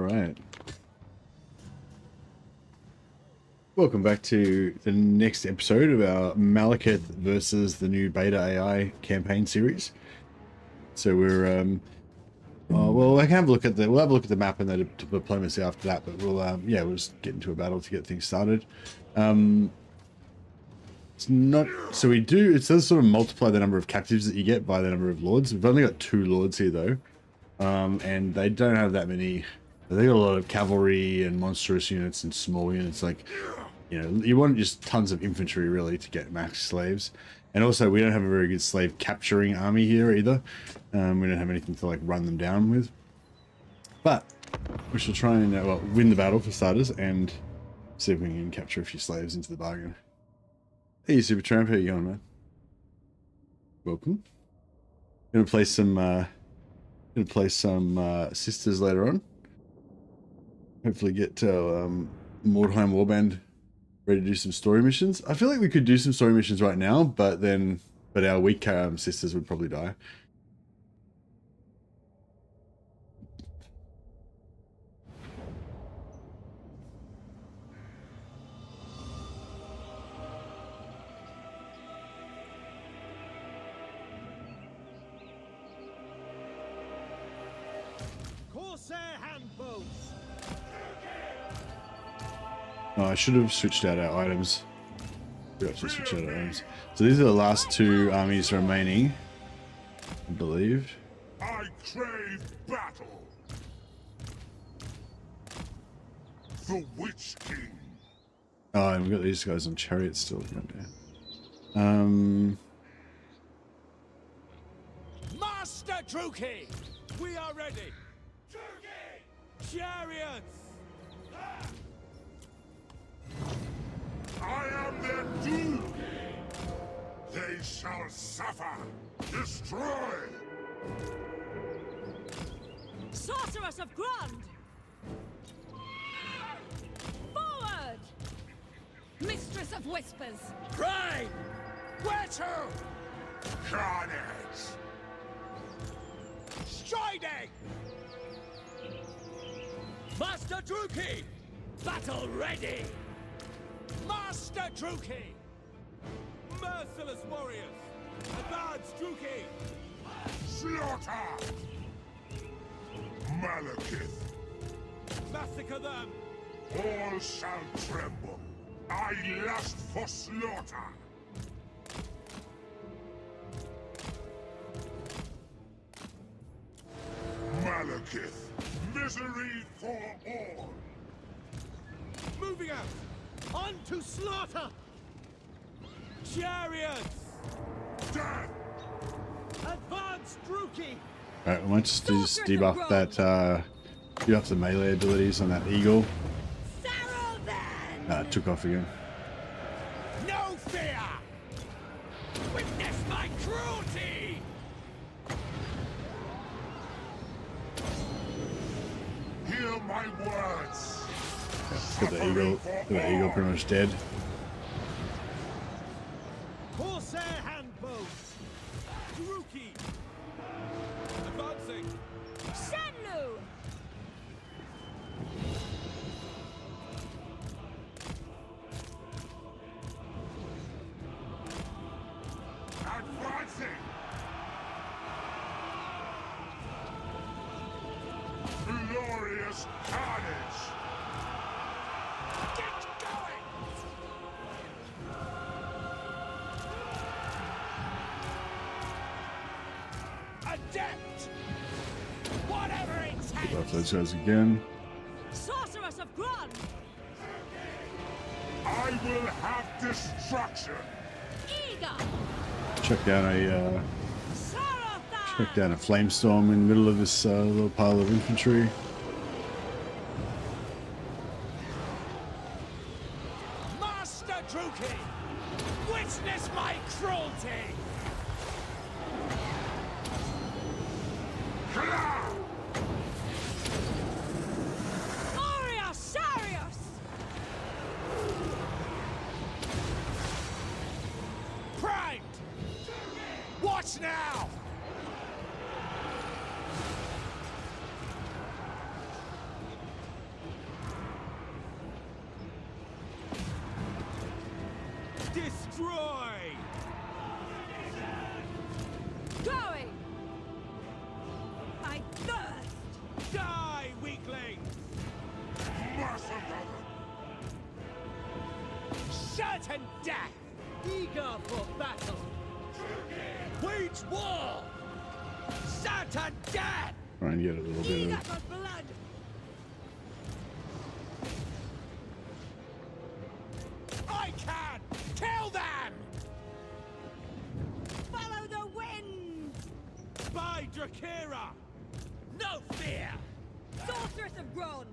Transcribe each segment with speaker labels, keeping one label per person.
Speaker 1: right. Welcome back to the next episode of our MALEKITH versus the new beta AI campaign series. So we're well, I can have a look at we'll have a look at the map and the diplomacy after that, but we'll yeah, we'll just get into a battle to get things started. It's not so we do. It does sort of multiply the number of captives that you get by the number of lords. We've only got 2 lords here though, and they don't have that many. They got a lot of cavalry and monstrous units and small units. Like, you know, you want just tons of infantry really to get max slaves. And also, we don't have a very good slave capturing army here either. We don't have anything to like run them down with. But we shall try and well win the battle for starters, and see if we can capture a few slaves into the bargain. Hey, Super Tramp, how you going, man? Welcome. Gonna play some sisters later on. Hopefully get Mordheim Warband ready to do some story missions. I feel like we could do some story missions right now, but our weak sisters would probably die. Oh, I should have switched out our items. We have to switch out our items. So these are the last 2 armies remaining, I believe.
Speaker 2: I crave battle. The Witch King.
Speaker 1: Oh, and we've got these guys on chariots still.
Speaker 3: Master Druki, we are ready. Druki, chariots.
Speaker 2: I am their doom. They shall suffer. Destroy.
Speaker 4: Sorceress of Grund! Forward! Mistress of Whispers!
Speaker 3: Pride, where to?
Speaker 2: Carnage.
Speaker 3: Striding. Master Druki, battle ready. Master Druki! Merciless warriors! Advance, Druki!
Speaker 2: Slaughter. Malekith.
Speaker 3: Massacre them!
Speaker 2: All shall tremble. I lust for slaughter. Malekith. Misery for all.
Speaker 3: Moving out! On to slaughter! Chariots!
Speaker 2: Death.
Speaker 3: Advance, Druki!
Speaker 1: Alright, we might just debuff that debuff the melee abilities on that eagle.
Speaker 4: Sarrow then!
Speaker 1: Took off again.
Speaker 3: No fear! Witness my cruelty!
Speaker 2: Hear my words.
Speaker 1: Got the eagle pretty much dead.
Speaker 3: Corsair handbows! Druki! Advancing!
Speaker 4: Shenlu!
Speaker 2: Advancing. Glorious carnage.
Speaker 3: Get going! Adept! Whatever it
Speaker 1: Debuff
Speaker 3: takes!
Speaker 1: those guys again.
Speaker 4: Sorceress of Grund!
Speaker 2: I will have destruction.
Speaker 4: Eager!
Speaker 1: Chuck down a
Speaker 4: Sarothan!
Speaker 1: flamestorm in the middle of this little pile of infantry.
Speaker 3: Master Druki! Witness my cruelty!
Speaker 4: Aria Sarius!
Speaker 3: Primed! Watch now! Destroy!
Speaker 4: Going! I thirst!
Speaker 3: Die, weakling!
Speaker 2: Massacre!
Speaker 3: Certain death! Eager for battle! Wage war! Certain death!
Speaker 1: Try and get a little bit
Speaker 4: Eager
Speaker 1: of.
Speaker 4: for blood!
Speaker 3: I can! Kill them!
Speaker 4: Follow the wind!
Speaker 3: By Drakira! No fear!
Speaker 4: Sorceress of Grond!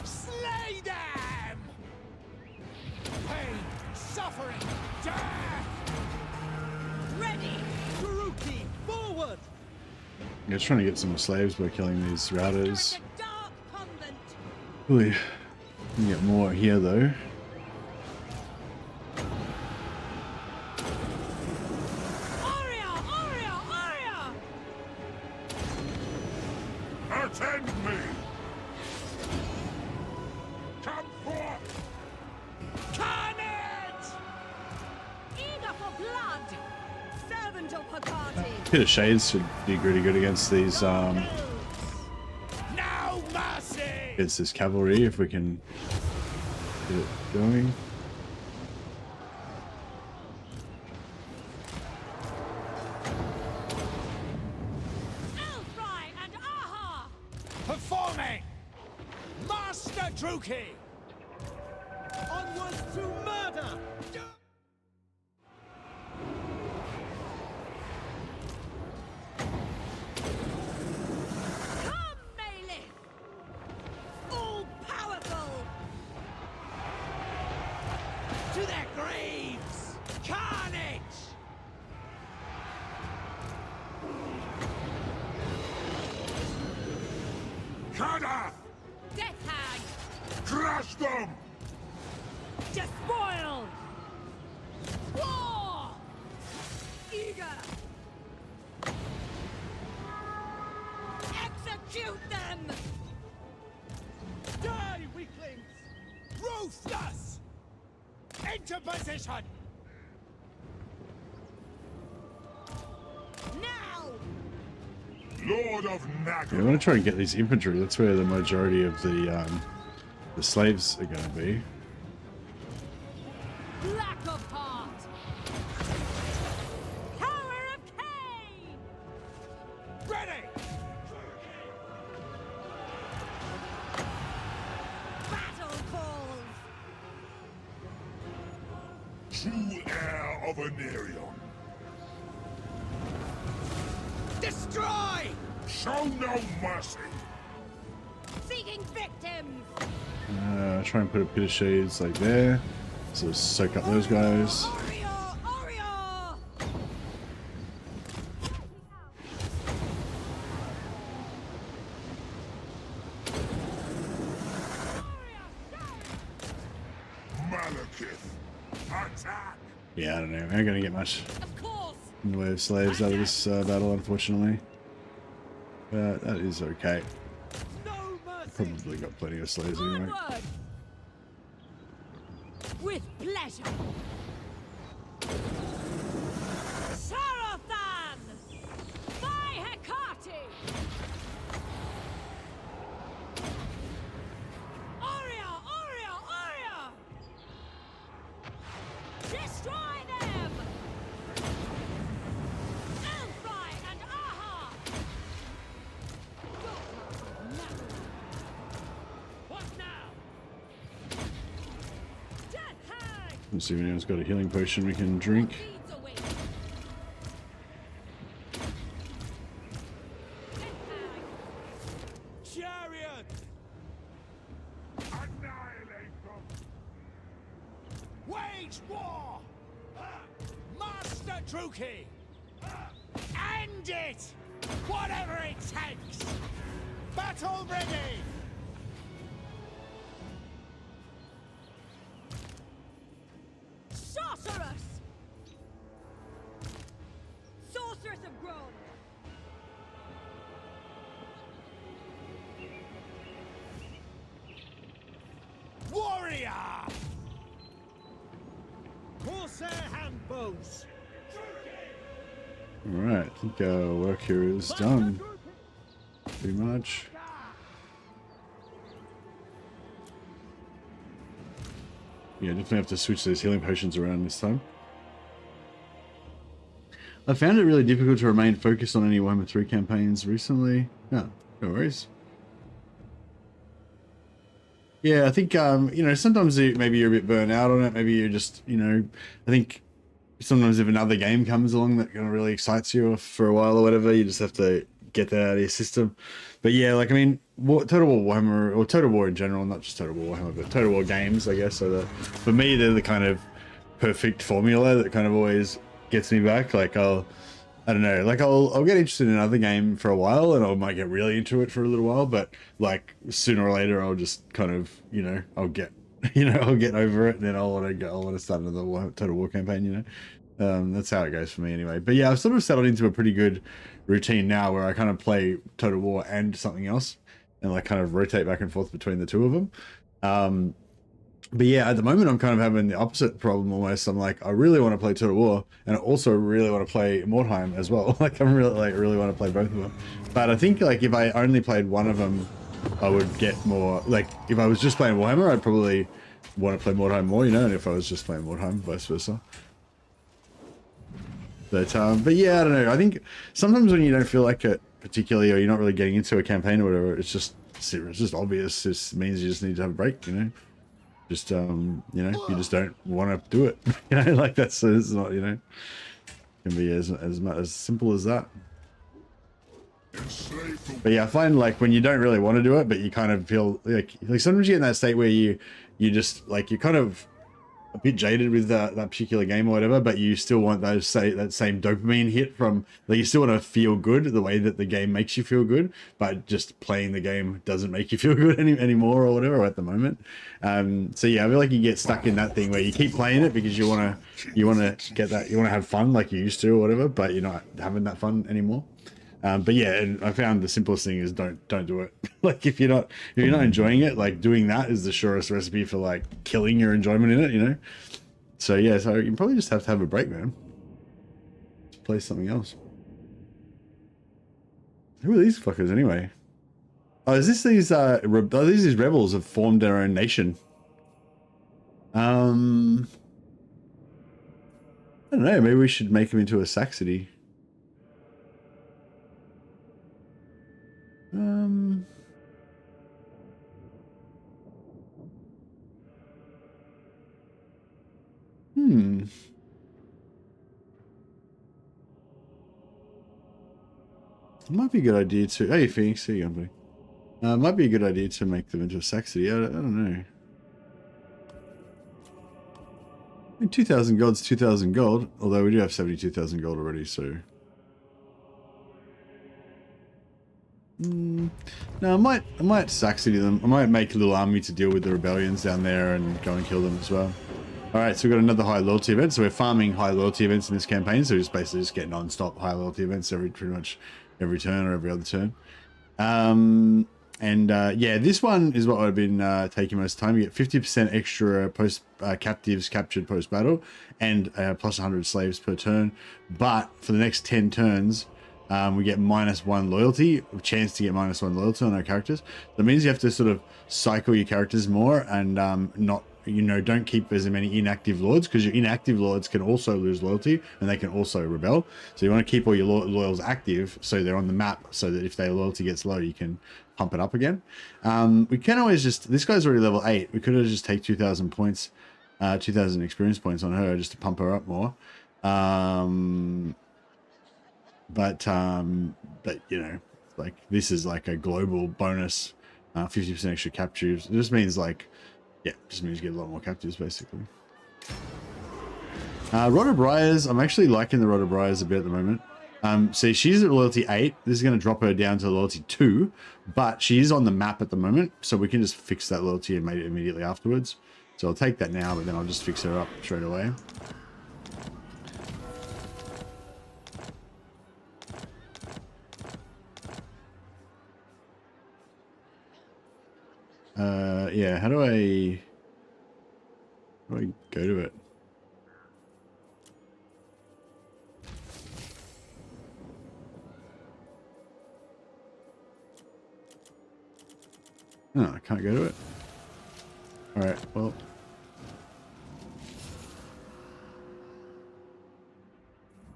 Speaker 3: Slay them! Pain, suffering, death!
Speaker 4: Ready!
Speaker 3: Kuruki, forward!
Speaker 1: I'm just trying to get some slaves by killing these routers.
Speaker 4: Direct a dark convent!
Speaker 1: Really, can get more here though.
Speaker 4: Aria! Aria! Aria!
Speaker 2: Attend me! Come forth!
Speaker 3: Carnage!
Speaker 4: Eager for blood! Servant of Hecate!
Speaker 1: Pit of Shades should be pretty good against these
Speaker 3: No mercy!
Speaker 1: against this cavalry if we can get it going.
Speaker 4: Elfry and Aha!
Speaker 3: Performing! Master Druki! Onwards to murder!
Speaker 4: Come, Maleth! All powerful!
Speaker 3: To their graves! Carnage!
Speaker 2: Kadath!
Speaker 4: Death Hag!
Speaker 2: Crush them!
Speaker 4: Despoil! War! Eager! Execute them!
Speaker 3: Die, weaklings! Ruthless! Into position!
Speaker 4: Now!
Speaker 2: Lord of
Speaker 1: Yeah,
Speaker 2: Naga!
Speaker 1: I want to try and get these infantry. That's where the majority of the slaves are going to be.
Speaker 4: Black of Heart! Tower of Cain!
Speaker 3: Ready!
Speaker 4: Battle calls!
Speaker 2: True heir of Anerion!
Speaker 3: Destroy!
Speaker 2: Show no mercy!
Speaker 4: Seeking victims!
Speaker 1: Try and put a Pit of Shades like there. So soak up those guys.
Speaker 4: Oreo! Oreo!
Speaker 2: Malekith! Attack!
Speaker 1: Yeah, I don't know. We're not going to get much
Speaker 4: Of course!
Speaker 1: in the way of slaves out of this battle, unfortunately. But that is okay.
Speaker 3: No mercy!
Speaker 1: Probably got plenty of slaves anyway.
Speaker 4: Onward! With pleasure! Sarothan! By Hecate! Aria! Aria! Aria! Destroy them! Elfry and Aha! What now? Death Hag!
Speaker 1: Let's see if anyone's got a healing potion we can drink.
Speaker 4: Leads away. Death Hag!
Speaker 3: Chariot!
Speaker 2: Annihilate them!
Speaker 3: Wage war! Master Druki! End it! Whatever it takes! Battle ready!
Speaker 4: Sorceress! Sorceress of Grond!
Speaker 3: War! say handfuls.
Speaker 1: Alright, I think our work here is done. Pretty much. Yeah, definitely have to switch those healing potions around this time. I found it really difficult to remain focused on any Warhammer 3 campaigns recently. No, no worries. Yeah, I think, you know, sometimes maybe you're a bit burnt out on it. Maybe you're just, you know, I think sometimes if another game comes along that kind of really excites you for a while or whatever, you just have to get that out of your system. But yeah, like, I mean, Total War Warhammer, or Total War in general, not just Total War Warhammer, but Total War games, I guess, so that for me, they're the kind of perfect formula that kind of always gets me back. Like, I don't know, like I'll get interested in another game for a while and I might get really into it for a little while, but like sooner or later I'll just kind of, you know, I'll get over it and then I'll want to start another Total War campaign, you know. That's how it goes for me anyway. But yeah, I've sort of settled into a pretty good routine now where I kind of play Total War and something else and like kind of rotate back and forth between the two of them. But yeah, at the moment I'm kind of having the opposite problem almost. I'm like, I really want to play Total War and I also really want to play Mordheim as well. Like I'm really want to play both of them. But I think like if I only played one of them, I would get more, like if I was just playing Warhammer, I'd probably want to play Mordheim more, you know, and if I was just playing Mordheim, vice versa. But yeah, I don't know. I think sometimes when you don't feel like it particularly, or you're not really getting into a campaign or whatever, it's just obvious. It just means you just need to have a break, you know. Just you know, you just don't want to do it. You know, like it's not, you know, can be as simple as that. But yeah, I find like when you don't really want to do it, but you kind of feel like sometimes you get in that state where you just like you're kind of a bit jaded with that particular game or whatever, but you still want that same dopamine hit from, like, you still want to feel good the way that the game makes you feel good, but just playing the game doesn't make you feel good anymore or whatever at the moment. So yeah, I feel like you get stuck in that thing where you keep playing it because you want to get that, you want to have fun like you used to or whatever, but you're not having that fun anymore. But yeah, and I found the simplest thing is don't do it. Like if you're not enjoying it, like doing that is the surest recipe for like killing your enjoyment in it, you know? So yeah, so you probably just have to have a break, man. Just play something else. Who are these fuckers anyway? Oh, is this these these rebels have formed their own nation? I don't know, maybe we should make them into a Saxony. It might be a good idea to... Hey, Phoenix, here you go, buddy. It might be a good idea to make them into a Saxony. I don't know. I mean, 2,000 gold's 2,000 gold, although we do have 72,000 gold already, so... No, I might Saxony them. I might make a little army to deal with the rebellions down there and go and kill them as well. Alright, so we've got another high loyalty event. So we're farming high loyalty events in this campaign. So we're just basically just getting non-stop high loyalty events pretty much every turn or every other turn. Yeah, this one is what I've been taking most time. You get 50% extra captives captured post-battle and plus 100 slaves per turn. But for the next 10 turns, we get -1 loyalty, a chance to get -1 loyalty on our characters. That means you have to sort of cycle your characters more and not, you know, don't keep as many inactive lords, because your inactive lords can also lose loyalty and they can also rebel. So you want to keep all your loyals active so they're on the map, so that if their loyalty gets low, you can pump it up again. We can always just, this guy's already level 8. We could have just take 2,000 points, 2,000 experience points on her just to pump her up more. But you know, like this is like a global bonus, 50% extra captures. It just means like, yeah, just means you get a lot more captives basically. Rod of Briars, I'm actually liking the Rod of Briars a bit at the moment. See, she's at loyalty 8. This is going to drop her down to loyalty 2, but she is on the map at the moment, so we can just fix that loyalty and make it immediately afterwards. So I'll take that now, but then I'll just fix her up straight away. Yeah, how do I go to it? Oh, I can't go to it. Alright, well.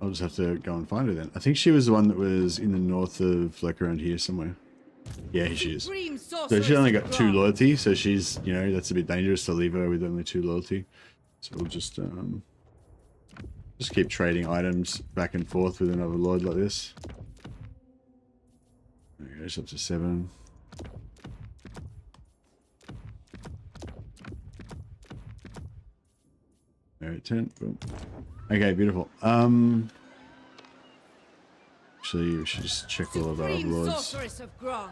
Speaker 1: I'll just have to go and find her then. I think she was the one that was in the north of, like, around here somewhere. Yeah, she is. So she's only got 2 loyalty, so she's, you know, that's a bit dangerous to leave her with only 2 loyalty. So we'll just keep trading items back and forth with another lord like this. There it goes, up to 7. Alright, 10. Boom. Okay, beautiful. Actually, we should just check all of our lords.
Speaker 4: Sorceress of Grant,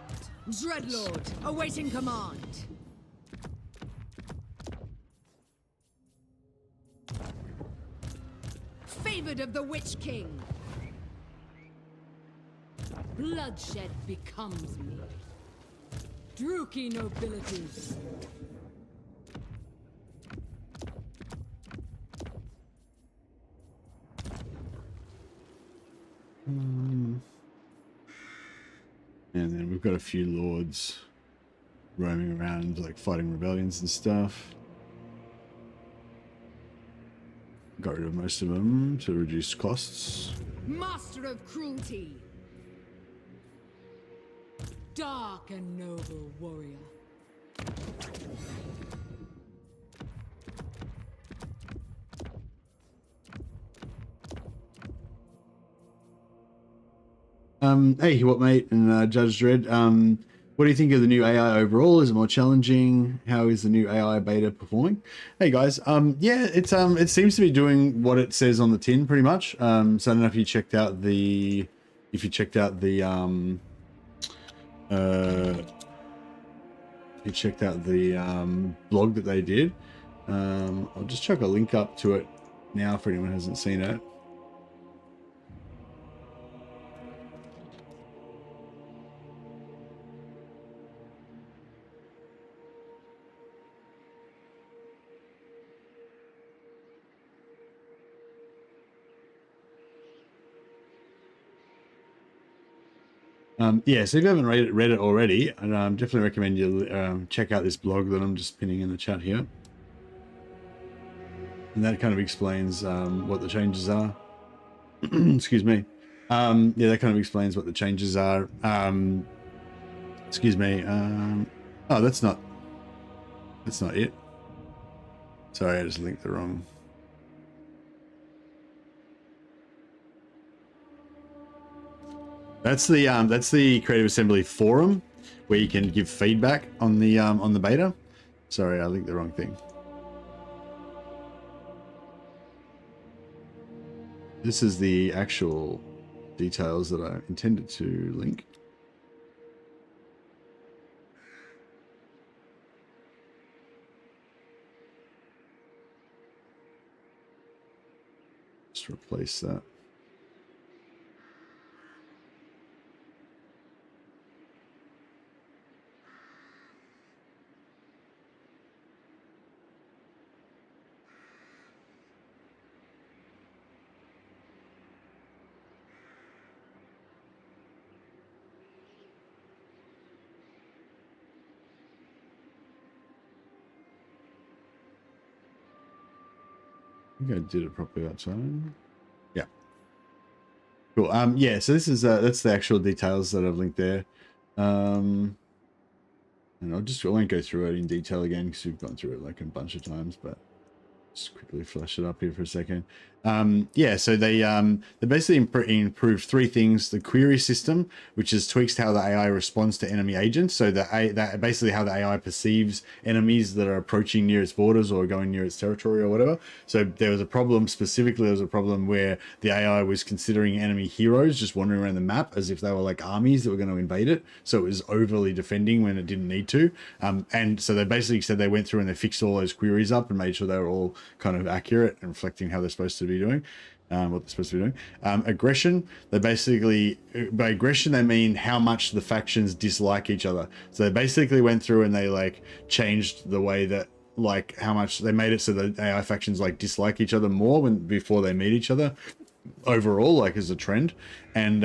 Speaker 4: Dreadlord, awaiting command. Favored of the Witch King. Bloodshed becomes me. Druki nobility. And then we've got a few lords roaming around, like fighting rebellions and stuff. Got rid of most of them to reduce costs. Master of cruelty. Dark and noble warrior.
Speaker 1: Hey, what mate, and Judge Dredd. What do you think of the new AI overall? Is it more challenging? How is the new AI beta performing? Hey guys, yeah, it seems to be doing what it says on the tin pretty much. So I don't know if you checked out the blog that they did. I'll just chuck a link up to it now for anyone who hasn't seen it. Yeah, so if you haven't read it already, I'd definitely recommend you check out this blog that I'm just pinning in the chat here. And that kind of explains what the changes are. Excuse me. Yeah, that kind of explains what the changes are. Excuse me. Oh, that's not it. Sorry, I just linked the wrong. That's the Creative Assembly forum where you can give feedback on the beta. Sorry, I linked the wrong thing. This is the actual details that I intended to link. Just replace that. I think I did it properly that time. Yeah. Cool. Yeah, so this is that's the actual details that I've linked there. And I won't go through it in detail again because we've gone through it like a bunch of times, but just quickly flash it up here for a second. Yeah, so they basically improved 3 things: the query system, which is tweaks how the AI responds to enemy agents. So that basically how the AI perceives enemies that are approaching near its borders or going near its territory or whatever. So there was a problem where the AI was considering enemy heroes just wandering around the map as if they were like armies that were going to invade it. So it was overly defending when it didn't need to. And so they basically said they went through and they fixed all those queries up and made sure they were all kind of accurate and reflecting how they're supposed to be doing, what they're supposed to be doing. Aggression, they basically, by aggression they mean how much the factions dislike each other. So they basically went through and they like changed the way that, like, how much they made it so that AI factions like dislike each other more before they meet each other overall, like as a trend. And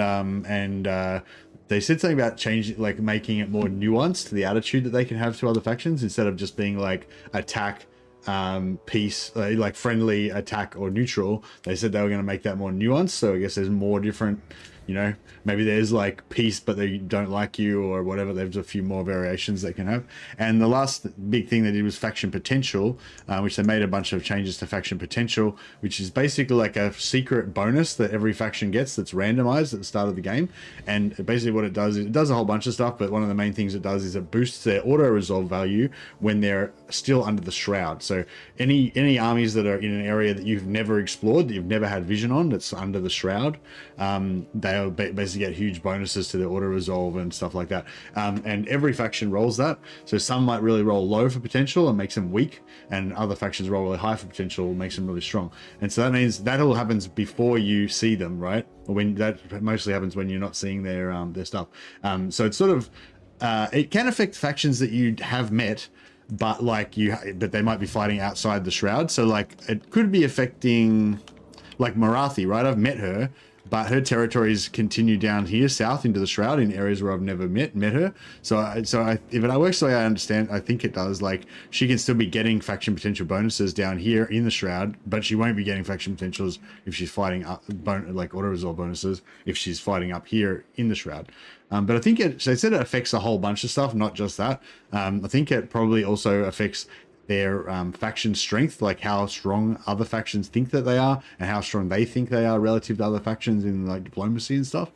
Speaker 1: they said something about changing, like making it more nuanced, the attitude that they can have to other factions, instead of just being like attack, peace, like friendly, attack, or neutral. They said they were going to make that more nuanced. So I guess there's more different, you know, maybe there's like peace, but they don't like you or whatever. There's a few more variations they can have. And the last big thing they did was faction potential, which they made a bunch of changes to faction potential, which is basically like a secret bonus that every faction gets that's randomized at the start of the game. And basically what it does is it does a whole bunch of stuff, but one of the main things it does is it boosts their auto resolve value when they're still under the shroud. So any armies that are in an area that you've never explored, that you've never had vision on, that's under the shroud, they'll basically get huge bonuses to their auto resolve and stuff like that. And every faction rolls that. So some might really roll low for potential and makes them weak, and other factions roll really high for potential and makes them really strong. And so that means that all happens before you see them, right? Or when that mostly happens when you're not seeing their stuff. So it's sort of it can affect factions that you have met, but but they might be fighting outside the shroud. So like it could be affecting like Marathi, right? I've met her, but her territories continue down here south into the shroud in areas where I've never met her. So if it works the way I understand, I think it does. Like she can still be getting faction potential bonuses down here in the shroud, but she won't be getting faction potentials if she's fighting up, like auto resolve bonuses if she's fighting up here in the shroud. But I think they said it affects a whole bunch of stuff, not just that. I think it probably also affects their faction strength, like how strong other factions think that they are and how strong they think they are relative to other factions in like diplomacy and stuff.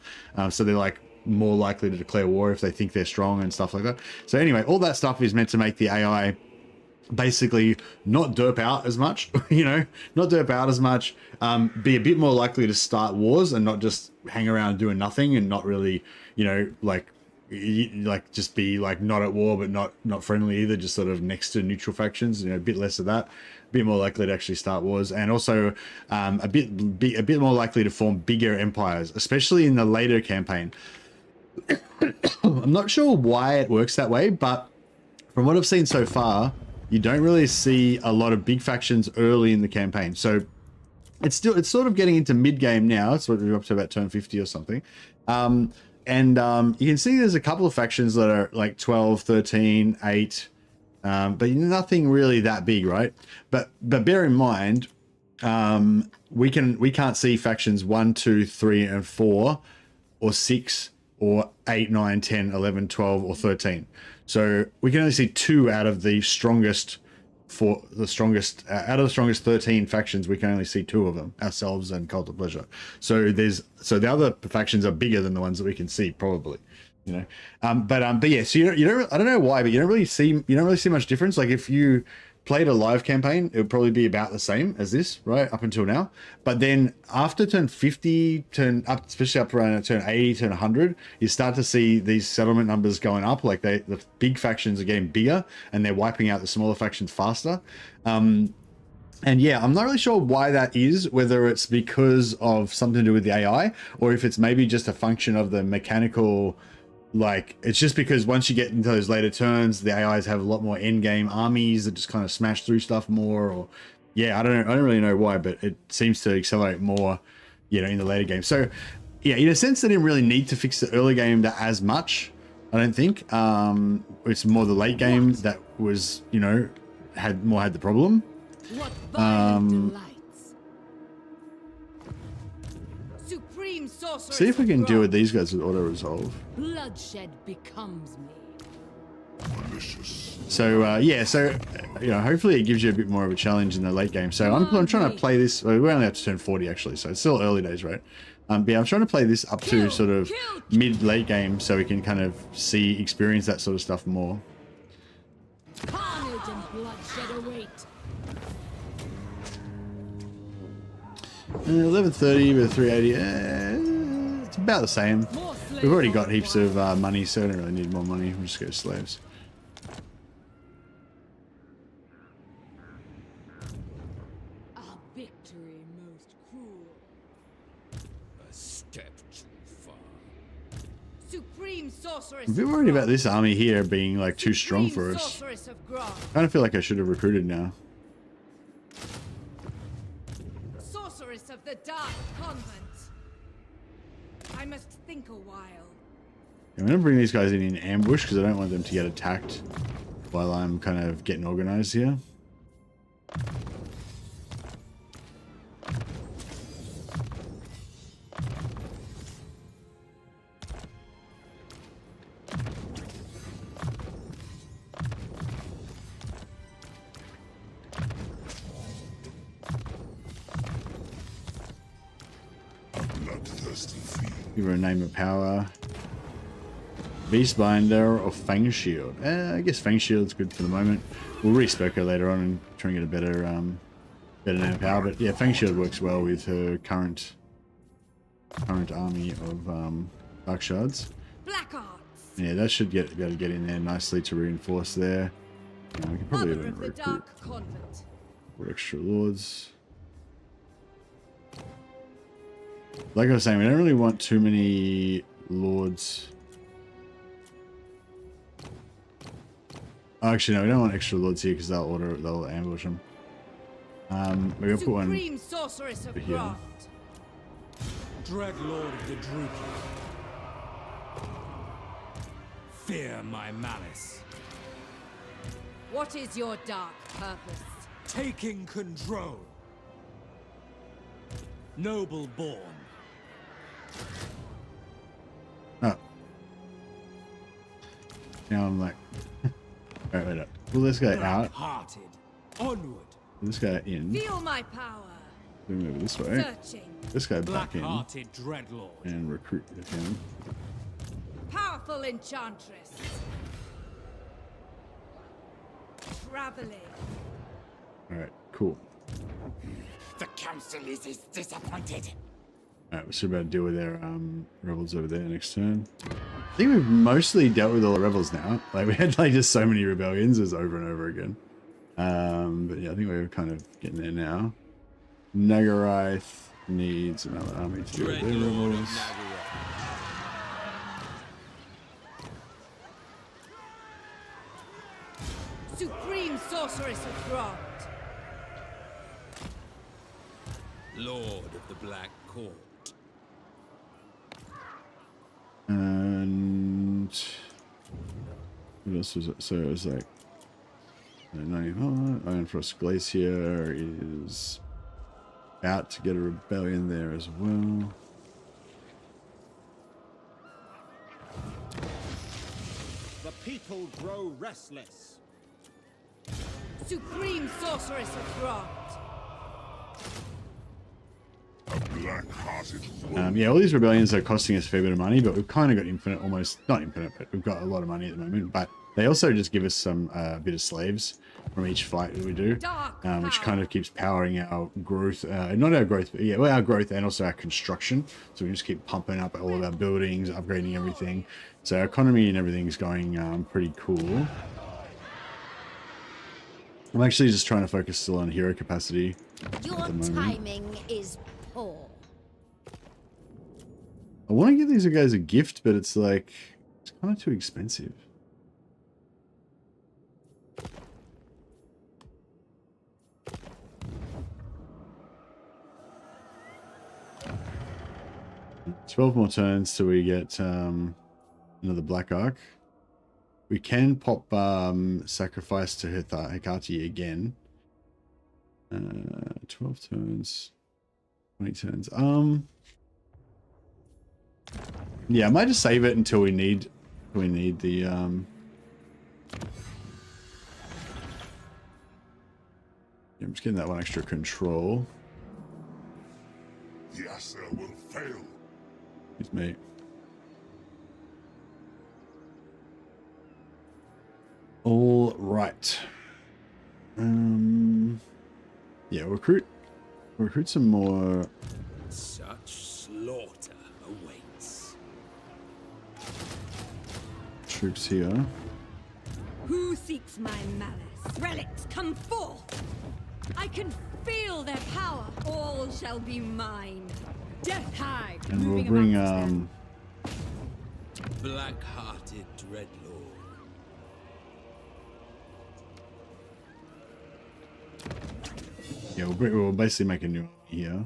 Speaker 1: So they're like more likely to declare war if they think they're strong and stuff like that. So anyway, all that stuff is meant to make the AI basically not derp out as much, you know, not derp out as much, be a bit more likely to start wars and not just hang around doing nothing and not really, you know, like just be like not at war but not friendly either, just sort of next to neutral factions, you know, a bit less of that, a bit more likely to actually start wars, and also a bit more likely to form bigger empires, especially in the later campaign. I'm not sure why it works that way, but from what I've seen so far, you don't really see a lot of big factions early in the campaign. So it's sort of getting into mid game now. It's what we're up to about turn 50 or something. And you can see there's a couple of factions that are like 12, 13, 8, but nothing really that big, right? But bear in mind, we can't see factions 1, 2, 3, and 4, or 6, or 8, 9, 10, 11, 12, or 13. So we can only see 2 out of the strongest. Out of the strongest 13 factions, we can only see 2 of them, ourselves and Cult of Pleasure. So the other factions are bigger than the ones that we can see, probably, you know. But yeah, so you don't I don't know why, but you don't really see much difference. Like if you played a live campaign, it would probably be about the same as this, right, up until now. But then after turn 50, especially up around turn 80, turn 100, you start to see these settlement numbers going up. Like the big factions are getting bigger and they're wiping out the smaller factions faster. And yeah, I'm not really sure why that is, whether it's because of something to do with the AI or if it's maybe just a function of the mechanical. Like it's just because once you get into those later turns, the AIs have a lot more end game armies that just kind of smash through stuff more, or yeah, I don't really know why, but it seems to accelerate more, you know, in the later game. So yeah, in a sense, they didn't really need to fix the early game as much, I don't think. It's more the late game that was, you know, had the problem.
Speaker 5: What violent delights. Supreme sorceress.
Speaker 1: See if we can deal with these guys with auto resolve.
Speaker 5: Bloodshed becomes me.
Speaker 2: Malicious.
Speaker 1: So yeah, so you know, hopefully it gives you a bit more of a challenge in the late game. So I'm trying to play this. Well, we only have to turn 40 actually, so it's still early days, right? But yeah, I'm trying to play this up to sort of mid-late game so we can kind of experience that sort of stuff more.
Speaker 5: Carnage and bloodshed await.
Speaker 1: 1130 with 380. It's about the same. We've already got heaps of money, so I don't really need more money. We'll just go slaves.
Speaker 5: A victory most cruel.
Speaker 3: A step too far.
Speaker 5: Supreme sorceress.
Speaker 1: I'm a bit worried about this army here being like too strong for us.
Speaker 5: Sorceress of Grog.
Speaker 1: I kind of feel like I should have recruited now.
Speaker 5: Sorceress of the Dark Convent. I must think a while.
Speaker 1: I'm going to bring these guys in ambush because I don't want them to get attacked while I'm kind of getting organized here.
Speaker 2: Bloodthirsty fiend.
Speaker 1: Give her a name of power. Beastbinder or Fang Shield. I guess Fang Shield's good for the moment. We'll respec her later on and try and get a better better name of power. But yeah, Fang Shield works well with her current army of Dark Shards.
Speaker 5: Black arts.
Speaker 1: Yeah, that should be able to get in there nicely to reinforce there. We can probably
Speaker 5: Mother
Speaker 1: even
Speaker 5: of the
Speaker 1: recruit
Speaker 5: Dark Convent.
Speaker 1: for extra lords. Like I was saying, we don't really want too many lords. Actually, no, we don't want extra lords here because they'll ambush them. We're gonna put one
Speaker 5: Supreme sorceress of
Speaker 1: here.
Speaker 5: Graft.
Speaker 3: Dreadlord of the Druid. Fear my malice.
Speaker 5: What is your dark purpose?
Speaker 3: Taking control. Noble born.
Speaker 1: Oh. Now I'm like, alright, wait up. Pull this guy out.
Speaker 3: Hearted. Onward.
Speaker 1: Pull this guy in.
Speaker 5: Feel my power.
Speaker 1: Move over this way.
Speaker 5: Searching.
Speaker 1: This guy back in
Speaker 3: Black-hearted Dreadlord.
Speaker 1: and recruit him.
Speaker 5: Powerful enchantress. Traveling.
Speaker 1: Alright, cool.
Speaker 6: The council is disappointed.
Speaker 1: Alright, we're still about to deal with their rebels over there next turn. I think we've mostly dealt with all the rebels now. Like, we had like just so many rebellions as over and over again. But yeah, I think we're kind of getting there now. Nagarath needs another army to deal with their
Speaker 3: Dreadlord
Speaker 1: rebels.
Speaker 3: of Nagaroth.
Speaker 5: Supreme sorceress of Graft.
Speaker 3: Lord of the Black Court.
Speaker 1: And what else was it? So it was like Iron Frost Glacier is out to get a rebellion there as well.
Speaker 7: The people grow restless.
Speaker 5: Supreme sorceress of Graft.
Speaker 2: A black-hearted wolf.
Speaker 1: Yeah, all these rebellions are costing us a fair bit of money, but we've kind of got infinite, almost not infinite, but we've got a lot of money at the moment. But they also just give us some bit of slaves from each fight that we do,
Speaker 5: Dark
Speaker 1: which
Speaker 5: power.
Speaker 1: kind of keeps powering our growth. Not our growth, but yeah, well, our growth and also our construction. So we just keep pumping up all of our buildings, upgrading everything. So our economy and everything's going pretty cool. I'm actually just trying to focus still on hero capacity
Speaker 6: Your
Speaker 1: at the moment.
Speaker 6: timing is poor.
Speaker 1: I want to give these guys a gift, but it's like, it's kind of too expensive. $12 more turns till we get another Black Ark. We can pop Sacrifice to Hecate again. 12 turns. 20 turns. Yeah, I might just save it until we need the yeah, I'm just getting that one extra control.
Speaker 2: The Acer will fail.
Speaker 1: Excuse me. All right. Yeah, recruit some more
Speaker 3: Such slaughter awaits.
Speaker 1: troops here.
Speaker 5: Who seeks my malice? Relics, come forth! I can feel their power. All shall be mine. Death high.
Speaker 1: And we'll
Speaker 5: moving
Speaker 1: bring
Speaker 5: amongst them.
Speaker 3: Black-hearted Dreadlord.
Speaker 1: Yeah, we'll basically make a new army here.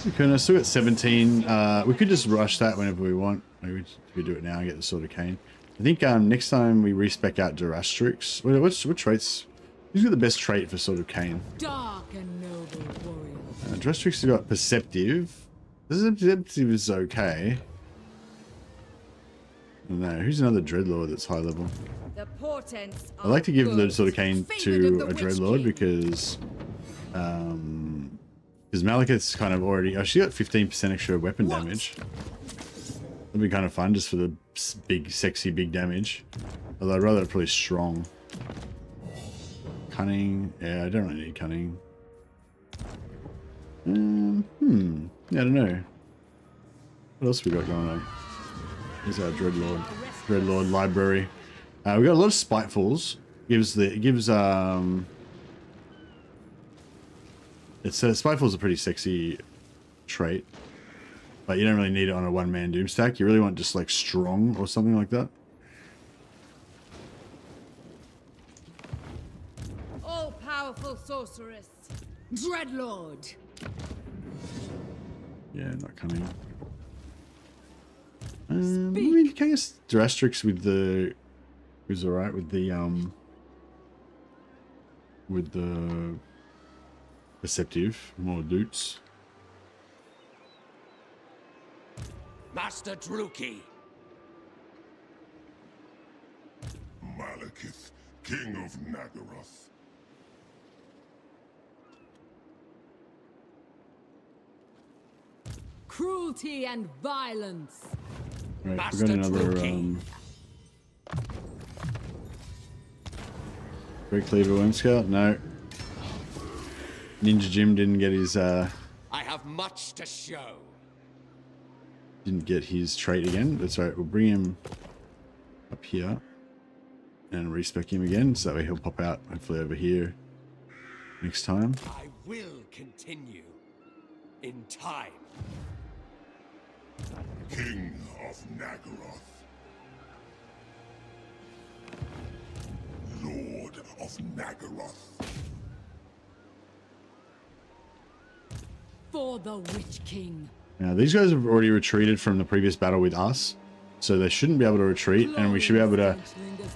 Speaker 1: we can. I still got 17. We could just rush that whenever we want. Maybe we do it now and get the Sword of Cain. I think next time we respec out Durastrix. What traits? Who's got the best trait for Sword of Cain?
Speaker 5: Dark and noble warrior.
Speaker 1: Durastrix has got Perceptive. Perceptive is okay. No, who's another Dreadlord that's high level?
Speaker 5: The portents
Speaker 1: I like to give the
Speaker 5: good.
Speaker 1: Sword of Cain to a Dreadlord because Malekith's kind of already... Oh, she got 15% extra weapon damage. That'd be kind of fun just for the big, sexy, big damage. Although I'd rather probably strong. Cunning. Yeah, I don't really need cunning. Yeah, I don't know. What else we got going on? Here's our Dreadlord library. We got a lot of Spitefuls. Spiteful's a pretty sexy trait, but you don't really need it on a one-man doom stack. You really want just like strong or something like that.
Speaker 5: All-powerful sorceress, Dreadlord.
Speaker 1: Yeah, not coming. I mean, I guess Durastrix with the was alright with the Perceptive, more loots.
Speaker 3: Master Druki.
Speaker 2: Malekith, King of Nagaroth.
Speaker 5: Cruelty and violence.
Speaker 1: Right, we
Speaker 3: Master
Speaker 1: got another
Speaker 3: Druki.
Speaker 1: Great Cleaver Worm Scout? No. Ninja Jim didn't get his
Speaker 3: I have much to show.
Speaker 1: didn't get his trait again. That's right, we'll bring him up here and respec him again so that way he'll pop out hopefully over here next time.
Speaker 3: I will continue in time.
Speaker 2: King of Nagaroth. Lord of Nagaroth.
Speaker 5: For the Witch King.
Speaker 1: Now these guys have already retreated from the previous battle with us, so they shouldn't be able to retreat, and we should be able to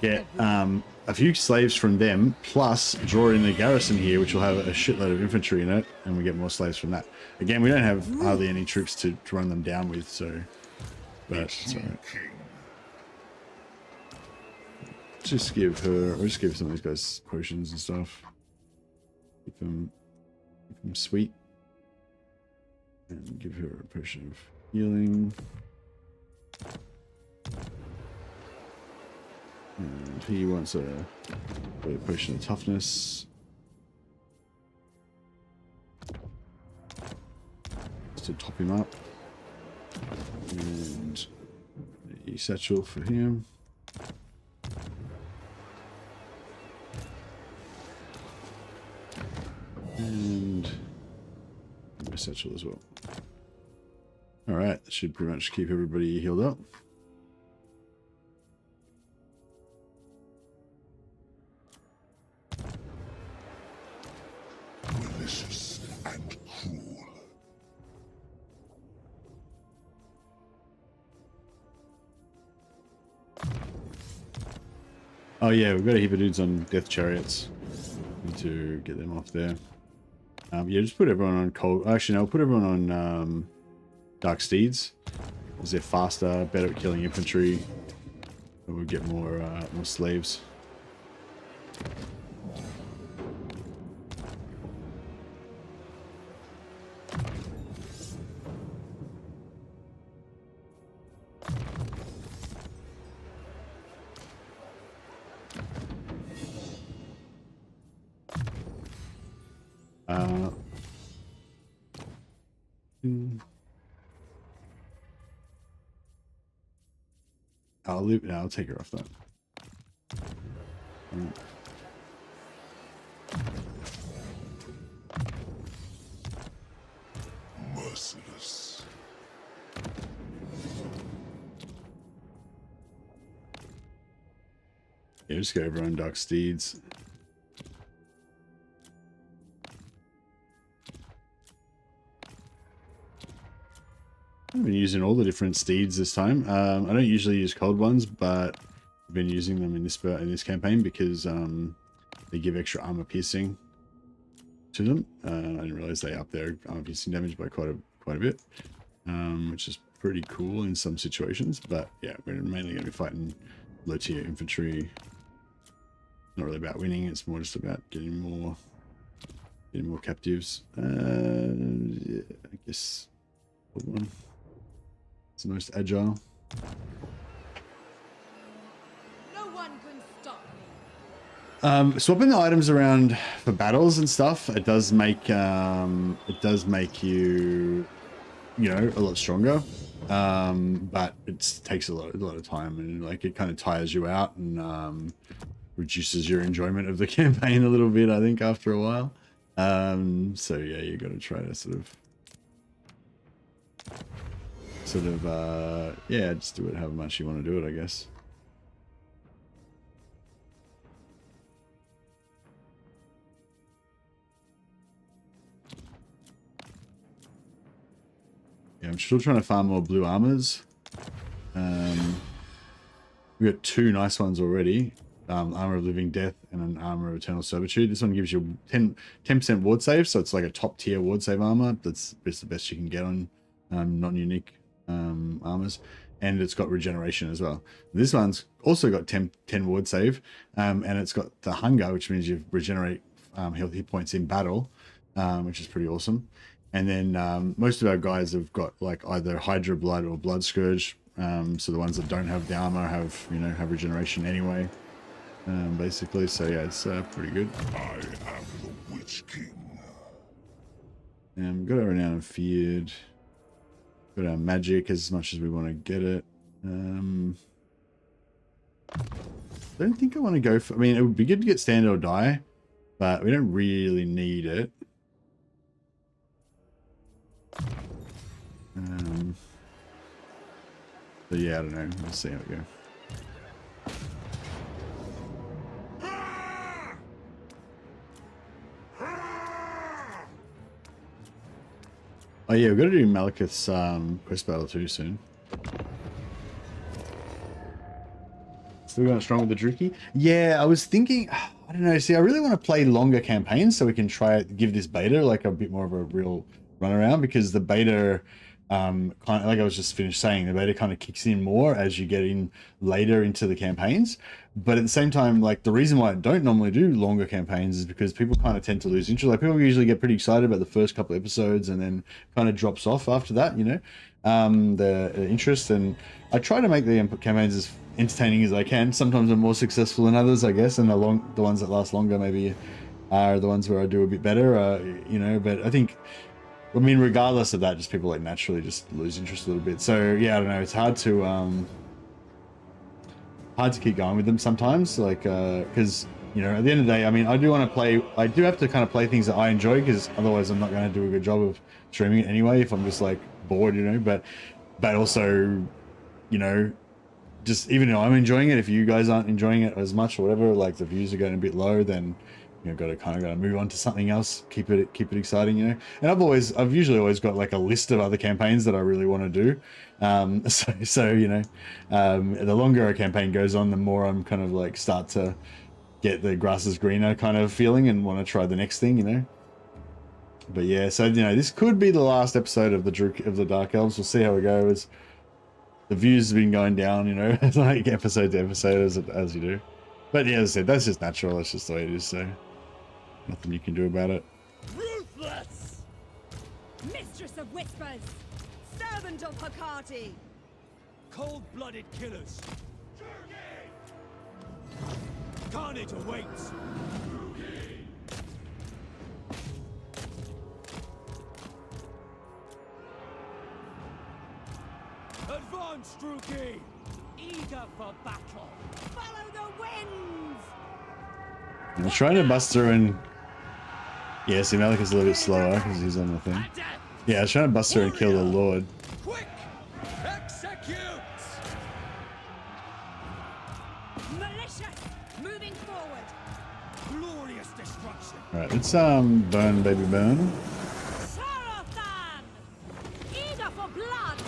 Speaker 1: get a few slaves from them, plus draw in the garrison here, which will have a shitload of infantry in it, and we get more slaves from that. Again, we don't have hardly any troops to run them down with, so... But it's alright. Just give her... I'll just give some of these guys potions and stuff. Keep them sweet. And give her a potion of healing. And he wants a potion of toughness. Just to top him up. And a satchel for him. And a satchel as well. Alright, that should pretty much keep everybody healed up.
Speaker 2: Malicious and cruel.
Speaker 1: Oh yeah, we've got a heap of dudes on death chariots. Need to get them off there. Yeah, just put everyone on cold. Actually, no, I'll put everyone on dark steeds, because they're faster, better at killing infantry, and we'll get more slaves. I'll take her off that.
Speaker 2: Merciless.
Speaker 1: Yeah, just get everyone dark steeds. I've been using all the different steeds this time. I don't usually use cold ones, but I've been using them in this campaign because they give extra armor piercing to them. I didn't realize they up their armor piercing damage by quite a bit, which is pretty cool in some situations. But yeah, we're mainly going to be fighting low tier infantry. Not really about winning; it's more just about getting more captives. Yeah, I guess one. It's the most agile.
Speaker 5: No one can stop me.
Speaker 1: Swapping the items around for battles and stuff, it does make you, you know, a lot stronger. But it takes a lot of time, and like it kind of tires you out and reduces your enjoyment of the campaign a little bit, I think, after a while. So yeah, you got to try to sort of yeah, just do it however much you want to do it, I guess. Yeah, I'm still trying to farm more blue armors. We got 2 nice ones already. Armor of Living Death and an Armor of Eternal Servitude. This one gives you 10% ward save, so it's like a top tier ward save armor. That's the best you can get on non-unique armors, and it's got regeneration as well. This one's also got 10 ward save, and it's got the Hunger, which means you regenerate health hit points in battle, which is pretty awesome. And then most of our guys have got like either Hydra Blood or Blood Scourge. So the ones that don't have the armor have regeneration anyway. Basically, so yeah, it's pretty good.
Speaker 2: I am the Witch King.
Speaker 1: Got our Renown and Feared. Got our Magic as much as we want to get it. Don't think I want to go for... I mean, it would be good to get Stand or Die, but we don't really need it. But yeah, I don't know. We'll see how we go. Oh yeah, we've got to do Malekith's quest battle too soon. Still going strong with the Druki? Yeah, I was thinking, I don't know, see, I really want to play longer campaigns so we can try it, give this beta like a bit more of a real run around, because the beta, kind of, like I was just finished saying, the beta kind of kicks in more as you get in later into the campaigns. But at the same time, like the reason why I don't normally do longer campaigns is because people kind of tend to lose interest. Like people usually get pretty excited about the first couple of episodes and then kind of drops off after that, you know, the interest. And I try to make the campaigns as entertaining as I can. Sometimes I'm more successful than others, I guess, and the ones that last longer maybe are the ones where I do a bit better, you know. But I think, I mean, regardless of that, just people like naturally just lose interest a little bit. So yeah, I don't know, it's hard to keep going with them sometimes, like because, you know, at the end of the day, I mean, I do want to play, I do have to kind of play things that I enjoy, because otherwise I'm not going to do a good job of streaming it anyway if I'm just like bored, you know. But also, you know, just even though I'm enjoying it, if you guys aren't enjoying it as much or whatever, like the views are going a bit low, then you know, got to move on to something else, keep it exciting, you know. And I've usually always got like a list of other campaigns that I really want to do. So you know, the longer a campaign goes on, the more I'm kind of like start to get the grass is greener kind of feeling and want to try the next thing, you know. But yeah, so you know, this could be the last episode of the Dark Elves. We'll see how it goes. The views have been going down, you know, like episode to episode as you do. But yeah, as I said, that's just natural. That's just the way it is. So nothing you can do about it.
Speaker 5: Ruthless! Mistress of Whispers! Servant of Hecate!
Speaker 3: Cold-blooded killers. Carnage awaits. Advance, Druki! Eager for battle.
Speaker 5: Follow the winds!
Speaker 1: I'm trying to bust through and... Yeah, see, Malekith is a little bit slower because he's on the thing. Yeah, I was trying to bust through and kill the Lord.
Speaker 3: Quick! Execute!
Speaker 5: Malicious! Moving forward!
Speaker 3: Glorious destruction!
Speaker 1: Alright, let's burn, baby, burn.
Speaker 5: Sarathan! Eager for blood!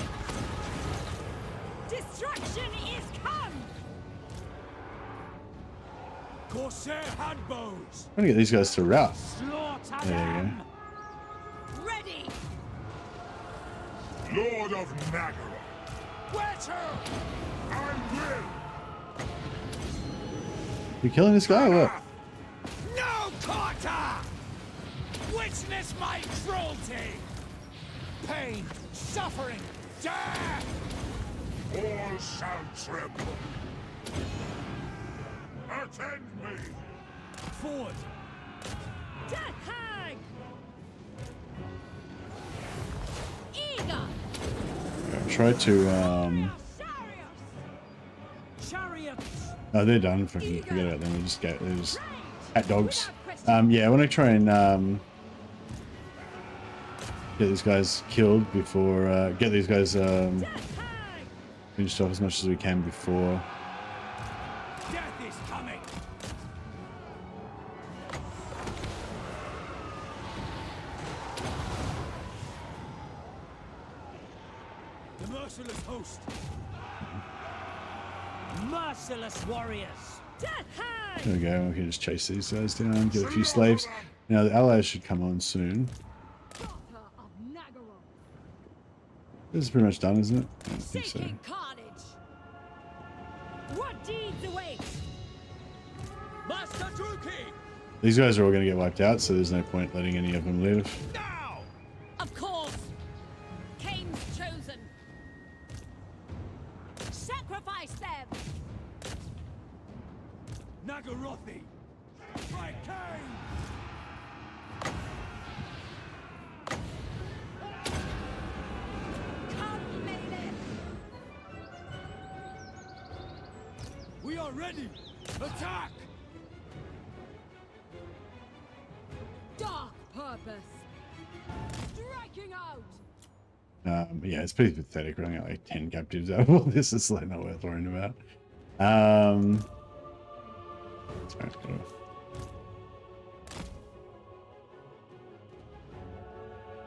Speaker 1: trying to get these guys to rout.
Speaker 3: Slaughter
Speaker 1: There you
Speaker 3: them!
Speaker 5: Ready!
Speaker 2: Lord of Nagara,
Speaker 3: Where to?
Speaker 2: I will!
Speaker 1: You killing this guy or what?
Speaker 3: No quarter! Witness my cruelty! Pain, suffering, death!
Speaker 2: All shall tremble. Attend me!
Speaker 3: Forward!
Speaker 5: Death hag! Eager!
Speaker 1: Try to
Speaker 3: Chariots!
Speaker 1: oh, they're done. Fucking forget about them. They're just cat dogs. Yeah, I want to try and get these guys killed before get these guys finished off as much as we can before.
Speaker 3: Death is coming! The merciless host! Merciless warriors!
Speaker 5: Death hag!
Speaker 1: There we go. We can just chase these guys down, get a few slaves. Now the allies should come on soon.
Speaker 5: Daughter of Nagaron!
Speaker 1: This is pretty much done, isn't it? Yeah, I think so.
Speaker 5: Seeking carnage! What deeds await?
Speaker 3: Master Druki!
Speaker 1: These guys are all going to get wiped out, so there's no point letting any of them live.
Speaker 3: Now!
Speaker 5: Of course! Cain's chosen! Sacrifice them!
Speaker 3: Nagarothi! My Cain!
Speaker 5: Come, Malekith!
Speaker 3: We are ready! Attack!
Speaker 5: Dark purpose! Striking out!
Speaker 1: But yeah, it's pretty pathetic. We're only got like 10 captives out of all this. It's like not worth worrying about. Sorry, it's gonna...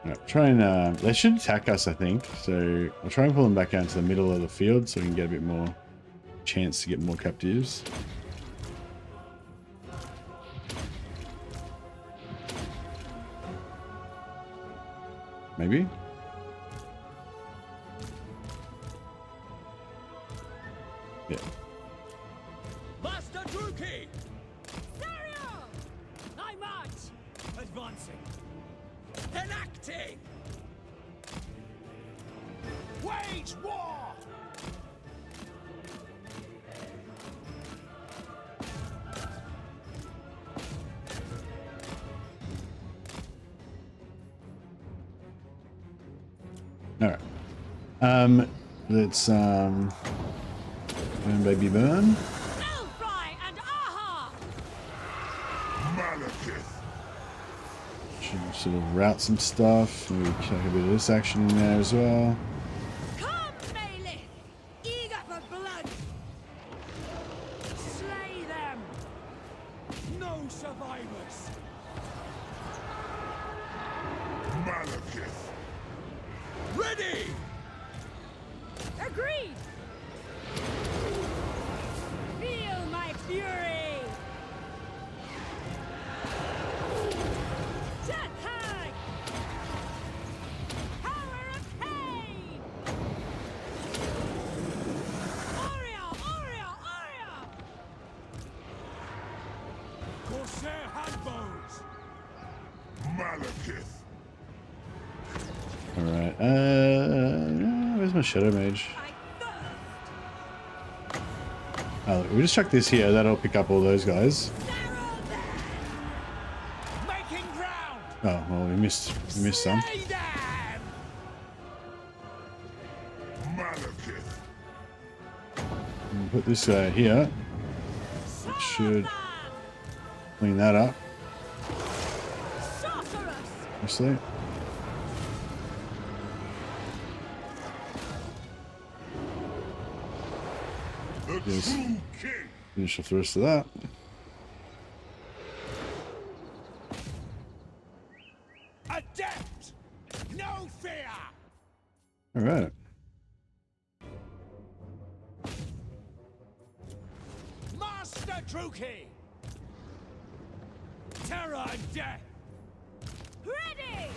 Speaker 1: Alright, try and they should attack us, I think. So I'll try and pull them back out into the middle of the field so we can get a bit more chance to get more captives. Maybe? Yeah.
Speaker 3: Master Druki!
Speaker 5: Dario! I march!
Speaker 3: Advancing! Enacting! Wage war!
Speaker 1: Alright. Let's burn baby burn.
Speaker 5: Elfry and Aha!
Speaker 2: Malekith!
Speaker 1: Should sort of route some stuff. Maybe check a bit of this action in there as well.
Speaker 5: Come, Malekith! Eager for blood!
Speaker 3: Slay them! No survivors!
Speaker 2: Malekith!
Speaker 3: Ready!
Speaker 5: Agreed! Feel my fury! Death hag! Power of pain! Aria! Aria! Aria!
Speaker 3: Corsair handbows!
Speaker 2: Malekith!
Speaker 1: Alright. Where's my Shadow Mage?
Speaker 5: I thirst!
Speaker 1: Oh, we just chuck this here. That'll pick up all those guys.
Speaker 5: Narrow them!
Speaker 3: Making ground!
Speaker 1: Oh, well, we missed some.
Speaker 3: Slay them!
Speaker 2: Malekith!
Speaker 1: Put this guy here. It should clean that up.
Speaker 5: Sorceress!
Speaker 1: Actually.
Speaker 2: The
Speaker 1: Yes.
Speaker 2: true king!
Speaker 1: Finish off the rest of that.
Speaker 3: Adept! No fear!
Speaker 1: Alright.
Speaker 3: Master Druki! and death.
Speaker 5: Ready!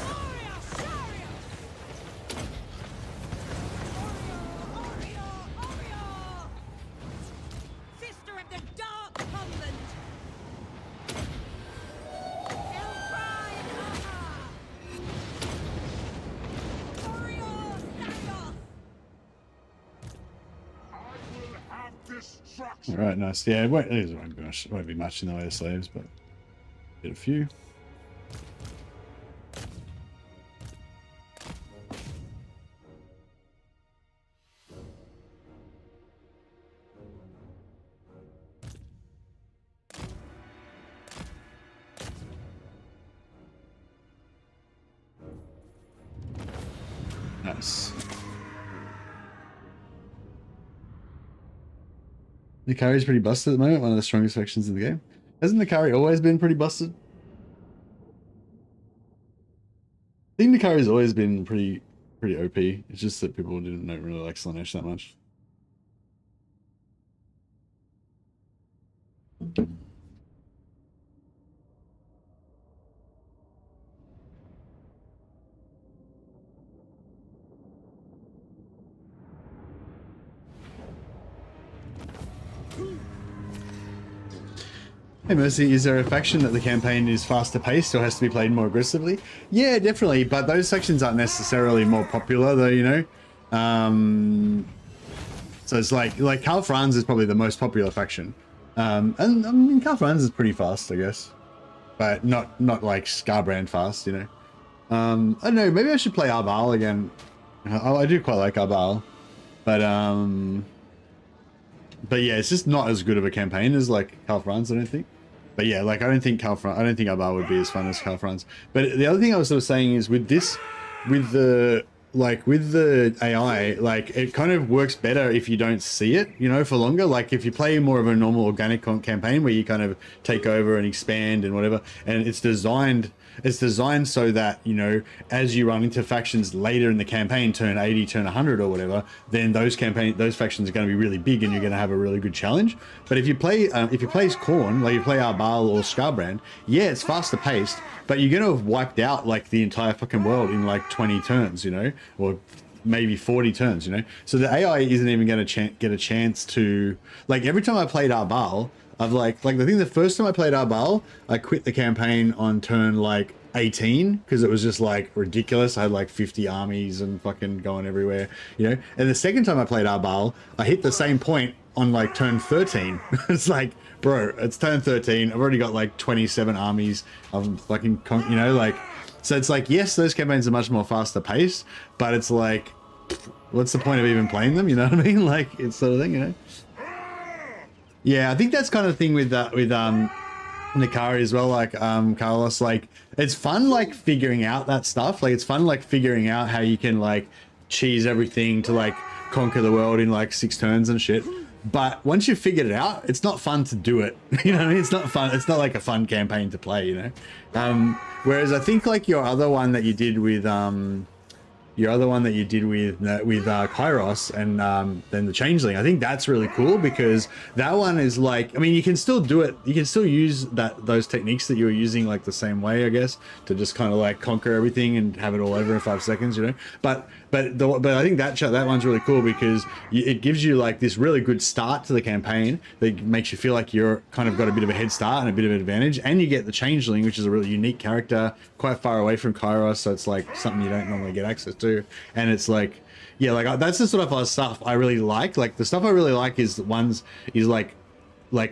Speaker 5: Warrior chariot! Warrior! Sister of the Dark Convent! Elfride Aha! Warrior Sayoth!
Speaker 2: I will have destruction.
Speaker 4: All right, nice. Yeah, it won't be much in the way of slaves, but get a few. Nice. Nikari's pretty busted at the moment, one of the strongest factions in the game. Hasn't Nikari always been pretty busted? I think Nikari's always been pretty OP. It's just that people don't really like Slanesh that much. Hey Mercy, is there a faction that the campaign is faster paced or has to be played more aggressively? Yeah, definitely, but those factions aren't necessarily more popular though, you know? So it's like Karl Franz is probably the most popular faction. And I mean, Karl Franz is pretty fast, I guess. But not like Scarbrand fast, you know? I don't know, maybe I should play Arbal again. I do quite like Arbal. But yeah, it's just not as good of a campaign as like Karl Franz, I don't think. But yeah, like I don't think Arbal would be as fun as Karl Franz. But the other thing I was sort of saying is with the AI, like it kind of works better if you don't see it, you know, for longer. Like if you play more of a normal organic campaign where you kind of take over and expand and whatever, and it's designed so that, you know, as you run into factions later in the campaign, turn 80, turn 100 or whatever, then those factions are going to be really big and you're going to have a really good challenge. But if you play Khorne, like you play Arbal or Scarbrand, yeah, it's faster paced, but you're going to have wiped out like the entire fucking world in like 20 turns, you know, or maybe 40 turns, you know. So the AI isn't even going to get a chance to, like, every time I played Arbal, I've the first time I played Arbal, I quit the campaign on turn like 18 because it was just like ridiculous. I had like 50 armies and fucking going everywhere, you know. And the second time I played Arbal, I hit the same point on like turn 13. It's like, bro, it's turn 13. I've already got like 27 armies. I'm fucking, you know, like, so it's like, yes, those campaigns are much more faster paced, but it's like, what's the point of even playing them? You know what I mean? Like, it's sort of thing, you know. Yeah, I think that's kind of the thing with Nikari as well, like Carlos, like it's fun like figuring out that stuff. Like it's fun like figuring out how you can like cheese everything to like conquer the world in like 6 turns and shit. But once you've figured it out, it's not fun to do it. You know what I mean? It's not fun. It's not like a fun campaign to play, you know? Whereas I think like your other one that you did with Kairos and then the Changeling, I think that's really cool because that one is like, I mean, you can still do it, you can still use those techniques that you were using like the same way, I guess, to just kind of like conquer everything and have it all over in 5 seconds, you know. But I think that one's really cool because it gives you like this really good start to the campaign that makes you feel like you're kind of got a bit of a head start and a bit of an advantage, and you get the Changeling, which is a really unique character, quite far away from Kairos, so it's like something you don't normally get access to. And it's like, yeah, like that's the sort of stuff I really like. Like the stuff I really like is like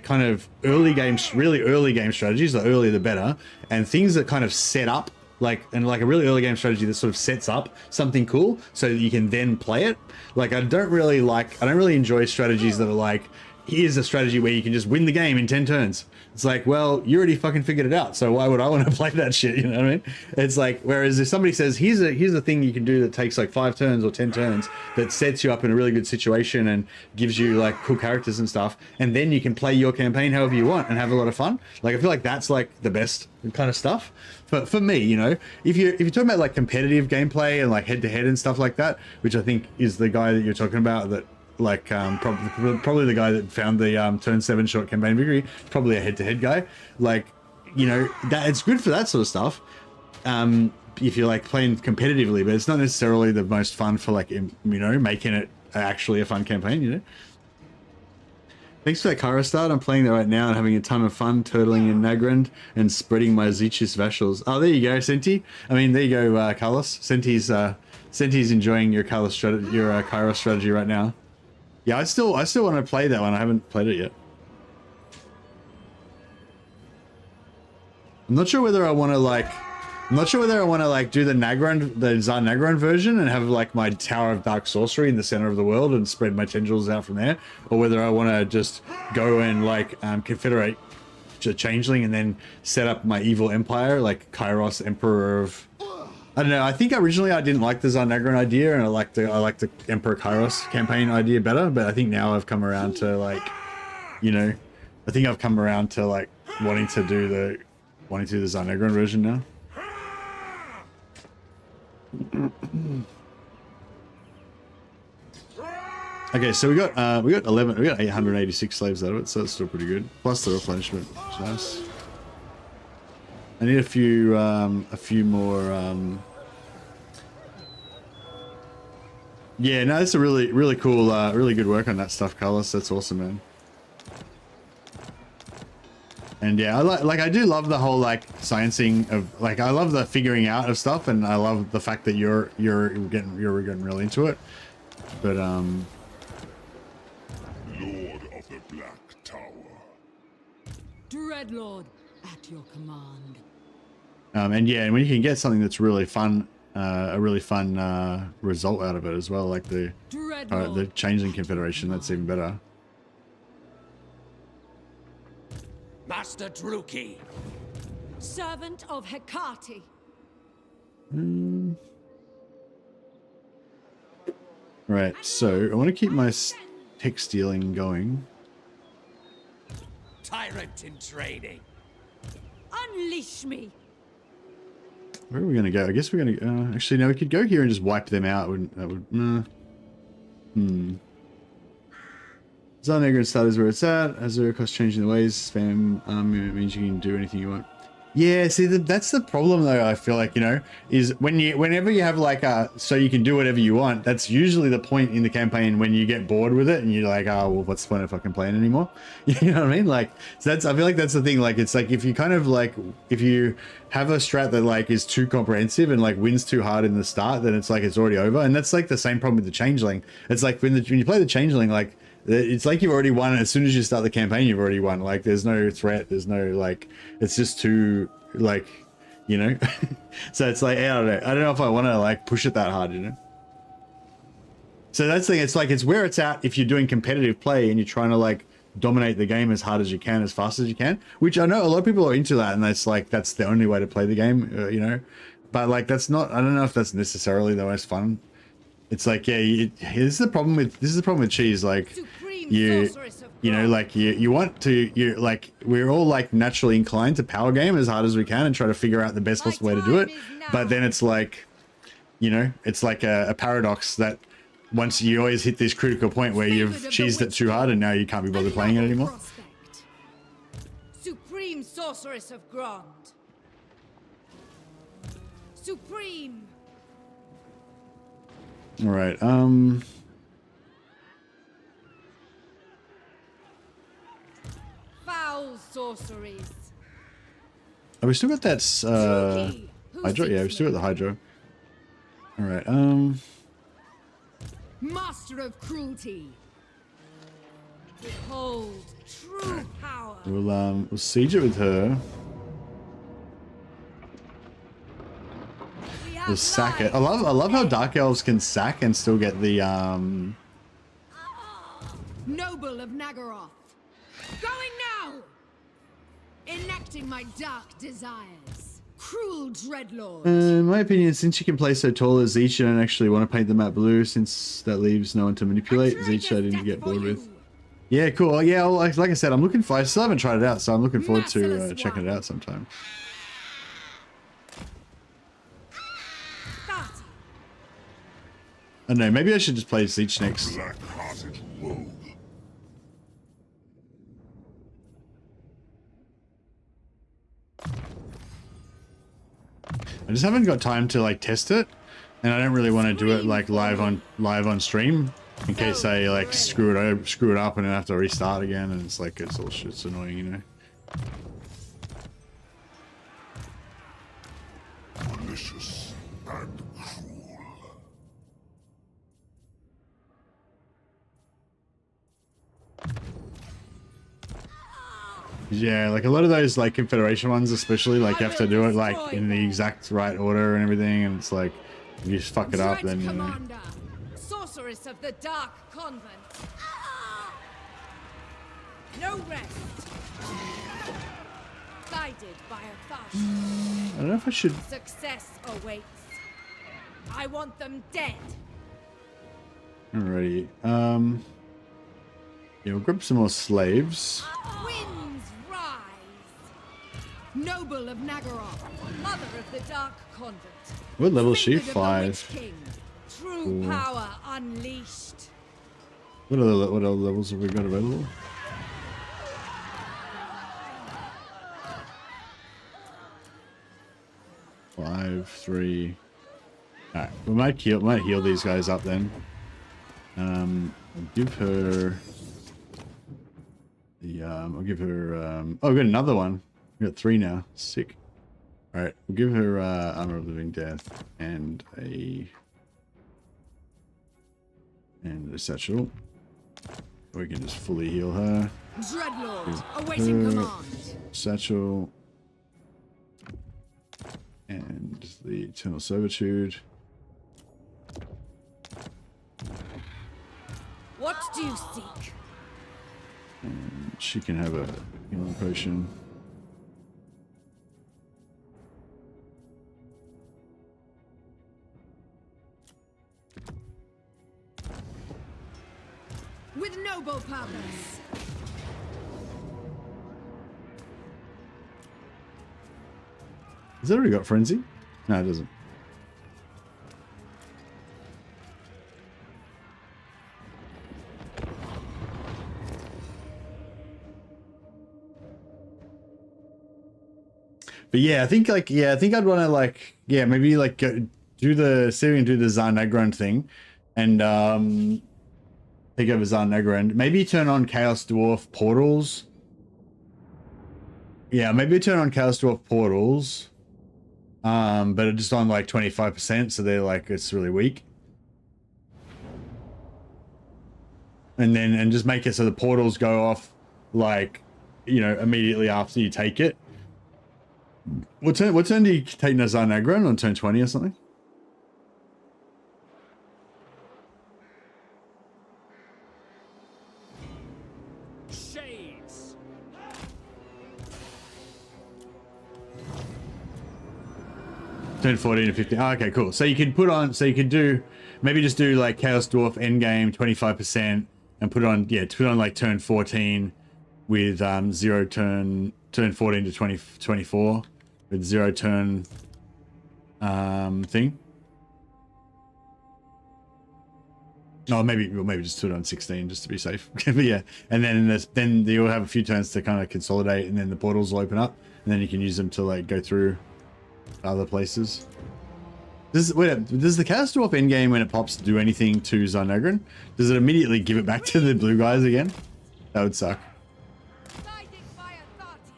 Speaker 4: kind of early games, really early game strategies. The earlier the better, and things that kind of set up like a really early game strategy that sort of sets up something cool so that you can then play it. Like I don't really enjoy strategies that are like, here's a strategy where you can just win the game in 10 turns. It's like, well, you already fucking figured it out, so why would I want to play that shit? You know what I mean? It's like, whereas if somebody says, here's a thing you can do that takes like 5 turns or 10 turns that sets you up in a really good situation and gives you like cool characters and stuff, and then you can play your campaign however you want and have a lot of fun. Like I feel like that's like the best kind of stuff. But for me, you know, if you're talking about like competitive gameplay and like head to head and stuff like that, which I think is the guy that you're talking about that probably the guy that found the turn 7 short campaign victory, probably a head-to-head guy. Like, you know, that it's good for that sort of stuff. If you're like playing competitively, but it's not necessarily the most fun for like, you know, making it actually a fun campaign, you know. Thanks for that Kyra start. I'm playing that right now and having a ton of fun turtling in Nagrand and spreading my Zeechis Vashals. Oh, there you go, Senti. I mean, there you go, Carlos. Senti's enjoying your Carlos strategy, your Kyra strategy right now. Yeah, I still want to play that one. I haven't played it yet. I'm not sure whether I want to like do the Nagrand, the Tsar Nagrand version and have like my Tower of Dark Sorcery in the center of the world and spread my tendrils out from there, or whether I want to just go and like confederate to Changeling and then set up my evil empire like Kairos, Emperor of. I don't know. I think originally I didn't like the Tsar Nagrand idea, and I like the Emperor Kairos campaign idea better. But I think now I've come around to like, you know, I think I've come around to like wanting to do the Tsar Nagrand version now. Okay, so we got 886 slaves out of it, so that's still pretty good. Plus the replenishment, which is nice. I need a few more. Yeah, no, it's a really cool, really good work on that stuff, Carlos. That's awesome, man. And yeah, I do love the whole like sciencing of like, I love the figuring out of stuff, and I love the fact that you're getting really into it. But
Speaker 2: Lord of the Black Tower.
Speaker 5: Dreadlord, at your command.
Speaker 4: And yeah, and when you can get something that's really fun, a really fun result out of it as well, like the Changeling Confederation, that's even better.
Speaker 3: Master Druki.
Speaker 5: Servant of Hecate.
Speaker 4: Right, so I want to keep my tech stealing going.
Speaker 3: Tyrant in training.
Speaker 5: Unleash me.
Speaker 4: Where are we gonna go? I guess we're gonna actually no, we could go here and just wipe them out. Tsar Nagrand start is where it's at. As there cost changing the ways, spam means you can do anything you want. Yeah, see, that's the problem though. I feel like, you know, is whenever you have like so you can do whatever you want. That's usually the point in the campaign when you get bored with it and you're like, oh well, what's the point of fucking playing anymore? You know what I mean? Like, so I feel like that's the thing. Like, it's like if you kind of like if you have a strat that like is too comprehensive and like wins too hard in the start, then it's like it's already over. And that's like the same problem with the Changeling. It's like when you play the Changeling, like, it's like you've already won, and as soon as you start the campaign, you've already won. Like, there's no threat, there's no like, it's just too like, you know. So it's like, I don't know if I want to like push it that hard, you know. So that's the thing. It's like, it's where it's at if you're doing competitive play and you're trying to like dominate the game as hard as you can, as fast as you can. Which I know a lot of people are into that, and that's like that's the only way to play the game, you know. But like that's not. I don't know if that's necessarily the most fun. It's like, yeah, this is the problem with cheese. Like, you know, like you want to, like, we're all like naturally inclined to power game as hard as we can and try to figure out the best possible way to do it. But then it's like, you know, it's like a paradox that once you always hit this critical point where you've cheesed it too hard and now you can't be bothered playing it anymore.
Speaker 5: Supreme Sorceress of Grond. Supreme.
Speaker 4: All right.
Speaker 5: Foul sorceries.
Speaker 4: Oh, we still got that hydro. Yeah, we still got the hydro. All right.
Speaker 5: Master of cruelty. Behold true power.
Speaker 4: We'll siege it with her. We'll sack it. I love how Dark Elves can sack and still get the
Speaker 5: Noble of Nagaroth. Going now. Enacting my dark desires. Cruel Dreadlord.
Speaker 4: In my opinion, since you can play so tall as Zeech, you don't actually want to paint the map blue, since that leaves no one to manipulate. Zeech I didn't get bored with. Yeah, cool. Yeah, well, like I said, I still haven't tried it out, so I'm looking forward to checking it out sometime. I don't know, maybe I should just play Zeech next.
Speaker 2: Black-hearted world.
Speaker 1: I just haven't got time to like test it, and I don't really want to do it like live on stream in case I like screw it up and then have to restart again, and it's like it's annoying, you know.
Speaker 2: Malicious and cruel.
Speaker 1: Yeah, like a lot of those like Confederation ones, especially, like you have to do it like in the exact right order and everything, and it's like if you fuck it up, then you know.
Speaker 5: Commander, sorceress of the Dark Convent. No rest. Guided by a thousand.
Speaker 1: I don't know if I should.
Speaker 5: Success awaits. I want them dead.
Speaker 1: Alrighty. Yeah, we'll grab some more slaves.
Speaker 5: Winds rise. Noble of Naggaroth, mother of the Dark Convent.
Speaker 1: What level is she?
Speaker 5: Fingered of the
Speaker 1: 5.
Speaker 5: Witch King. True power unleashed.
Speaker 1: What other levels have we got available? Five, 3. Alright, we might heal these guys up then. I'll give her the I'll give her oh, we got another one. We got 3 now. Sick. Alright, we'll give her Armor of Living Death and a satchel. We can just fully heal her.
Speaker 5: Dreadlord, awaiting command.
Speaker 1: Satchel. And the Eternal Servitude.
Speaker 5: What do you seek?
Speaker 1: And she can have a healing potion.
Speaker 5: With noble purpose.
Speaker 1: Has that already got Frenzy? No, it doesn't. But yeah, I think like, I think I'd want to like, maybe like do the Syrian, do the Zarnagran thing, and take over Zarnagran. Maybe turn on Chaos Dwarf portals. Yeah, maybe turn on Chaos Dwarf portals. But just on like 25%, so they're like, it's really weak. And just make it so the portals go off like, you know, immediately after you take it. What turn do you take Zarnagran? On turn 20 or something?
Speaker 7: Shades.
Speaker 1: Turn 14 to 15. Oh, okay, cool. So you could put on, so you could do, maybe just do like Chaos Dwarf endgame 25% and put on, put on like turn 14 with 0 turn 14 to 24 with 0 turn thing. No, maybe just put it on 16 just to be safe. But yeah, and then you'll have a few turns to kind of consolidate, and then the portals will open up, and then you can use them to like go through other places. Does the Chaos Dwarf endgame, when it pops, do anything to Zarnagran? Does it immediately give it back to the blue guys again? That would suck.
Speaker 5: Guided by authority.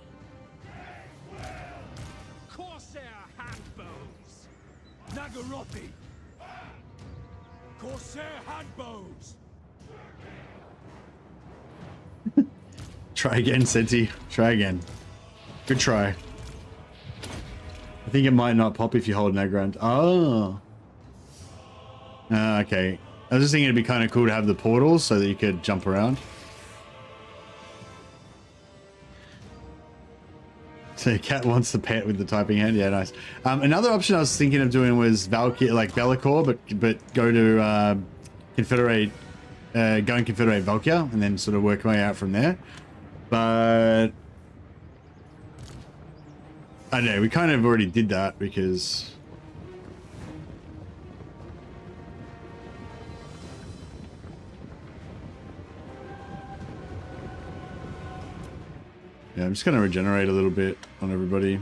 Speaker 7: Corsair handbows. Nagarothi. Corsair handbows.
Speaker 1: Try again, Senti. Try again. Good try. I think it might not pop if you hold Nagrand. Oh. Okay. I was just thinking it'd be kind of cool to have the portals so that you could jump around. So Cat wants the pet with the typing hand. Yeah, nice. Another option I was thinking of doing was Valkyrie, like Bellicor, but go to Confederate, go and Confederate Valkyrie, and then sort of work my way out from there. But I don't know, we kind of already did that because Yeah, I'm just gonna regenerate a little bit on everybody.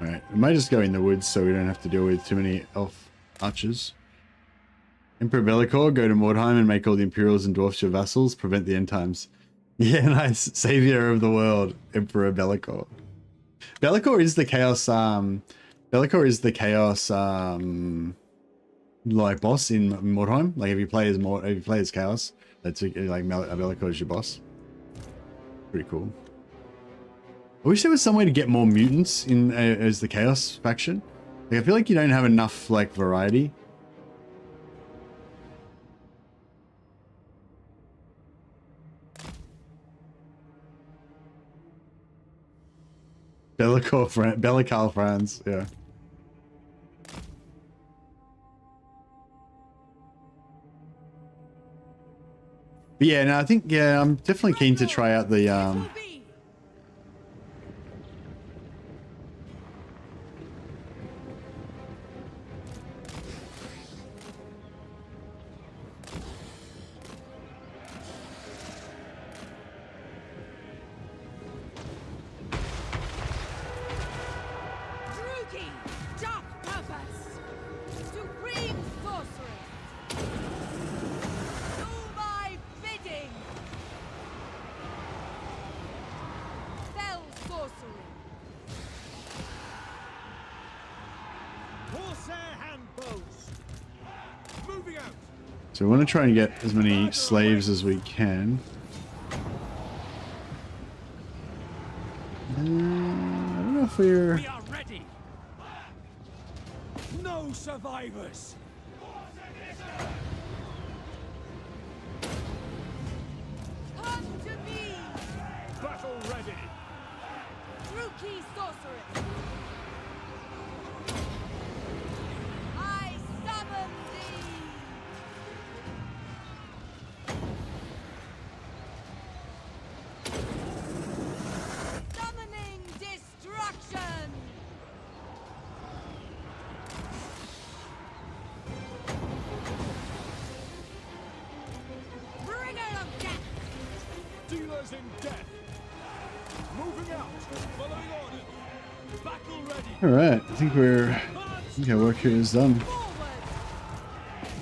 Speaker 1: Alright, we might just go in the woods so we don't have to deal with too many elf archers. Emperor Be'lakor, go to Mordheim and make all the Imperials and Dwarfs your vassals, prevent the end times. Yeah, nice. Savior of the world, Emperor Be'lakor. Be'lakor is the chaos, Be'lakor is the chaos, like, boss in Mordheim. Like, if you play as chaos, that's, like, Be'lakor is your boss. Pretty cool. I wish there was some way to get more mutants in as the Chaos faction. Like, I feel like you don't have enough, like, variety. Be'lakor friends, yeah. But yeah, no, I think, yeah, I'm definitely keen to try out the, so we want to try and get as many slaves as we can. I don't know if we're...
Speaker 7: We are ready. No survivors.
Speaker 5: Come to me!
Speaker 7: Battle ready.
Speaker 5: Rookie sorceress! I summon thee! Summoning destruction! Bringer of death!
Speaker 7: Dealers in death. Moving out. Following orders. Battle ready.
Speaker 1: Alright, I think our work here is done.
Speaker 5: Forward!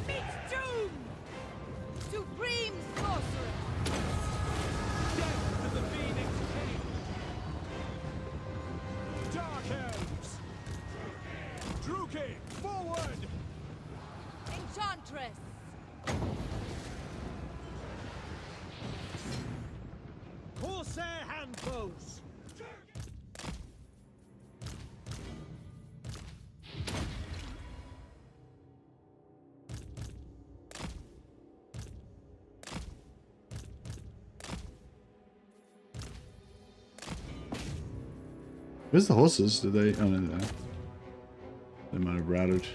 Speaker 5: Meet doom! Supreme sorceress!
Speaker 7: Death to the Phoenix King. Dark elves. Druki, forward.
Speaker 5: Enchantress!
Speaker 7: Corsair handbows.
Speaker 1: Where's the horses? Did they... Oh, no. They might have routed.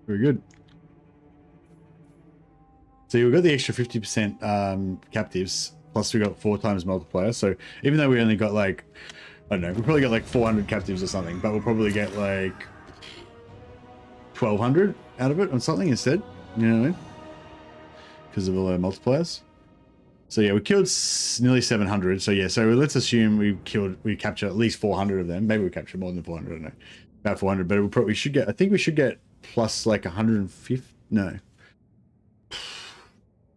Speaker 1: Very good. So we've got the extra 50% captives, plus we got 4 times multiplier. So even though we only got like, I don't know, we probably got like 400 captives or something, but we'll probably get like 1,200 out of it or something instead. You know what I mean? Because of all our multipliers. So yeah, we killed nearly 700. So yeah, so let's assume we captured at least 400 of them. Maybe we captured more than 400. I don't know, about 400. But we probably should get. I think we should get plus like 150. No.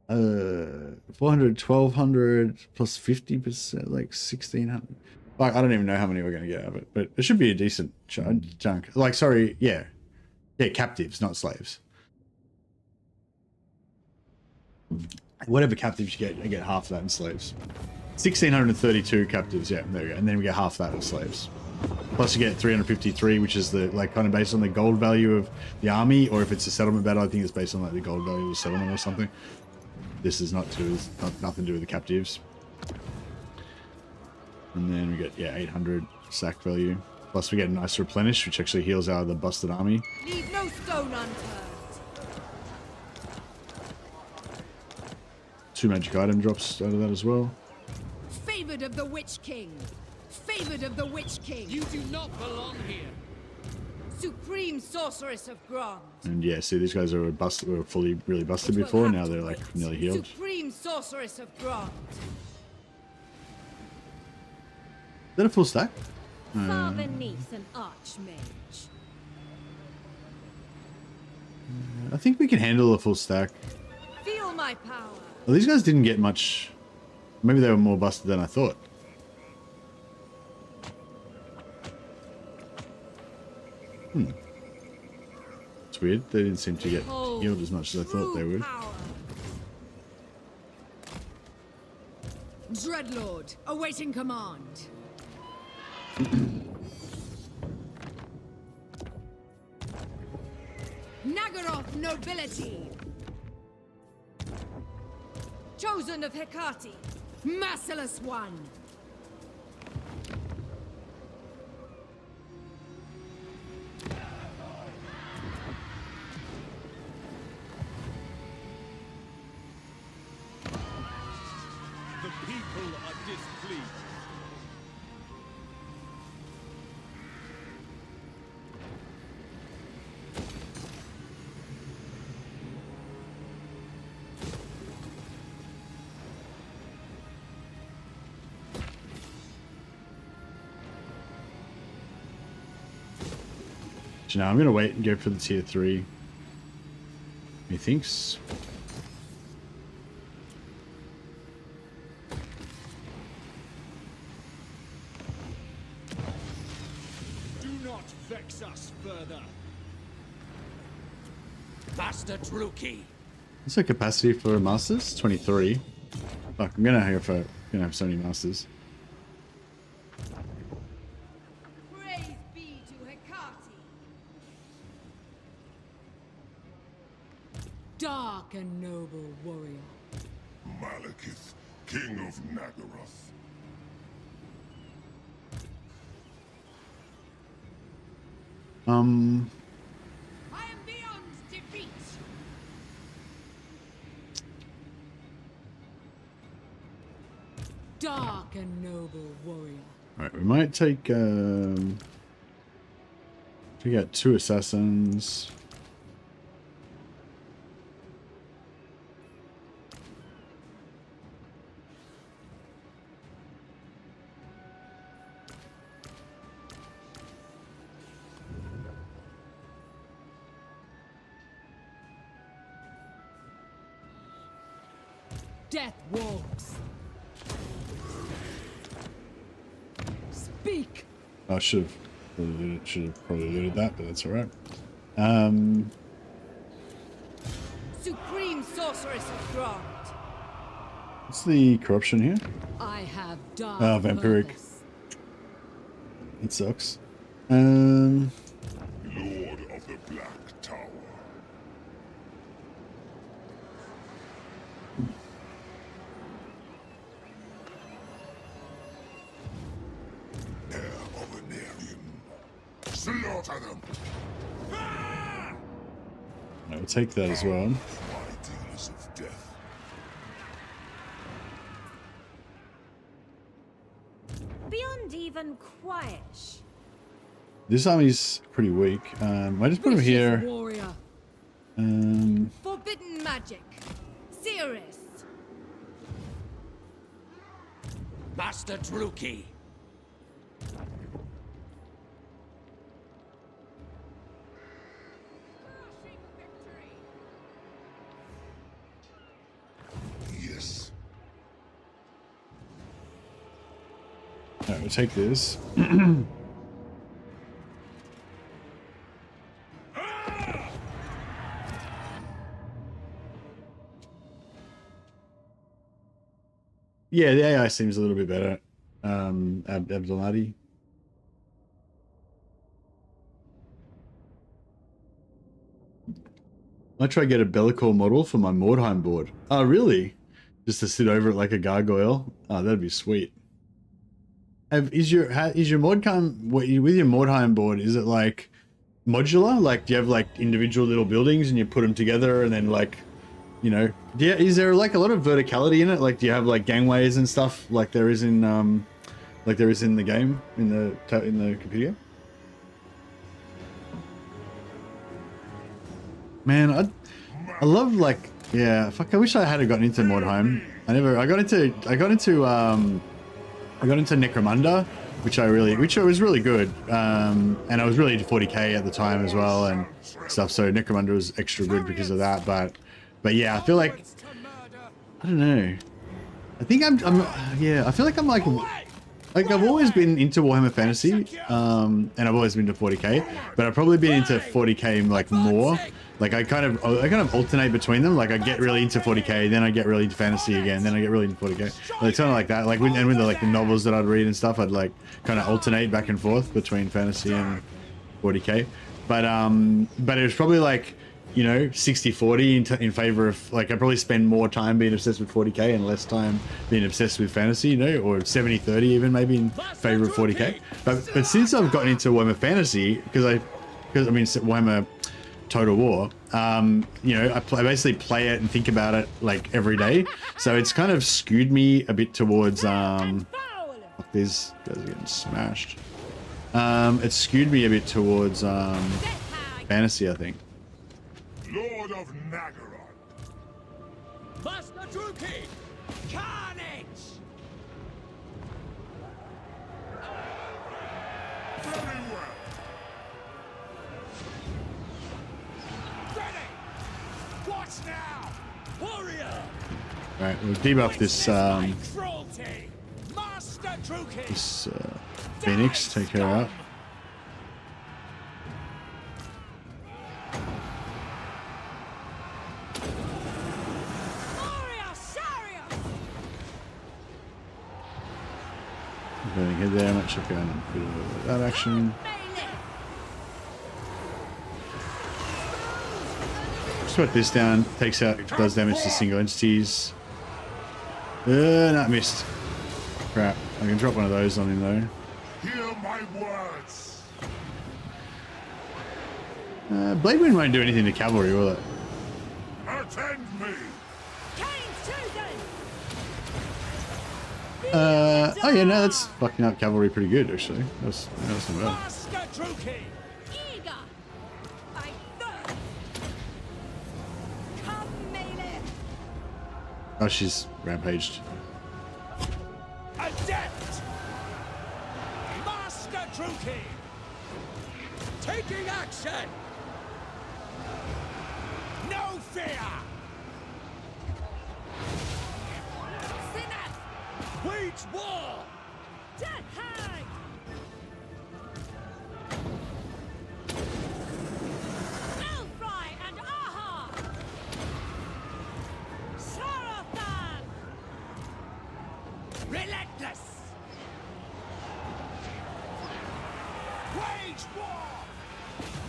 Speaker 1: 400, 1,200 plus 50%, like 1,600. Like, I don't even know how many we're going to get out of it, but it should be a decent chunk. Like, sorry, yeah. Yeah, captives, not slaves. Whatever captives you get half of that in slaves. 1,632 captives, yeah, there we go. And then we get half that in slaves. Plus you get 353, which is the, like, kind of based on the gold value of the army, or if it's a settlement battle, I think it's based on, like, the gold value of the settlement or something. This is nothing to do with the captives. And then we get, yeah, 800 sack value. Plus we get a nice replenish, which actually heals out of the busted army.
Speaker 5: Leave no stone unturned.
Speaker 1: 2 magic item drops out of that as well.
Speaker 5: Favored of the Witch King. Favored of the Witch King.
Speaker 7: You do not belong here.
Speaker 5: Supreme Sorceress of Grond.
Speaker 1: And yeah, see, these guys are busted, were really busted
Speaker 5: It will
Speaker 1: before.
Speaker 5: have
Speaker 1: Now
Speaker 5: to
Speaker 1: they're like
Speaker 5: wait.
Speaker 1: nearly healed.
Speaker 5: Supreme Sorceress of Grond.
Speaker 1: Is that a full stack?
Speaker 5: Far beneath an archmage.
Speaker 1: I think we can handle a full stack.
Speaker 5: Feel my power.
Speaker 1: Well, these guys didn't get much. Maybe they were more busted than I thought. It's weird. They didn't seem to get healed as much as I thought they would.
Speaker 5: Power. Dreadlord, awaiting command. Nagaroth nobility. Chosen of Hecate. Merciless one.
Speaker 7: The people are displeased.
Speaker 1: So now I'm gonna wait and go for the tier 3. Methinks.
Speaker 7: Do not vex us further.
Speaker 3: Master Druki.
Speaker 1: What's the capacity for masters? 23. Fuck, I'm gonna have so many masters.
Speaker 5: Praise be to Hecate. Dark and noble warrior.
Speaker 2: Malekith, King of Nagaroth.
Speaker 5: I am beyond defeat. Dark and noble warrior.
Speaker 1: Alright, we might take we got 2 assassins.
Speaker 5: Death walks. Speak.
Speaker 1: I should have probably looted that, but that's alright.
Speaker 5: Supreme Sorceress of Grond.
Speaker 1: What's the corruption here?
Speaker 5: I have dark
Speaker 1: Vampiric.
Speaker 5: purpose.
Speaker 1: It sucks.
Speaker 2: Lord of the Black Tower. Heir of Anarium. Slaughter them!
Speaker 1: I'll take that as well.
Speaker 2: My dealers of death.
Speaker 5: Beyond even quiet.
Speaker 1: This army's pretty weak. I just put him here.
Speaker 5: Warrior. Forbidden magic. Cirrus.
Speaker 3: Master Druki.
Speaker 2: Yes.
Speaker 1: Alright, Alright, we'll take this. Yeah, the AI seems a little bit better. Abdelnadi. I try to get a Bellicor model for my Mordheim board. Oh, really? Just to sit over it like a gargoyle? Oh, that'd be sweet. Is your Mordheim, with your Mordheim board, is it like modular? Like, do you have like individual little buildings and you put them together and then like, you know, is there like a lot of verticality in it? Like, do you have like gangways and stuff like there is in the game, in the computer? Man, I love like, yeah, fuck, I wish I had gotten into Mordheim. I got into Necromunda, which was really good. And I was really into 40k at the time as well and stuff. So Necromunda was extra good because of that. But yeah, I feel like, I don't know. I think I feel like I'm like I've always been into Warhammer Fantasy, and I've always been to 40k, but I've probably been into 40k like more. Like I kind of alternate between them. Like I get really into 40k, then I get really into fantasy again, then I get really into 40k. Like kind of like that. Like with the novels that I'd read and stuff, I'd like kind of alternate back and forth between fantasy and 40k. But it was probably like, you know, 60-40 in favor of, like, I probably spend more time being obsessed with 40k and less time being obsessed with fantasy, you know, or 70-30 even maybe in favor of 40k. But since I've gotten into Warhammer Fantasy, because I mean Warhammer Total War, you know, I basically play it and think about it like every day, so it's kind of skewed me a bit towards fuck, these guys are getting smashed. It's skewed me a bit towards fantasy, I think.
Speaker 2: Lord of Nagaron.
Speaker 3: Master Druki! Carnage!
Speaker 2: Very well.
Speaker 3: Ready! Watch now! Warrior!
Speaker 1: Alright, we'll debuff this
Speaker 3: Cruelty! Master Druki!
Speaker 1: this Phoenix, take her out. Going to hit there, I might check out a bit of that action. Just put this down, takes out, does damage to single entities. Not missed. Crap, I can drop one of those on him though.
Speaker 2: Hear my words.
Speaker 1: Blade Wind won't do anything to cavalry, will it?
Speaker 2: Attend me.
Speaker 1: Oh yeah, no, that's fucking up cavalry pretty good actually. That's not bad.
Speaker 3: Master Druki!
Speaker 5: Eager! By thirst! Come, MALEKITH!
Speaker 1: Oh, she's rampaged.
Speaker 3: Adept! Master Druki! Taking action! No fear! Wage war!
Speaker 5: Death hag! Elfry and Aha! Sarathan!
Speaker 3: Relentless! Wage war!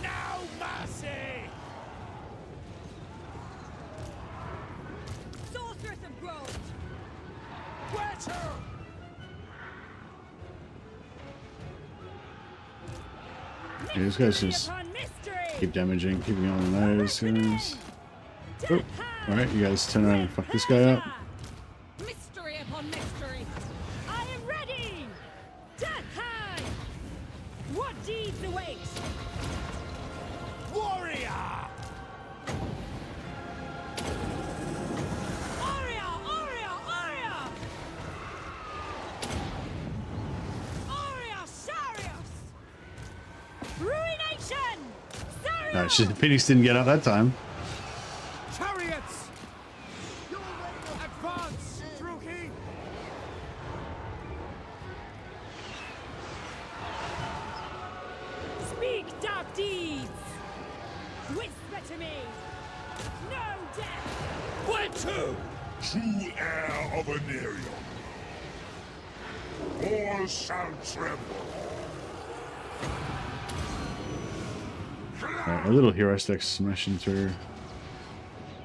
Speaker 3: No mercy!
Speaker 5: Sorceress of Growth!
Speaker 3: Where to?
Speaker 1: Yeah, these guys just
Speaker 5: Upon mystery!
Speaker 1: keep damaging, keeping on those guys. Oh, alright, you guys turn around and fuck this guy up.
Speaker 5: Mystery upon mystery! I am ready! Death hag! What deeds await?
Speaker 3: Warrior!
Speaker 5: Aria! Aria! Aria! Aria! Sarius! Ruination! Sarius!
Speaker 1: No, Phoenix didn't get up that time.
Speaker 3: Chariots! You're ready to advance, Druki! Whisper to me. No death.
Speaker 7: Where to?
Speaker 2: True heir of Anerion. All shall tremble.
Speaker 1: A little hero stack smashing through.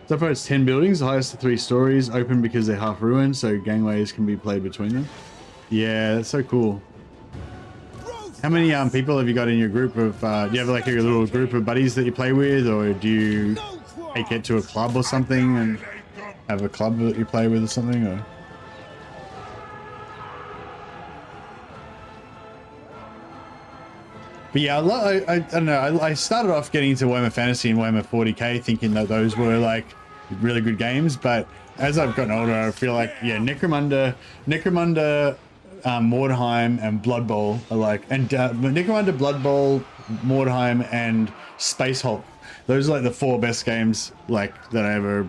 Speaker 1: So far it's 10 buildings, the highest of 3 stories, open because they're half ruined, so gangways can be played between them. Yeah, that's so cool. How many people have you got in your group of, do you have like a little group of buddies that you play with, or do you take it to a club or something and have a club that you play with or something? Or? But yeah, I don't know, I started off getting into Warhammer Fantasy and Warhammer 40k thinking that those were like really good games, but as I've gotten older, I feel like, yeah, Necromunda, Mordheim, and Blood Bowl are like, and Necromunda, Blood Bowl, Mordheim, and Space Hulk. Those are like the 4 best games like that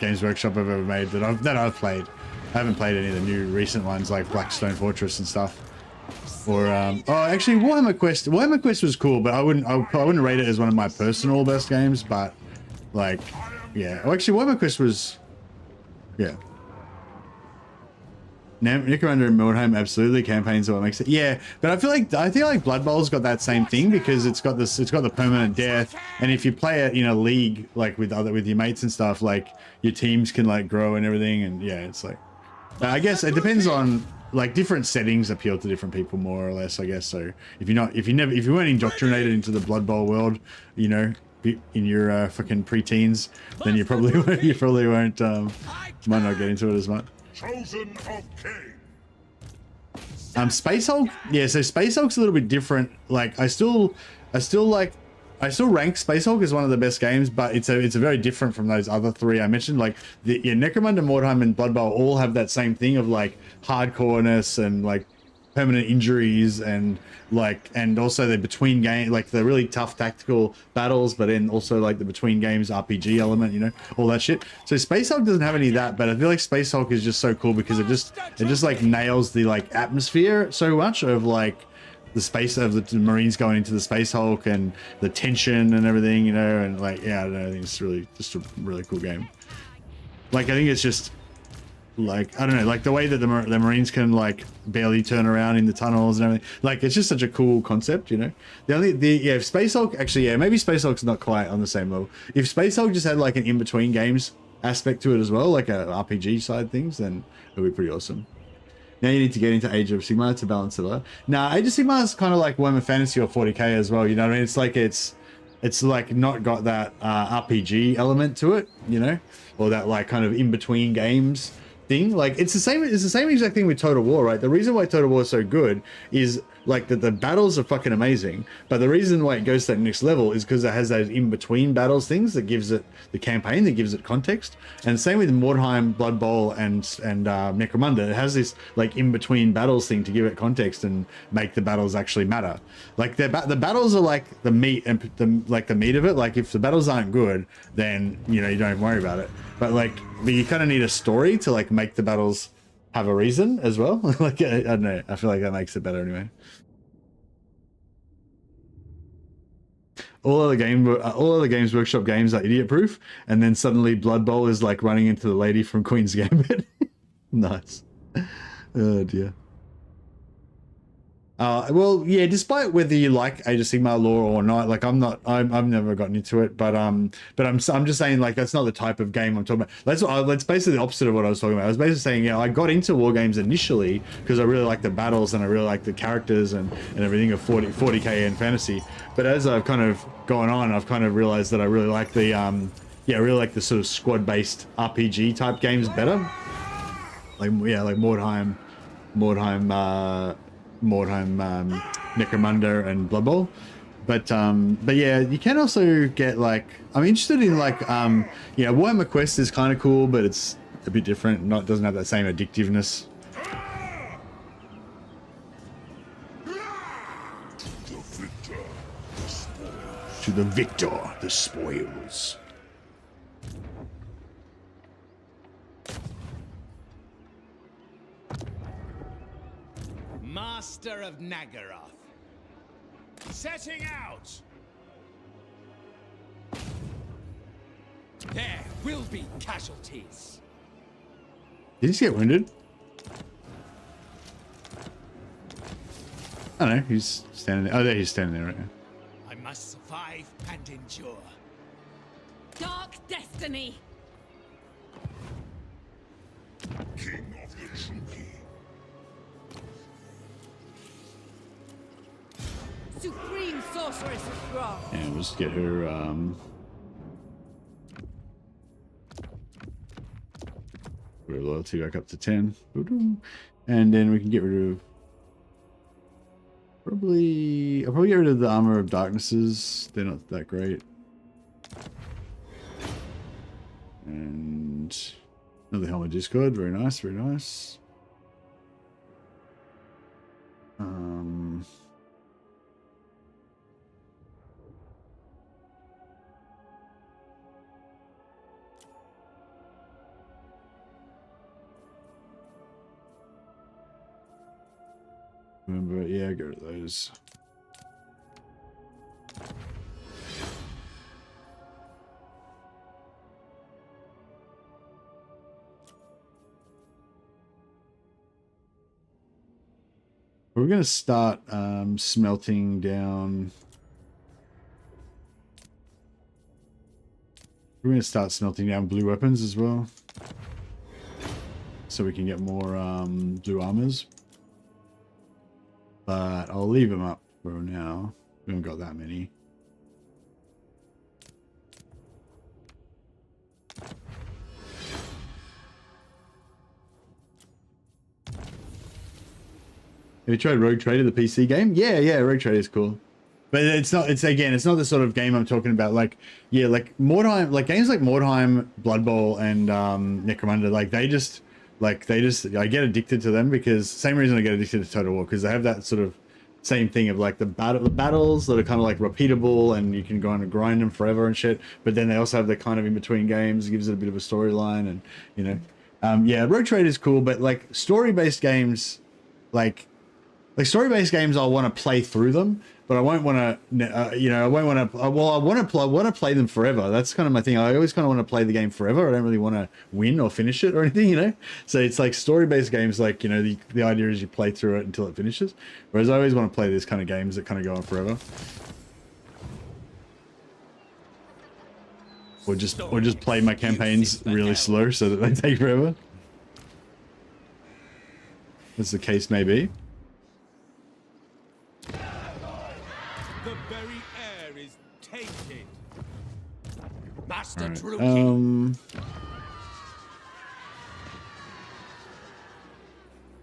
Speaker 1: Games Workshop have ever made that I've played. I haven't played any of the new recent ones like Blackstone Fortress and stuff. Or oh, actually, Warhammer Quest was cool, but I wouldn't rate it as one of my personal best games. But like, yeah, oh, actually, Warhammer Quest was, yeah. Necromunda and Mordheim, absolutely, campaigns are what makes it. Yeah, but I feel like Blood Bowl's got that same thing because it's got the permanent death, and if you play it in a league like with your mates and stuff, like your teams can like grow and everything, and yeah, it's like, I guess it depends on. Like different settings appeal to different people more or less, I guess. So if you weren't indoctrinated into the Blood Bowl world, you know, in your fucking pre-teens, then you probably won't might not get into it as much.
Speaker 2: Chosen of Cain.
Speaker 1: Space Hulk, yeah. So Space Hulk's a little bit different. Like I still rank Space Hulk as one of the best games, but it's a very different from those other 3 I mentioned. Like Necromunda, Mordheim, and Blood Bowl all have that same thing of like hardcoreness and like permanent injuries and also the between game, like the really tough tactical battles, but then also like the between games RPG element, you know, all that shit. So Space Hulk doesn't have any of that, but I feel like Space Hulk is just so cool because it just like nails the like atmosphere so much of like the space of the Marines going into the Space Hulk and the tension and everything, you know, and like, yeah, I don't know, I think it's really just a really cool game. Like, I think it's just like, I don't know, like the way that the Marines can like barely turn around in the tunnels and everything, like it's just such a cool concept, you know. If Space Hulk, actually, yeah, maybe Space Hulk's not quite on the same level. If Space Hulk just had like an in-between games aspect to it as well, like a RPG side things, then it would be pretty awesome. Now you need to get into Age of Sigmar to balance it out. Nah, Age of Sigmar is kind of like Warhammer Fantasy or 40k as well, you know what I mean? It's like it's like not got that RPG element to it, you know, or that like kind of in-between games thing. Like it's the same exact thing with Total War, right? The reason why Total War is so good is like that the battles are fucking amazing, but the reason why it goes to that next level is because it has those in-between battles things that gives it the campaign, that gives it context. And same with Mordheim, Blood Bowl, and Necromunda. It has this like in-between battles thing to give it context and make the battles actually matter. Like the battles are like the meat and the meat of it. Like if the battles aren't good, then you know you don't even worry about it. But you kind of need a story to like make the battles have a reason as well. Like I don't know, I feel like that makes it better anyway. All other Games Workshop games are idiot proof, and then suddenly Blood Bowl is like running into the lady from Queen's Gambit. Nice. Oh dear. Well, yeah, despite whether you like Age of Sigmar lore or not, like I've never gotten into it, but I'm just saying, like, that's not the type of game I'm talking about. That's basically the opposite of what I was talking about. I was basically saying, I got into war games initially because I really like the battles and I really like the characters and everything of 40k and fantasy. But as I've kind of gone on, I've kind of realized that I really like the I really like the sort of squad-based RPG type games better. Like Mordheim, Necromunda, and Blood Bowl. But yeah, you can also get like, I'm interested in like Warhammer Quest is kind of cool, but it's a bit different. Doesn't have that same addictiveness. To the victor, the spoils.
Speaker 3: Master of Nagaroth. Setting out!
Speaker 7: There will be casualties.
Speaker 1: Did he just get wounded? I don't know. He's standing there. Oh, there he's standing there right now.
Speaker 7: I must survive and endure.
Speaker 5: Dark destiny.
Speaker 2: King of the Chuki.
Speaker 5: Supreme sorceress of wrath.
Speaker 1: And we'll just get her, put her loyalty back up to 10. And then we can get rid of, I'll probably get rid of the Armor of Darknesses. They're not that great. And another Helmet Discord. Very nice, very nice. Remember, yeah, go to those. We're going to start smelting down. We're going to start smelting down blue weapons as well, so we can get more blue armors. But I'll leave them up for now. We haven't got that many. Have you tried Rogue Trader, the PC game? Yeah, Rogue Trader is cool. But it's not, it's not the sort of game I'm talking about. Like, yeah, like Mordheim, like games like Mordheim, Blood Bowl, and Necromunda, like they just, I get addicted to them because, same reason I get addicted to Total War, because they have that sort of same thing of like the battles that are kind of like repeatable and you can go on and grind them forever and shit. But then they also have the kind of in between games, it gives it a bit of a storyline and, you know, yeah, Rogue Trader is cool, but like story-based games, like story-based games, I'll want to play through them, but I won't want to, you know, I won't want to, well, I want to play them forever. That's kind of my thing. I always kind of want to play the game forever. I don't really want to win or finish it or anything, you know? So it's like story-based games, like, you know, the idea is you play through it until it finishes. Whereas I always want to play these kind of games that kind of go on forever. Or just play my campaigns really slow so that they take forever. As the case may be.
Speaker 7: The very air is tainted. Master
Speaker 1: Right.
Speaker 7: Druki.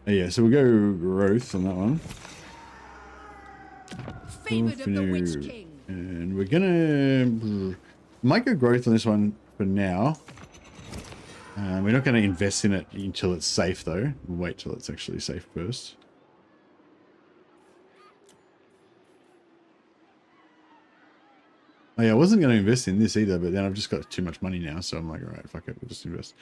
Speaker 1: Yeah, so we'll go growth on that one.
Speaker 5: Favored of the Witch King.
Speaker 1: And we're gonna might go growth on this one for now. We're not going to invest in it until it's safe though. We'll wait till it's actually safe first. Oh yeah, I wasn't going to invest in this either, but then I've just got too much money now, so I'm like, all right, fuck it, we'll just invest.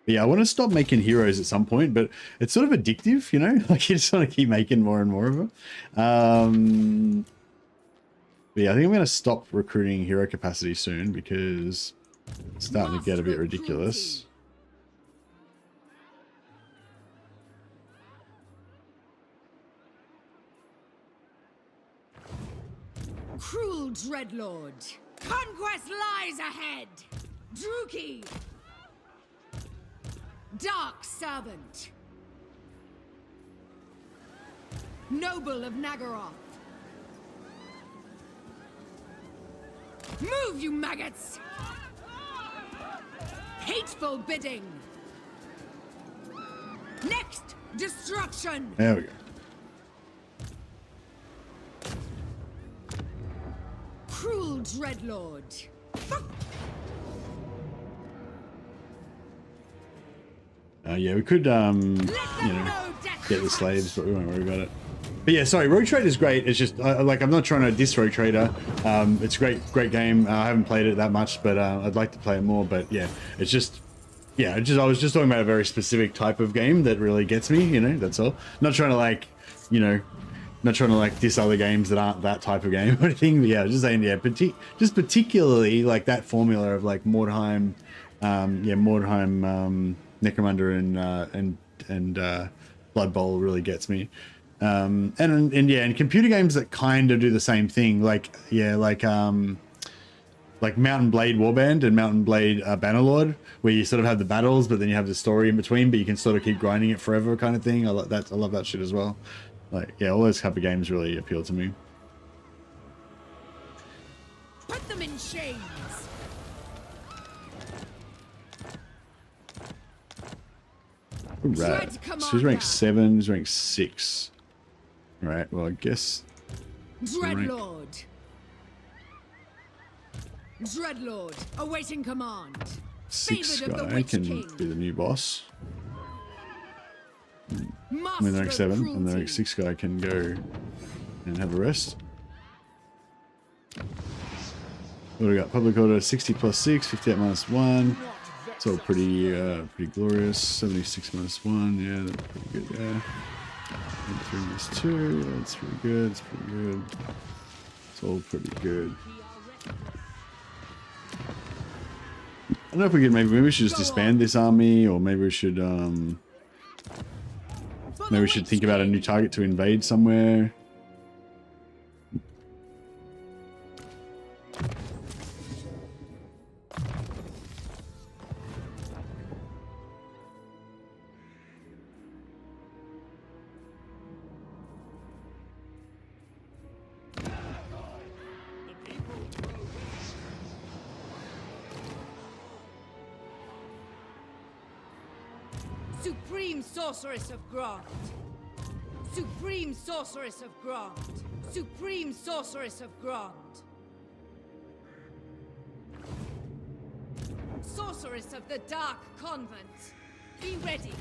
Speaker 1: But yeah, I want to stop making heroes at some point, but it's sort of addictive, you know? Like you just want to keep making more and more of them. But yeah, I think I'm going to stop recruiting hero capacity soon because it's starting to get a bit ridiculous.
Speaker 5: Cruel Dreadlord. Conquest lies ahead. Druki. Dark Servant. Noble of Nagaroth. Move, you maggots! Hateful bidding. Next, destruction.
Speaker 1: There we go.
Speaker 5: Cruel Dreadlord.
Speaker 1: Yeah, we could, you know, get the slaves, but we won't worry about it. But yeah, sorry, Rogue Trader is great. It's just, like, I'm not trying to diss Rogue Trader. It's a great game. I haven't played it that much, but I'd like to play it more. But yeah, it's just, yeah, I was just talking about a very specific type of game that really gets me, you know, that's all. Not trying to, like, you know, not trying to like diss other games that aren't that type of game or anything. But yeah, I was just saying, yeah, just particularly like that formula of like Mordheim, Mordheim, Necromunda and Blood Bowl really gets me. And computer games that kind of do the same thing, like Mountain Blade Warband and Mountain Blade Bannerlord, where you sort of have the battles, but then you have the story in between, but you can sort of keep grinding it forever, kind of thing. I love that shit as well. Like, yeah, all those type of games really appeal to me.
Speaker 5: Put them in chains.
Speaker 1: Right. So he's ranked 7, he's ranked 6. Right, well, I guess...
Speaker 5: Dreadlord. Dreadlord, awaiting command.
Speaker 1: 6
Speaker 5: Favored of the
Speaker 1: guy
Speaker 5: Witch
Speaker 1: can
Speaker 5: King.
Speaker 1: be the new boss. I
Speaker 5: Master
Speaker 1: mean, the rank
Speaker 5: of
Speaker 1: 7, and the
Speaker 5: cruelty.
Speaker 1: rank 6 guy can go and have a rest. What do we got? Public order 60 plus 6, 58 minus 1. It's all pretty glorious. 76 minus 1, yeah, that's pretty good, yeah. 3 minus 2, yeah, that's pretty good, it's pretty good. It's all pretty good. I don't know if we could, maybe we should just disband this army, or maybe we should think about a new target to invade somewhere.
Speaker 5: Supreme Sorceress of Grant. Supreme Sorceress of Grant. Supreme Sorceress of Grant. Sorceress of the Dark Convent. Be ready.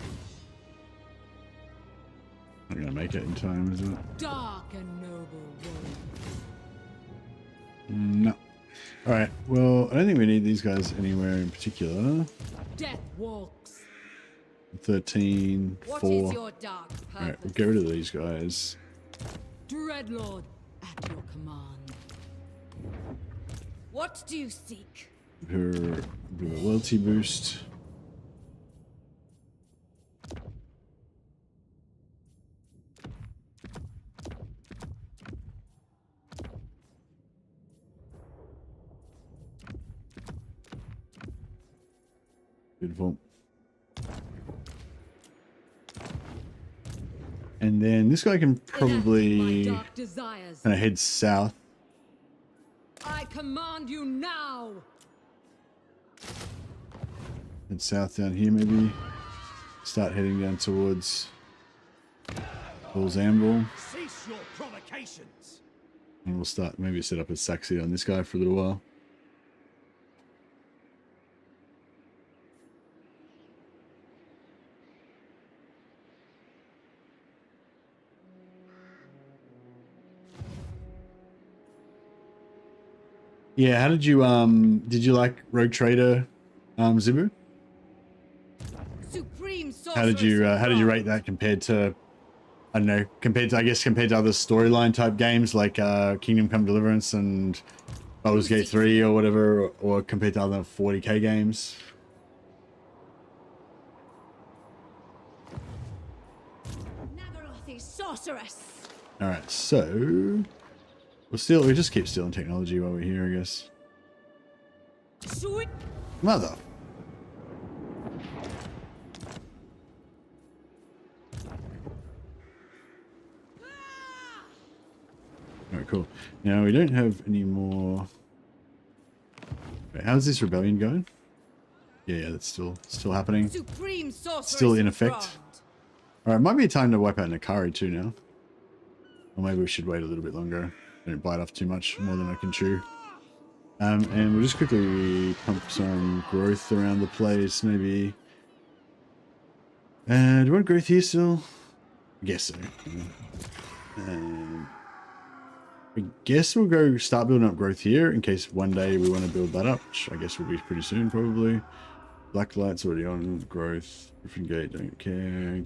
Speaker 1: Not gonna make it in time, is it?
Speaker 5: Dark and noble
Speaker 1: No. Alright, well, I don't think we need these guys anywhere in particular.
Speaker 5: Death walks.
Speaker 1: 13,
Speaker 5: What
Speaker 1: 4.
Speaker 5: is your dark purpose?
Speaker 1: Alright, we'll get rid of these guys.
Speaker 5: Dreadlord, at your command. What do you seek?
Speaker 1: Her do a loyalty boost. Beautiful. And then this guy can probably
Speaker 5: My dark desires.
Speaker 1: kind of head south.
Speaker 5: I command you now.
Speaker 1: Head south down here maybe. Start heading down towards Bull's Amble.
Speaker 7: Cease your provocations.
Speaker 1: And we'll start maybe set up a Saxy on this guy for a little while. Yeah, how did you like Rogue Trader, Zibu?
Speaker 5: Supreme
Speaker 1: How did you rate that compared to, I don't know, compared to other storyline type games like Kingdom Come Deliverance and Baldur's Gate 3 or whatever, or compared to other 40k games?
Speaker 5: Nagarathi sorceress.
Speaker 1: All right, so we'll just keep stealing technology while we're here, I guess.
Speaker 5: Sweet.
Speaker 1: Mother. Alright, cool. Now we don't have any more. Wait, how's this rebellion going? Yeah, that's still happening.
Speaker 5: Supreme sorceress.
Speaker 1: Still in
Speaker 5: of
Speaker 1: effect.
Speaker 5: Grant.
Speaker 1: Alright, might be time to wipe out Nakari too now. Or maybe we should wait a little bit longer. Don't bite off too much, more than I can chew. And we'll just quickly pump some growth around the place, maybe. Do you want growth here still? I guess so. I guess we'll go start building up growth here in case one day we want to build that up, which I guess will be pretty soon probably. Black light's already on growth. Griffin Gate, don't care.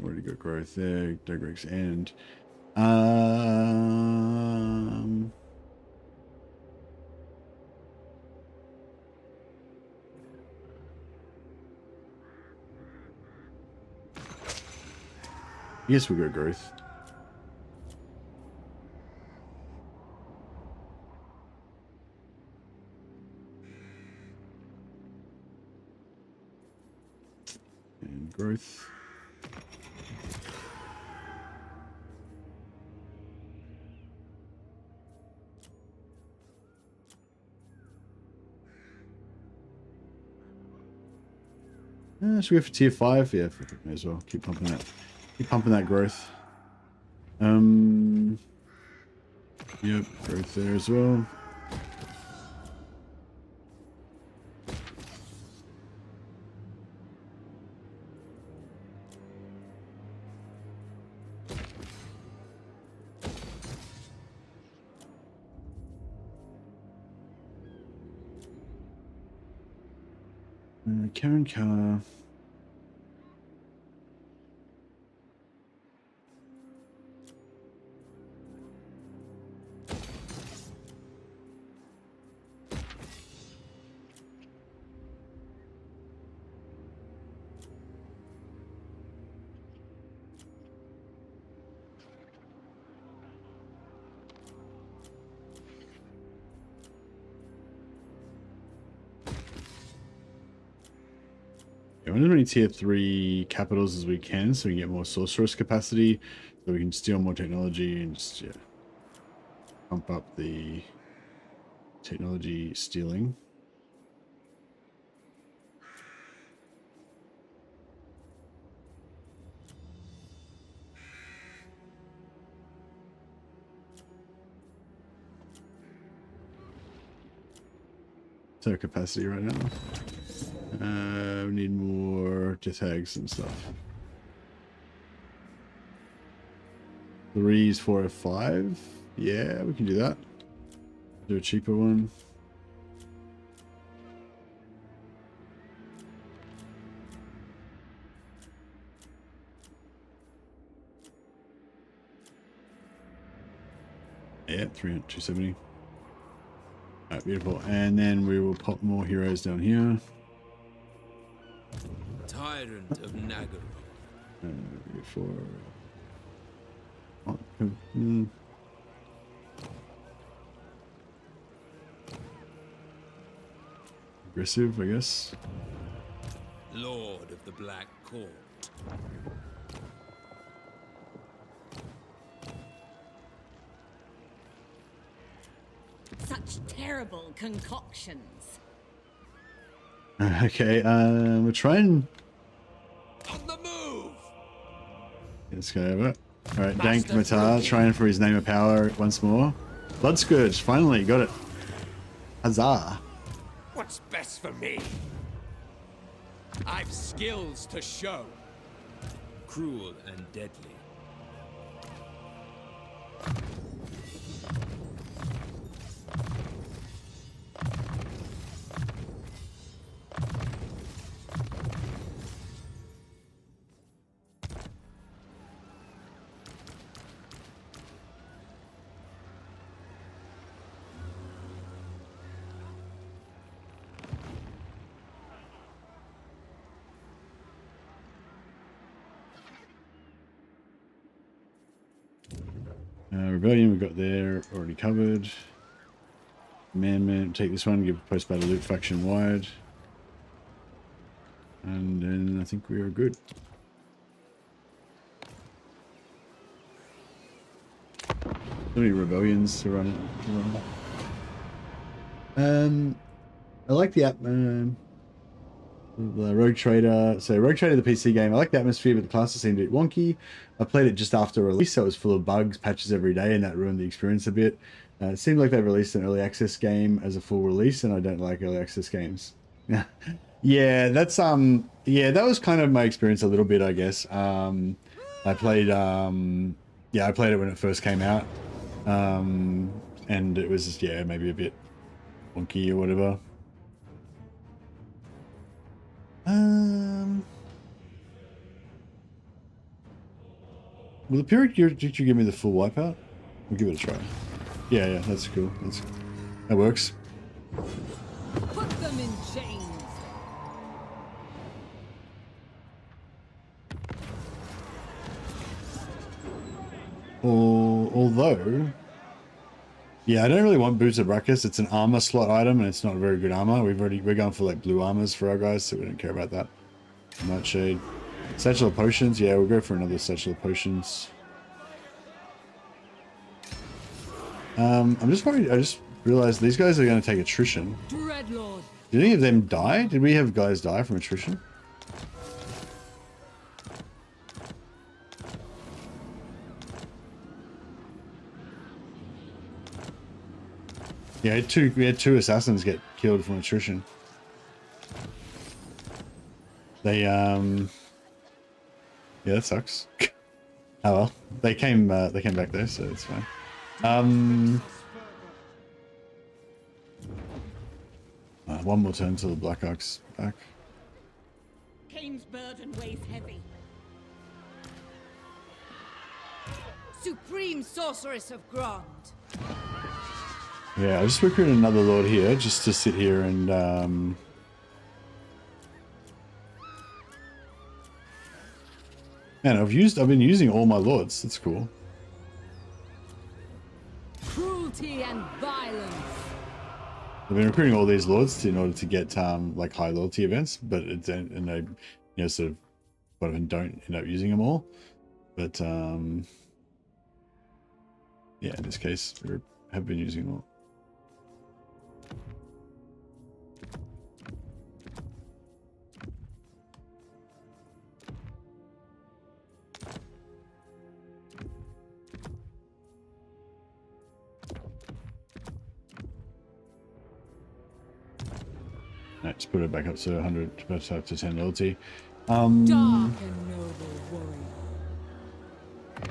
Speaker 1: Already got growth there. Dogreg's End. Um, I guess we'll go growth. And growth. Should we go for tier 5? Yeah, may as well. Keep pumping that. Keep pumping that growth. Yep, growth there as well. Karen car. Yeah, we need as many tier 3 capitals as we can so we can get more sorceress capacity, so we can steal more technology and just, yeah, pump up the technology stealing. So capacity right now. We need more tags and stuff. 3s, 4, 5. Yeah, we can do that. Do a cheaper one. Yeah, 270. Alright, beautiful. And then we will pop more heroes down here.
Speaker 7: Tyrant of Nagaru.
Speaker 1: Before. Aggressive, I guess.
Speaker 7: Lord of the Black Court.
Speaker 5: Such terrible concoctions.
Speaker 1: Okay, we'll try and
Speaker 7: On the move!
Speaker 1: let's go over. Alright, Dank Matar trying for his name of power once more. Blood Scourge, finally got it. Huzzah.
Speaker 7: What's best for me? I've skills to show. Cruel and deadly.
Speaker 1: Rebellion we've got there already covered. Amendment, take this one, give post battle loot faction wide. And then I think we are good. So many rebellions to run. I like the app. Rogue Trader. So Rogue Trader, the PC game. I like the atmosphere, but the classes seemed a bit wonky. I played it just after release, so it was full of bugs, patches every day, and that ruined the experience a bit. It seemed like they released an early access game as a full release, and I don't like early access games. Yeah, that's yeah, that was kind of my experience a little bit, I guess. I played yeah, I played it when it first came out. And it was just, yeah, maybe a bit wonky or whatever. Will the period did you give me the full wipeout? We'll give it a try. Yeah, yeah, that's cool. That works.
Speaker 5: Put them in chains.
Speaker 1: Although, yeah, I don't really want Boots of Ruckus. It's an armor slot item, and it's not very good armor. We're going for like blue armors for our guys, so we don't care about that. Nightshade. Satchel of Potions. Yeah, we'll go for another Satchel of Potions. I'm just worried. I just realized these guys are going to take attrition.
Speaker 5: Dreadlord.
Speaker 1: Did any of them die? Did we have guys die from attrition? Yeah, we had two assassins get killed from attrition. They yeah, that sucks. Oh well, they came back there, so it's fine. One more turn till the Black Ox back.
Speaker 5: Kane's burden weighs heavy. Supreme Sorceress of Grond.
Speaker 1: Yeah, I just recruited another lord here just to sit here and man, I've been using all my lords. That's cool.
Speaker 5: Cruelty and violence.
Speaker 1: I've been recruiting all these lords in order to get like high loyalty events, but and I, you know, sort of whatever, don't end up using them all. But yeah, in this case, we have been using them all. No, just put it back up to 100, back up to 10 loyalty.
Speaker 5: Dark and noble warrior.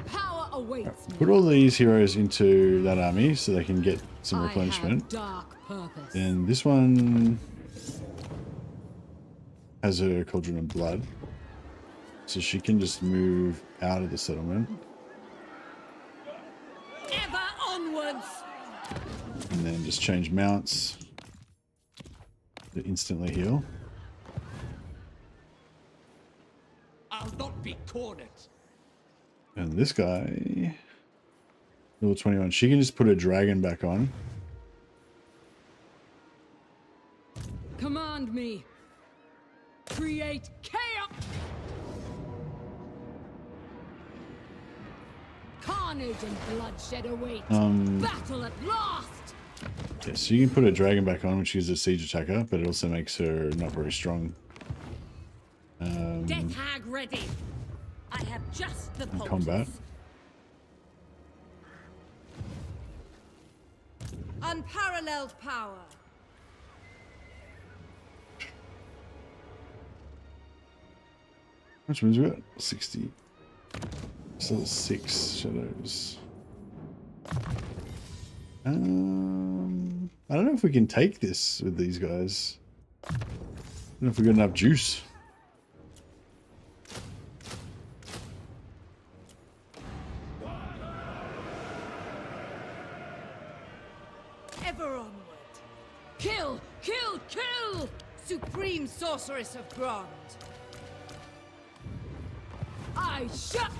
Speaker 5: Power awaits me.
Speaker 1: Put all these heroes into that army so they can get some
Speaker 5: I
Speaker 1: replenishment.
Speaker 5: have dark purpose.
Speaker 1: And this one has a Cauldron of Blood, so she can just move out of the settlement.
Speaker 5: Ever onwards.
Speaker 1: And then just change mounts to instantly heal.
Speaker 7: I'll not be cornered.
Speaker 1: And this guy, level 21, she can just put a dragon back on.
Speaker 5: Command me. Create chaos. Carnage and bloodshed await. Battle at last.
Speaker 1: Yeah, so you can put a dragon back on, which is a siege attacker, but it also makes her not very strong.
Speaker 5: Death hag ready. I have just the poultice.
Speaker 1: Combat.
Speaker 5: Unparalleled power.
Speaker 1: Which one's we got? 60. So 6 shadows. I don't know if we can take this with these guys. I don't know if we got enough juice.
Speaker 5: Ever onward. Kill, kill, kill! Supreme Sorceress of Grond. I shut.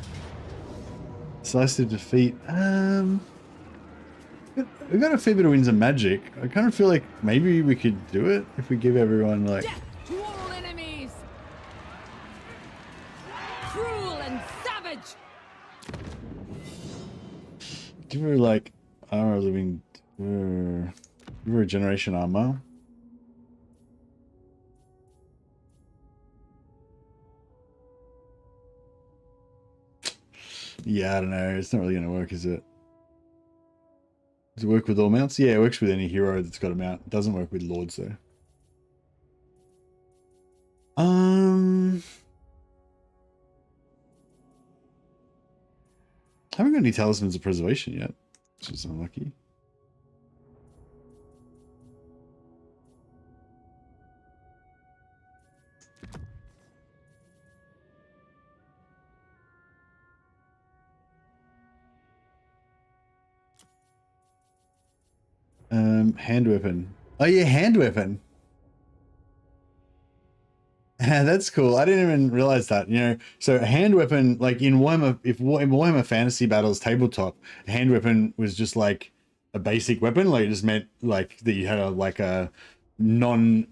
Speaker 1: Decisive defeat. We've got a fair bit of Winds of Magic. I kind of feel like maybe we could do it if we give everyone like...
Speaker 5: Death to all enemies! Cruel and savage!
Speaker 1: Give her like armor living... give her regeneration armor. Yeah, I don't know. It's not really going to work, is it? Does it work with all mounts? Yeah, it works with any hero that's got a mount. It doesn't work with lords, though. I haven't got any talismans of preservation yet, which is unlucky. Hand weapon. Oh yeah, hand weapon. That's cool. I didn't even realize that. You know, so a hand weapon, like in Warhammer, in Warhammer Fantasy Battles tabletop, a hand weapon was just like a basic weapon. Like it just meant like that you had a non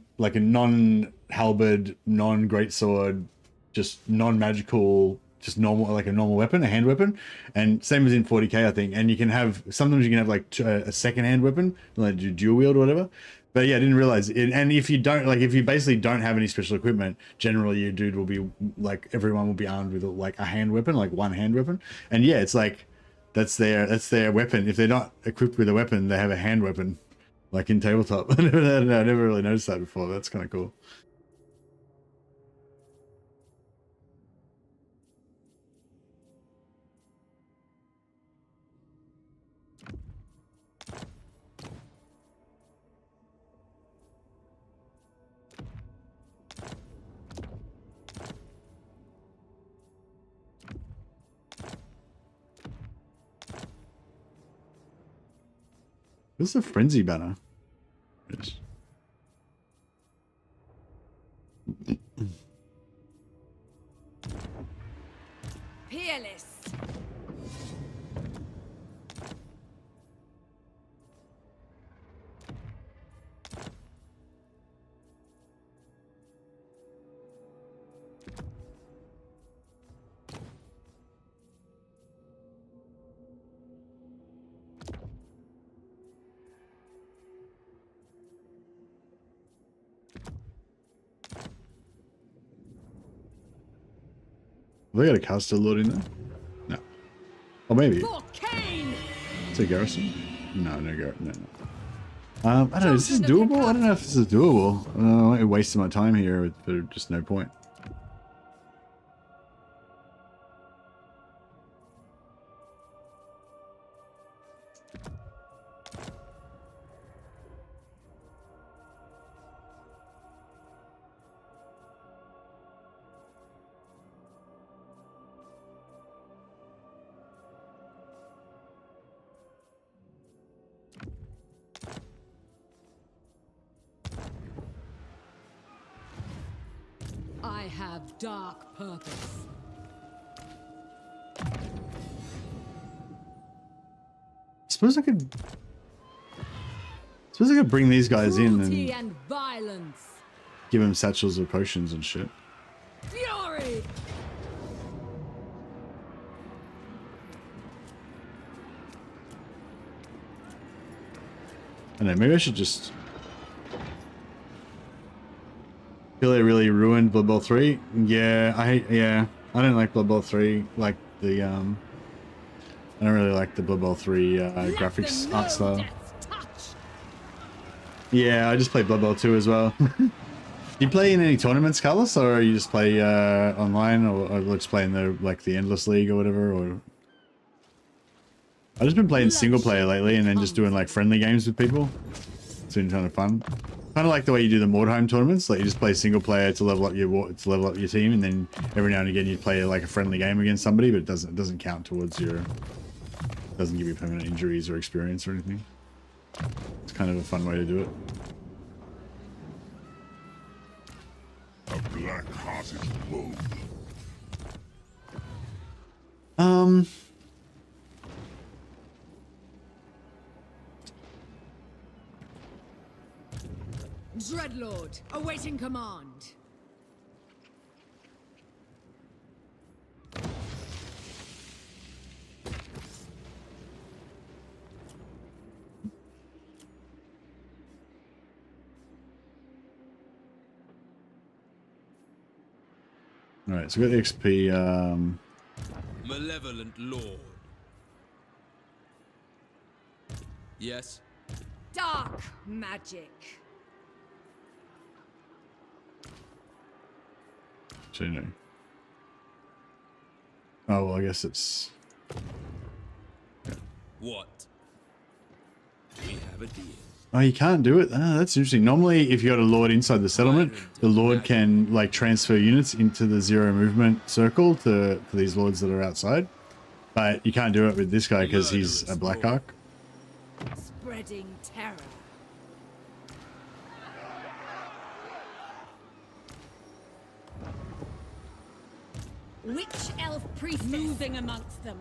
Speaker 1: halberd, non greatsword, just non magical, just normal, like a normal weapon, a hand weapon. And same as in 40k, I think. And you can have, sometimes you can have like a second hand weapon, like dual wield or whatever. But yeah, I didn't realize it. And if you don't, like, if you basically don't have any special equipment, generally your dude will be like, everyone will be armed with like a hand weapon, like one hand weapon. And yeah, it's like, that's their weapon. If they're not equipped with a weapon, they have a hand weapon, like in tabletop. I never really noticed that before. That's kind of cool. This is a frenzy banner. Yes.
Speaker 5: Peerless.
Speaker 1: Have they got a caster lord in there? No. Or maybe.
Speaker 5: For Cain!
Speaker 1: It's a garrison? No, no garrison. No. I don't know. Is this doable? I don't know if this is doable. I'm wasting my time here for just no point.
Speaker 5: I have dark purpose.
Speaker 1: Suppose I could bring these guys in
Speaker 5: Cruelty
Speaker 1: and
Speaker 5: and violence.
Speaker 1: give them satchels of potions and shit.
Speaker 5: Fury.
Speaker 1: I don't know, maybe I should just... Feel they really ruined Blood Bowl 3? Yeah, I don't like Blood Bowl 3, like the, I don't really like the Blood Bowl 3 graphics art style. Yeah, I just play Blood Bowl 2 as well. Do you play in any tournaments, Carlos, or you just play online, or just play in the Endless League or whatever? Or I've just been playing single player lately, and then just doing like friendly games with people. It's been kind of fun. Kind of like the way you do the Mordheim tournaments. Like you just play single player to level up your team, and then every now and again you play like a friendly game against somebody, but it doesn't count towards your. Doesn't give you permanent injuries or experience or anything. It's kind of a fun way to do it.
Speaker 2: A black-hearted rogue.
Speaker 5: Dreadlord, awaiting command.
Speaker 1: Alright, so we got the XP,
Speaker 7: Malevolent Lord. Yes?
Speaker 5: Dark magic.
Speaker 1: actually no. Oh, well, I guess it's... Yeah.
Speaker 7: What? We have a deal.
Speaker 1: Oh, you can't do it? Oh, that's interesting. Normally, if you got a lord inside the settlement, the lord can, like, transfer units into the zero movement circle for these lords that are outside. But you can't do it with this guy because he's a Black Ark.
Speaker 5: Spread spreading terror. Witch elf priest moving amongst them.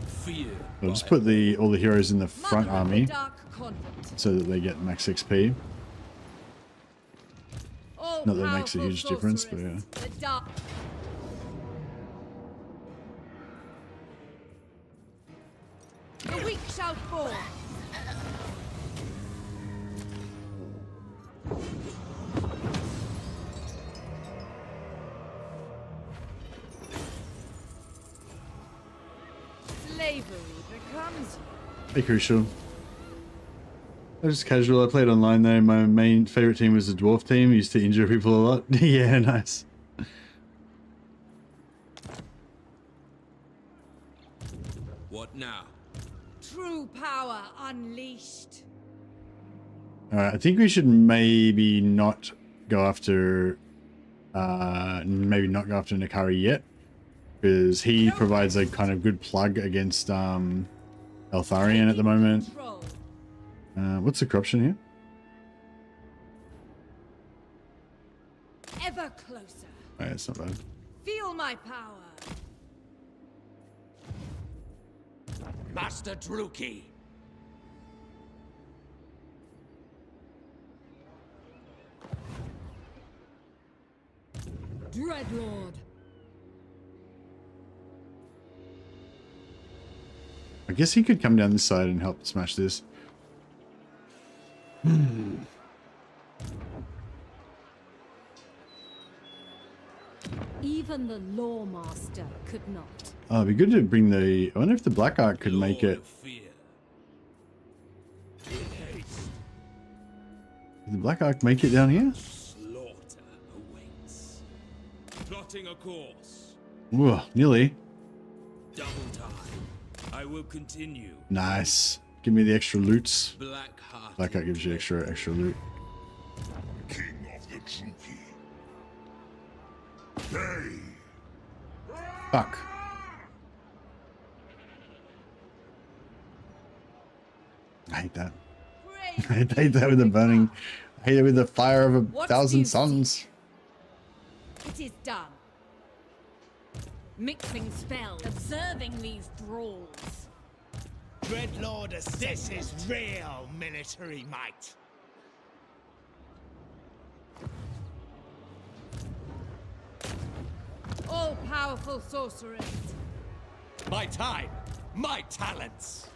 Speaker 7: Fear.
Speaker 4: I'll just put all the heroes in the front
Speaker 5: Mother of the
Speaker 4: army
Speaker 5: Dark Convent.
Speaker 4: so that they get max XP.
Speaker 5: All
Speaker 4: Not that it makes a
Speaker 5: powerful
Speaker 4: huge difference, but yeah.
Speaker 5: sorceress, the dark. The weak shall fall. Slavery becomes
Speaker 4: Hey, Crucial. I was just casual. I played online though. My main favorite team was the dwarf team. Used to injure people a lot. Yeah, nice.
Speaker 7: What now?
Speaker 5: true power unleashed.
Speaker 4: Alright, I think we should maybe not go after Nakari yet, because he provides a kind of good plug against Eltharion at the moment.
Speaker 5: Control.
Speaker 4: What's the corruption here?
Speaker 5: Ever closer.
Speaker 4: Oh, yeah, it's not bad.
Speaker 5: Feel my power.
Speaker 7: Master Druki.
Speaker 5: Dreadlord.
Speaker 4: I guess he could come down this side and help smash this.
Speaker 3: Even the Lawmaster could not.
Speaker 4: Oh, it'd be good to bring the... I wonder if the Black Ark could make
Speaker 7: Lord
Speaker 4: it...
Speaker 7: of Fear. In haste,
Speaker 4: Did the Black Ark make it down here?
Speaker 7: slaughter awaits. Plotting a course.
Speaker 4: Whoa, nearly.
Speaker 7: Double time. I will continue.
Speaker 4: Nice. Give me the extra loots.
Speaker 7: Black heart.
Speaker 4: Black Ark gives you extra loot.
Speaker 2: King of the Druki. Hey!
Speaker 4: Fuck. I hate that.
Speaker 5: Praise
Speaker 4: I hate that with the burning. I hate it with the fire of a
Speaker 5: What
Speaker 4: thousand
Speaker 5: do you
Speaker 4: suns.
Speaker 5: It is done. Mixing spells. Observing these thralls.
Speaker 8: Dreadlord assesses real military might.
Speaker 5: All powerful sorceress.
Speaker 8: My time, my talents.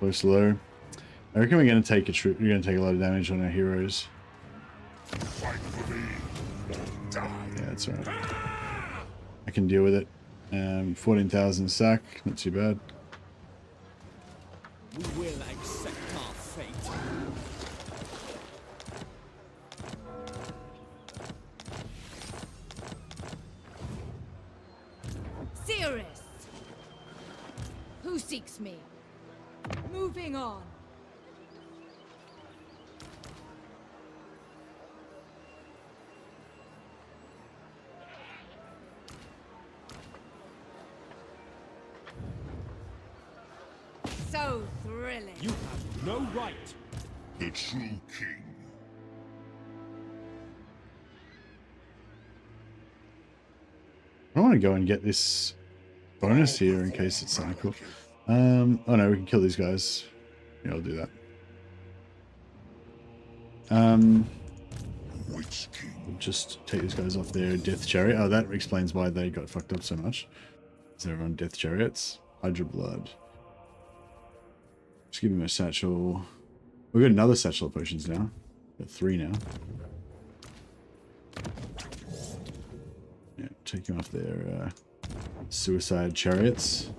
Speaker 4: Go slow. I reckon we're gonna take we're gonna take a lot of damage on our heroes.
Speaker 2: Fight for me or die.
Speaker 4: Yeah, that's alright. I can deal with it. 14,000 sack, not too bad.
Speaker 8: We will accept our fate.
Speaker 5: Cirrus. Who seeks me? Moving on. So thrilling.
Speaker 8: You have no right.
Speaker 2: The true king.
Speaker 4: I want to go and get this bonus here in case it's something cool. Oh no, we can kill these guys. Yeah, I'll do that.
Speaker 2: Which king?
Speaker 4: We'll just take these guys off their death chariot. Oh, that explains why they got fucked up so much. Is they're on death chariots. Hydra blood. Just give him a satchel. We've got another satchel of potions now. Got 3 now. Yeah, taking off their suicide chariots.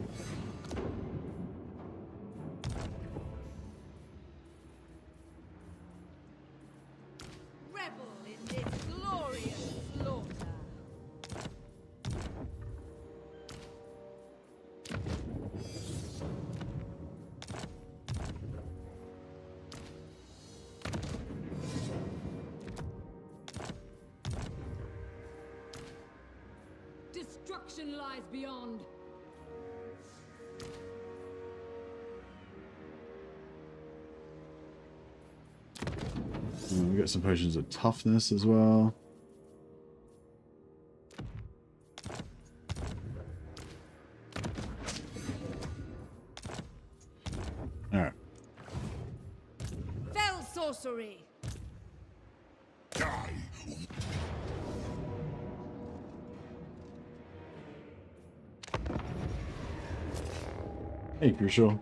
Speaker 5: Revel in this glorious slaughter. Destruction lies beyond.
Speaker 1: We got some potions of toughness as well. All right.
Speaker 5: Fell sorcery.
Speaker 2: Die.
Speaker 1: Hey, Crucial.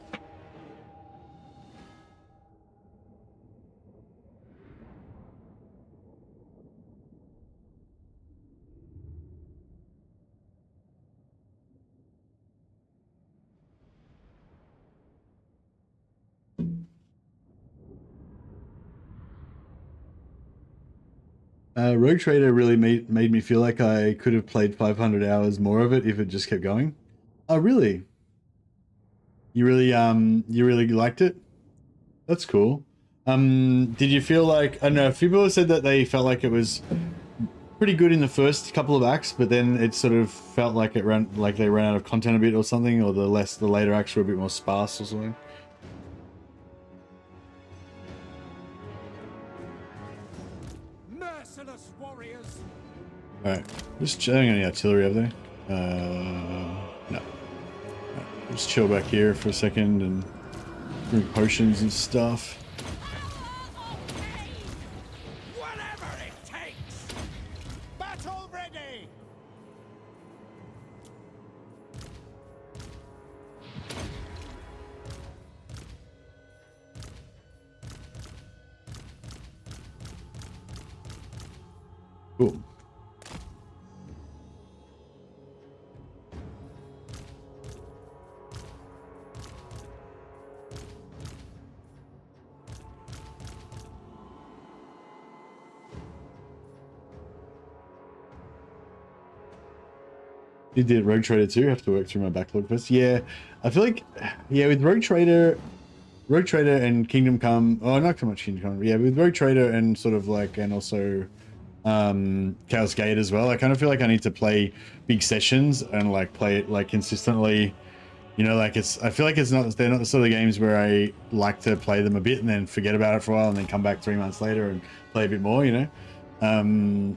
Speaker 1: Rogue Trader really made me feel like I could have played 500 hours more of it if it just kept going. Oh, really? You really liked it? That's cool. Did you feel like, I don't know, a few people said that they felt like it was pretty good in the first couple of acts, but then it sort of felt like they ran out of content a bit or something, or the later acts were a bit more sparse or something.
Speaker 7: Merciless warriors.
Speaker 1: Alright, just checking any artillery, have they? No. Right, just chill back here for a second and drink potions and stuff.
Speaker 8: Whatever it takes. Battle ready.
Speaker 1: Cool. You did Rogue Trader too? Have to work through my backlog first. Yeah, I feel like, yeah, with Rogue Trader and Kingdom Come, oh, not so much Kingdom Come, yeah, with Rogue Trader and sort of like, and also Chaos Gate as well, I kind of feel like I need to play big sessions and like play it like consistently, you know, like I feel like they're not the sort of games where I like to play them a bit and then forget about it for a while and then come back 3 months later and play a bit more, you know.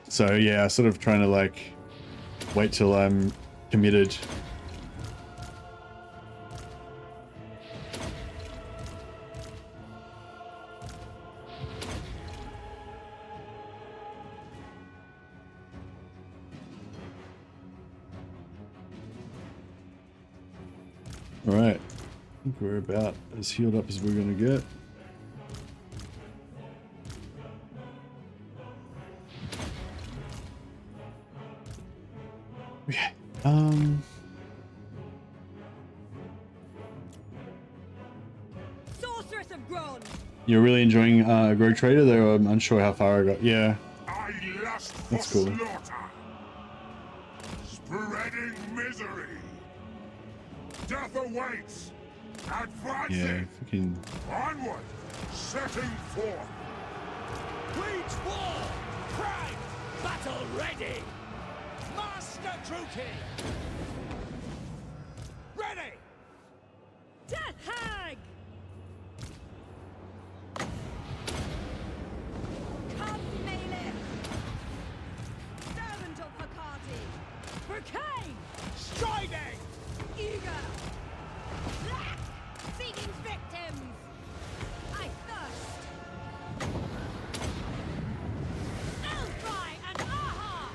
Speaker 1: So yeah, sort of trying to like wait till I'm committed. All right, I think we're about as healed up as we're gonna get. Okay.
Speaker 5: Sorceress of Gron.
Speaker 1: You're really enjoying Rogue Trader, though I'm unsure how far I got. Yeah,
Speaker 2: I lust for
Speaker 1: that's cool.
Speaker 2: slaughter. Spreading misery. Death awaits. Advancing.
Speaker 1: Yeah, fucking.
Speaker 2: Onward. Setting forth.
Speaker 8: Wage war. Prime. Battle ready. Master Druki. Ready.
Speaker 5: Death Hag. Come, Malekith. Servant of Fakati. For Cain.
Speaker 8: Striding.
Speaker 5: Eager. Black. Seeking victims. I thirst. Elfry and Aha.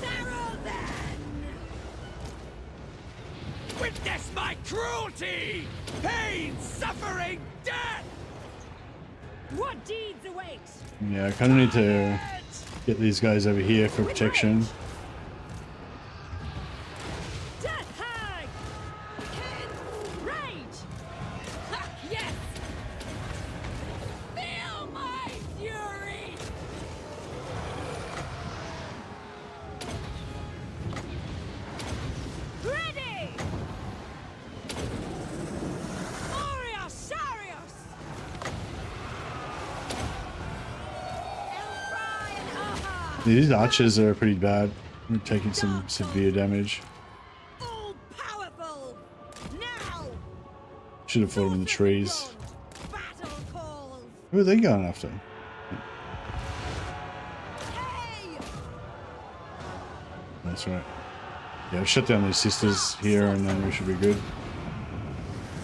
Speaker 5: Sarah then.
Speaker 8: Witness my cruelty. Pain, suffering, death.
Speaker 5: What deeds await?
Speaker 1: Yeah, I kind of need to get these guys over here for protection.
Speaker 5: Death Hag! Rage! Ha, yes! Feel my fury! Ready! Orios Sarios! Elfry and Aha!
Speaker 4: These archers are pretty bad. We're taking some severe damage.
Speaker 5: All powerful. Now.
Speaker 4: Should have fought them in the trees.
Speaker 5: Battle calls.
Speaker 4: Who are they going after?
Speaker 5: Hey.
Speaker 4: That's right. Yeah, shut down these sisters here and then we should be good.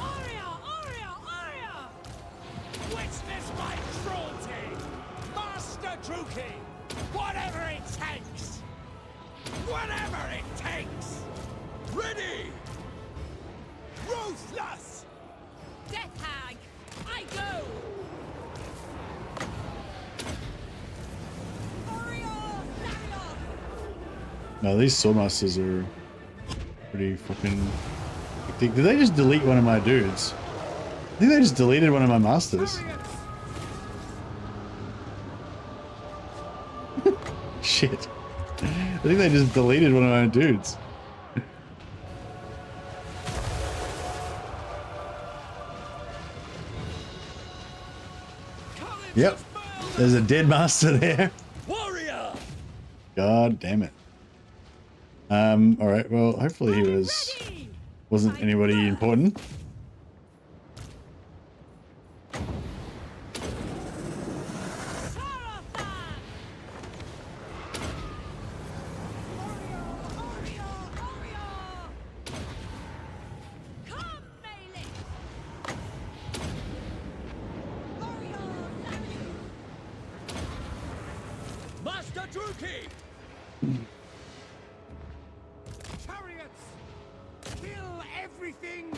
Speaker 8: Aria! Aria! Aria! Witness my cruelty! Master Druki! Whatever it takes! Whatever it takes! Ready! Ruthless!
Speaker 5: Death hag. I go. Aria! Larios.
Speaker 4: Now these swordmasters are pretty fucking hectic. Did they just delete one of my dudes? I think they just deleted one of my masters. Shit. I think they just deleted one of my dudes. Yep. There's a dead master there.
Speaker 8: Warrior!
Speaker 4: God damn it. Alright, well hopefully he wasn't anybody important.
Speaker 8: Master Druki! Chariots! Kill everything!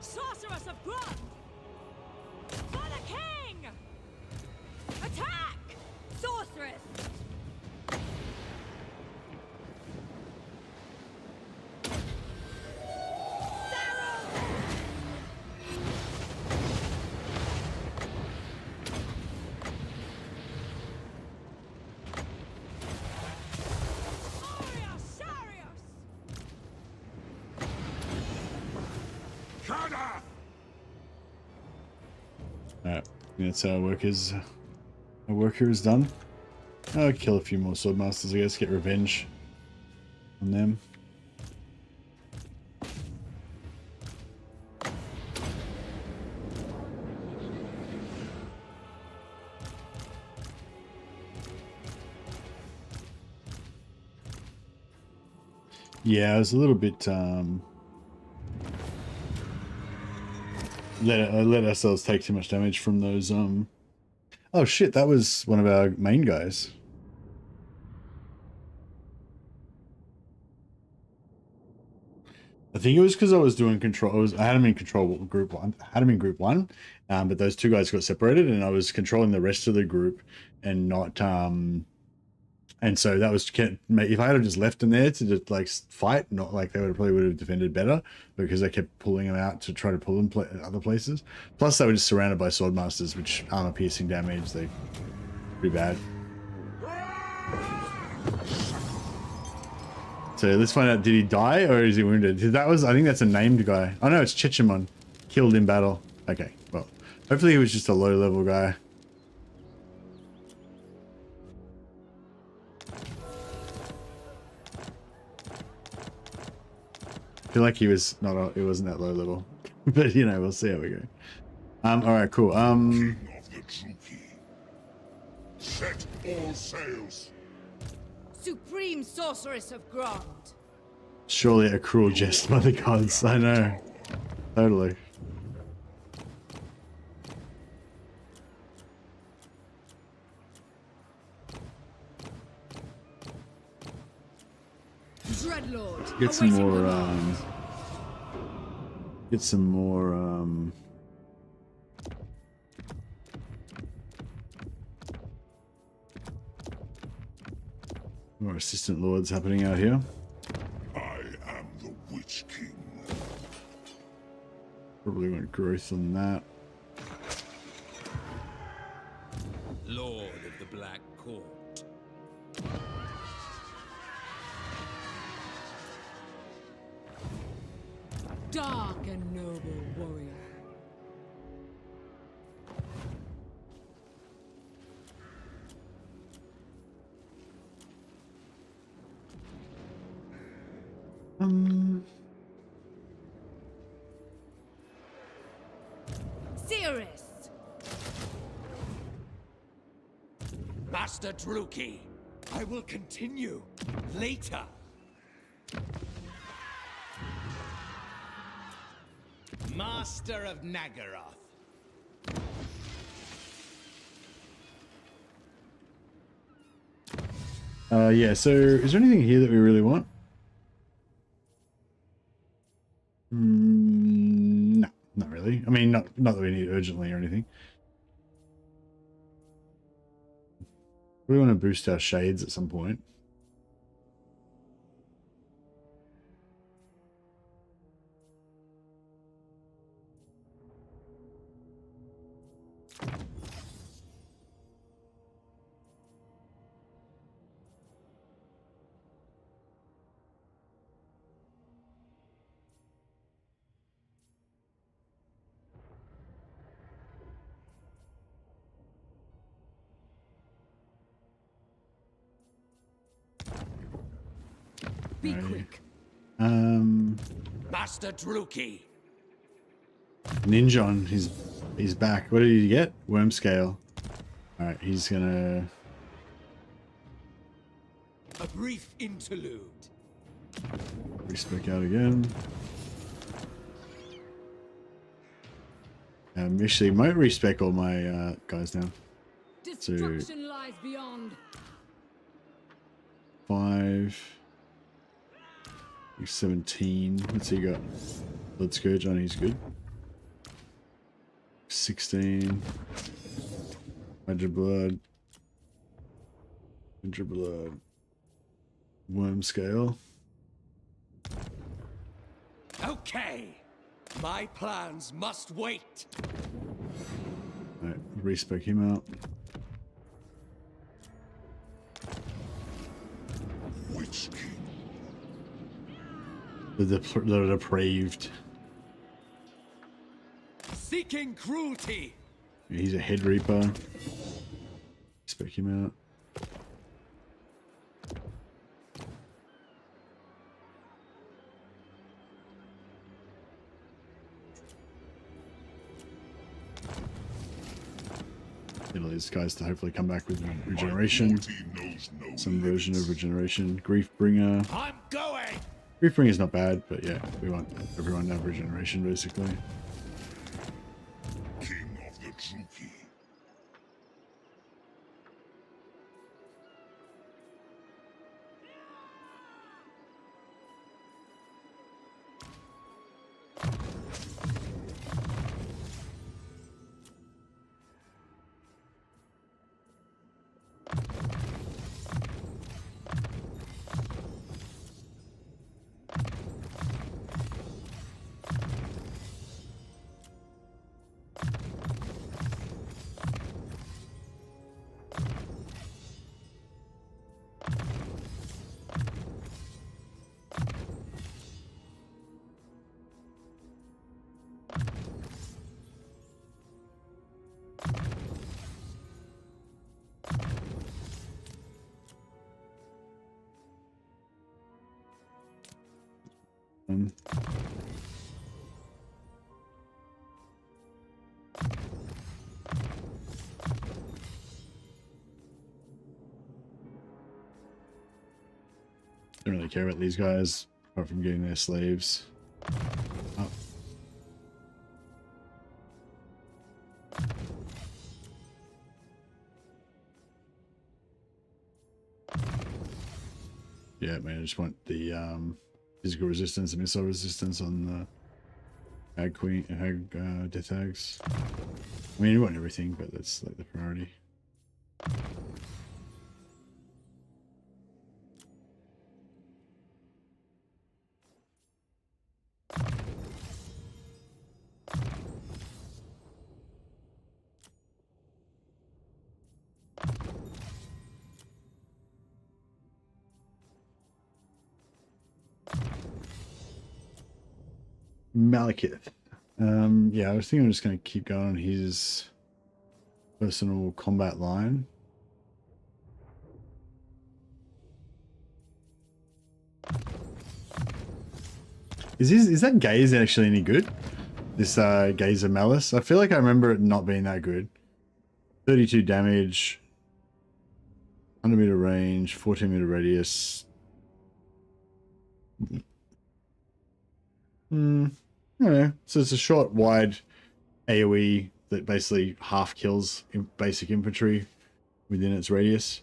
Speaker 5: Sorceress of Grund! For the king! Attack! Sorceress! Aria Sarius!
Speaker 2: Kada!
Speaker 4: Alright, that's how our worker is done. I'll kill a few more swordmasters, I guess, get revenge on them. Yeah, I was a little bit let ourselves take too much damage from those oh shit, that was one of our main guys. I think it was because I was doing control. I had him in control group one. I had him in group one, but those two guys got separated, and I was controlling the rest of the group, and not. And so that was if I had just left them there to just like fight, not like they probably would have defended better because I kept pulling them out to try to pull them other places. Plus, they were just surrounded by swordmasters, which armor piercing damage. They pretty bad. So let's find out, did he die or is he wounded? That was, I think that's a named guy. Oh no, it's Chechimon. Killed in battle. Okay, well, hopefully he was just a low level guy. I feel like he was not, it wasn't that low level. But you know, we'll see how we go. Alright, cool.
Speaker 2: King of the Druki. Set all sails.
Speaker 5: Supreme Sorceress of Grund!
Speaker 4: Surely a cruel jest by the gods. I know. Totally.
Speaker 5: Dreadlord!
Speaker 4: Get some
Speaker 5: awaiting
Speaker 4: more,
Speaker 5: command.
Speaker 4: get some more, more assistant lords happening out here.
Speaker 2: I am the Witch King.
Speaker 4: Probably want growth on that.
Speaker 8: Lord of the Black Court.
Speaker 5: Dark and noble warrior. Cirrus!
Speaker 8: Master Druki, I will continue later. Master of Nagaroth.
Speaker 1: Yeah, so is there anything here that we really want? No, not really. I mean, not that we need urgently or anything. We want to boost our shades at some point.
Speaker 5: Be quick.
Speaker 8: Master Druki.
Speaker 1: Ninjon, he's back. What did he get? Worm scale. All right, he's gonna.
Speaker 8: A brief interlude.
Speaker 1: Respec out again. Actually, might respec all my guys now.
Speaker 5: Destruction lies beyond.
Speaker 1: 5. 17. What's he got? Blood Scourge on, he's good. 16. Hydra Blood. Hydra Blood. Worm Scale.
Speaker 8: Okay. My plans must wait.
Speaker 1: Alright, respec him out.
Speaker 2: Which king?
Speaker 1: The depraved.
Speaker 8: Seeking cruelty.
Speaker 1: He's a head reaper. Spec him out. Get all these guys to hopefully come back with regeneration. Some version of regeneration. Griefbringer.
Speaker 8: I'm going.
Speaker 1: Griefbringer's not bad, but yeah, we want everyone to have regeneration basically.
Speaker 2: King of the Druki. Don't really care about these guys, apart from getting their slaves. Oh. Yeah, man, I just want the physical resistance and missile resistance on the Death Hags. I mean, you want everything, but that's like the priority. MALEKITH. Yeah, I was thinking I'm just going to keep going on his personal combat line.
Speaker 1: Is that gaze actually any good? This Gaze of Malice? I feel like I remember it not being that good. 32 damage, 100 meter range, 14 meter radius. I don't know. So it's a short, wide AoE that basically half kills basic infantry within its radius.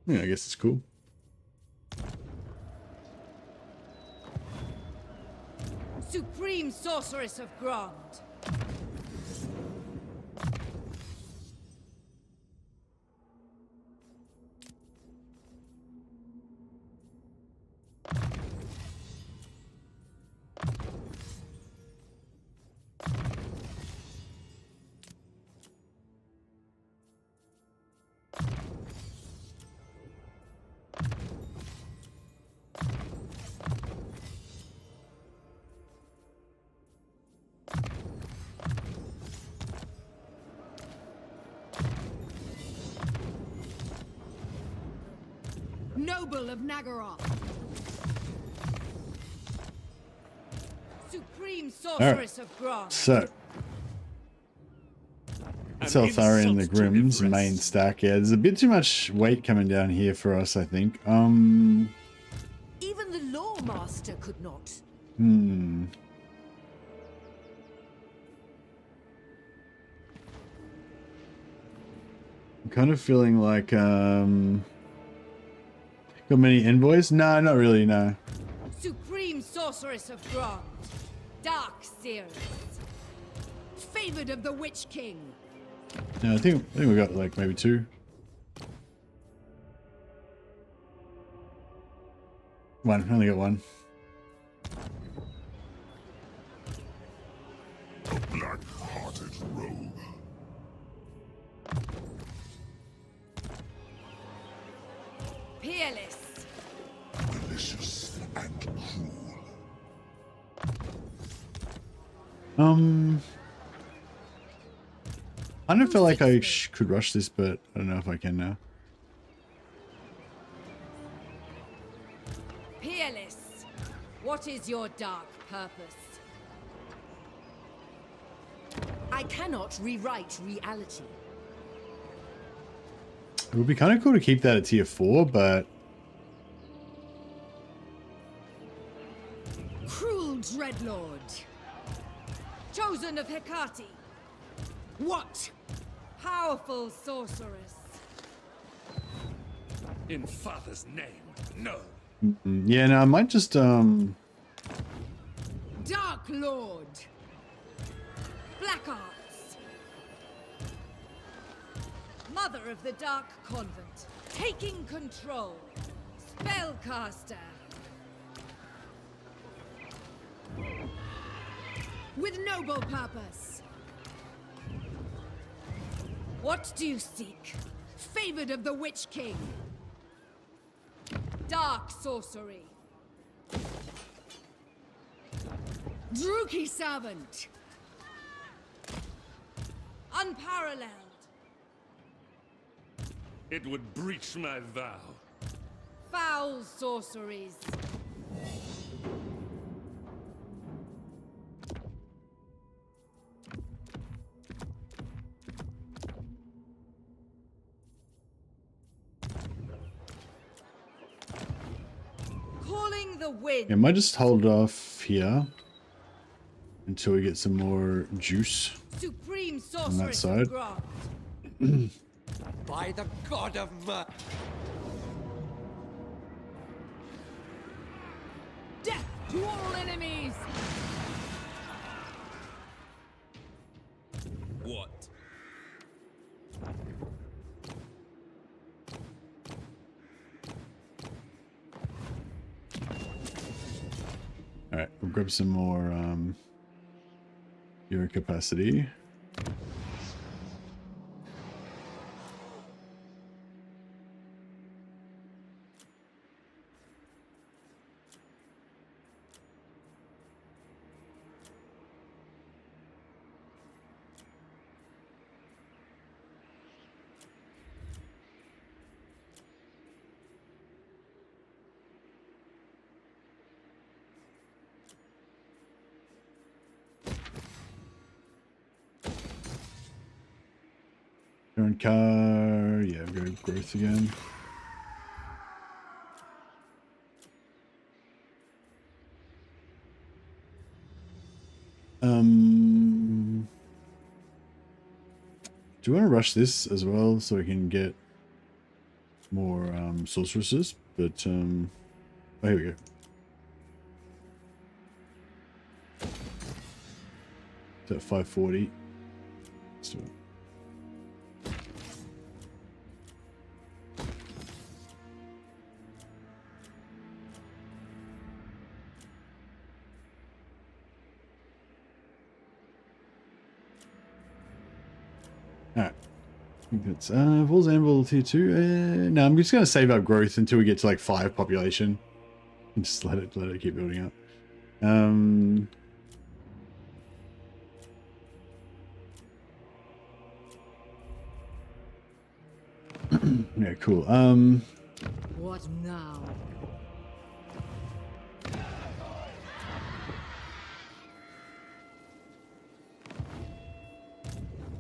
Speaker 1: Yeah, I guess it's cool.
Speaker 5: Supreme Sorceress of Grond. Noble of Nagaroth. Supreme Sorceress of Grond.
Speaker 1: So, Seltharian the Grim's main stack. Yeah, there's a bit too much weight coming down here for us, I think.
Speaker 3: Even the Law Master could not.
Speaker 1: I'm kind of feeling like, got many envoys? No, not really, no.
Speaker 5: Supreme Sorceress of Grond. Dark Seeress. Favored of the Witch King.
Speaker 1: No, I think we got like maybe 2. One, I only got 1.
Speaker 9: A black-hearted rogue.
Speaker 5: Peerless.
Speaker 9: Malicious and cruel.
Speaker 1: I don't feel like I could rush this, but I don't know if I can now.
Speaker 5: Peerless. What is your dark purpose?
Speaker 3: I cannot rewrite reality.
Speaker 1: It would be kind of cool to keep that at tier 4, but
Speaker 5: Cruel Dreadlord. Chosen of Hecate.
Speaker 8: What?
Speaker 5: Powerful sorceress.
Speaker 7: In Father's name, no.
Speaker 1: yeah, no, I might just
Speaker 5: Dark Lord. Black Arts. Mother of the Dark Convent. Taking control. Spellcaster. With noble purpose. What do you seek? Favored of the Witch King. Dark sorcery. Druki servant. Unparalleled.
Speaker 7: It would breach my vow.
Speaker 5: Foul sorceries. Calling the wind.
Speaker 1: yeah, I might just hold off here until we get some more juice.
Speaker 5: Supreme
Speaker 1: on that
Speaker 5: sorceress
Speaker 1: side.
Speaker 5: of Grond.
Speaker 8: By the god of
Speaker 5: Death to all enemies.
Speaker 7: What?
Speaker 1: Alright, we'll grab some more your capacity.
Speaker 2: Current car, yeah, go growth again. Do you want to rush this as well so we can get more sorceresses? But oh, here we go. It's at 540. Let's do it. Alright. I think that's Bull's Anvil tier 2. No, I'm just gonna save up growth until we get to like 5 population. And just let it keep building up. Yeah, cool.
Speaker 5: What now?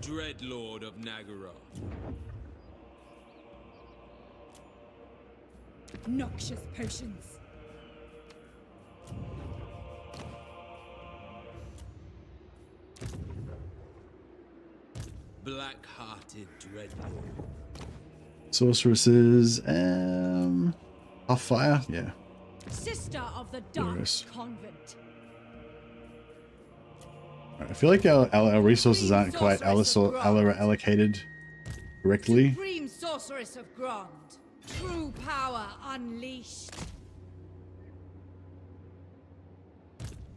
Speaker 7: Dreadlord of Nagaroth.
Speaker 5: Noxious potions.
Speaker 7: Black-hearted Dreadlord.
Speaker 2: Sorceresses, off fire, yeah.
Speaker 5: Sister of the Dark
Speaker 2: Yes.
Speaker 5: Convent.
Speaker 2: I feel like our resources aren't quite allocated correctly.
Speaker 5: Supreme Sorceress of Grond. True power unleashed.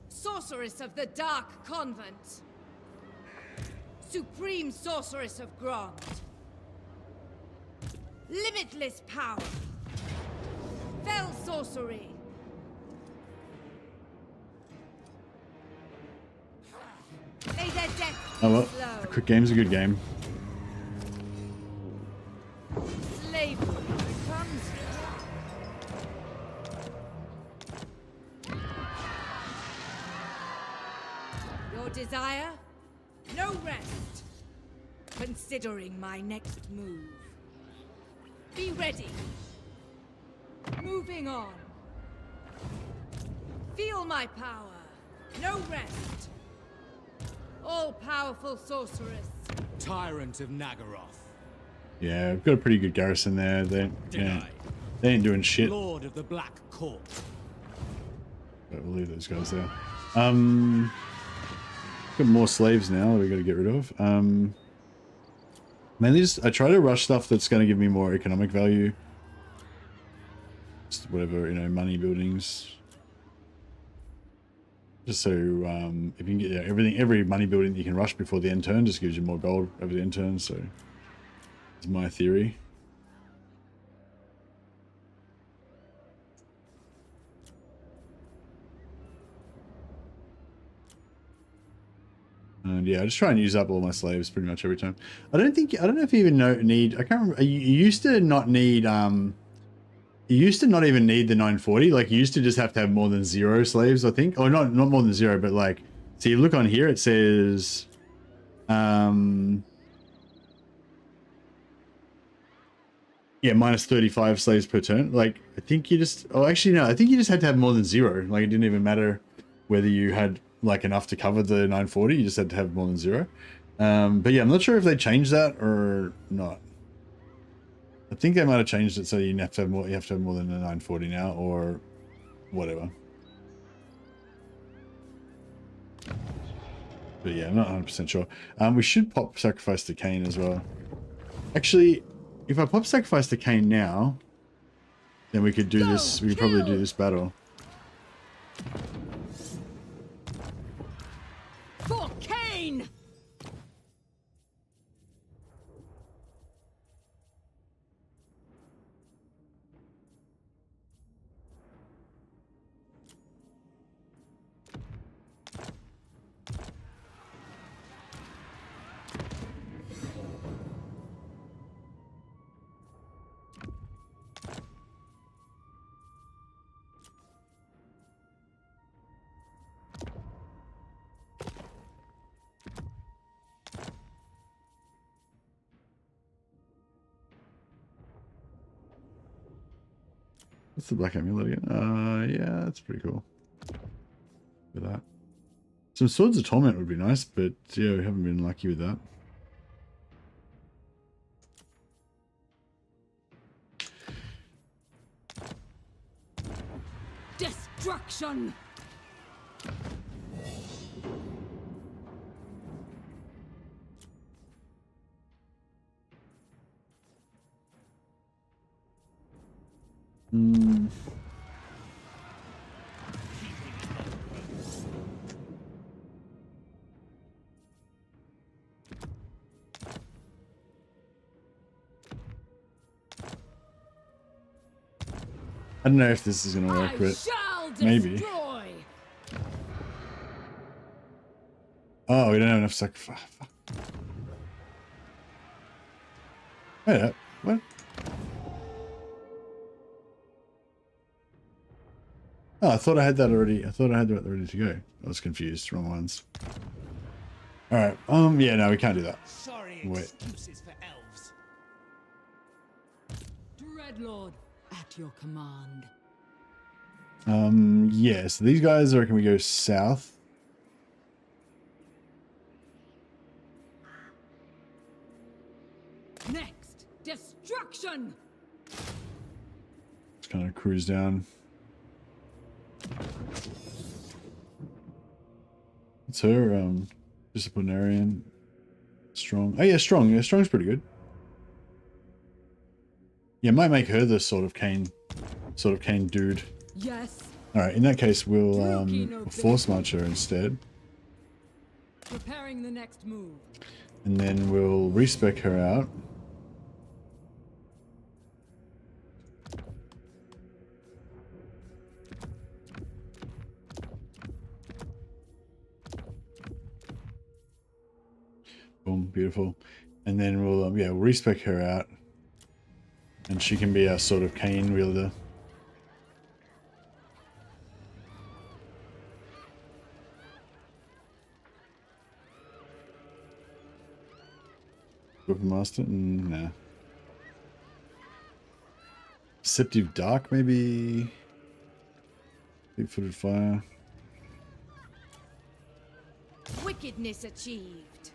Speaker 5: Sorceress of the Dark Convent. Supreme Sorceress of Grond. Limitless power. Fell sorcery. May their death be
Speaker 2: Oh well,
Speaker 5: slow.
Speaker 2: quick game's a good game.
Speaker 5: Slavery becomes your desire? No rest. Considering my next move. Be ready. Moving on. Feel my power. No rest. All-powerful sorceress.
Speaker 8: Tyrant of Nagaroth.
Speaker 2: Yeah, we've got a pretty good garrison there. They
Speaker 8: Denied.
Speaker 2: ain't doing shit.
Speaker 8: Lord of the Black Court.
Speaker 2: But we'll leave those guys there. Got more slaves now that we got to get rid of. Mainly just I try to rush stuff that's going to give me more economic value. Just whatever, you know, money buildings. Just so if you can get every money building that you can rush before the end turn just gives you more gold over the end turn. So it's my theory. And yeah, I just try and use up all my slaves pretty much every time. I don't know if you even need, I can't remember, you used to not need, you used to not even need the 940, like you used to just have to have more than 0 slaves, I think. Or not more than 0, but like, so you look on here, it says, yeah, minus 35 slaves per turn. Like, I think you just, oh, actually, no, I think you just had to have more than 0. Like, it didn't even matter whether you had like enough to cover the 940, you just had to have more than 0. But yeah, I'm not sure if they changed that or not. I think they might have changed it so you have to have more. You have to have more than a 940 now, or whatever. But yeah, I'm not 100% sure. We should pop Sacrifice to Cain as well. Actually, if I pop Sacrifice to Cain now, then we could do this. We could probably do this battle.
Speaker 5: For Cain!
Speaker 2: What's the black amulet again? Yeah, that's pretty cool. With that. Some Swords of Torment would be nice, but yeah, we haven't been lucky with that.
Speaker 5: Destruction!
Speaker 2: Hmm. I don't know if this is going to work, but maybe. Oh, we don't have enough sacrifice. Wait up. What? Oh, I thought I had that already. I thought I had that ready to go. I was confused. Wrong ones. All right. Yeah, no, we can't do that.
Speaker 7: Sorry
Speaker 2: Wait.
Speaker 7: excuses for elves.
Speaker 5: Dreadlord, at your command.
Speaker 2: Yeah, so these guys, I reckon we go south.
Speaker 5: Next, destruction!
Speaker 2: Just kind of cruise down. It's her, disciplinarian. Strong. Oh yeah, strong. Yeah, strong's pretty good. Yeah, might make her the sort of cane dude.
Speaker 5: Yes.
Speaker 2: Alright, in that case we'll force march her instead.
Speaker 5: Preparing the next move.
Speaker 2: And then we'll respec her out. Boom, beautiful. And then we'll yeah, we'll respec her out. And she can be our sort of cane wielder. Weapon master? Nah. Deceptive dark, maybe. Big-footed fire.
Speaker 5: Wickedness achieved.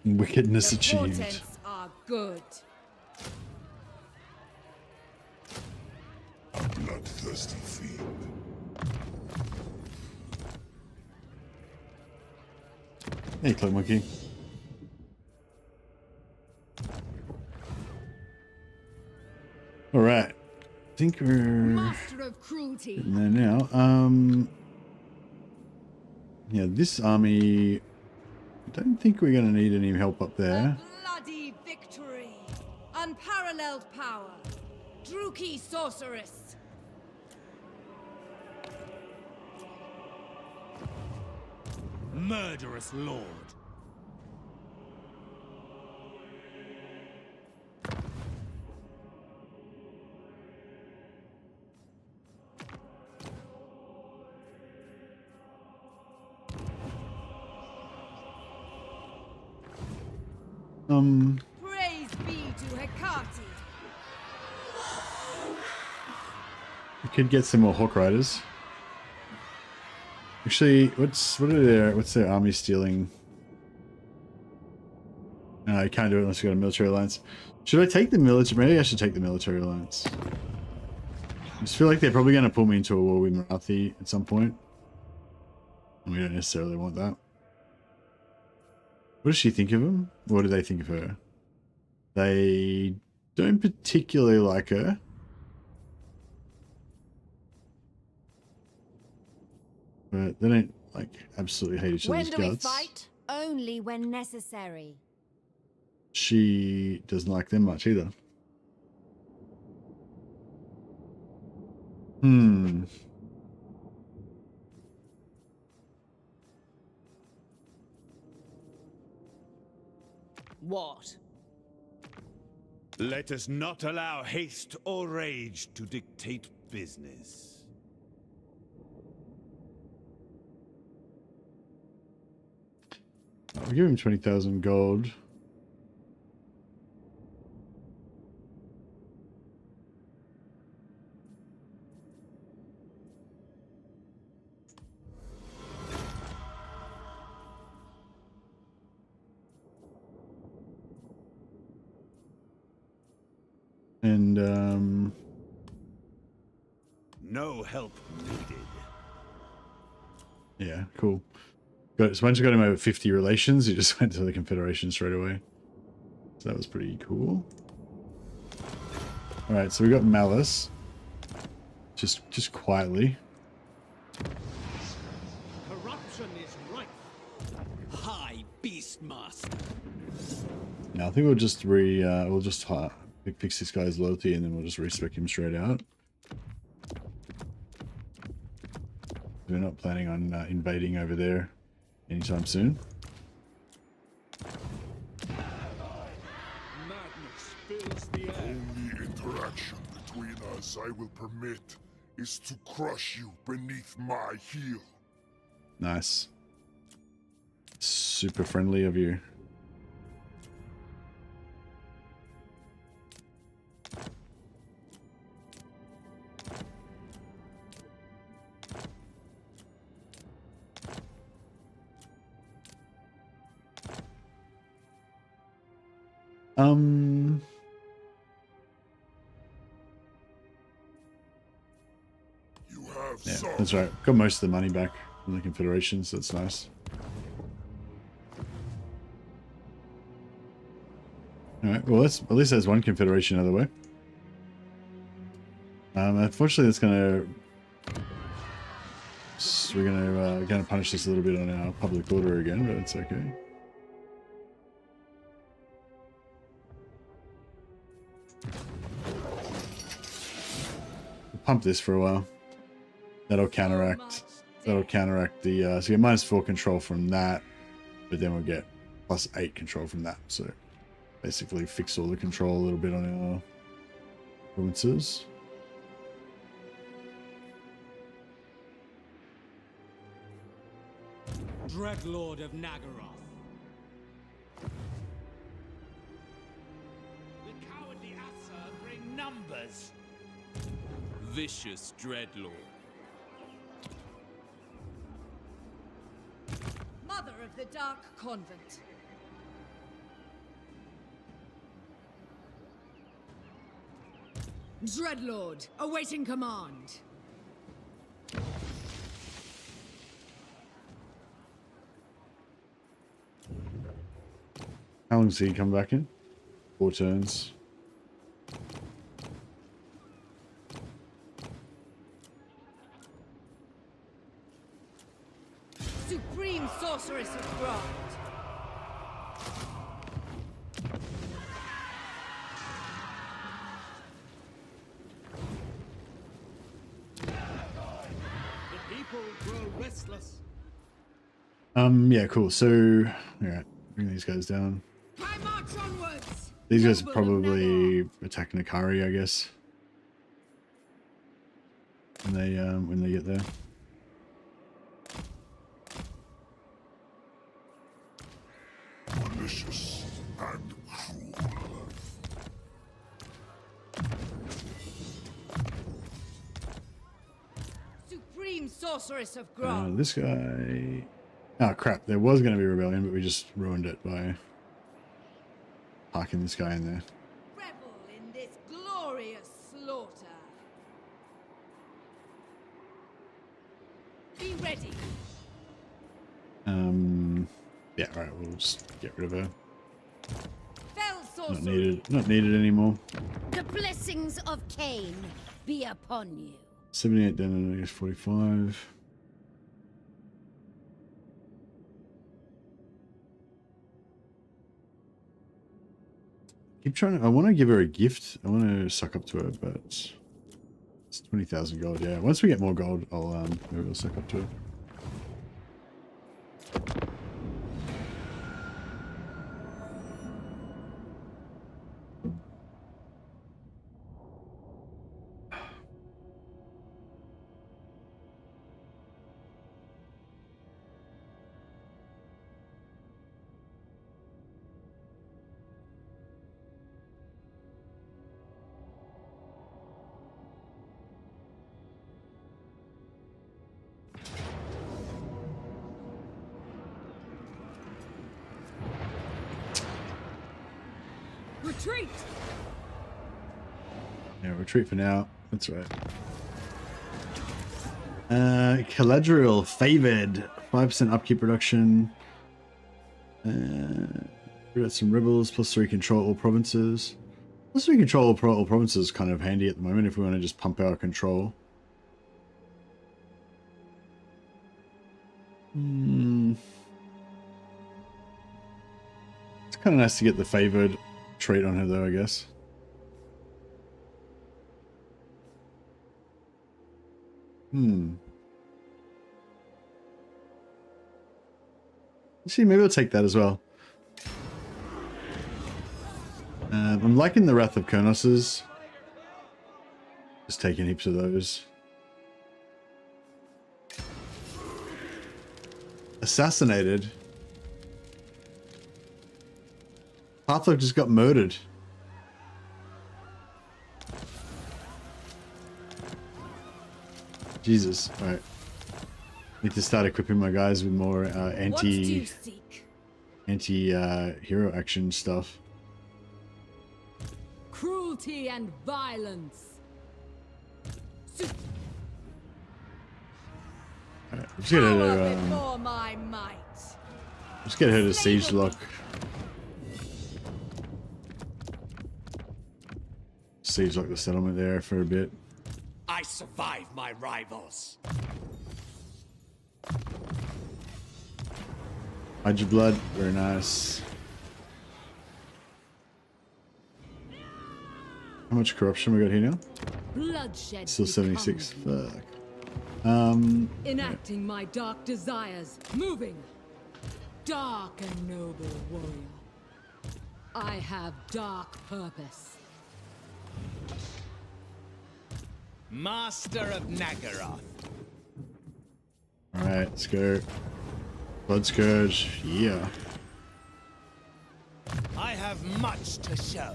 Speaker 2: Wickedness
Speaker 5: The
Speaker 2: achieved.
Speaker 5: portents are good.
Speaker 9: A bloodthirsty fiend.
Speaker 2: Hey, Cloak Monkey. All right. I think we're
Speaker 5: Master of cruelty.
Speaker 2: in there now. Yeah, this army. I don't think we're going to need any help up there.
Speaker 5: A bloody victory. Unparalleled power. Druki sorceress.
Speaker 7: Murderous lord.
Speaker 5: Praise be to Hecate.
Speaker 2: We could get some more Hawk Riders. Actually, what's their army stealing? No, you can't do it unless you got a military alliance. Should I take the military? Maybe I should take the military alliance. I just feel like they're probably going to pull me into a war with Marathi at some point. And we don't necessarily want that. What does she think of him? What do they think of her? They don't particularly like her. But they don't, like, absolutely hate each other's
Speaker 6: When do we
Speaker 2: guts.
Speaker 6: fight? Only when necessary.
Speaker 2: She doesn't like them much either.
Speaker 5: What?
Speaker 7: Let us not allow haste or rage to dictate business.
Speaker 2: I'll give him 20,000 gold. And
Speaker 7: No help needed.
Speaker 2: yeah, cool. So once you got him over 50 relations, he just went to the Confederation straight away. So that was pretty cool. All right, so we got Malice. Just quietly.
Speaker 8: Corruption is rife. High Beastmaster.
Speaker 2: Now I think we'll just fix this guy's loyalty, and then we'll just respec him straight out. We're not planning on invading over there anytime soon.
Speaker 8: Madness fills the air.
Speaker 9: Only interaction between us I will permit is to crush you beneath my heel.
Speaker 2: Nice. Super friendly of you.
Speaker 9: You have
Speaker 2: Yeah,
Speaker 9: some.
Speaker 2: that's right. Got most of the money back from the Confederation, so that's nice. Alright, well, at least there's one Confederation out of the way. Unfortunately, that's gonna... We're gonna punish this a little bit on our public order again, but it's okay. We'll pump this for a while. That'll counteract the so you get -4 control from that, but then we'll get +8 control from that. So basically fix all the control a little bit on our provinces.
Speaker 8: Dreadlord of Nagaroth.
Speaker 7: The cowardly Asa bring numbers. Vicious Dreadlord.
Speaker 5: Mother of the Dark Convent. Dreadlord, awaiting command.
Speaker 2: How long does he come back in? 4 turns.
Speaker 5: Supreme Sorceress of Grant.
Speaker 8: The people grow restless.
Speaker 2: Yeah, cool. So, alright, bring these guys down.
Speaker 5: I march onwards.
Speaker 2: These guys are
Speaker 5: Noble of
Speaker 2: probably attack Nakari, I guess. When they get there.
Speaker 9: Malicious and cruel.
Speaker 5: Supreme Sorceress of Grant.
Speaker 2: This guy... Oh, crap. There was going to be rebellion, but we just ruined it by parking this guy in there.
Speaker 5: Revel in this glorious slaughter. Be ready.
Speaker 2: Yeah, right. We'll just get rid of her.
Speaker 5: Fell
Speaker 2: Not
Speaker 5: sorcery.
Speaker 2: needed. Not needed anymore.
Speaker 6: The blessings of Cain be upon you.
Speaker 2: 78 down to, I guess, 45. Keep trying to... I want to give her a gift. I want to suck up to her, but... It's 20,000 gold, yeah. Once we get more gold, maybe I'll suck up to her.
Speaker 5: Retreat.
Speaker 2: Yeah, retreat for now. That's right. Caladriel favored. 5% upkeep reduction. We got some rebels, +3 control all provinces. +3 control all provinces is kind of handy at the moment if we want to just pump our control. It's kind of nice to get the favored trait on her though, I guess. See, maybe I'll take that as well. I'm liking the Wrath of Kurnos's. Just taking heaps of those. Assassinated. Pathlock just got murdered. Jesus. Alright. Need to start equipping my guys with more anti-hero action stuff.
Speaker 5: Cruelty and violence.
Speaker 2: Alright, let's get her to
Speaker 5: Before my might.
Speaker 2: let's get her to siege lock. Siege lock the settlement there for a bit.
Speaker 8: I survive my rivals.
Speaker 2: Hide your blood, very nice. How much corruption we got here now?
Speaker 5: Bloodshed.
Speaker 2: Still 76. Fuck.
Speaker 5: Enacting my dark desires. Moving. Dark and noble warrior. I have dark purpose.
Speaker 8: Master of Nagaroth.
Speaker 2: Alright, let's go. Blood Scourge, yeah.
Speaker 8: I have much to show.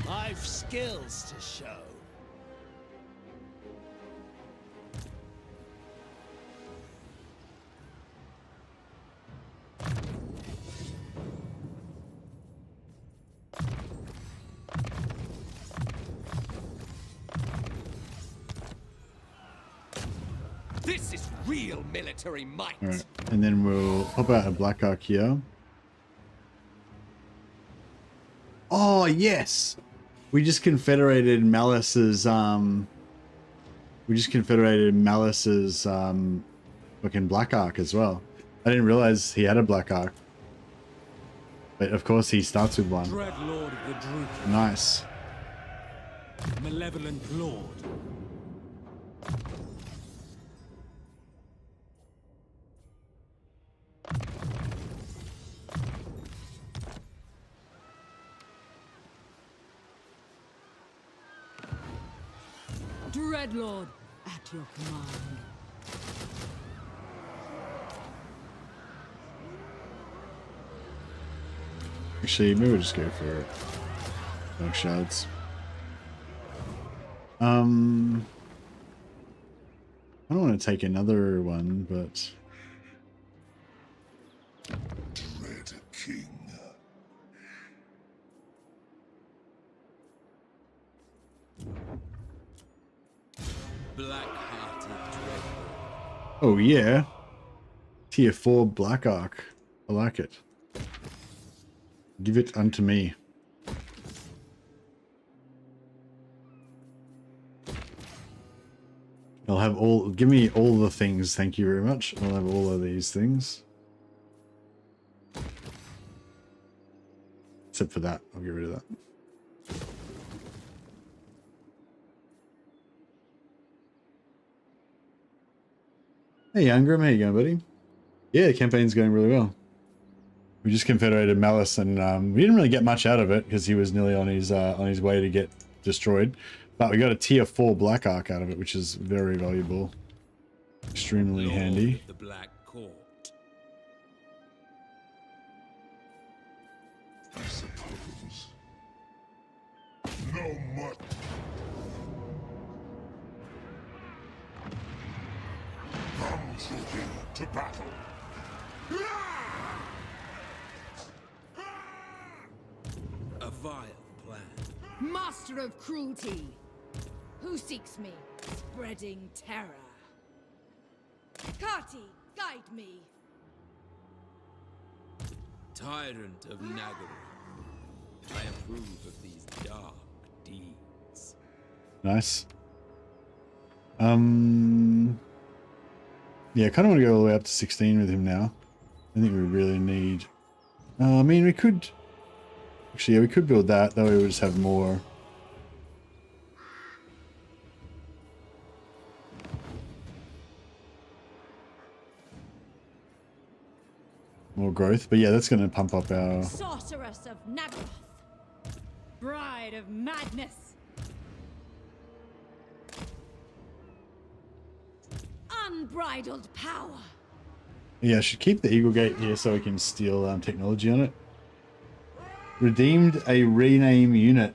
Speaker 8: I've skills to show. This is real military might.
Speaker 2: Alright, and then we'll pop out a Black Arc here. Oh, yes! We just confederated Malice's, fucking Black Arc as well. I didn't realize he had a Black Arc. But of course he starts with one.
Speaker 10: Dread Lord of the Druid.
Speaker 2: Nice.
Speaker 10: Malevolent Lord.
Speaker 5: Dreadlord, at your command.
Speaker 2: Actually, maybe we'll just go for Dark Shards. I don't want to take another one, but
Speaker 9: Dread King.
Speaker 8: Black-hearted dread.
Speaker 2: oh yeah, Tier 4 Black Arc. I like it. Give it unto me. I'll have all. Give me all the things. Thank you very much. I'll have all of these things. Except for that. I'll get rid of that. Hey, Yangram, how you going, buddy? Yeah, the campaign's going really well. We just confederated Malice, and we didn't really get much out of it because he was nearly on his way to get destroyed. But we got a Tier 4 Black Arc out of it, which is very valuable. Extremely handy.
Speaker 8: The Black Court.
Speaker 9: I suppose. No much. Entry to battle.
Speaker 7: A vile plan.
Speaker 5: Master of cruelty! Who seeks me? Spreading terror. Kati, guide me.
Speaker 7: Tyrant of Nagaru. I approve of these dark deeds.
Speaker 2: Nice. Yeah, I kind of want to go all the way up to 16 with him now. I think we really need... I mean, we could... Actually, yeah, we could build that. That way we'll just have more... more growth. But yeah, that's going to pump up our...
Speaker 5: Sorceress of Nagaroth. Bride of madness. Unbridled power.
Speaker 2: Yeah, I should keep the Eagle Gate here so we can steal technology on it. Redeemed a rename unit.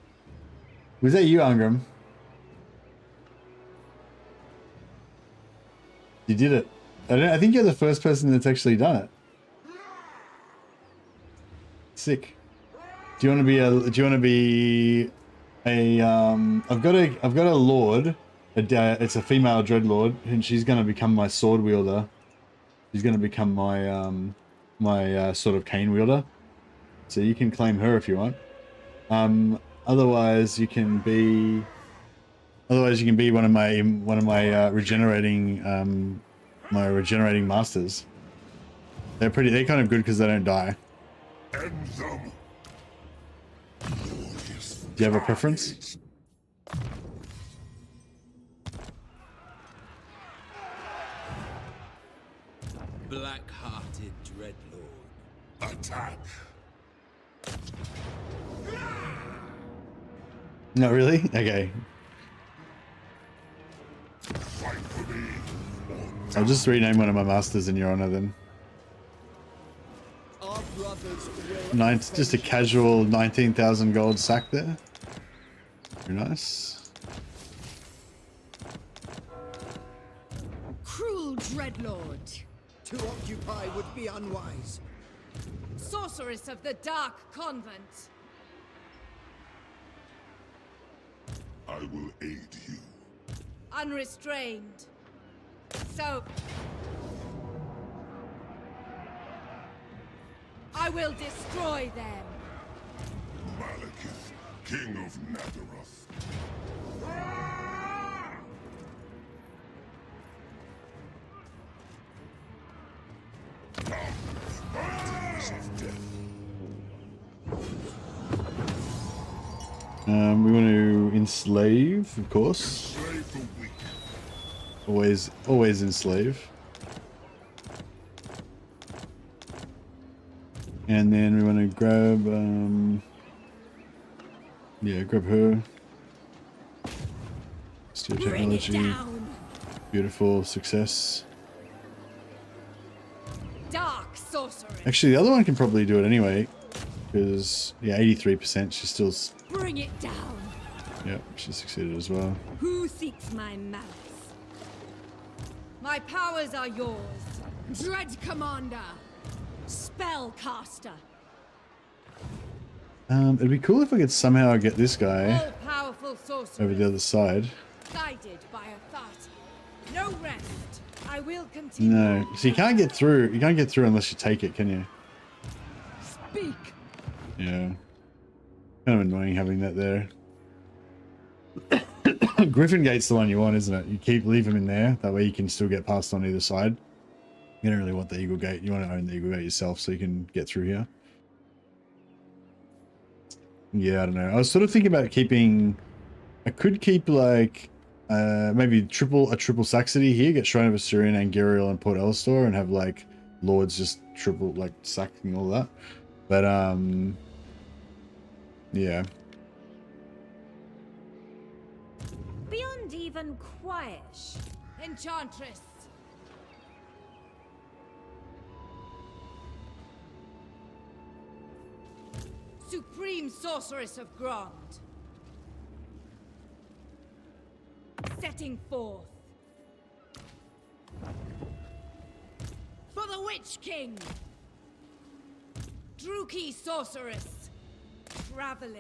Speaker 2: Was that you, Angram? You did it. I think you're the first person that's actually done it. Sick. Do you want to be a I've got a lord. It's a female dreadlord, and she's going to become my sword wielder. She's going to become my my sort of cane wielder. So you can claim her if you want. Otherwise you can be one of my regenerating masters. They're kind of good because they don't die.
Speaker 9: End them.
Speaker 2: Do you have a preference?
Speaker 7: Black-hearted dreadlord.
Speaker 9: Attack.
Speaker 2: Not really? Okay.
Speaker 9: Fight for me.
Speaker 2: I'll just rename one of my masters in your honor then.
Speaker 8: Our brothers will
Speaker 2: Just a casual 19,000 gold sack there. Very nice.
Speaker 5: Cruel dreadlord.
Speaker 8: to occupy would be unwise.
Speaker 5: Sorceress of the Dark Convent.
Speaker 9: I will aid you.
Speaker 5: Unrestrained. So... I will destroy them.
Speaker 9: Malekith, King of Nagaroth. Fountains of death.
Speaker 2: We want to enslave, of course.
Speaker 9: Slave the weak.
Speaker 2: Always enslave. And then we want to grab, yeah, grab her. Steel
Speaker 5: Bring it
Speaker 2: technology.
Speaker 5: down.
Speaker 2: Beautiful, success.
Speaker 5: Dark sorceress.
Speaker 2: Actually, the other one can probably do it anyway. Because, yeah, 83%, she's still...
Speaker 5: Bring it down.
Speaker 2: Yep, she succeeded as well.
Speaker 5: Who seeks my malice? My powers are yours. Dread Commander. Spellcaster.
Speaker 2: It'd be cool if I could somehow get this guy
Speaker 5: All-powerful sorceress.
Speaker 2: over the other side.
Speaker 5: Guided by authority. No rest. I will continue.
Speaker 2: No, so you can't get through. You can't get through unless you take it, can you?
Speaker 5: Speak.
Speaker 2: Yeah. Kind of annoying having that there. Griffin Gate's the one you want, isn't it? You leave him in there. That way you can still get past on either side. You don't really want the Eagle Gate. You want to own the Eagle Gate yourself so you can get through here. Yeah, I don't know. I was sort of thinking about keeping... I could keep like... maybe a triple Saxony here. Get Shrine of Asturion, Angariel, and Port Elistor and have like Lords just triple like sacking all that. But yeah.
Speaker 5: Beyond even quiet. Enchantress. Supreme Sorceress of Grond. Setting forth. For the Witch King! Druki Sorceress. Traveling.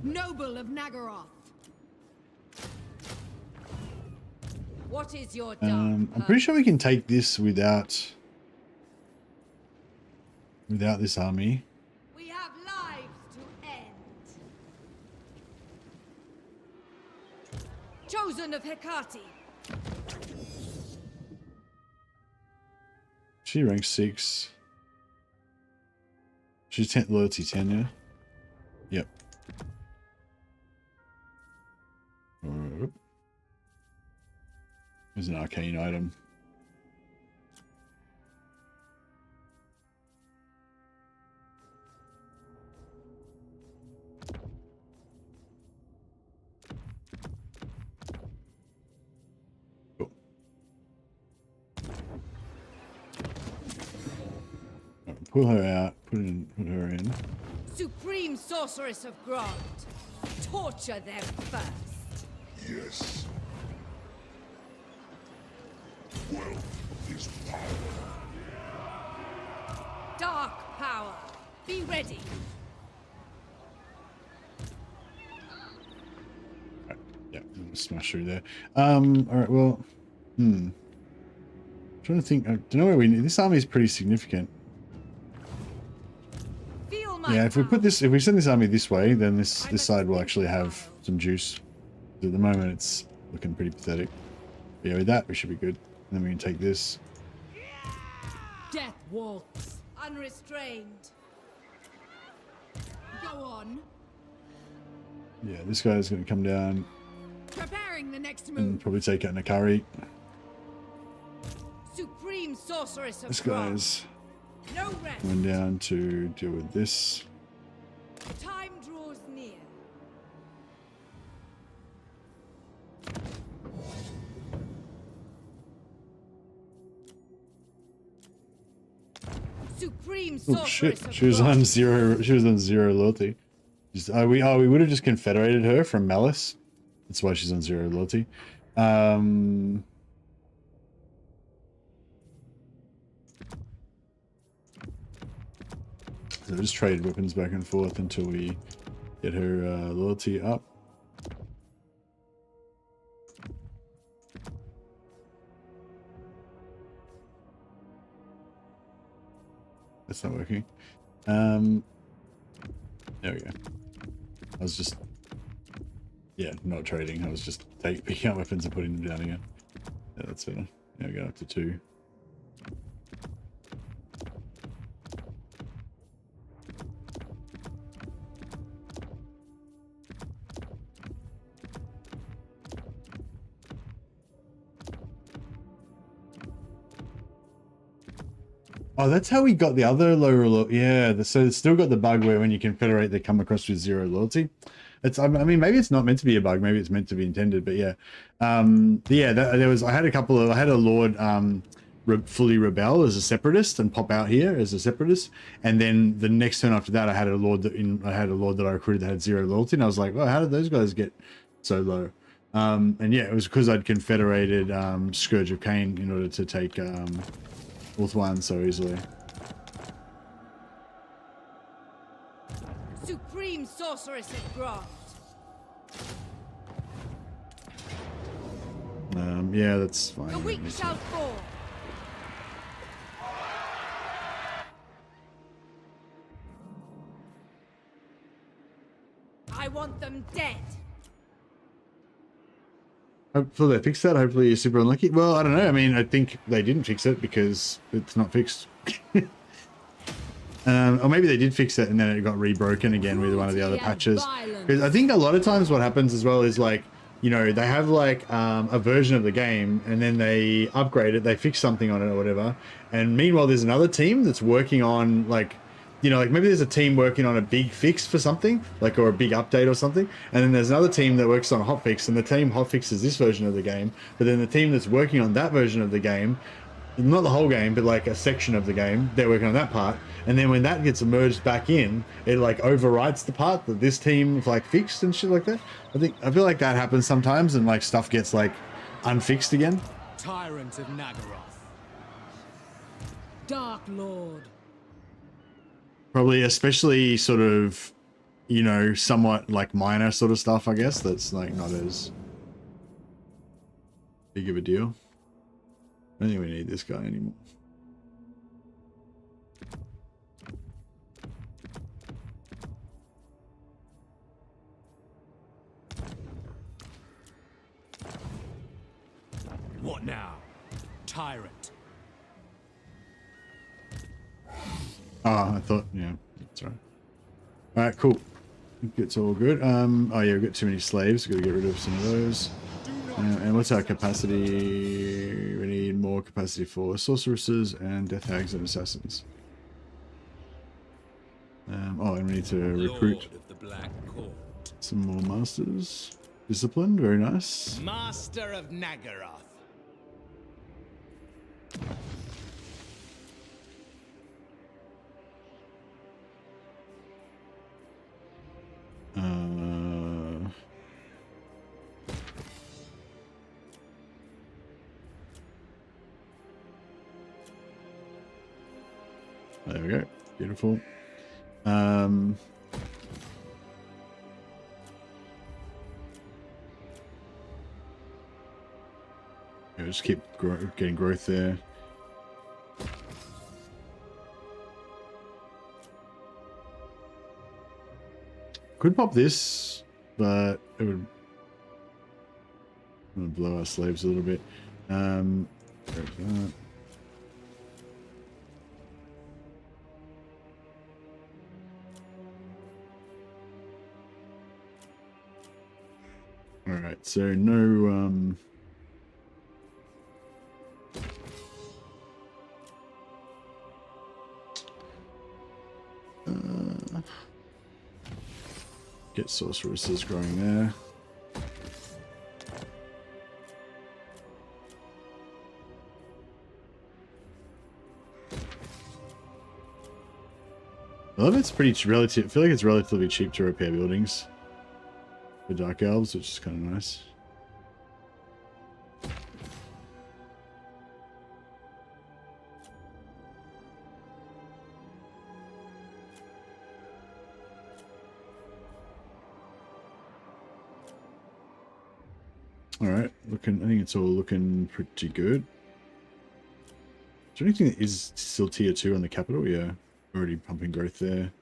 Speaker 5: Noble of Nagaroth. What is your dark
Speaker 2: I'm pretty sure we can take this without this army.
Speaker 5: We have lives to end. Chosen of Hecate.
Speaker 2: She ranks 6. She's 10, loyalty 10, yeah? Yep. There's an arcane item. Cool. Pull her out. Put her in.
Speaker 5: Supreme Sorceress of Grant. Torture them first.
Speaker 9: Yes. Wealth is power.
Speaker 5: Dark power. Be ready.
Speaker 2: Right. Yeah, smash through there. Alright, well. I'm trying to think. I don't know where we need. This army is pretty significant.
Speaker 5: Feel my
Speaker 2: Yeah, if we
Speaker 5: power.
Speaker 2: put this, if we send this army this way, then this side will actually have some juice. At the moment, it's looking pretty pathetic. But yeah, with that, we should be good. And then we can take this.
Speaker 5: Death walks. Unrestrained. Go on.
Speaker 2: Yeah, this guy's going to come down
Speaker 5: Preparing the next
Speaker 2: and
Speaker 5: move.
Speaker 2: probably take out Nakari.
Speaker 5: Supreme Sorceress of
Speaker 2: This
Speaker 5: Grant.
Speaker 2: guy's
Speaker 5: No rest.
Speaker 2: coming down to deal with this.
Speaker 5: Time draws near. Supreme
Speaker 2: Oh
Speaker 5: Sorceress
Speaker 2: shit!
Speaker 5: of
Speaker 2: She was
Speaker 5: Grant.
Speaker 2: on 0. She was on 0 loyalty. We would have just confederated her from Malice. That's why she's on 0 loyalty. So just trade weapons back and forth until we get her loyalty up. That's not working. There we go. I was just, yeah, not trading. I was just picking up weapons and putting them down again. Yeah, that's better. Now we go up to 2. Oh, that's how we got the other lower loyalty. Yeah, so it's still got the bug where when you confederate, they come across with 0 loyalty. It's, I mean, maybe it's not meant to be a bug. Maybe it's meant to be intended. But yeah, I had a lord fully rebel as a separatist and pop out here as a separatist, and then the next turn after that, I had a lord that I recruited that had 0 loyalty, and I was like, well, how did those guys get so low? And yeah, it was because I'd confederated Scourge of Cain in order to take Ulthuan so easily.
Speaker 5: Supreme Sorceress of Grant.
Speaker 2: Yeah, that's fine.
Speaker 5: The weak shall fall. I want them dead.
Speaker 2: Hopefully they fix that. Hopefully you're super unlucky. Well, I don't know. I mean, I think they didn't fix it because it's not fixed. Or maybe they did fix it and then it got rebroken again with one of the other patches. Because I think a lot of times what happens as well is like, you know, they have like a version of the game and then they upgrade it, they fix something on it or whatever. And meanwhile, there's another team that's working on like, you know, like maybe there's a team working on a big fix for something, like, or a big update or something. And then there's another team that works on a hotfix, and the team hotfixes this version of the game. But then the team that's working on that version of the game, not the whole game, but like a section of the game, they're working on that part. And then when that gets merged back in, it like overwrites the part that this team like fixed and shit like that. I feel like that happens sometimes, and like stuff gets like unfixed again.
Speaker 8: Tyrant of Nagaroth.
Speaker 5: Dark Lord.
Speaker 2: Probably, especially sort of, you know, somewhat like minor sort of stuff, I guess. That's like not as big of a deal. I don't think we need this guy anymore.
Speaker 8: What now? Tyrant.
Speaker 2: Ah, I thought, yeah, that's right. All right, cool. I think it's all good. Oh yeah, we've got too many slaves. We've got to get rid of some of those. And what's our capacity? We need more capacity for sorceresses and death hags and assassins. Oh, and we need to recruit
Speaker 8: Lord of the Black Court.
Speaker 2: some more masters. Discipline, very nice.
Speaker 8: Master of Nagaroth.
Speaker 2: There we go. Beautiful. Yeah, just keep getting growth there. Could pop this, but it would blow our slaves a little bit. There's that. All right, so no get sorceresses growing there. I love it's pretty relative. I feel like it's relatively cheap to repair buildings for Dark Elves, which is kind of nice. All right, I think it's all looking pretty good. Is there anything that is still tier 2 on the capital? Yeah, already pumping growth there.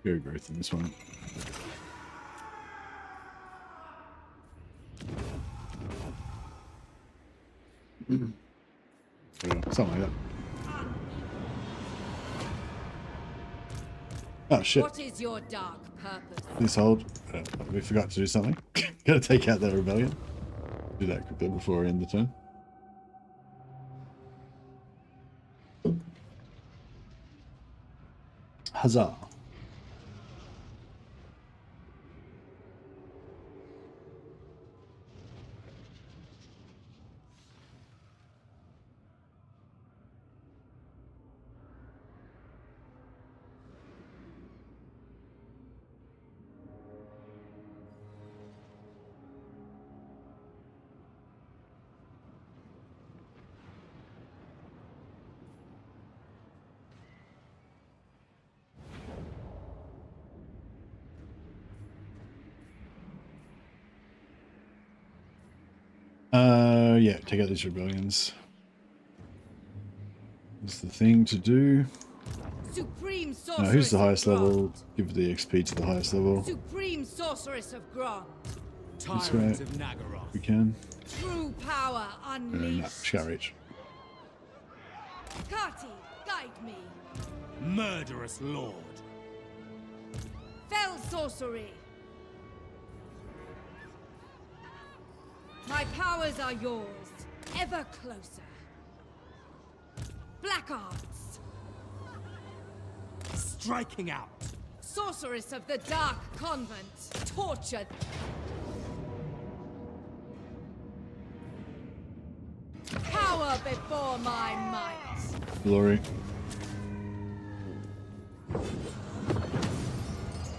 Speaker 2: Very growth in this one. Something like that. Oh shit.
Speaker 6: What is your dark purpose?
Speaker 2: This hold. We forgot to do something. Gotta take out that rebellion. Do that quickly before we end the turn. Huzzah. Yeah, take out these rebellions. That's the thing to do.
Speaker 6: Supreme
Speaker 2: Now,
Speaker 6: sorceress
Speaker 2: who's the highest
Speaker 6: of
Speaker 2: level?
Speaker 6: Grant.
Speaker 2: Give the XP to the highest level.
Speaker 6: Supreme sorceress of Grant.
Speaker 2: This
Speaker 8: Tyrant
Speaker 2: way.
Speaker 8: of Nagaroth.
Speaker 2: We can.
Speaker 6: True power
Speaker 2: No,
Speaker 6: unleashed.
Speaker 2: she can't reach.
Speaker 6: Kati, guide me.
Speaker 8: Murderous Lord.
Speaker 6: Fell sorcery. My powers are yours, ever closer.
Speaker 5: Black arts.
Speaker 8: Striking out.
Speaker 5: Sorceress of the Dark Convent. Tortured. Power before my might.
Speaker 2: Glory.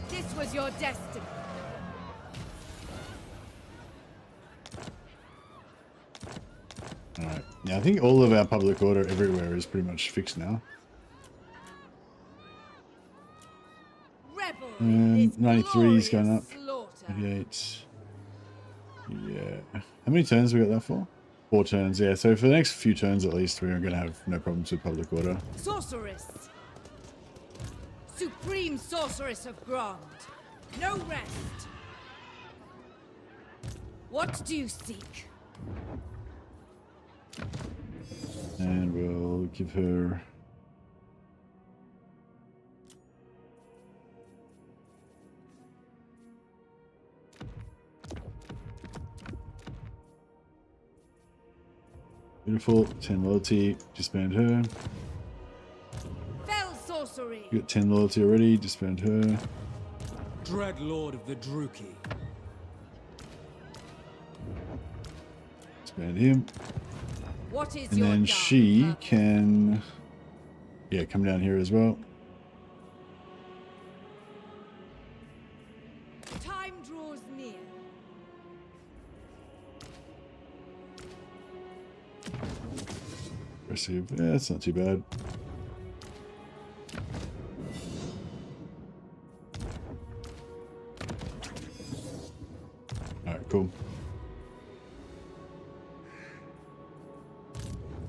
Speaker 5: This was your destiny.
Speaker 2: Alright. Yeah, I think all of our public order everywhere is pretty much fixed now.
Speaker 5: Revel in this
Speaker 2: 93 is going up.
Speaker 5: glorious slaughter.
Speaker 2: 88. Yeah. How many turns we got that for? 4 turns, yeah. So for the next few turns at least, we're going to have no problems with public order.
Speaker 5: Sorceress. Supreme Sorceress of Grond. No rest. What do you seek?
Speaker 2: And we'll give her... Beautiful. 10 loyalty. Disband her.
Speaker 5: Fell sorcery.
Speaker 2: You got 10 loyalty already. Disband her.
Speaker 8: Dreadlord of the Druki.
Speaker 2: Disband him.
Speaker 5: What is
Speaker 2: And
Speaker 5: your
Speaker 2: then
Speaker 5: dark
Speaker 2: she
Speaker 5: purpose?
Speaker 2: can... Yeah, come down here as well.
Speaker 5: Time draws near.
Speaker 2: Aggressive. Yeah, that's not too bad. Alright, cool.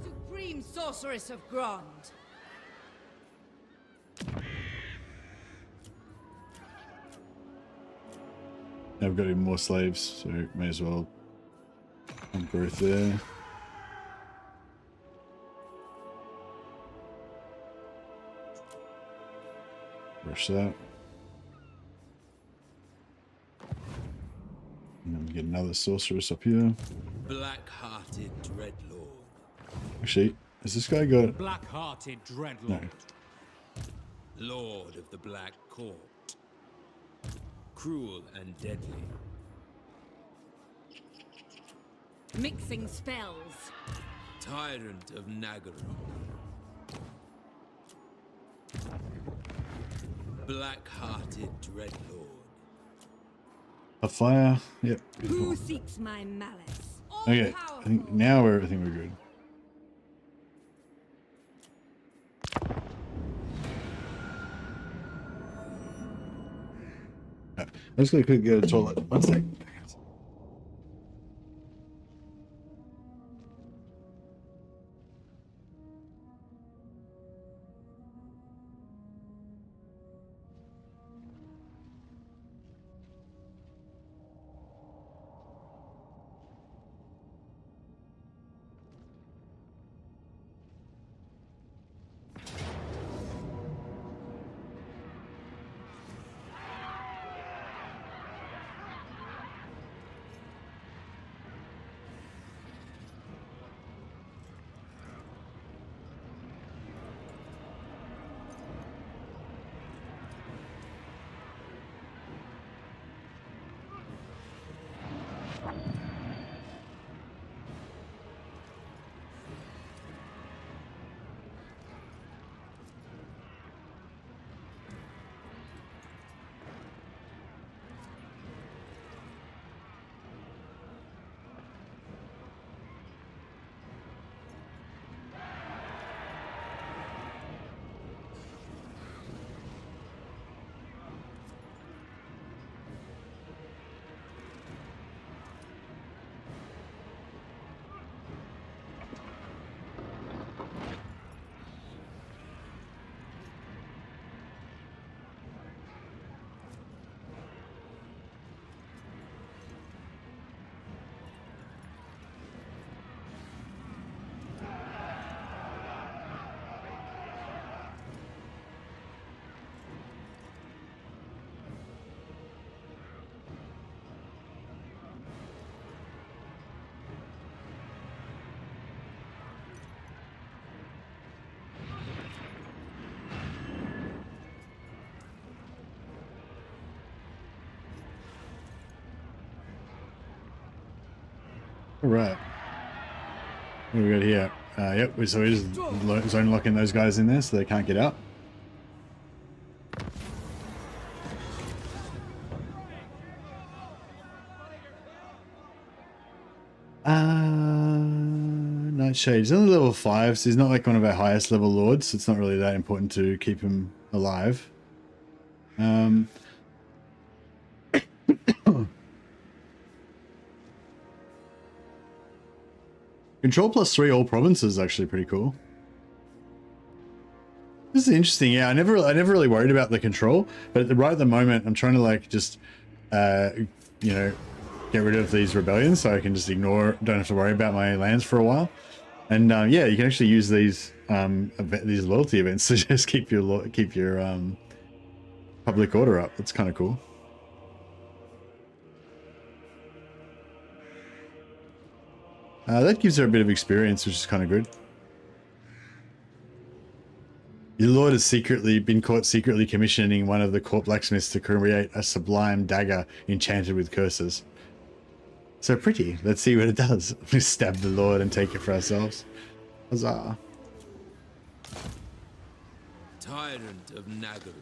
Speaker 5: Supreme Sorceress of Grond.
Speaker 2: Now we've got even more slaves, so may as well have growth there. Rush that. And then we get another sorceress up here.
Speaker 7: Black-hearted Dreadlord.
Speaker 2: Actually, has this guy got...
Speaker 8: Black-hearted Dreadlord.
Speaker 2: No.
Speaker 7: Lord of the Black Court. Cruel and deadly.
Speaker 5: Mixing spells.
Speaker 7: Tyrant of Nagaroth. Black-hearted Dreadlord.
Speaker 2: A fire. Yep.
Speaker 5: Who
Speaker 2: Beautiful.
Speaker 5: seeks my malice? All
Speaker 2: Okay, I
Speaker 5: powerful.
Speaker 2: think now I think we're good. I'm just gonna quickly go to the toilet. One sec. All right. What do we got here? Yep, so we're just zone locking those guys in there so they can't get out. Nightshade. He's only level 5, so he's not like one of our highest level lords, so it's not really that important to keep him alive. Control +3 all provinces is actually pretty cool. This is interesting. Yeah, I never really worried about the control, but right at the moment, I'm trying to like just, you know, get rid of these rebellions so I can just ignore, don't have to worry about my lands for a while. And yeah, you can actually use these loyalty events to just keep your public order up. That's kind of cool. That gives her a bit of experience, which is kind of good. Your lord has been caught secretly commissioning one of the court blacksmiths to create a sublime dagger enchanted with curses. So pretty. Let's see what it does. We stab the lord and take it for ourselves. Huzzah.
Speaker 10: Tyrant of Nagara.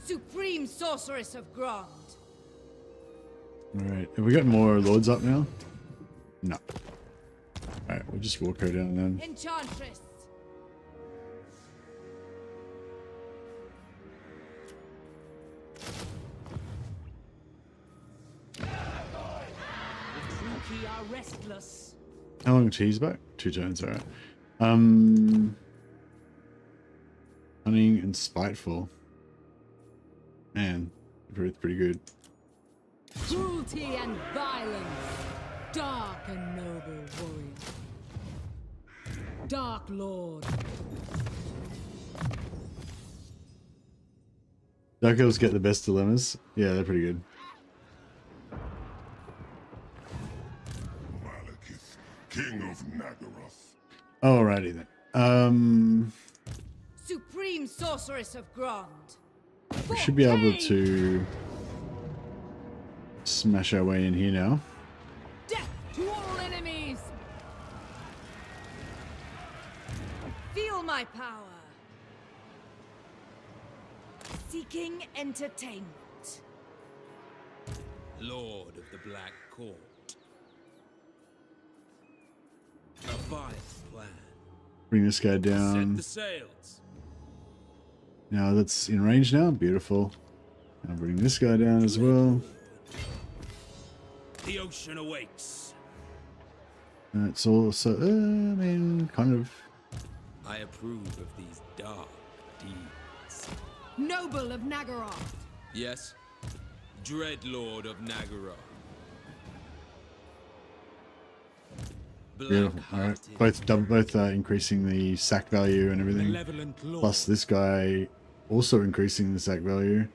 Speaker 5: Supreme Sorceress of Grond.
Speaker 2: Alright, have we got more lords up now? No. Alright, we'll just walk her down then.
Speaker 5: Enchantress. The Truki are restless.
Speaker 2: How long till he's back? 2 turns, alright. Cunning and spiteful. Man, both pretty good.
Speaker 5: Cruelty and violence. Dark and noble warrior. Dark Lord.
Speaker 2: Dark Elves get the best dilemmas. Yeah, they're pretty good.
Speaker 9: Malekith, King of Nagaroth.
Speaker 2: Alrighty then.
Speaker 5: Supreme Sorceress of Grond.
Speaker 2: We should be able to smash our way in here now.
Speaker 5: Death to all enemies. Feel my power. Seeking entertainment.
Speaker 10: Lord of the Black Court. A vile plan.
Speaker 2: Bring this guy
Speaker 10: Set
Speaker 2: down.
Speaker 10: the sails.
Speaker 2: Now that's in range now. Beautiful. I'll bring this guy down as well.
Speaker 10: The ocean awakes.
Speaker 2: It's also, I mean, kind of.
Speaker 10: I approve of these dark deeds.
Speaker 5: Noble of Nagaroth.
Speaker 10: Yes, Dreadlord of Nagara.
Speaker 2: Beautiful. Alright. Both increasing the sack value and everything. Plus this guy also increasing the sack value.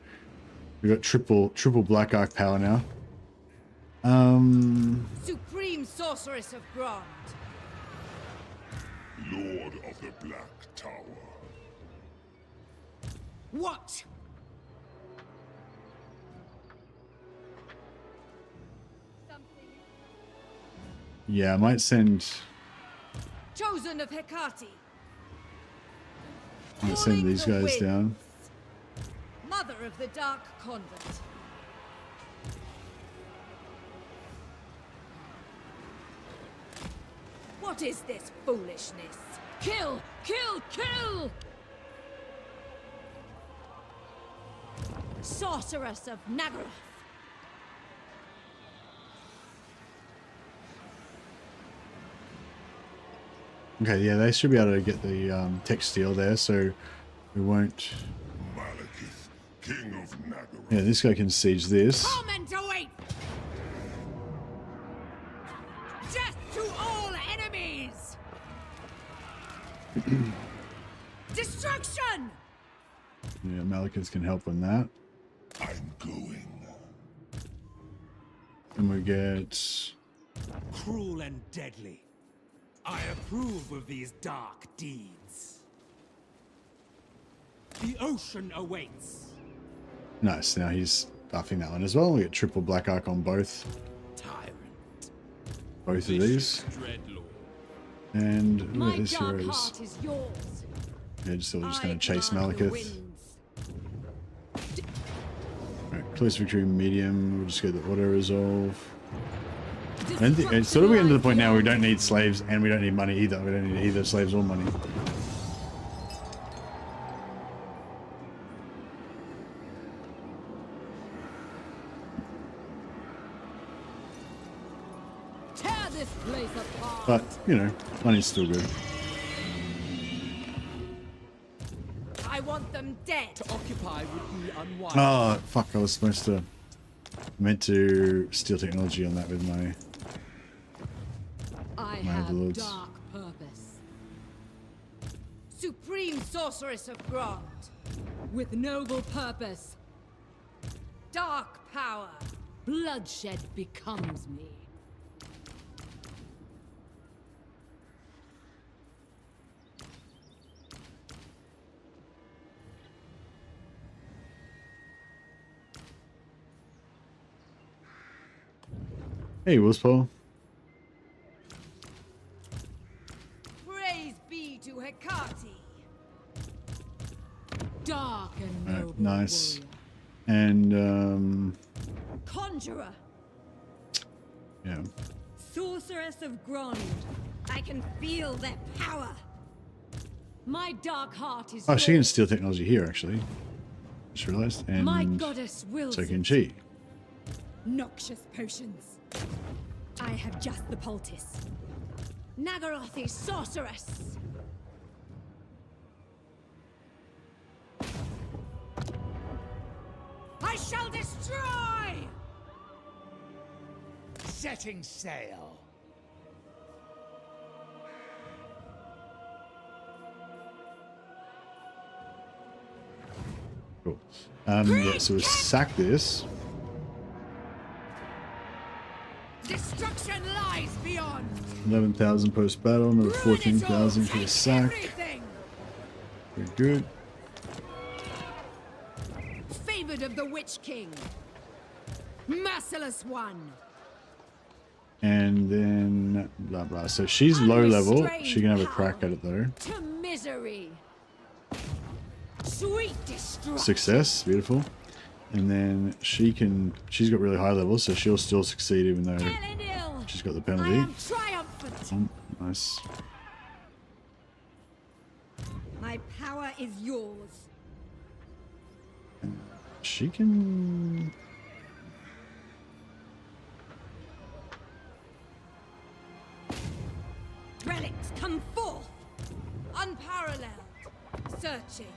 Speaker 2: We got triple black arc power now.
Speaker 5: Supreme Sorceress of Grond.
Speaker 9: Lord of the Black Tower.
Speaker 5: What?
Speaker 2: Yeah, I might send.
Speaker 5: Chosen of Hecate.
Speaker 2: I might send these guys down.
Speaker 5: Mother of the Dark Convent. What is this foolishness? Kill! Kill! Kill! Sorceress of Nagaroth.
Speaker 2: Okay, yeah, they should be able to get the tech steel there, so we won't.
Speaker 9: Malekith, King of Nagaroth.
Speaker 2: Yeah, this guy can siege this.
Speaker 5: Torment await! Death to all enemies! Destruction!
Speaker 2: Yeah, Malekith can help on that.
Speaker 9: I'm going.
Speaker 2: And we get.
Speaker 8: Cruel and deadly. I approve of these dark deeds. The ocean awaits.
Speaker 2: Nice. Now he's buffing that one as well. We get triple black arc on both of these. And
Speaker 5: My
Speaker 2: his
Speaker 5: dark
Speaker 2: heroes.
Speaker 5: heart is yours.
Speaker 2: Yeah, still just going
Speaker 5: I
Speaker 2: to chase
Speaker 5: command the
Speaker 2: MALEKITH.
Speaker 5: winds.
Speaker 2: Alright, close victory medium. We'll just get the auto resolve. I don't think, it's sort of getting to the point now where we don't need slaves and we don't need money either. We don't need either slaves or money.
Speaker 5: Tear this place apart.
Speaker 2: But, you know, money's still good.
Speaker 5: I want them dead.
Speaker 8: To occupy would be unwise.
Speaker 2: Oh, fuck. I was supposed to... meant to steal technology on that with my...
Speaker 5: I
Speaker 2: My
Speaker 5: have
Speaker 2: overlords.
Speaker 5: dark purpose. Supreme sorceress of Grant, with noble purpose. Dark power. Bloodshed becomes me.
Speaker 2: Hey, Willspaul.
Speaker 5: Praise be to Hecate. Dark and noble
Speaker 2: Nice.
Speaker 5: warrior.
Speaker 2: And,
Speaker 5: Conjurer.
Speaker 2: yeah.
Speaker 5: Sorceress of Grond. I can feel their power. My dark heart is
Speaker 2: Oh, she can
Speaker 5: yours.
Speaker 2: steal technology here, actually. Just realized. And
Speaker 5: My goddess wills
Speaker 2: so can
Speaker 5: it.
Speaker 2: she.
Speaker 5: Noxious potions. I have just the poultice. Nagaroth is sorceress. I shall destroy!
Speaker 8: Setting sail.
Speaker 2: Cool. Yeah, so we'll sack this.
Speaker 5: Destruction lies beyond.
Speaker 2: 11,000 post battle, another 14,000 for the sack.
Speaker 5: Everything.
Speaker 2: Very good.
Speaker 5: Favored of the Witch King. Merciless one.
Speaker 2: And then blah blah. So she's low level. She can have a crack at it though.
Speaker 5: To misery. Sweet destruction.
Speaker 2: Success, beautiful. And then she's got really high levels, so she'll still succeed even though
Speaker 5: Elendil.
Speaker 2: she's got the
Speaker 5: I
Speaker 2: penalty.
Speaker 5: am triumphant.
Speaker 2: Nice.
Speaker 5: My power is yours.
Speaker 2: She can.
Speaker 5: Relics come forth. Unparalleled. Searching.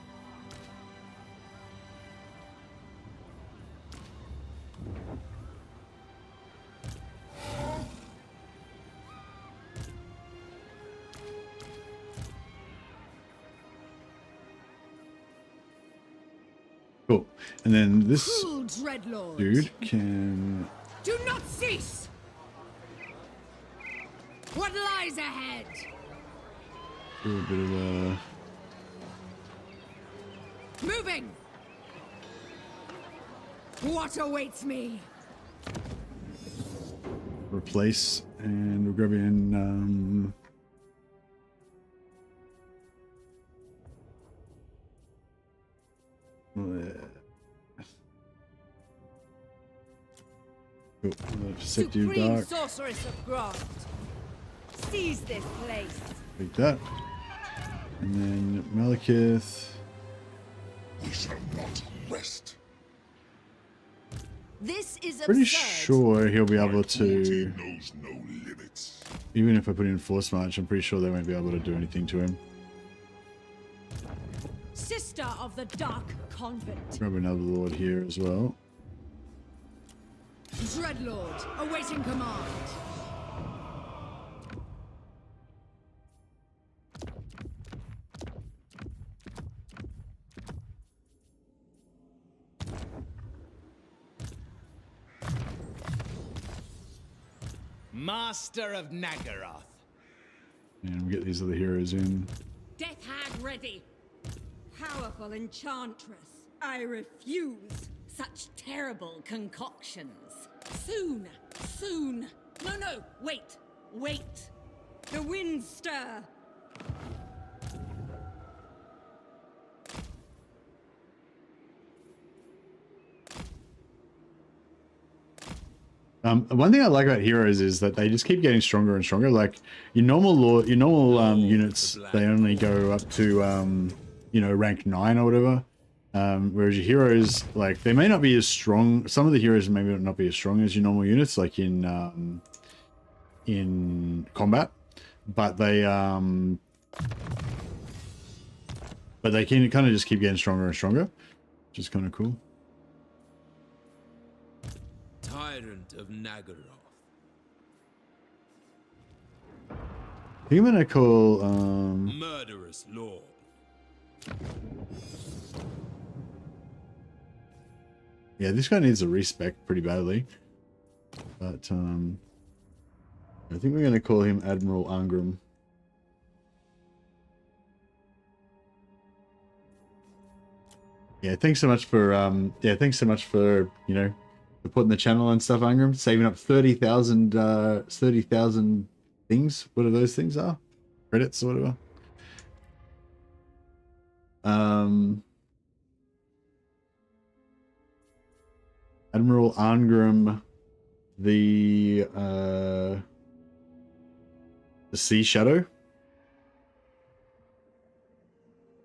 Speaker 2: Cool. And then this
Speaker 5: Cruel dreadlord.
Speaker 2: dude can.
Speaker 5: Do not cease. What lies ahead?
Speaker 2: Do a bit of a.
Speaker 5: Moving. What awaits me?
Speaker 2: Replace, and we're grabbing Perceptive
Speaker 5: Supreme
Speaker 2: Dark,
Speaker 5: sorceress of Grant. Seize this place.
Speaker 2: like that. And then MALEKITH.
Speaker 9: We shall not rest.
Speaker 3: This is
Speaker 2: Pretty
Speaker 3: absurd.
Speaker 2: sure he'll be able
Speaker 9: Cruelty
Speaker 2: to,
Speaker 9: knows no limits.
Speaker 2: even if I put in Force March, I'm pretty sure they won't be able to do anything to him.
Speaker 5: Sister of the Dark Convent.
Speaker 2: Grab another Lord here as well.
Speaker 5: Dreadlord, awaiting command.
Speaker 8: Master of Nagaroth.
Speaker 2: And we'll get these other heroes in.
Speaker 5: Death Hag ready. powerful enchantress. I refuse such terrible concoctions. Soon, soon. No, wait, wait. The winds stir.
Speaker 2: One thing I like about heroes is that they just keep getting stronger and stronger. Like your normal units, they only go up to you know, rank 9 or whatever. Whereas your heroes, like, they may not be as strong. Some of the heroes may not be as strong as your normal units, like in combat, but they can kind of just keep getting stronger and stronger, which is kind of cool.
Speaker 10: Tyrant of Nagaroth.
Speaker 2: I think I'm gonna call
Speaker 10: Murderous Lord.
Speaker 2: yeah, this guy needs a respec pretty badly, but I think we're gonna call him Admiral Angram. Yeah, thanks so much for you know, supporting the channel and stuff, Angram. Saving up 30,000 things. What are those things are? Credits or whatever. Admiral Angram, the Sea Shadow.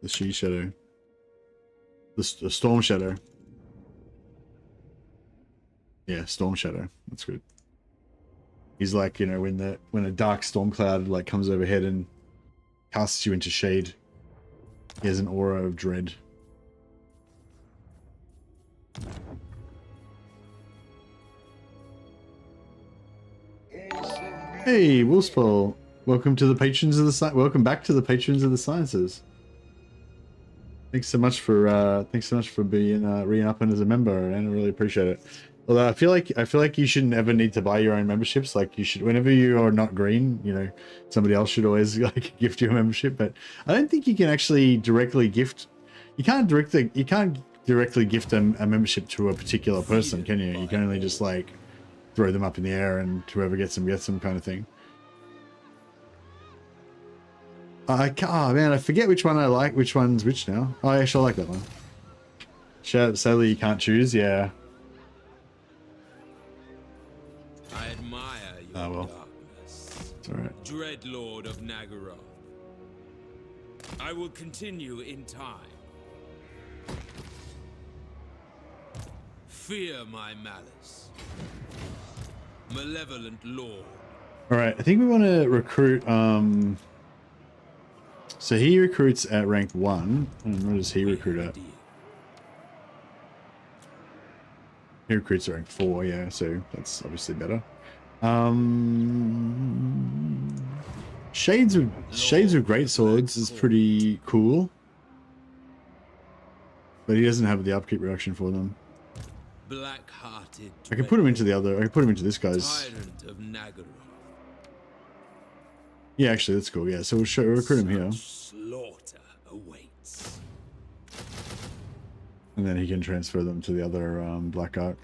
Speaker 2: The Sea Shadow. The Storm Shadow. Yeah, Storm Shadow. That's good. He's like, you know, when a dark storm cloud like comes overhead and casts you into shade, he has an aura of dread. Hey, Wolfspole. Welcome to the patrons of the welcome back to the patrons of the sciences. Thanks so much for being re-upping as a member, and I really appreciate it. Although I feel like you shouldn't ever need to buy your own memberships. Like, you should, whenever you are not green, you know, somebody else should always like gift you a membership. But I don't think you can actually directly gift. You can't directly gift a membership to a particular person, can you? You can only just like throw them up in the air, and whoever gets them kind of thing. Oh man, I forget which one I like. Which one's which now? Oh, actually, I like that one. Sadly, you can't choose. Yeah.
Speaker 10: I admire your darkness.
Speaker 2: It's alright.
Speaker 10: Dreadlord of Nagaroth. I will continue in time. Fear my malice. Malevolent Lord.
Speaker 2: Alright, I think we want to recruit, so he recruits at rank 1, and what does he recruit at? He recruits at rank 4, yeah, so that's obviously better. Shades of Greatswords is pretty cool, but he doesn't have the upkeep reduction for them.
Speaker 10: Black-hearted.
Speaker 2: I can put him into the other. I can put him into this guy's.
Speaker 10: Tyrant of Nagaroth.
Speaker 2: Yeah, actually, that's cool. Yeah, so we'll recruit him here,
Speaker 10: Slaughter awaits.
Speaker 2: and then he can transfer them to the other Black Ark.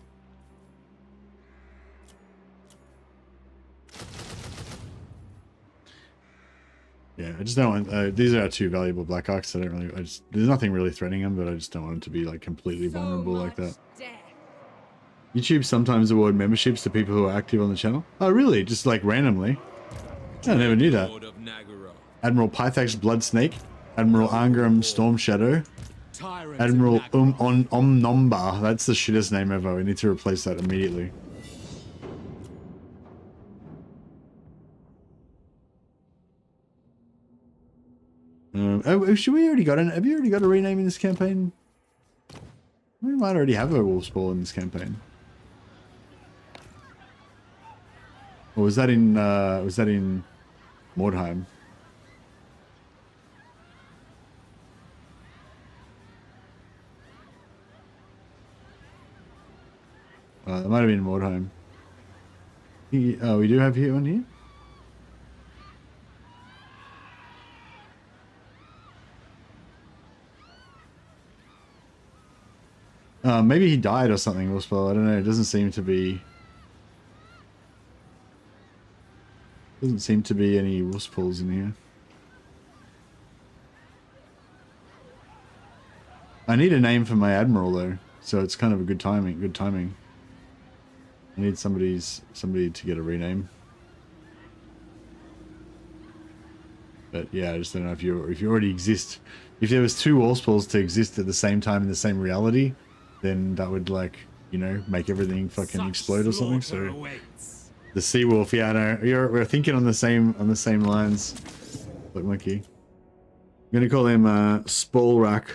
Speaker 2: Yeah, I just don't want. These are our 2 valuable Black Arks. I don't really. There's nothing really threatening them, but I just don't want them to be like completely vulnerable like that. YouTube sometimes award memberships to people who are active on the channel. Oh, really? Just like randomly? I never knew that. Admiral Pythax Bloodsnake, Admiral Angram Storm Shadow, Admiral Omnomba. That's the shittest name ever. We need to replace that immediately. Should we already got an? Have you already got a rename in this campaign? We might already have a Wolfspaw in this campaign. Or was that in Mordheim? It might have been Mordheim. Oh, we do have one here. Maybe he died or something, Wolfspell. I don't know. It doesn't seem to be... Doesn't seem to be any Wolfspells in here. I need a name for my Admiral, though. So it's kind of a good timing. Good timing. I need somebody to get a rename. But yeah, I just don't know if you already exist. If there was 2 Wolfspells to exist at the same time in the same reality, then that would, like, you know, make everything fucking explode or something. So the Sea Wolf, yeah, I know. We're thinking on the same lines. Black Monkey. I'm gonna call him Spolrak.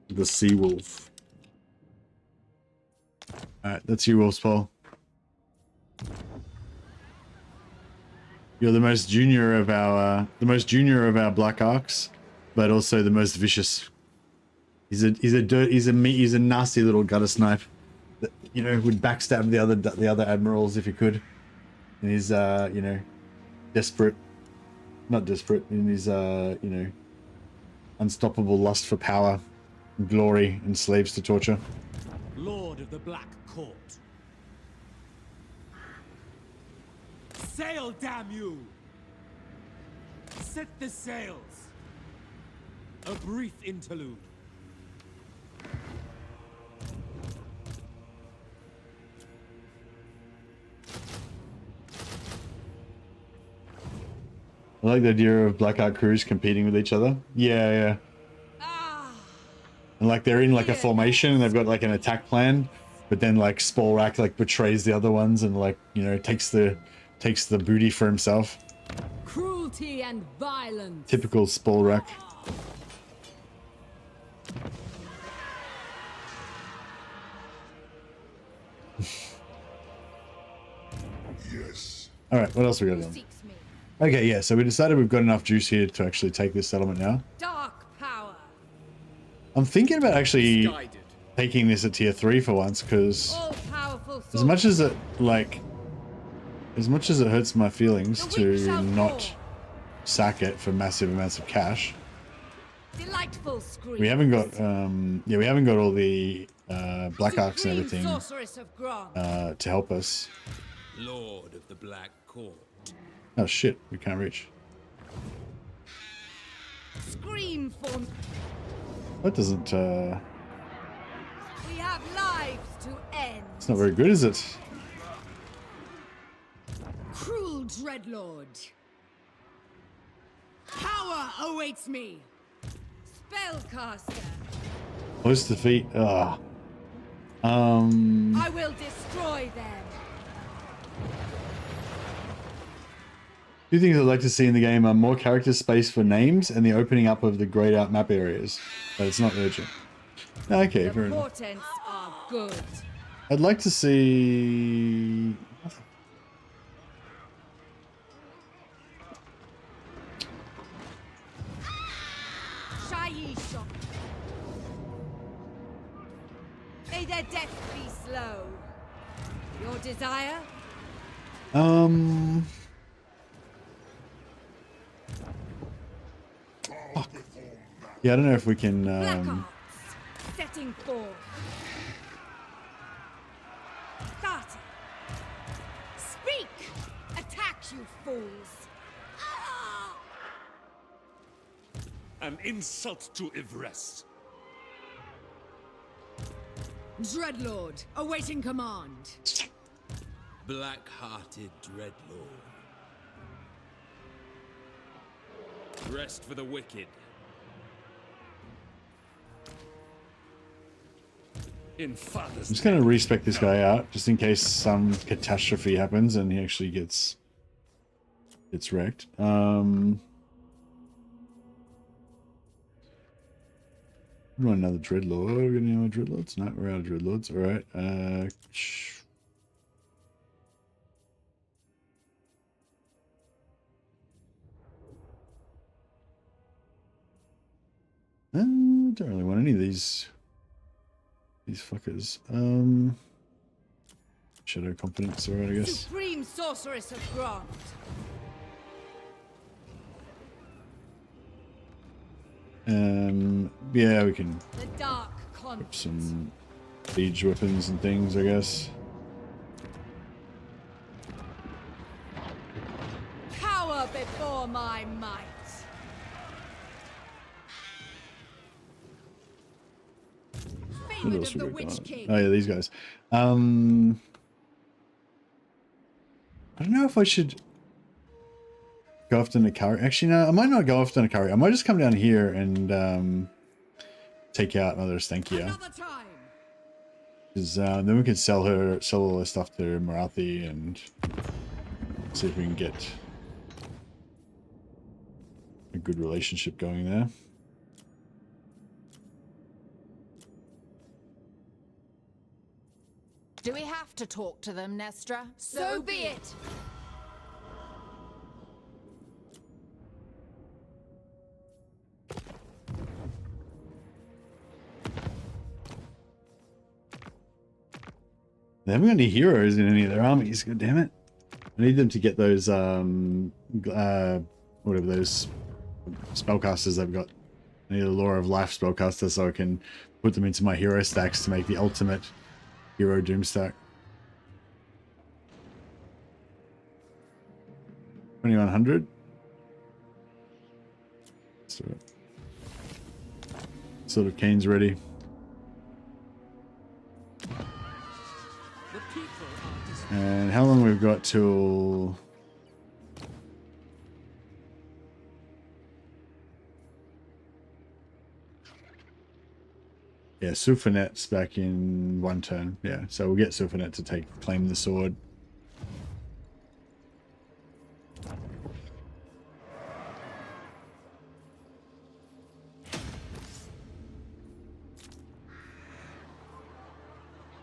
Speaker 2: The Sea Wolf. Alright, that's you, Wolfspell. You're the most junior of our Black Arcs, but also the most vicious. He's a nasty little gutter snipe that, you know, would backstab the other admirals if he could. And he's you know, not desperate, in his you know, unstoppable lust for power, glory, and slaves to torture.
Speaker 8: Lord of the Black Court. Sail, damn you! Set the sails. A brief interlude.
Speaker 2: I like the idea of Black Ark crews competing with each other. Yeah. And like they're in like a formation and they've got like an attack plan, but then like Spolrak like betrays the other ones and like, you know, takes the booty for himself.
Speaker 5: Cruelty and violence.
Speaker 2: Typical Spolrak.
Speaker 9: Yes.
Speaker 2: All right, what else we got on? Okay, yeah, so we decided we've got enough juice here to actually take this settlement now.
Speaker 5: Dark power.
Speaker 2: I'm thinking about actually taking this at tier 3 for once, because as much as it hurts my feelings to not sack it for massive amounts of cash,
Speaker 5: Delightful scream.
Speaker 2: we haven't got we haven't got all the Black Arcs and everything to help us.
Speaker 10: Lord of the Black Court.
Speaker 2: Oh shit, we can't reach.
Speaker 5: Scream for me.
Speaker 2: That doesn't
Speaker 5: We have lives to end.
Speaker 2: it's not very good, is it?
Speaker 5: Cruel Dreadlord. Power awaits me. Spellcaster.
Speaker 2: Close defeat.
Speaker 5: I will destroy them.
Speaker 2: Two things I'd like to see in the game are more character space for names and the opening up of the grayed out map areas. But it's not urgent. Okay, fair enough.
Speaker 5: Portents are good.
Speaker 2: I'd like to see...
Speaker 5: Shayi shot. May their death be slow. Your desire?
Speaker 2: Fuck. Yeah, I don't know if we can,
Speaker 5: Black Arts, setting forth. Starting. Speak! Attack, you fools!
Speaker 7: An insult to Everest.
Speaker 5: Dreadlord, awaiting command.
Speaker 10: Black-hearted Dreadlord. Rest for the wicked.
Speaker 7: In father's
Speaker 2: I'm just going to respec this guy out, just in case some catastrophe happens and he actually gets wrecked. Want another Dreadlord. Are we getting any more Dreadlords? No, we're out of Dreadlords. Alright. Don't really want any of these fuckers. Shadow Confidence, alright, I guess.
Speaker 5: Supreme Sorceress of Grant.
Speaker 2: Yeah, we can
Speaker 5: The dark
Speaker 2: put
Speaker 5: conflict.
Speaker 2: some siege weapons and things, I guess.
Speaker 5: Cower before my might.
Speaker 2: What
Speaker 5: Favored
Speaker 2: else
Speaker 5: of the
Speaker 2: we got?
Speaker 5: Witch King.
Speaker 2: Oh yeah, these guys. I don't know if I should go after Nakari. Actually, no, I might not go after Nakari. I might just come down here and take out another Stankia.
Speaker 5: Another time.
Speaker 2: Because then we can sell all her stuff to Marathi and see if we can get a good relationship going there.
Speaker 11: Do we have to talk to them, Nestra?
Speaker 5: So be it.
Speaker 2: They haven't got any heroes in any of their armies. God damn it! I need them to get those whatever those spellcasters they've got. I need a Law of Life spellcaster so I can put them into my hero stacks to make the ultimate hero doom stack. 2100. Sort of Kane's ready. And how long we've got till... Yeah, Sufanet's back in 1 turn. Yeah, so we'll get Sufanet to claim the sword.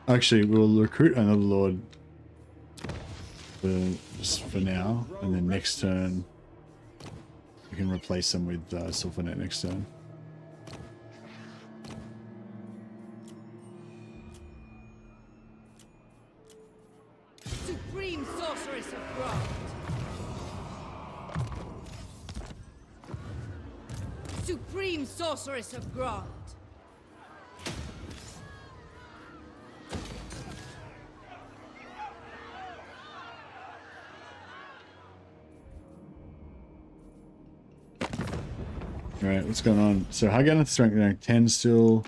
Speaker 2: Actually, we'll recruit another lord just for now, and then next turn we can replace them with Sufanet next turn.
Speaker 5: Supreme sorceress of Grant. Supreme sorceress of Grant.
Speaker 2: Alright, what's going on? So Harganeth's rank 10 still.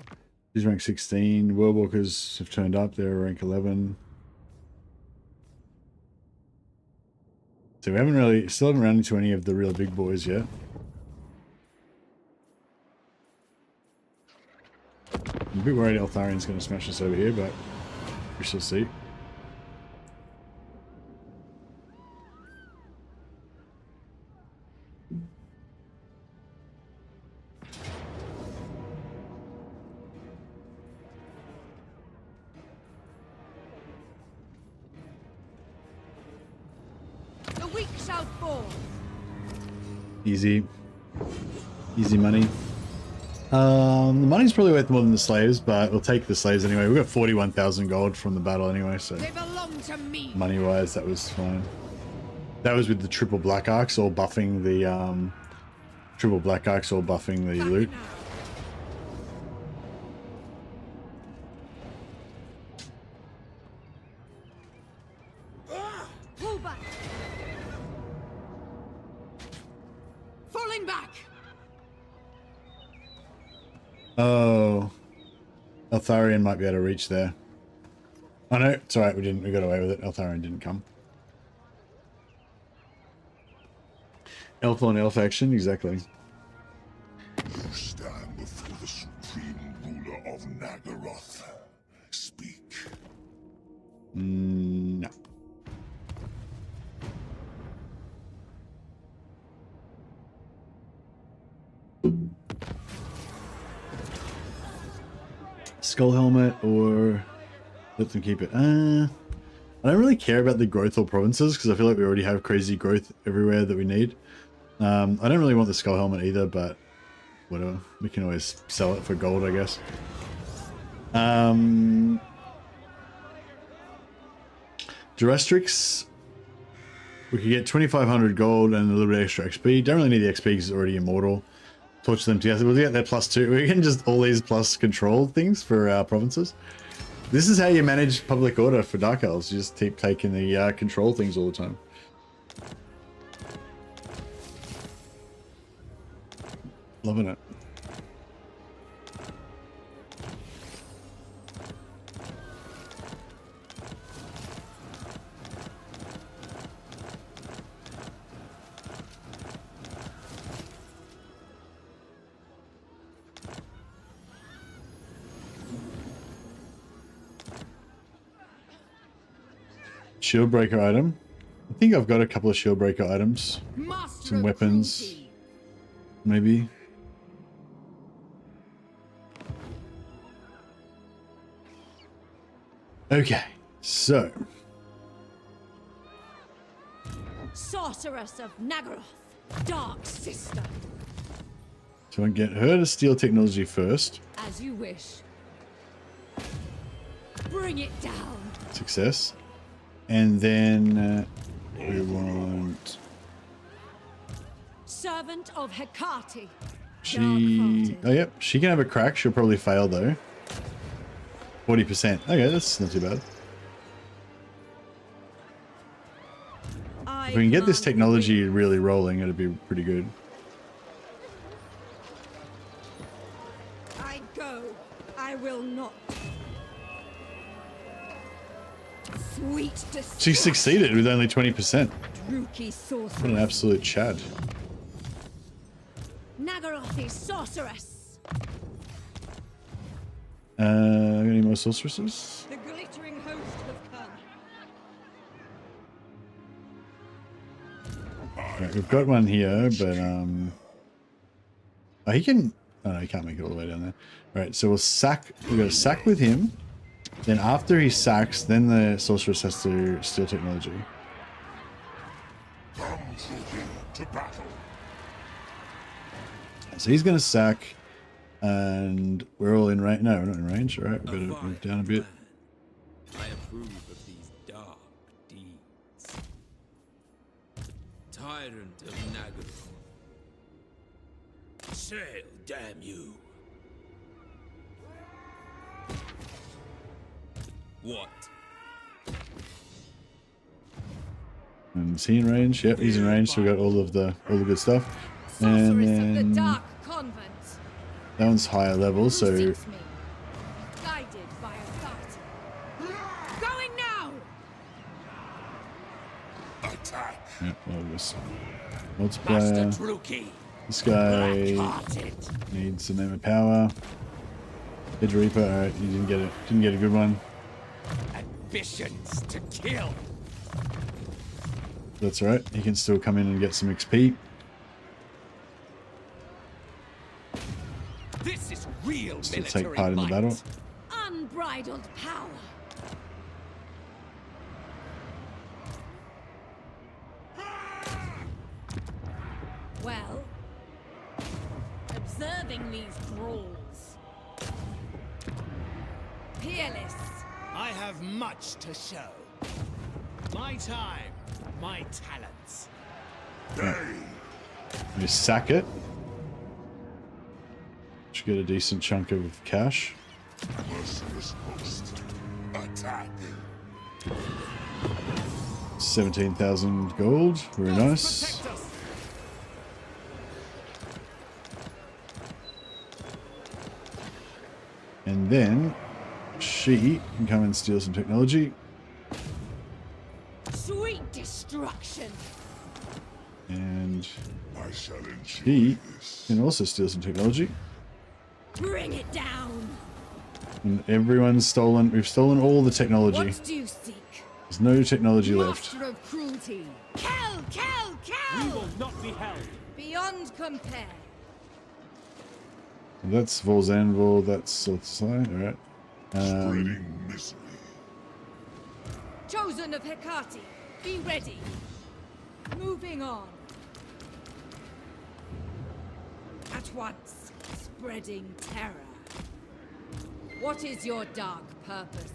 Speaker 2: He's rank 16. Worldwalkers have turned up. They're rank 11. So we still haven't run into any of the real big boys yet. I'm a bit worried Eltharian's going to smash us over here, but we shall see.
Speaker 5: The weak shall fall.
Speaker 2: Easy. Easy money. The money's probably worth more than the slaves, but we'll take the slaves anyway. We got 41,000 gold from the battle anyway, so
Speaker 5: They belong to me.
Speaker 2: money-wise, that was fine. That was with the triple black arcs all buffing the loot.
Speaker 5: Pull back. Falling back.
Speaker 2: Oh, Eltharion might be able to reach there. Oh no, it's alright, we got away with it. Eltharion didn't come. Elf on elf action, exactly.
Speaker 9: You stand before the supreme ruler of Nagaroth. Speak.
Speaker 2: No. Skull helmet or let them keep it. I don't really care about the growth or provinces because I feel like we already have crazy growth everywhere that we need. I don't really want the skull helmet either, but whatever. We can always sell it for gold, I guess. Durestrix, we could get 2,500 gold and a little bit extra XP. Don't really need the XP because it's already immortal.
Speaker 4: torture them together. We'll get their +2. We can just all these plus control things for our provinces. This is how you manage public order for Dark Elves. You just keep taking the control things all the time. Loving it. Shield breaker item. I think I've got a couple of shield breaker items. Some weapons. Maybe. Okay, so.
Speaker 5: Sorceress of Nagaroth, Dark Sister.
Speaker 4: So I get her to steal technology first.
Speaker 5: As you wish. Bring it down.
Speaker 4: Success. And then we want...
Speaker 5: Servant of Hecate.
Speaker 4: She... Oh, yep. She can have a crack. She'll probably fail, though. 40%. Okay, that's not too bad. If we can get this technology really rolling, it'll be pretty good.
Speaker 5: I go. I will not. Sweet destruction.
Speaker 4: She succeeded with only 20%.
Speaker 5: What
Speaker 4: an absolute chad.
Speaker 5: Nagaroth is sorceress.
Speaker 4: Got any more sorceresses?
Speaker 5: The glittering host have come.
Speaker 4: Right, we've got one here, but oh, he can. Oh no, he can't make it all the way down there. Right, so we'll sack. We've got to sack with him. Then after he sacks, then the sorceress has to steal technology.
Speaker 9: Come to battle.
Speaker 4: So he's going to sack, and we're all in range. No, we're not in range. All right, we've got to move down a bit.
Speaker 10: I approve of these dark deeds. Tyrant of Nagaroth. Sail, damn you. What?
Speaker 4: And is he in range? Yep, he's in range. So we got all the good stuff. And then
Speaker 5: Of the Dark Convent.
Speaker 4: that one's higher level, so
Speaker 5: Guided by authority. Going now.
Speaker 9: Attack.
Speaker 4: yep, well, this multiplier. This guy needs some ammo power. Edge Reaper. All right, he didn't get it. Didn't get a good one.
Speaker 8: Ambitions to kill.
Speaker 4: That's all right. He can still come in and get some XP.
Speaker 8: This is real
Speaker 4: Still take part in the battle.
Speaker 5: Unbridled power. Well, observing these brawls. Peerless.
Speaker 8: I have much to show. My time, my talents.
Speaker 4: We sack it. Should get a decent chunk of cash.
Speaker 9: Merciless host. Attack.
Speaker 4: 17,000 gold. Very nice. And then she can come and steal some technology.
Speaker 5: Sweet destruction.
Speaker 4: And
Speaker 9: I shall enjoy
Speaker 4: he
Speaker 9: this.
Speaker 4: can also steal some technology.
Speaker 5: Bring it down.
Speaker 4: And everyone's stolen. We've stolen all the technology.
Speaker 5: What do you seek?
Speaker 4: There's no technology left.
Speaker 5: Master of cruelty. Kill, kill, kill.
Speaker 8: We will not be held.
Speaker 5: Beyond compare.
Speaker 4: That's Vol's Anvil. That's Side. All right.
Speaker 9: Spreading misery.
Speaker 5: Chosen of Hecate. Be ready. Moving on. At once. Spreading terror. What is your dark purpose?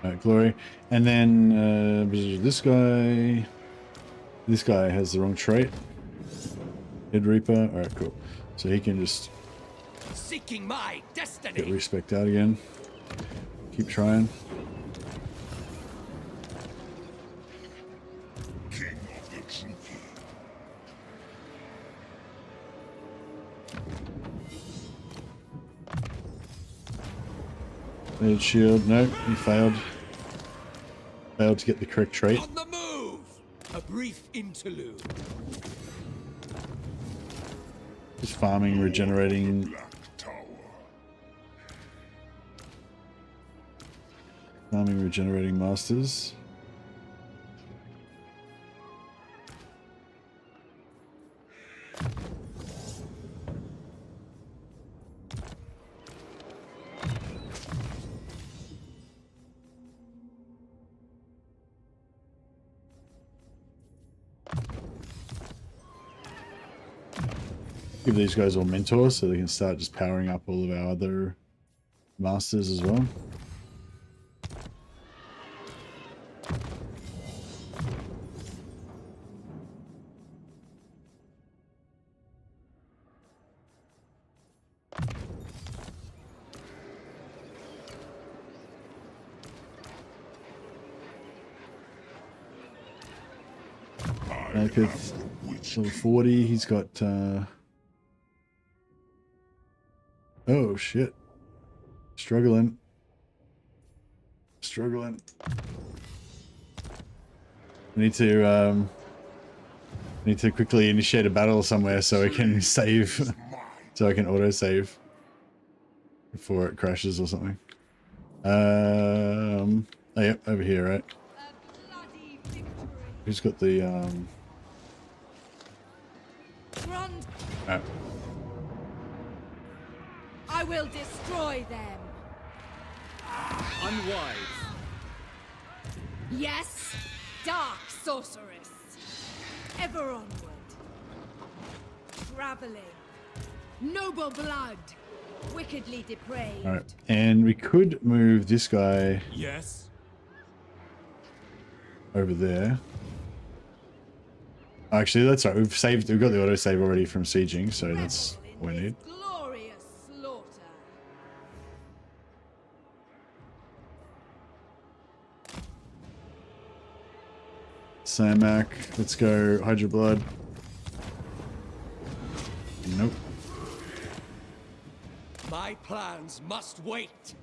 Speaker 4: All right, Glory. And then this guy. This guy has the wrong trait.
Speaker 2: Head Reaper. Alright, cool. So he can just
Speaker 8: Seeking my
Speaker 2: get
Speaker 8: destiny.
Speaker 2: respec out again. Keep trying.
Speaker 9: King of the truth.
Speaker 2: Head shield. Nope, he failed. Failed to get the correct trait.
Speaker 8: On the move. A brief interlude.
Speaker 2: Just farming, regenerating.
Speaker 9: Black Tower.
Speaker 2: Farming, regenerating masters. Give these guys all mentors so they can start just powering up all of our other masters as well. MALEKITH, level 40, he's got oh shit. Struggling. I need to quickly initiate a battle somewhere so I can save, so I can auto save before it crashes or something. Oh yeah, over here, right? Who's got the
Speaker 5: I will destroy them.
Speaker 10: Unwise.
Speaker 5: Yes, dark sorceress. Ever onward. Traveling. Noble blood. Wickedly depraved.
Speaker 2: all right, and we could move this guy
Speaker 10: Yes.
Speaker 2: over there. Actually, that's right. We've got the auto save already from sieging, so that's what we need.
Speaker 5: Glorious slaughter.
Speaker 2: Samak, let's go. Hydra Blood. Nope.
Speaker 8: My plans must wait.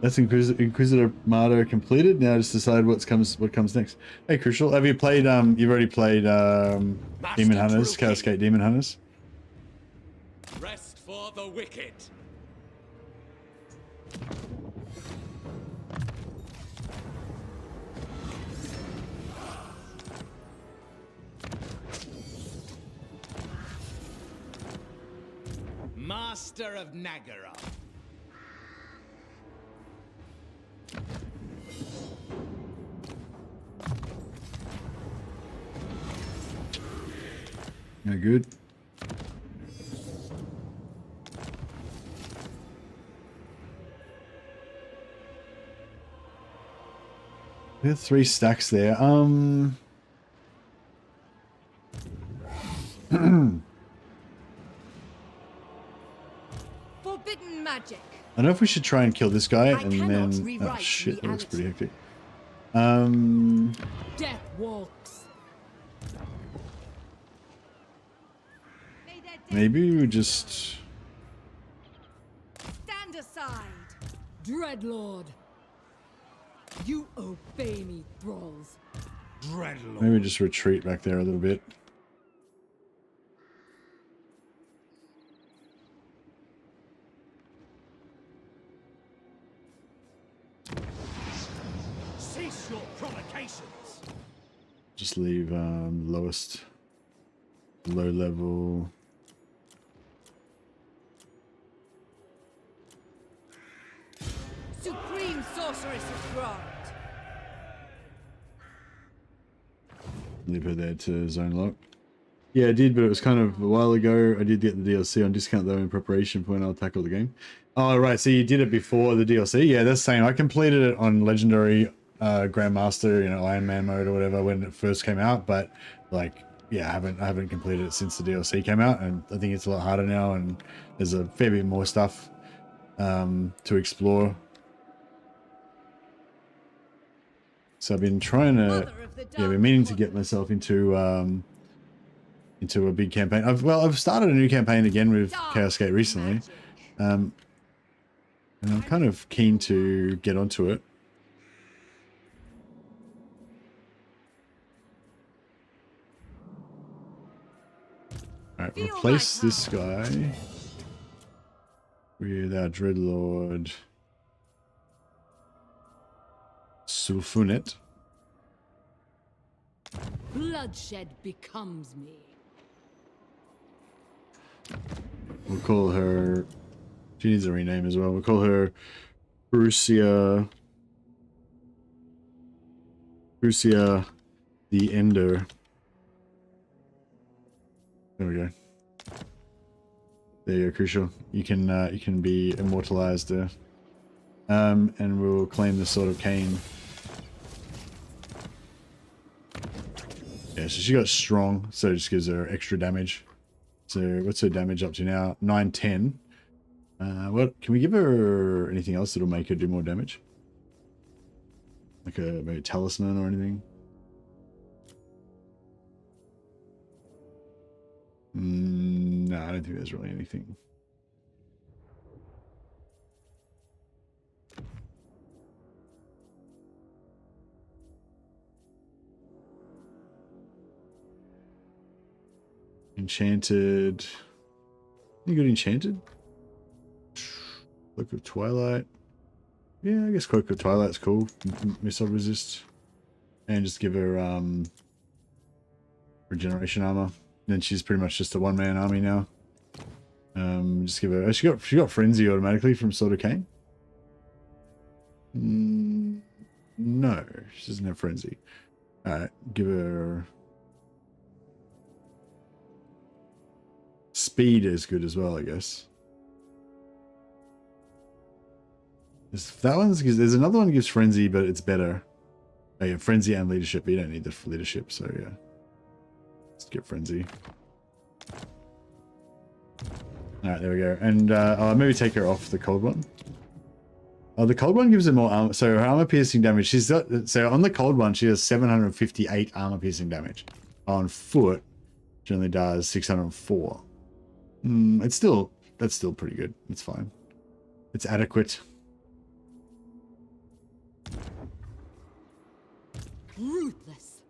Speaker 2: That's Inquisitor Martyr completed. Now just decide what comes next. Hey, Crucial, have you played? You've already played Demon Hunters, Chaos Gate Demon Hunters.
Speaker 8: Rest for the wicked. Master of Nagara.
Speaker 2: No good. We have 3 stacks there.
Speaker 5: Forbidden magic.
Speaker 2: I don't know if we should try and kill this guy and
Speaker 5: cannot
Speaker 2: then. Oh
Speaker 5: rewrite
Speaker 2: shit, that looks pretty
Speaker 5: reality.
Speaker 2: hectic.
Speaker 5: Death walks.
Speaker 2: Maybe we just.
Speaker 5: Stand aside. Dreadlord. You obey me, thralls.
Speaker 7: Dreadlord.
Speaker 2: Maybe just retreat back there a little bit.
Speaker 8: Cease your provocations.
Speaker 2: Just leave lowest, low level.
Speaker 5: Supreme sorceress is grant.
Speaker 2: Leave her there to zone lock. Yeah, I did, but it was kind of a while ago. I did get the DLC on discount though in preparation for when I'll tackle the game. Oh, right. So you did it before the DLC? Yeah, that's the same. I completed it on Legendary Grandmaster, you know, Iron Man mode or whatever when it first came out, but like, yeah, I haven't completed it since the DLC came out, and I think it's a lot harder now, and there's a fair bit more stuff to explore. So I've been trying to, yeah, been meaning to get myself into a big campaign. I've started a new campaign again with Chaos Gate recently, and I'm kind of keen to get onto it. Alright, replace this guy with our Dreadlord Sulfunet.
Speaker 5: Bloodshed becomes me.
Speaker 2: We'll call her, she needs a rename as well. We'll call her Brucia the Ender. There we go. There you go, Crucial. You can be immortalized there. And we'll claim the Sword of Cain. Yeah, so she got strong, so it just gives her extra damage. So what's her damage up to now? 910. What can we give her anything else that'll make her do more damage? Like a maybe talisman or anything? No, I don't think there's really anything. Enchanted. You got enchanted? Cloak of Twilight. Yeah, I guess Cloak of Twilight's cool. Missile resist. And just give her regeneration armor. Then she's pretty much just a one-man army now. Just give her. Oh, she got frenzy automatically from Sword of Cain. No, she doesn't have frenzy. Alright, give her. Speed is good as well, I guess. That one's, there's another one that gives frenzy, but it's better. Oh, yeah, frenzy and leadership, but you don't need the leadership, so yeah. Let's get frenzy. Alright, there we go. And I'll maybe take her off the cold one. Oh, the cold one gives her more armor. So her armor piercing damage, she's got, so on the cold one, she has 758 armor piercing damage. On foot, she only does 604. It's still, that's still pretty good. It's fine. It's adequate.
Speaker 5: Ruthless.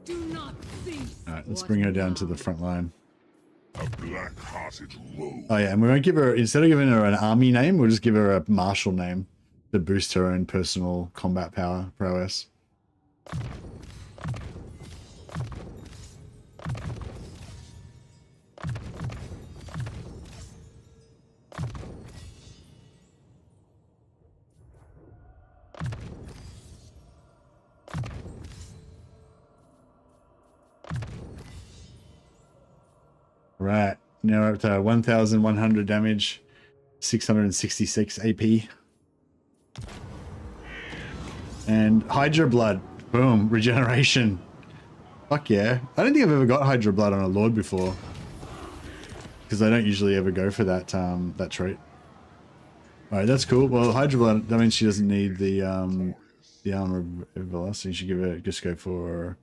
Speaker 5: Do not cease.
Speaker 2: Alright, let's bring her down to the front line.
Speaker 9: A black-hearted rogue.
Speaker 2: Oh yeah, and we won't give her, instead of giving her an army name, we'll just give her a martial name to boost her own personal combat prowess. Right, now we're up to 1,100 damage, 666 AP. And Hydra Blood, boom, regeneration. Fuck yeah. I don't think I've ever got Hydra Blood on a Lord before. Because I don't usually ever go for that that trait. Alright, that's cool. Well, Hydra Blood, that means she doesn't need the armor of everlasting. She just go for...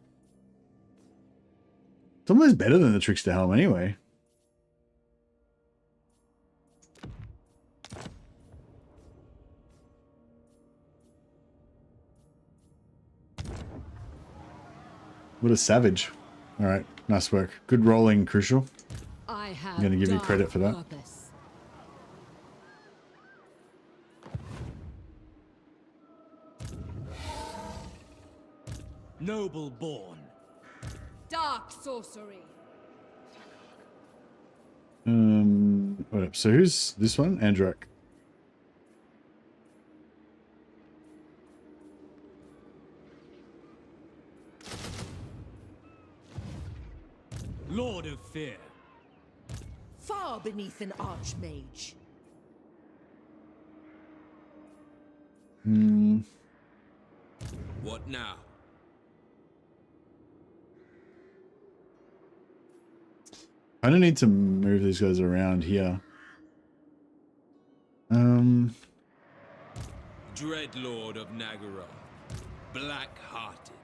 Speaker 2: It's almost better than the Trickster Helm anyway. What a savage. Alright, nice work. Good rolling, Crucial. I'm going to give you credit for that.
Speaker 5: Purpose.
Speaker 8: Noble born.
Speaker 5: Dark sorcery.
Speaker 2: What up? So who's this one? Andrak.
Speaker 8: Lord of Fear.
Speaker 3: Far beneath an archmage.
Speaker 10: What now?
Speaker 2: I don't need to move these guys around here.
Speaker 10: Dreadlord of Nagara, black-hearted.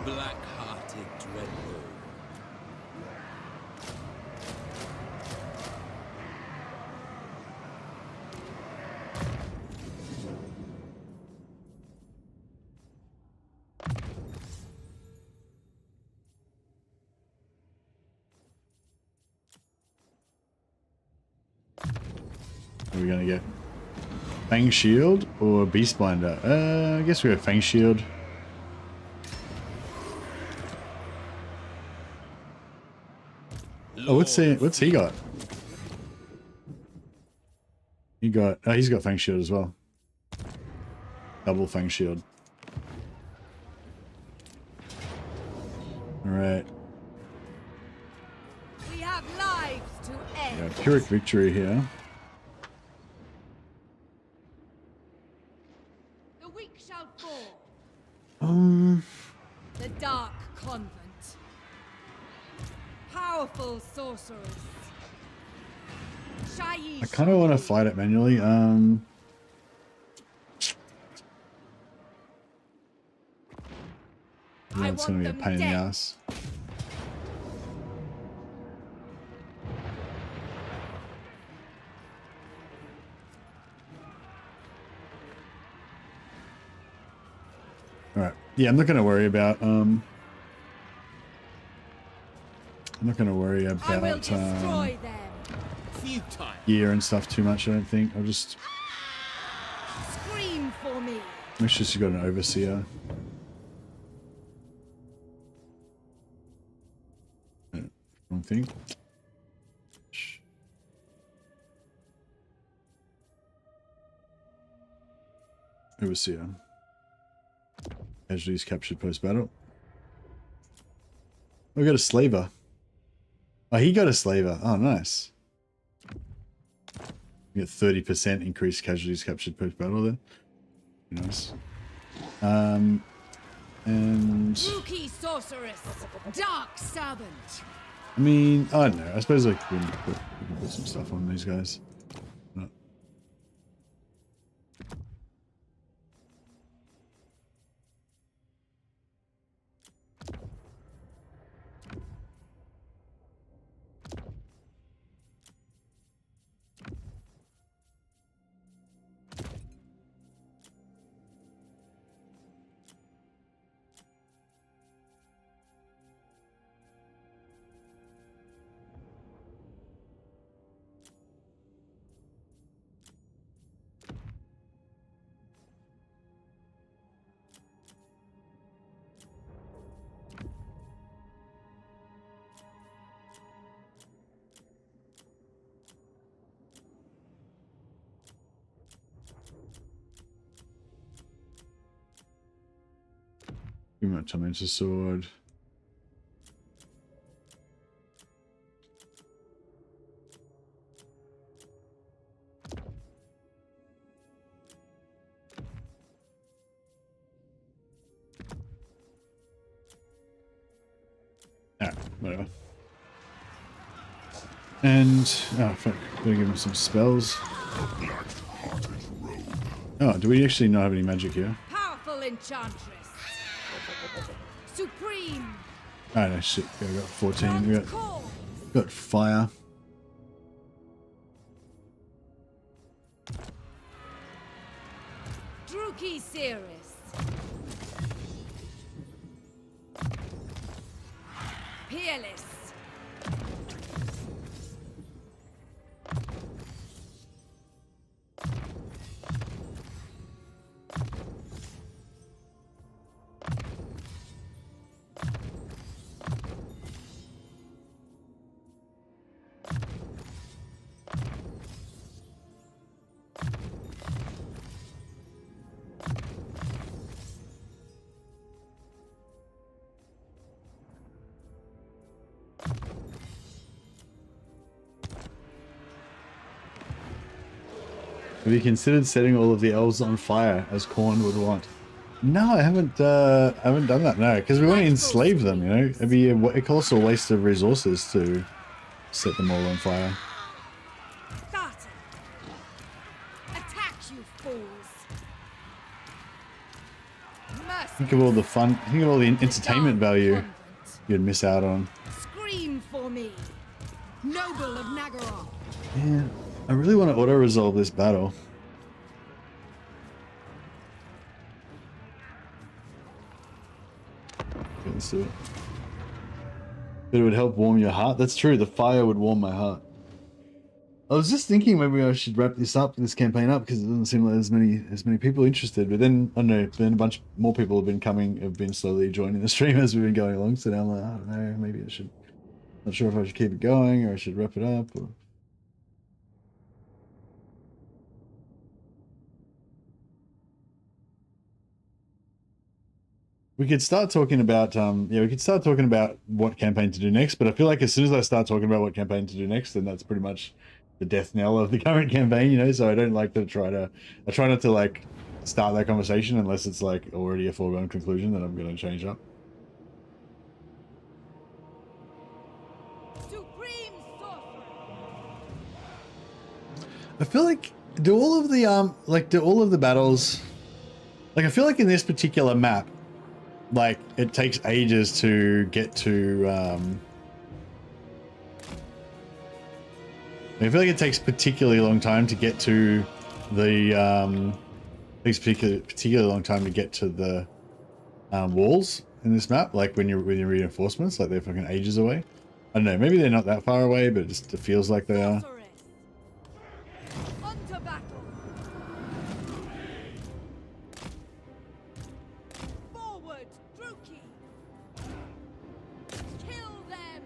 Speaker 10: Black-hearted Dreadlord.
Speaker 2: What are we gonna get? Fang Shield or Beast Binder? I guess we go Fang Shield. Oh, what's he got? He's got Fang Shield as well. Double Fang Shield. Alright.
Speaker 5: We have lives to end.
Speaker 2: Pyrrhic Victory here.
Speaker 5: The weak shall fall. The Dark Convent. Powerful sorceress.
Speaker 2: I kind of want to fight it manually. Yeah, it's going to be a pain in the ass. Alright. Yeah, I'm not going to worry about gear and stuff too much, I don't think. I'll just
Speaker 5: scream for me.
Speaker 2: make sure you got an overseer. Wrong thing. Overseer. Casualties captured post-battle. We got a slaver. Oh, he got a slaver. Oh, nice. We got 30% increased casualties captured post-battle there. Nice. And
Speaker 5: Rookie sorceress, dark servant.
Speaker 2: I mean, I don't know. I suppose like we can put some stuff on these guys. No. Too much on into sword. Alright, whatever. And oh fuck, gotta give him some spells. Oh, do we actually not have any magic here?
Speaker 5: Powerful enchantress. Supreme.
Speaker 2: Oh no, shit. We got 14. We got fire.
Speaker 5: Druki Cirrus. Peerless.
Speaker 2: Have you considered setting all of the elves on fire as Khorne would want? No, I haven't done that. No, because we want to enslave them. You know, it'd be it costs a waste of resources to set them all on fire.
Speaker 5: Spartan! Attack, you fools!
Speaker 2: Think of all the fun. Think of all the entertainment value you'd miss out on.
Speaker 5: Scream for me, noble of Nagaroth.
Speaker 2: Yeah, I really want to auto-resolve this battle. Okay, let's do it. But it would help warm your heart. That's true. The fire would warm my heart. I was just thinking maybe I should wrap this campaign up, because it doesn't seem like there's many people interested. But then I don't know. Then a bunch more people have been slowly joining the stream as we've been going along. So now I'm like, I don't know. Maybe I should. Not sure if I should keep it going or I should wrap it up. Or... We could start talking about we could start talking about what campaign to do next, but I feel like as soon as I start talking about what campaign to do next, then that's pretty much the death knell of the current campaign, you know. So I don't like to try not to like start that conversation unless it's like already a foregone conclusion that I'm going to change up.
Speaker 5: Supreme sorcerer.
Speaker 2: I feel like do all of the battles, like I feel like in this particular map, like it takes ages to get to I feel like it takes particularly long time to get to the takes particularly long time to get to the walls in this map, like when you're reinforcements, like they're fucking ages away. I don't know, maybe they're not that far away, but it feels like they are.
Speaker 5: Onto battle. Forward, Druki. Kill them.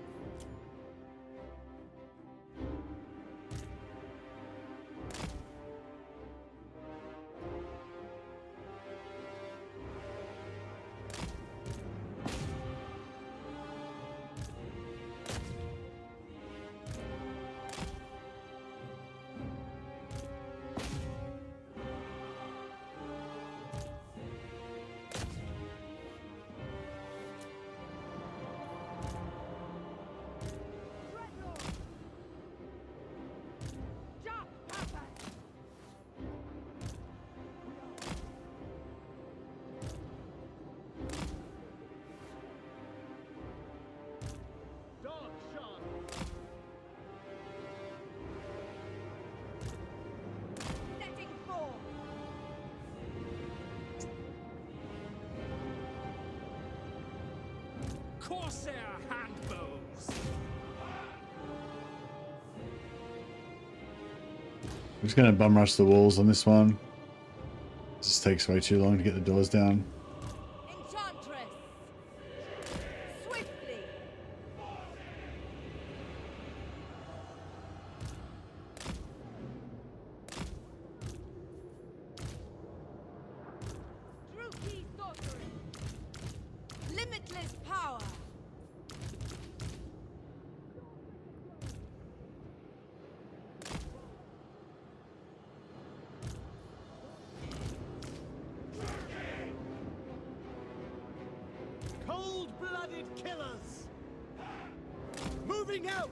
Speaker 8: Corsair handbows.
Speaker 2: I'm just gonna bum rush the walls on this one. This takes way too long to get the doors down.
Speaker 5: Enchantress. Swiftly. Druki sorcery. Limitless power.
Speaker 8: Cold-blooded killers. Moving out.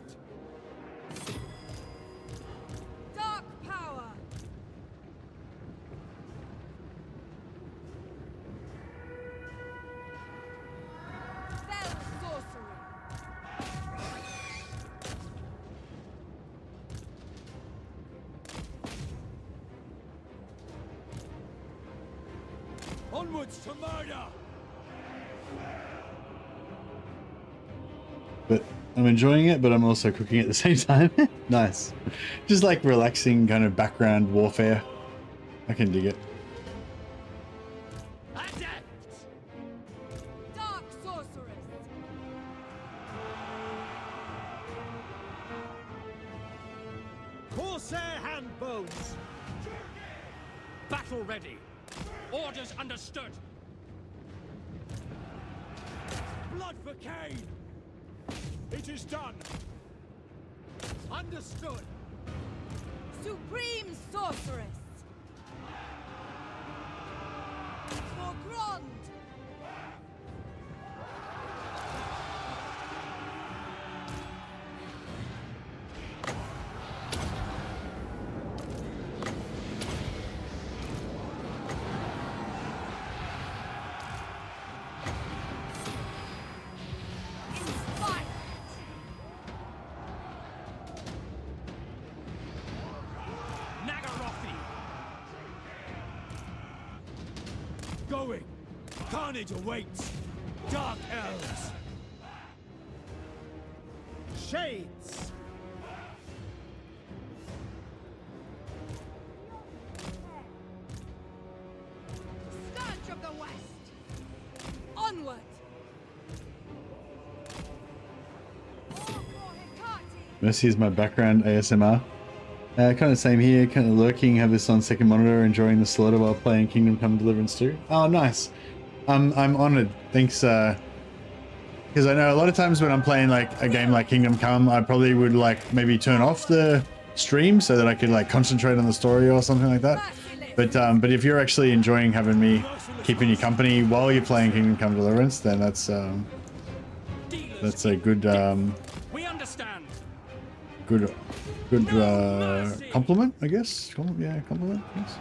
Speaker 5: Dark power. Spell sorcery.
Speaker 8: Onwards to murder.
Speaker 2: But I'm enjoying it, but I'm also cooking at the same time. Nice. Just like relaxing kind of background warfare. I can dig it.
Speaker 8: Adept.
Speaker 5: Dark sorceress.
Speaker 8: Corsair handbows. Battle ready. Orders understood. Blood for Cain. It is done. Understood.
Speaker 5: Supreme sorceress. front!
Speaker 7: Going! Carnage awaits! Dark elves!
Speaker 8: Shades!
Speaker 5: Scourge of the West! Onward!
Speaker 2: Mercy is my background ASMR. Kind of same here, kind of lurking, have this on second monitor, enjoying the slaughter while playing Kingdom Come Deliverance 2. Oh, nice. I'm honored. Thanks, because I know a lot of times when I'm playing like a game like Kingdom Come, I probably would like maybe turn off the stream so that I could like concentrate on the story or something like that. But if you're actually enjoying having me keeping you company while you're playing Kingdom Come Deliverance, then that's a good
Speaker 8: We understand.
Speaker 2: good compliment, I guess. Compliment. Yes.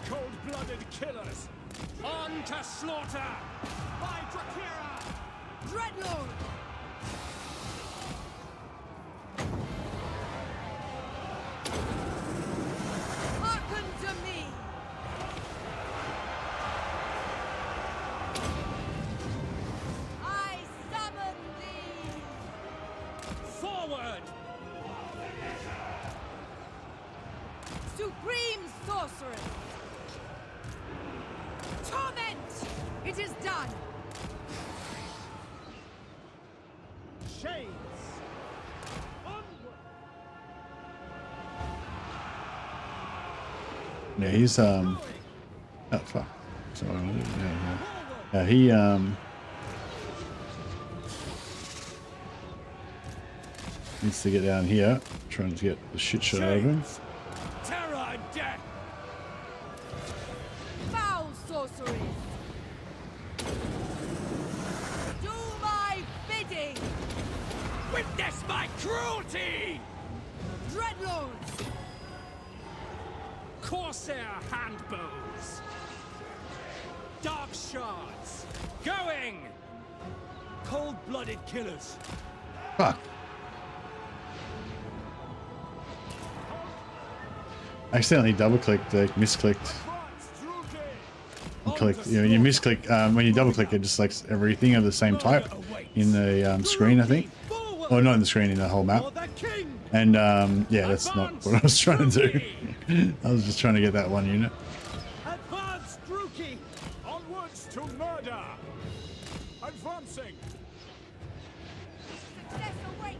Speaker 8: Cold-blooded killers. On to slaughter. By Drakira.
Speaker 5: Dreadlord! Hearken to me! I summon thee!
Speaker 8: Forward.
Speaker 5: Supreme Sorceress! Torment! It is done!
Speaker 8: Shades.
Speaker 2: Yeah, he's oh fuck. Sorry, yeah, he needs to get down here, trying to get the shit shot out of him.
Speaker 7: Terror and death!
Speaker 5: Foul sorceries! Do my bidding!
Speaker 8: Witness my cruelty.
Speaker 5: Dreadlords!
Speaker 8: Corsair handbows. Dark shards. Going.
Speaker 7: Cold-blooded killers!
Speaker 2: Fuck. I accidentally double-clicked, misclicked. You clicked, you know, you misclick, when you double-click it, just likes everything of the same type in the screen, I think. Or not in the screen, in the whole map. And yeah, that's not what I was trying to do. I was just trying to get that one unit.
Speaker 8: Advance, Druki. Onwards to murder. Advancing.
Speaker 5: Success awaits!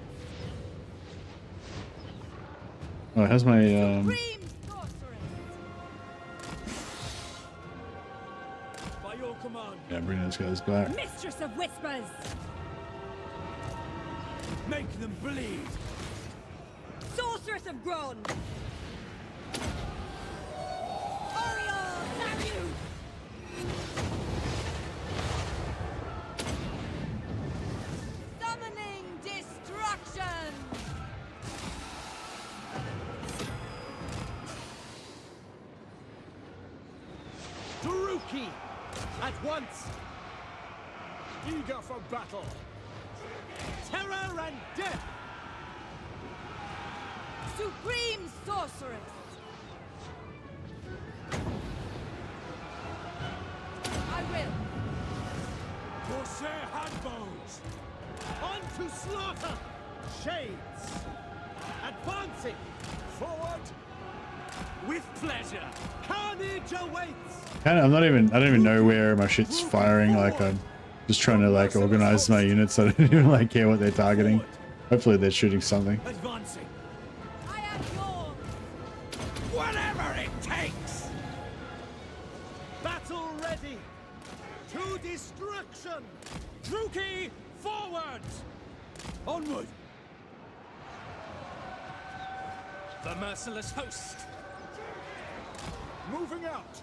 Speaker 2: Oh, how's my
Speaker 5: Supreme Sorceress!
Speaker 7: By your command,
Speaker 2: yeah, bring those guys back.
Speaker 5: Mistress of Whispers!
Speaker 7: make them bleed!
Speaker 5: Sorceress of Gron! Oriole Salute! Summoning Destruction!
Speaker 8: Druki. At once. Eager for battle. Terror and death.
Speaker 5: Supreme Sorceress! I will!
Speaker 7: Corsair handbows!
Speaker 8: On to slaughter. Shades. Advancing. Forward. With pleasure. Carnage awaits.
Speaker 2: I don't even know where my shit's firing. Like I'm just trying to like organize my units. I don't even like care what they're targeting. Hopefully they're shooting something.
Speaker 7: Advancing!
Speaker 5: I am yours!
Speaker 8: Whatever it takes. Battle ready. To destruction. Druki, forward.
Speaker 7: Onward!
Speaker 8: The merciless host. Moving out.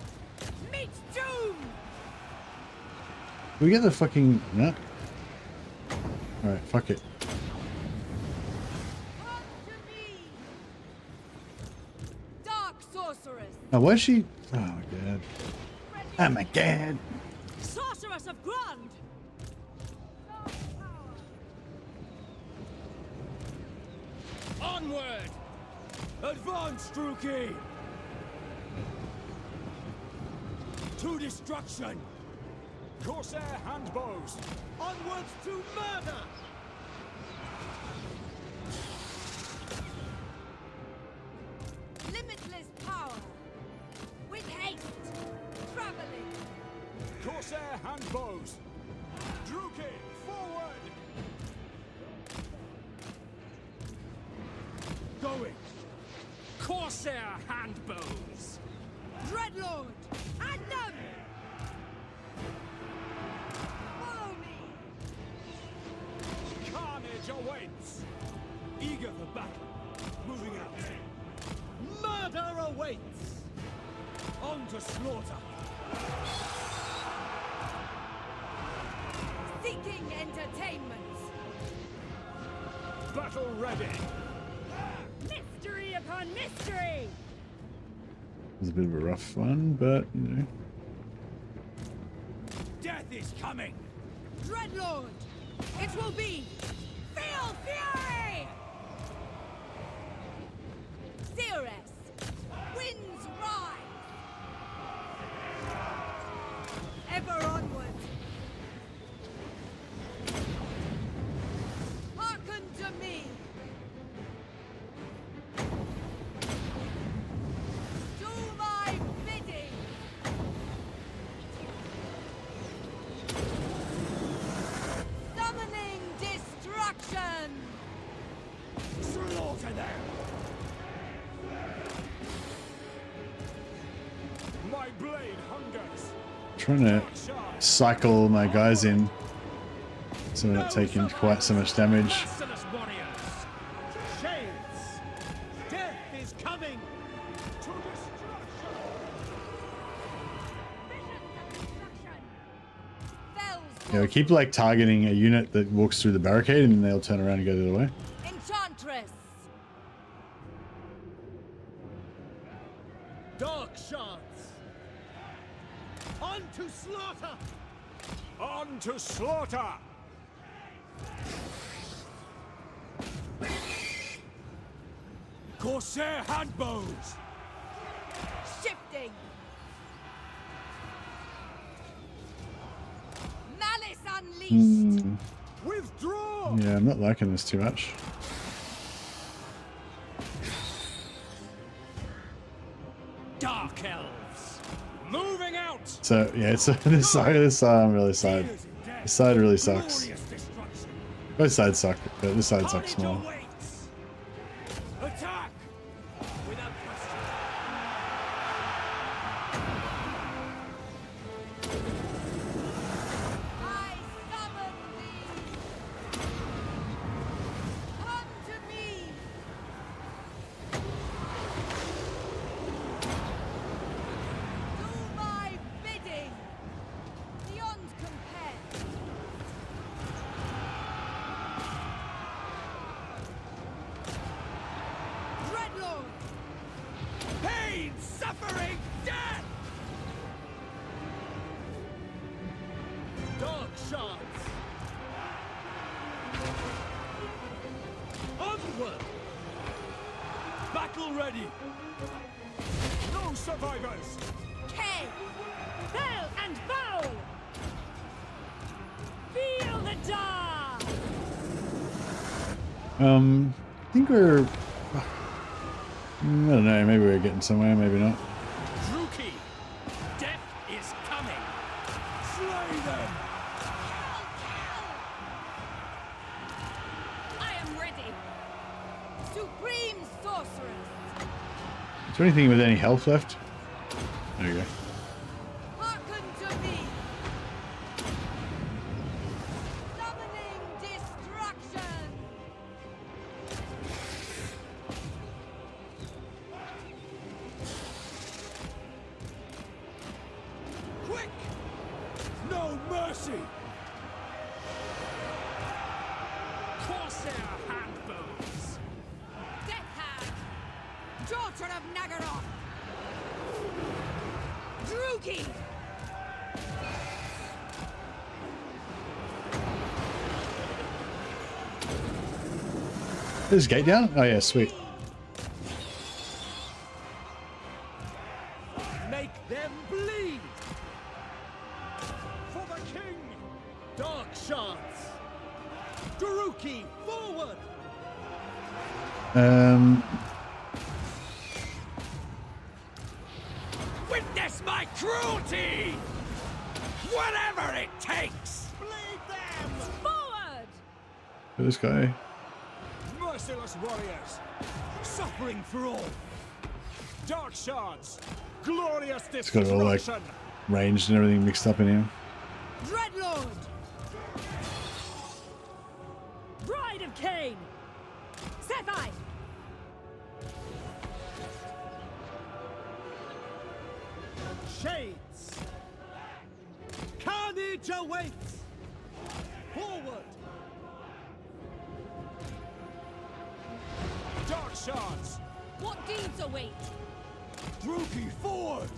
Speaker 5: Meet doom!
Speaker 2: We get the fucking... No. Alright, fuck it.
Speaker 5: Come to me! Dark sorceress!
Speaker 2: Oh, why is she... Oh my god. Oh my god.
Speaker 5: Sorceress of Grand!
Speaker 8: Onward! Advance, Druki! To destruction! Corsair handbows! Onwards to murder!
Speaker 5: Limitless power! With haste! Traveling!
Speaker 8: Corsair handbows! Druki, forward! Going! Corsair handbows!
Speaker 5: Dreadlord! And them! Follow me!
Speaker 8: Carnage awaits! Eager for battle. Moving out. Murder awaits! On to slaughter!
Speaker 5: Seeking entertainment!
Speaker 8: Battle ready!
Speaker 5: Mystery upon mystery!
Speaker 2: It was a bit of a rough one, but, you know.
Speaker 8: Death is coming!
Speaker 5: Dreadlord! It will be! Feel fury! Cirrus! Winds rise! Ever onward! Hearken to me! Do my bidding! Summoning destruction!
Speaker 8: Slaughter them! My blade hungers!
Speaker 2: Trying to cycle my guys in so they're not taking quite so much damage.
Speaker 8: Merciless warriors! Shades! Death is coming! To destruction!
Speaker 2: Yeah, we keep like targeting a unit that walks through the barricade and they'll turn around and go the other way.
Speaker 5: Enchantress!
Speaker 8: Dark shards! On to slaughter! On to slaughter! Corsair handbows!
Speaker 5: Shifting! Malice unleashed!
Speaker 8: Withdraw!
Speaker 2: Yeah, I'm not liking this too much.
Speaker 8: Dark elves! Moving out!
Speaker 2: So yeah, it's this side I'm really sad. This side really sucks.
Speaker 8: Glorious destruction!
Speaker 2: Both sides suck, but this side sucks
Speaker 8: Carnage
Speaker 2: more.
Speaker 8: awaits! Attack! Without question!
Speaker 5: I summon thee! Come to me! Do my bidding! Beyond compare! Dreadlord!
Speaker 8: Pain! Suffering! Death! Dark shards! Onward! Battle ready! No survivors!
Speaker 5: K! Fell and foul! Feel the dark!
Speaker 2: I think we're... I don't know, maybe we're getting somewhere, maybe not.
Speaker 8: Druki! Death is coming! Slay them!
Speaker 5: I am ready! Supreme sorceress!
Speaker 2: Is there anything with any health left? There you go.
Speaker 5: Hearken to me! Summoning destruction!
Speaker 8: mercy! Corsair handbows!
Speaker 5: Death Hag! Daughter of Nagaroth! Druki!
Speaker 2: There's a gate down? Oh yeah, sweet.
Speaker 8: Make them bleed! For the king! Dark shards! Druki, forward!
Speaker 10: Witness my cruelty! Whatever it takes!
Speaker 8: Bleed them!
Speaker 5: Forward!
Speaker 2: This guy.
Speaker 8: Merciless warriors! Suffering for all! Dark shards! Glorious
Speaker 2: It's got all like
Speaker 8: destruction!
Speaker 2: ranged and everything mixed up in here.
Speaker 5: Dreadlord! Bride of Cain! Sephite!
Speaker 8: Shades! Carnage awaits! Forward! Dark shards!
Speaker 5: What deeds await?
Speaker 8: Druki, forward!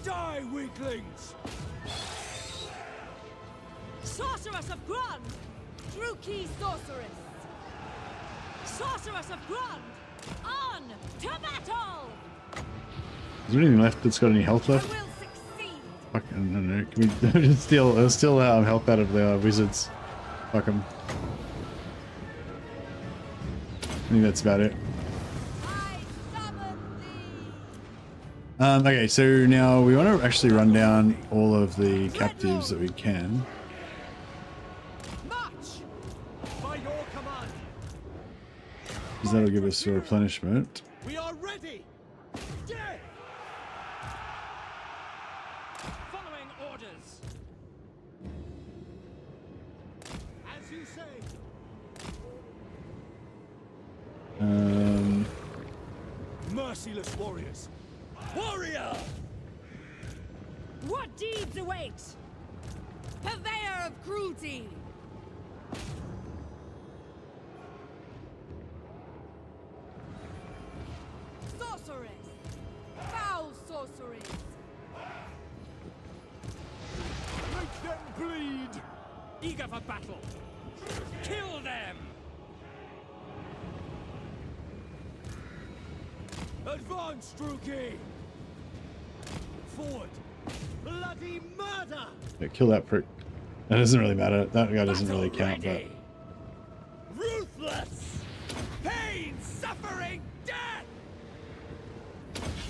Speaker 8: Die, weaklings!
Speaker 5: Sorceress of Grund! Druki Sorceress! Sorceress of Grund! On to battle!
Speaker 2: Is there anything left that's got any health
Speaker 5: I
Speaker 2: left?
Speaker 5: will succeed!
Speaker 2: Fuck, I don't know. Can we just steal help out of the wizards? Fuck them. I think that's about it.
Speaker 5: I summon thee!
Speaker 2: Okay, so now we want to actually run down all of the captives that we can.
Speaker 8: March! By your command!
Speaker 2: Because that'll give us a replenishment.
Speaker 8: We are ready! Death! Following orders! As you say! Merciless warriors! Warrior!
Speaker 5: What deeds await? Purveyor of cruelty! Sorceress! Foul sorceress!
Speaker 8: Make them bleed!
Speaker 10: Eager for battle! Kill them!
Speaker 8: Advance, Druki! Forward! Bloody murder!
Speaker 2: Yeah, kill that prick. That doesn't really matter. That guy doesn't really count, but...
Speaker 8: Ruthless!
Speaker 10: Pain, suffering, death!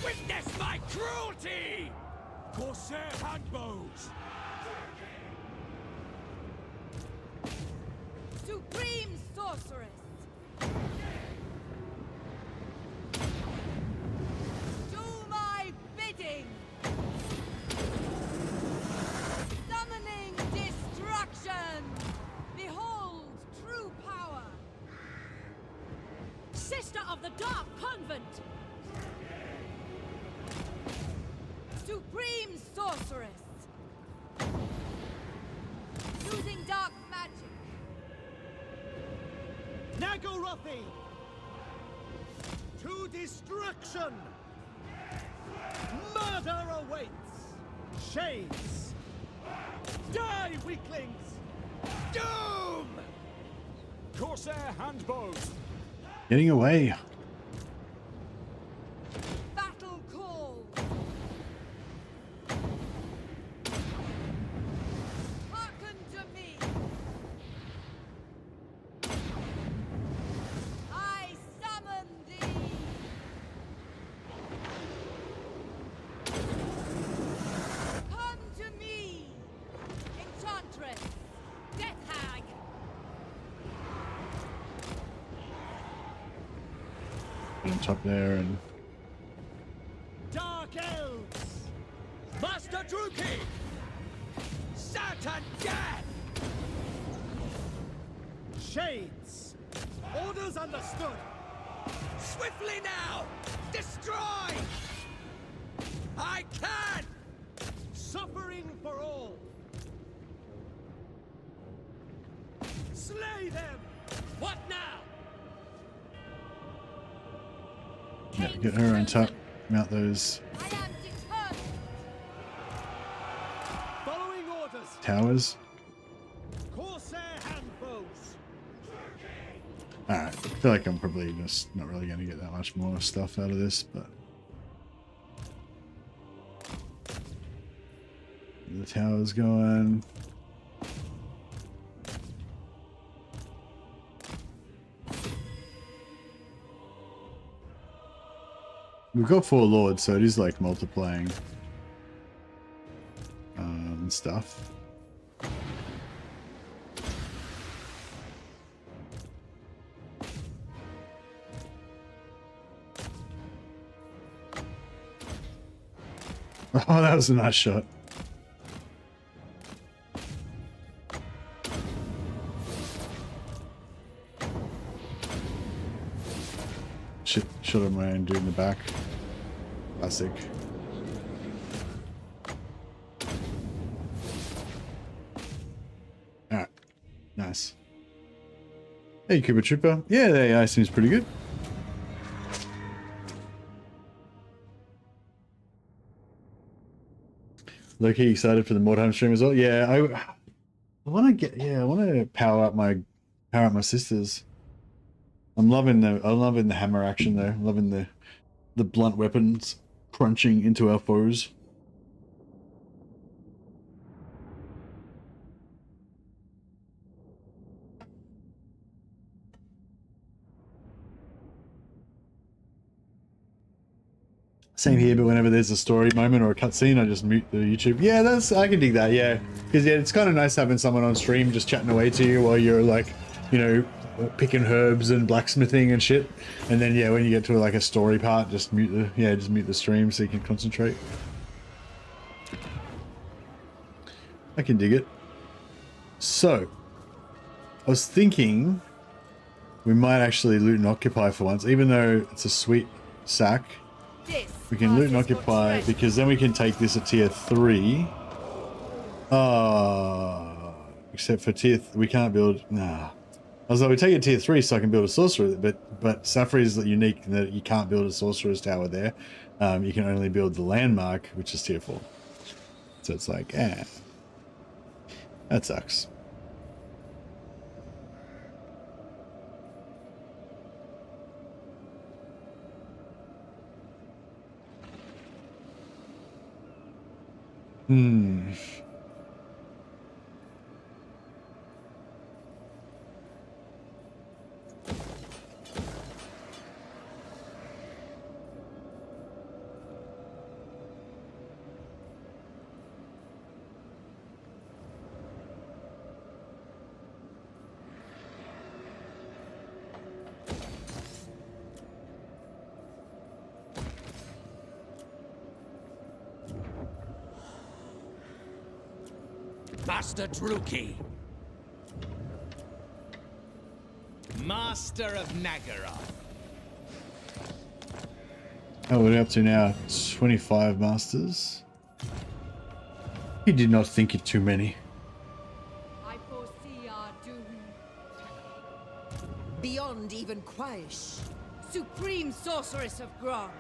Speaker 10: Witness my cruelty!
Speaker 8: Corsair handbows!
Speaker 5: Supreme sorceress! Do my bidding! Summoning destruction! Behold true power! Sister of the Dark Convent! Supreme sorceress! Using dark magic!
Speaker 8: Nagorothi! To destruction! Murder awaits! Shades! Die, weaklings! Doom! Corsair handbows!
Speaker 2: Getting away.
Speaker 5: Battle call! Hearken to me! I summon thee! Come to me! Enchantress! Death Hag!
Speaker 2: On top there and...
Speaker 8: Dark elves! Master Druki!
Speaker 10: Certain death!
Speaker 8: Shades! Orders understood!
Speaker 10: Swiftly now! Destroy! I can!
Speaker 8: Suffering for all! Slay them! What now?
Speaker 2: Yeah, get her on top. Mount those
Speaker 6: I am determined.
Speaker 8: Following orders.
Speaker 2: towers.
Speaker 8: Corsair handbows.
Speaker 2: Alright, I feel like I'm probably just not really going to get that much more stuff out of this, but... The tower's going. We've got 4 lords, so it is like multiplying and stuff. Oh, that was a nice shot. Shit, shot him my own dude in the back. Classic. Alright, nice. Hey, Cooper Trooper. Yeah, the AI seems pretty good. Low-key excited for the Mordheim stream as well. Yeah, I want to get. Yeah, I want to power up my sisters. I'm loving the hammer action though. I'm loving the blunt weapons crunching into our foes. Same here, but whenever there's a story moment or a cutscene, I just mute the YouTube. Yeah, I can dig that, yeah. Because yeah, it's kind of nice having someone on stream just chatting away to you while you're like, you know, picking herbs and blacksmithing and shit. And then yeah, when you get to like a story part, just mute the stream so you can concentrate. I can dig it. So, I was thinking we might actually loot and occupy for once, even though it's a sweet sack. We can loot and occupy because then we can take this at tier 3. Except for we can't build. Nah. I was like, we take it tier 3 so I can build a sorcerer, but Safri is unique in that you can't build a sorcerer's tower there. You can only build the landmark, which is tier 4. So it's like, that sucks.
Speaker 8: Master Druki. Master of Nagara.
Speaker 2: Oh, what are we up to now? 25 masters. He did not think it too many.
Speaker 3: I foresee our doom. Beyond even Quaish. Supreme Sorceress of Grond.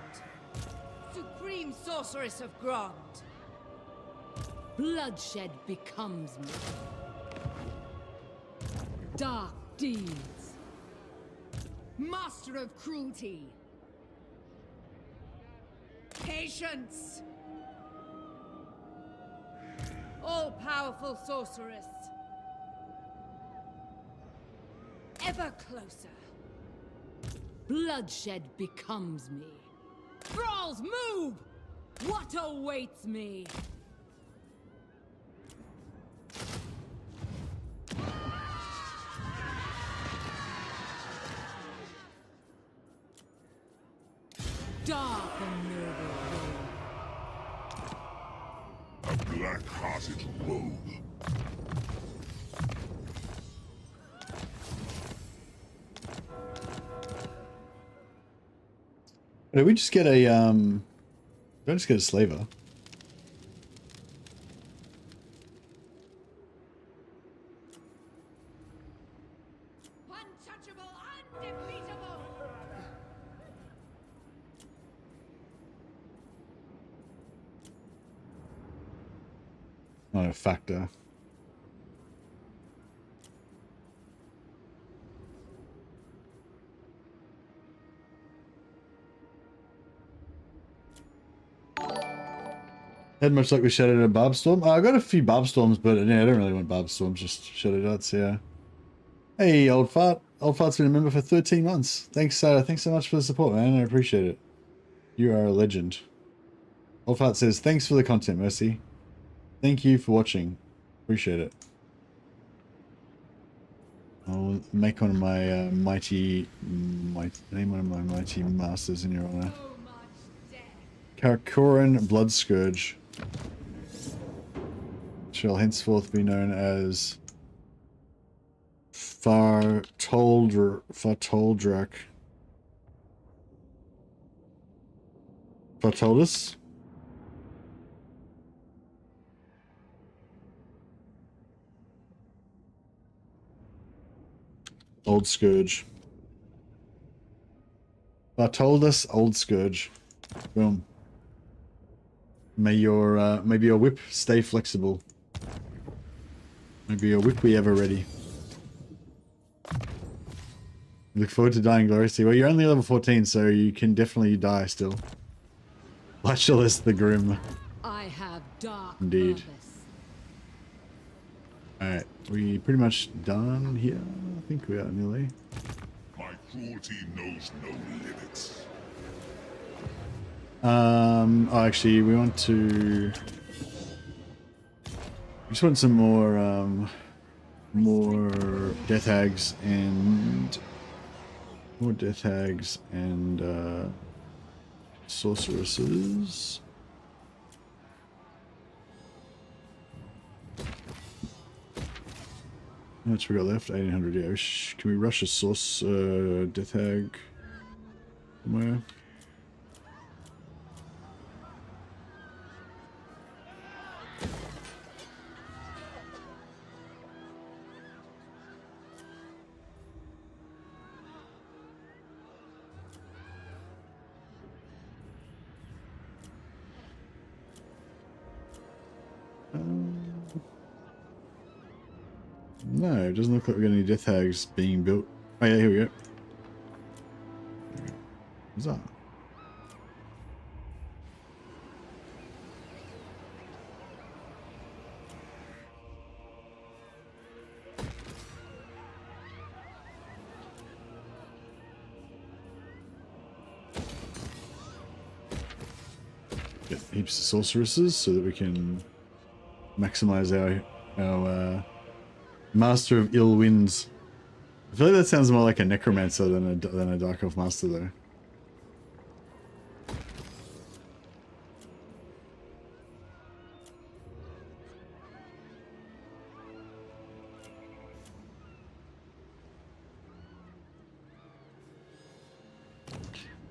Speaker 3: Supreme Sorceress of Grond. Bloodshed becomes me. Dark deeds. Master of cruelty. Patience. All-powerful sorceress. Ever closer. Bloodshed becomes me. Thralls, move! What awaits me? Dark and noble.
Speaker 9: A black-hearted rogue.
Speaker 2: Did we just get a did I just get a slaver? Not a factor. Had much luck with Shadow Dot Barbstorm? I got a few Barbstorms, but yeah, I don't really want Barbstorms, just Shadow Dots, yeah. Hey, Old Fart. Old Fart's been a member for 13 months. Thanks so much for the support, man. I appreciate it. You are a legend. Old Fart says, thanks for the content, Mercy. Thank you for watching. Appreciate it. I'll make one of my name one of my mighty masters in your honor. Karakoran Blood Scourge shall henceforth be known as Fartoldrak. Fartoldus? Old Scourge. Fartoldus Old Scourge. Boom. May your maybe your whip stay flexible. Maybe your whip be ever ready. Look forward to dying gloriously. Well, you're only level 14, so you can definitely die still. Lashless the Grim.
Speaker 3: I have dark
Speaker 2: Indeed.
Speaker 3: purpose.
Speaker 2: Alright, we pretty much done here. I think we are nearly.
Speaker 9: My cruelty knows no limits.
Speaker 2: Oh, actually, we want to... We just want some more Death Hags and... More Death Hags and, Sorceresses. How much we got left? 1800, yeah. Can we rush a source, Death Hag somewhere? No, it doesn't look like we've got any Death Hags being built. Oh yeah, here we go. What's that? Get heaps of sorceresses so that we can maximize our Master of Ill Winds. I feel like that sounds more like a necromancer than a Dark Elf Master, though.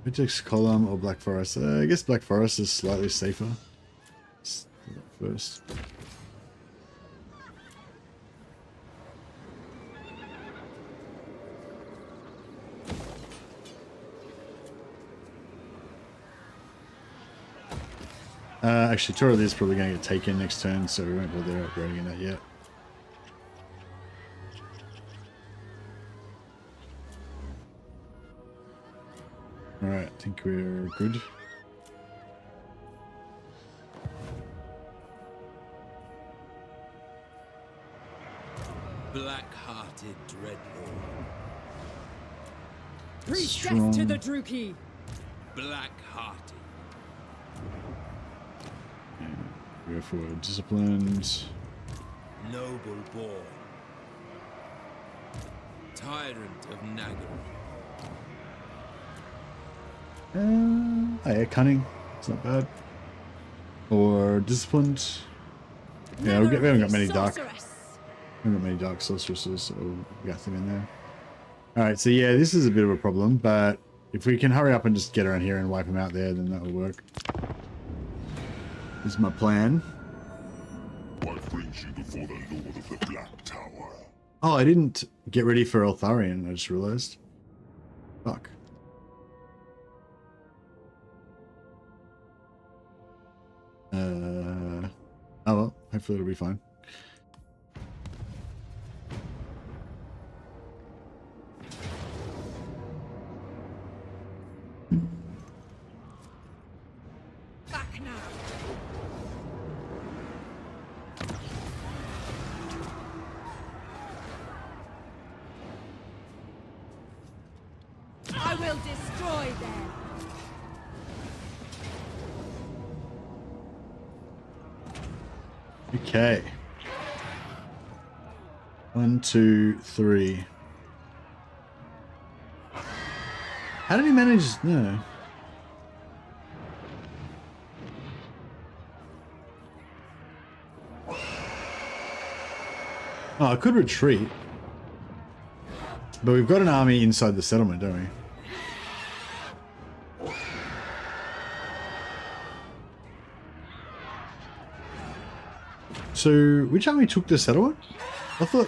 Speaker 2: Vitex Column or Black Forest? I guess Black Forest is slightly safer. Let's do that first. Actually, Tora is probably going to get taken next turn, so we won't bother upgrading that yet. Alright, I think we're good.
Speaker 10: Black-hearted dreadlord.
Speaker 5: Preach death to the Druki!
Speaker 10: Black-hearted.
Speaker 2: Go for disciplined.
Speaker 10: Noble born. Tyrant of Nagaru.
Speaker 2: Oh yeah, cunning. It's not bad. Or disciplined. Yeah, we haven't got many dark. We haven't got many dark sorceresses, so we got them in there. All right, so yeah, this is a bit of a problem, but if we can hurry up and just get around here and wipe them out there, then that will work. This is my plan.
Speaker 9: What brings you before the Lord of the Black Tower?
Speaker 2: Oh, I didn't get ready for Eltharion, I just realized. Fuck. Oh well. hopefully it'll be fine.
Speaker 3: Back now. I will destroy them.
Speaker 2: Okay. 1, 2, 3. How did he manage? No. Oh, I could retreat. But we've got an army inside the settlement, don't we? So, which army took the settlement? I thought...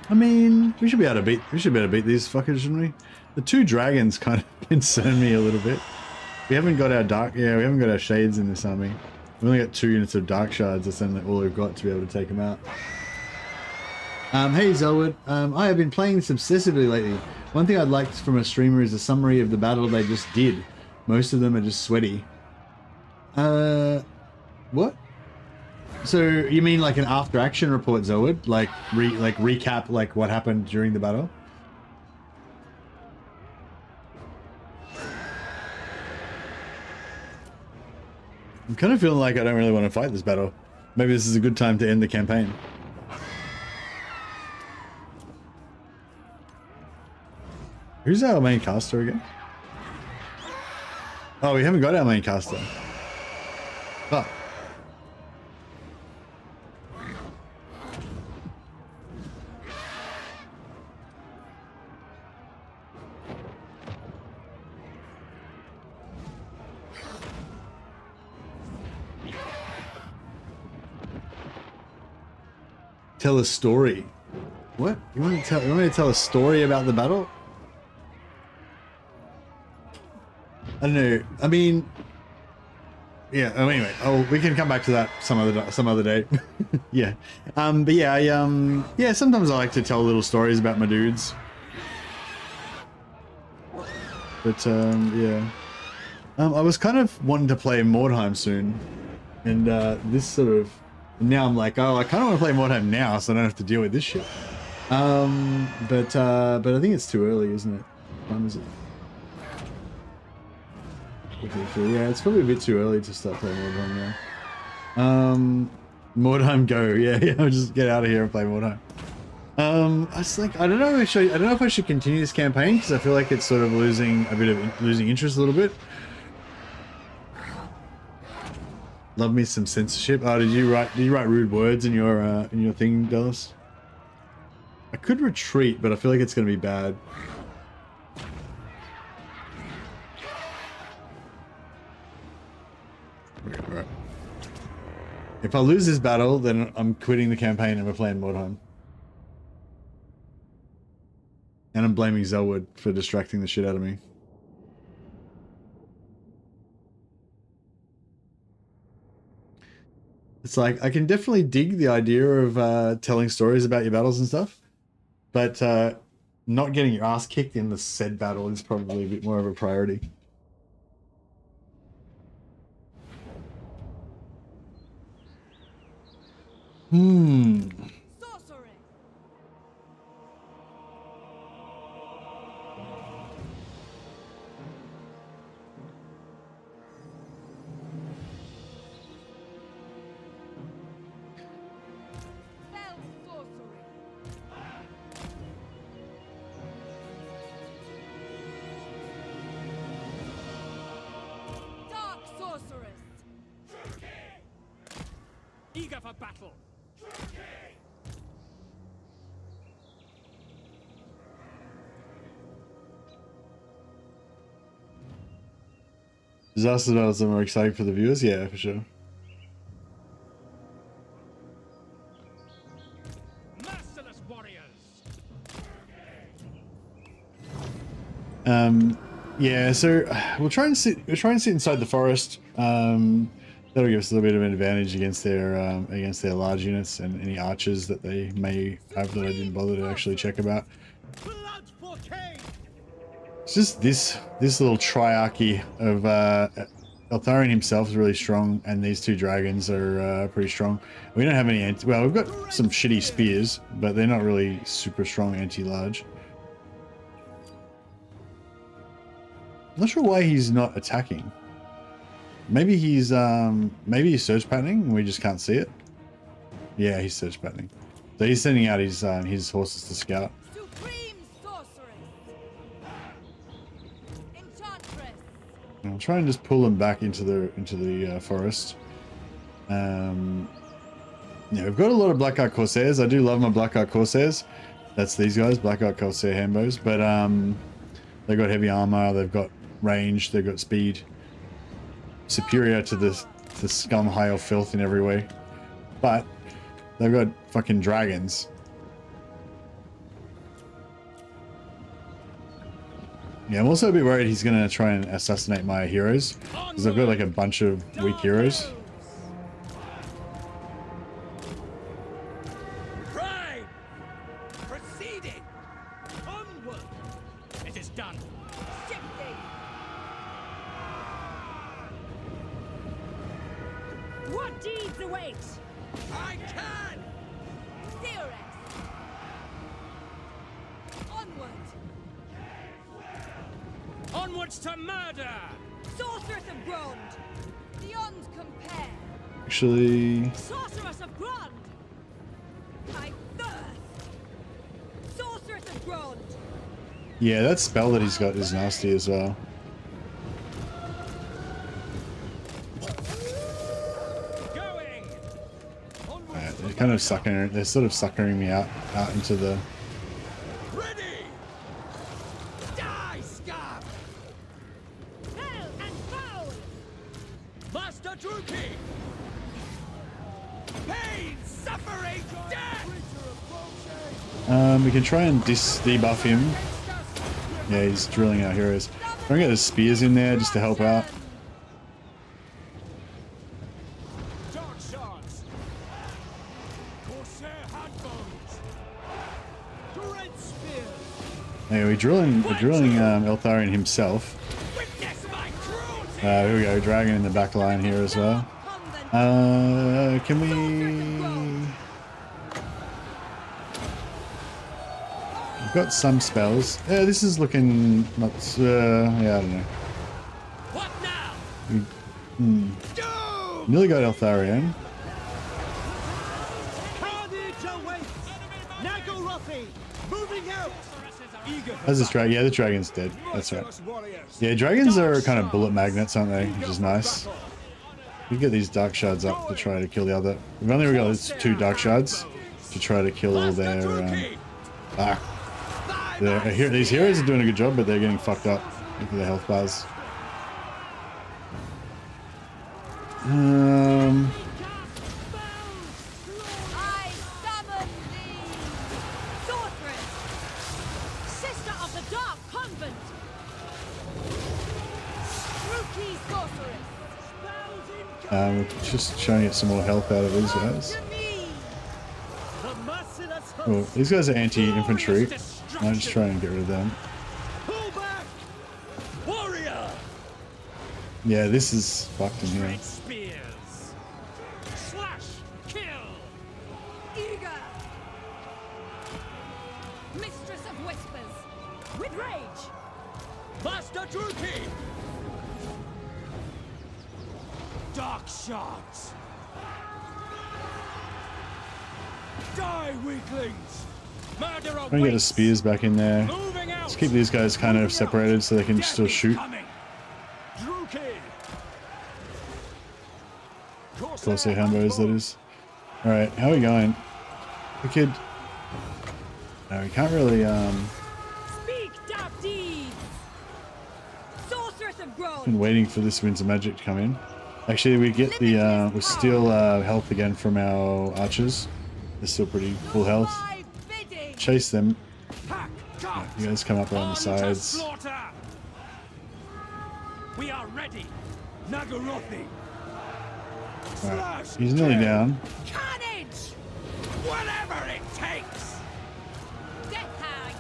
Speaker 2: I mean, we should be able to beat these fuckers, shouldn't we? The 2 dragons kind of concern me a little bit. We haven't got our we haven't got our shades in this army. We've only got 2 units of dark shards. That's only all we've got to be able to take them out. Hey Zelwood, I have been playing this obsessively lately. One thing I'd like from a streamer is a summary of the battle they just did. Most of them are just sweaty. What? So you mean like an after action report, Zelwood? Like recap like what happened during the battle? I'm kind of feeling like I don't really want to fight this battle. Maybe this is a good time to end the campaign. Who's our main caster again? Oh, we haven't got our main caster. Oh. Tell a story. What? You want me to tell a story about the battle? I don't know. I mean, yeah. Oh, anyway, we can come back to that some other day. Yeah. But yeah, yeah. Sometimes I like to tell little stories about my dudes. But yeah. I was kind of wanting to play Mordheim soon, and this sort of now I'm like, oh, I kind of want to play Mordheim now, so I don't have to deal with this shit. But I think it's too early, isn't it? What time is it? Okay, yeah, it's probably a bit too early to start playing Mordheim now. Mordheim go, yeah, I'll just get out of here and play Mordheim. I was like, I don't know if I should continue this campaign because I feel like it's sort of losing interest a little bit. Love me some censorship. Oh, did you write rude words in your thing, Dallas? I could retreat, but I feel like it's gonna be bad. Okay, all right. If I lose this battle, then I'm quitting the campaign and we're playing Mordheim. And I'm blaming Zelwood for distracting the shit out of me. It's like, I can definitely dig the idea of telling stories about your battles and stuff, but not getting your ass kicked in the said battle is probably a bit more of a priority.
Speaker 3: Sorcery. Spell sorcery. Dark sorceress.
Speaker 8: Eager for battle.
Speaker 2: Disaster battles are more exciting for the viewers, yeah, for sure.
Speaker 8: Merciless warriors.
Speaker 2: Yeah, so we'll try and sit inside the forest. That'll give us a little bit of an advantage against their large units and any archers that they may have that I didn't bother to actually check about. It's just this little triarchy of Eltharion himself is really strong, and these two dragons are pretty strong. We don't have any well, we've got some shitty spears, but they're not really super strong anti-large. I'm not sure why he's not attacking. Maybe he's surge patterning and we just can't see it. Yeah, he's surge patterning. So he's sending out his horses to scout.
Speaker 3: Supreme sorceress. Enchantress.
Speaker 2: And I'll try and just pull them back into the forest. Yeah, we've got a lot of Blackheart Corsairs. I do love my Blackheart Corsairs. That's these guys, Blackheart Corsair Hambos. But they've got heavy armor, they've got range, they've got speed. Superior to the scum, high of filth in every way. But they've got fucking dragons. Yeah, I'm also a bit worried he's gonna try and assassinate my heroes, because I've got like a bunch of weak heroes.
Speaker 5: What deeds await?
Speaker 8: I can!
Speaker 3: Dearest. Onward.
Speaker 8: Onwards to murder!
Speaker 5: Sorceress of Grond!
Speaker 3: Beyond compare.
Speaker 2: Actually,
Speaker 5: Sorceress of Grond! I thirst! Sorceress of Grond!
Speaker 2: yeah, that spell that he's got is nasty as well. They're kind of sucking. They're sort of suckering me out into the.
Speaker 8: Ready! Die, scum!
Speaker 5: Hell and foul!
Speaker 8: Master Druki! Pain, suffering, death!
Speaker 2: We can try and debuff him. Yeah, he's drilling our heroes. I'm gonna get the spears in there just to help out. Yeah, we're drilling Eltharion himself. Here we go, dragon in the back line here as well. Can we? We've got some spells. Yeah, this is looking not. Yeah, I don't know.
Speaker 8: What now?
Speaker 2: Nearly got Eltharion. How's this dragon? Yeah, the dragon's dead. That's right. Yeah, dragons are kind of bullet magnets, aren't they? Which is nice. We get these dark shards up to try to kill the other. We've only got two dark shards to try to kill all their. These heroes are doing a good job, but they're getting fucked up with their health bars.
Speaker 3: I summon thee.
Speaker 5: Sorceress! Sister of the Dark Convent!
Speaker 3: Rookie sorceress.
Speaker 2: We're just trying to get some more health out of these guys. Well, these guys are anti-infantry. I'm just trying to get rid of them.
Speaker 8: Pull back! Warrior!
Speaker 2: Yeah, this is fucked in here.
Speaker 8: Spears! Slash! Kill!
Speaker 5: Eager! Mistress of Whispers! With rage!
Speaker 8: Master Druki! Dark shards! Die, weaklings! Murder
Speaker 2: Trying to get the spears back in there. Let's keep these guys kind of separated so they can still shoot. Corsair Hambos, that is. Alright, how are we going? Wicked. No, we can't really,
Speaker 5: Speak, dark deeds! Sorceress of Grond!
Speaker 2: been waiting for this Winds of Magic to come in. Actually, we get the, we steal health again from our archers. They're still pretty full health. Chase them. Yeah, you guys come up around the sides.
Speaker 8: We are ready. Nagarothi.
Speaker 2: Right. He's nearly down.
Speaker 8: Carnage! Whatever it takes!
Speaker 5: Death hag!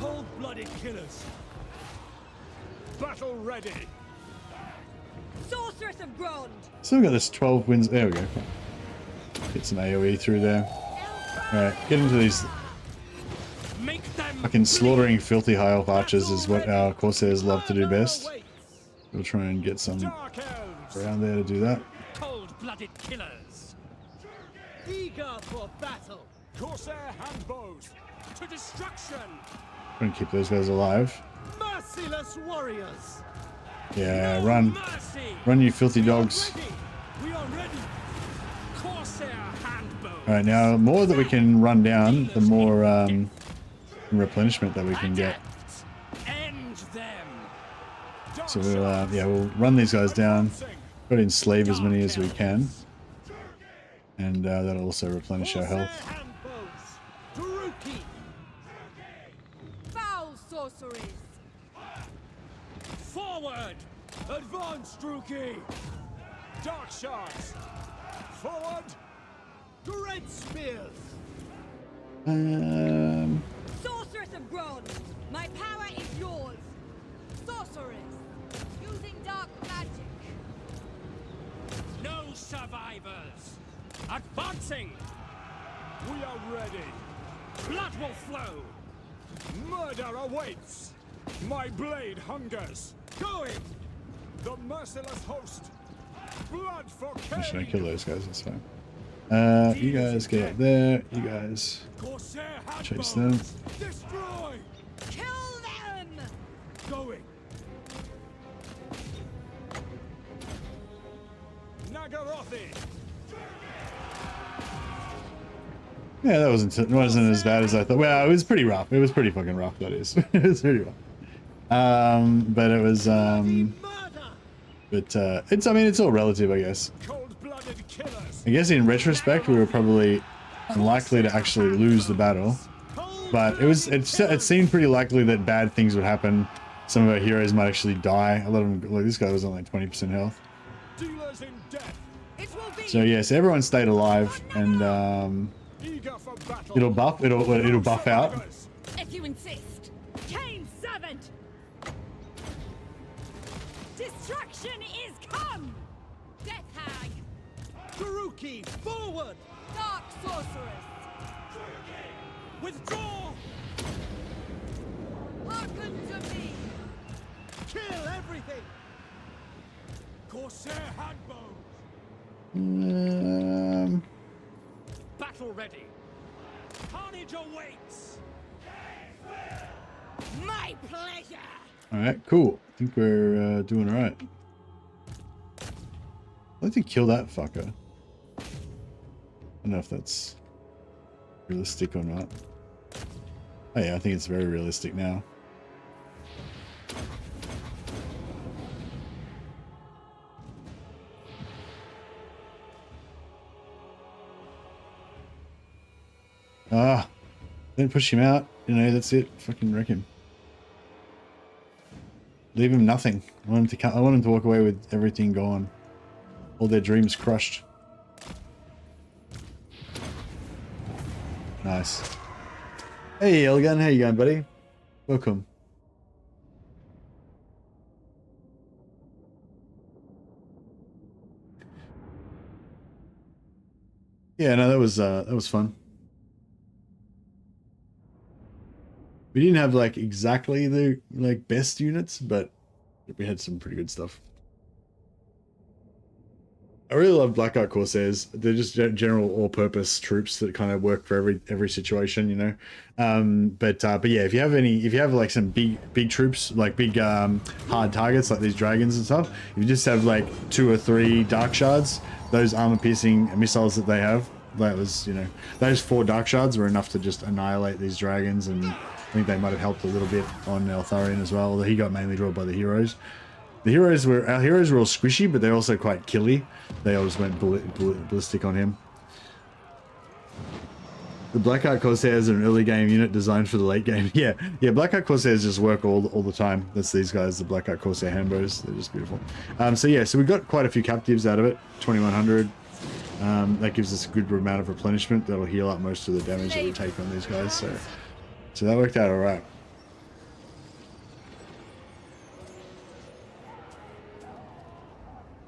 Speaker 8: Cold-blooded killers. Battle ready.
Speaker 5: Sorceress of Grond!
Speaker 2: Still got this 12 wins. There we go. Get some AoE through there. Alright, get into these.
Speaker 8: Make them
Speaker 2: Fucking slaughtering filthy high elf archers is what our Corsairs love to do best. We'll try and get some around there to do that.
Speaker 8: Cold-blooded killers. Eager for battle. Corsair handbows to destruction.
Speaker 2: Try and keep those guys alive.
Speaker 8: Merciless warriors.
Speaker 2: Yeah, run.
Speaker 8: Mercy.
Speaker 2: Run, you filthy dogs.
Speaker 8: We are ready. Corsair handbows.
Speaker 2: Alright, now the more that we can run down, the more replenishment that we can get.
Speaker 8: End them.
Speaker 2: So we'll, yeah, we'll run these guys down. Try to enslave as many as we can. And that'll also replenish our health.
Speaker 3: Foul sorceries.
Speaker 8: Forward! Advance, Druki! Dark shards! Forward! Great spears!
Speaker 5: Sorceress of Grond! My power is yours!
Speaker 3: Sorceress. Using dark magic.
Speaker 8: No survivors! Advancing! We are ready! Blood will flow! Murder awaits! My blade hungers! Going! The merciless host! Blood for Cain!
Speaker 2: Should I kill those guys? That's fine. You guys get up there. You guys chase them.
Speaker 8: Destroy!
Speaker 5: Kill them!
Speaker 8: Going! Nagarothi!
Speaker 2: Yeah, that wasn't as bad as I thought. Well, it was pretty rough. It was pretty fucking rough, that is. It was pretty rough. But it was, it's, I mean, it's all relative, I guess. I guess in retrospect, we were probably unlikely to actually lose the battle. But it seemed pretty likely that bad things would happen. Some of our heroes might actually die. A lot of them, like this guy was on like 20% health. So yes, everyone stayed alive, and it'll buff out.
Speaker 5: If you insist. Cain servant! Destruction is come! Death hag!
Speaker 8: Druki, forward!
Speaker 3: Dark sorceress.
Speaker 8: Withdraw!
Speaker 3: Hearken to me.
Speaker 8: Kill everything! Corsair handbows! Battle ready! Carnage awaits!
Speaker 5: My pleasure!
Speaker 2: Alright, cool. I think we're doing alright. I'd like to kill that fucker. I don't know if that's realistic or not. Oh yeah, I think it's very realistic now. Ah, don't push him out. You know, that's it. Fucking wreck him. Leave him nothing. I want him to walk away with everything gone. All their dreams crushed. Nice. Hey, Elgun, how you going, buddy? Welcome. Yeah, no, that was fun. We didn't have like exactly the best units, but we had some pretty good stuff. I really love Black Art Corsairs. They're just general all-purpose troops that kind of work for every situation, you know. But yeah, if you have like some big troops, like big hard targets like these dragons and stuff, if you just have like 2 or 3 dark shards, those armor-piercing missiles that they have, that was, you know, those 4 dark shards were enough to just annihilate these dragons, and I think they might have helped a little bit on Eltharion as well, although he got mainly drawn by the heroes. Our heroes were all squishy, but they're also quite killy. They all just went ballistic on him. The Blackheart Corsairs are an early game unit designed for the late game. Yeah, Blackheart Corsairs just work all the time. That's these guys, the Blackheart Corsair Handbows. They're just beautiful. So we got quite a few captives out of it. 2100. That gives us a good amount of replenishment. That'll heal up most of the damage that we take on these guys. So that worked out all right.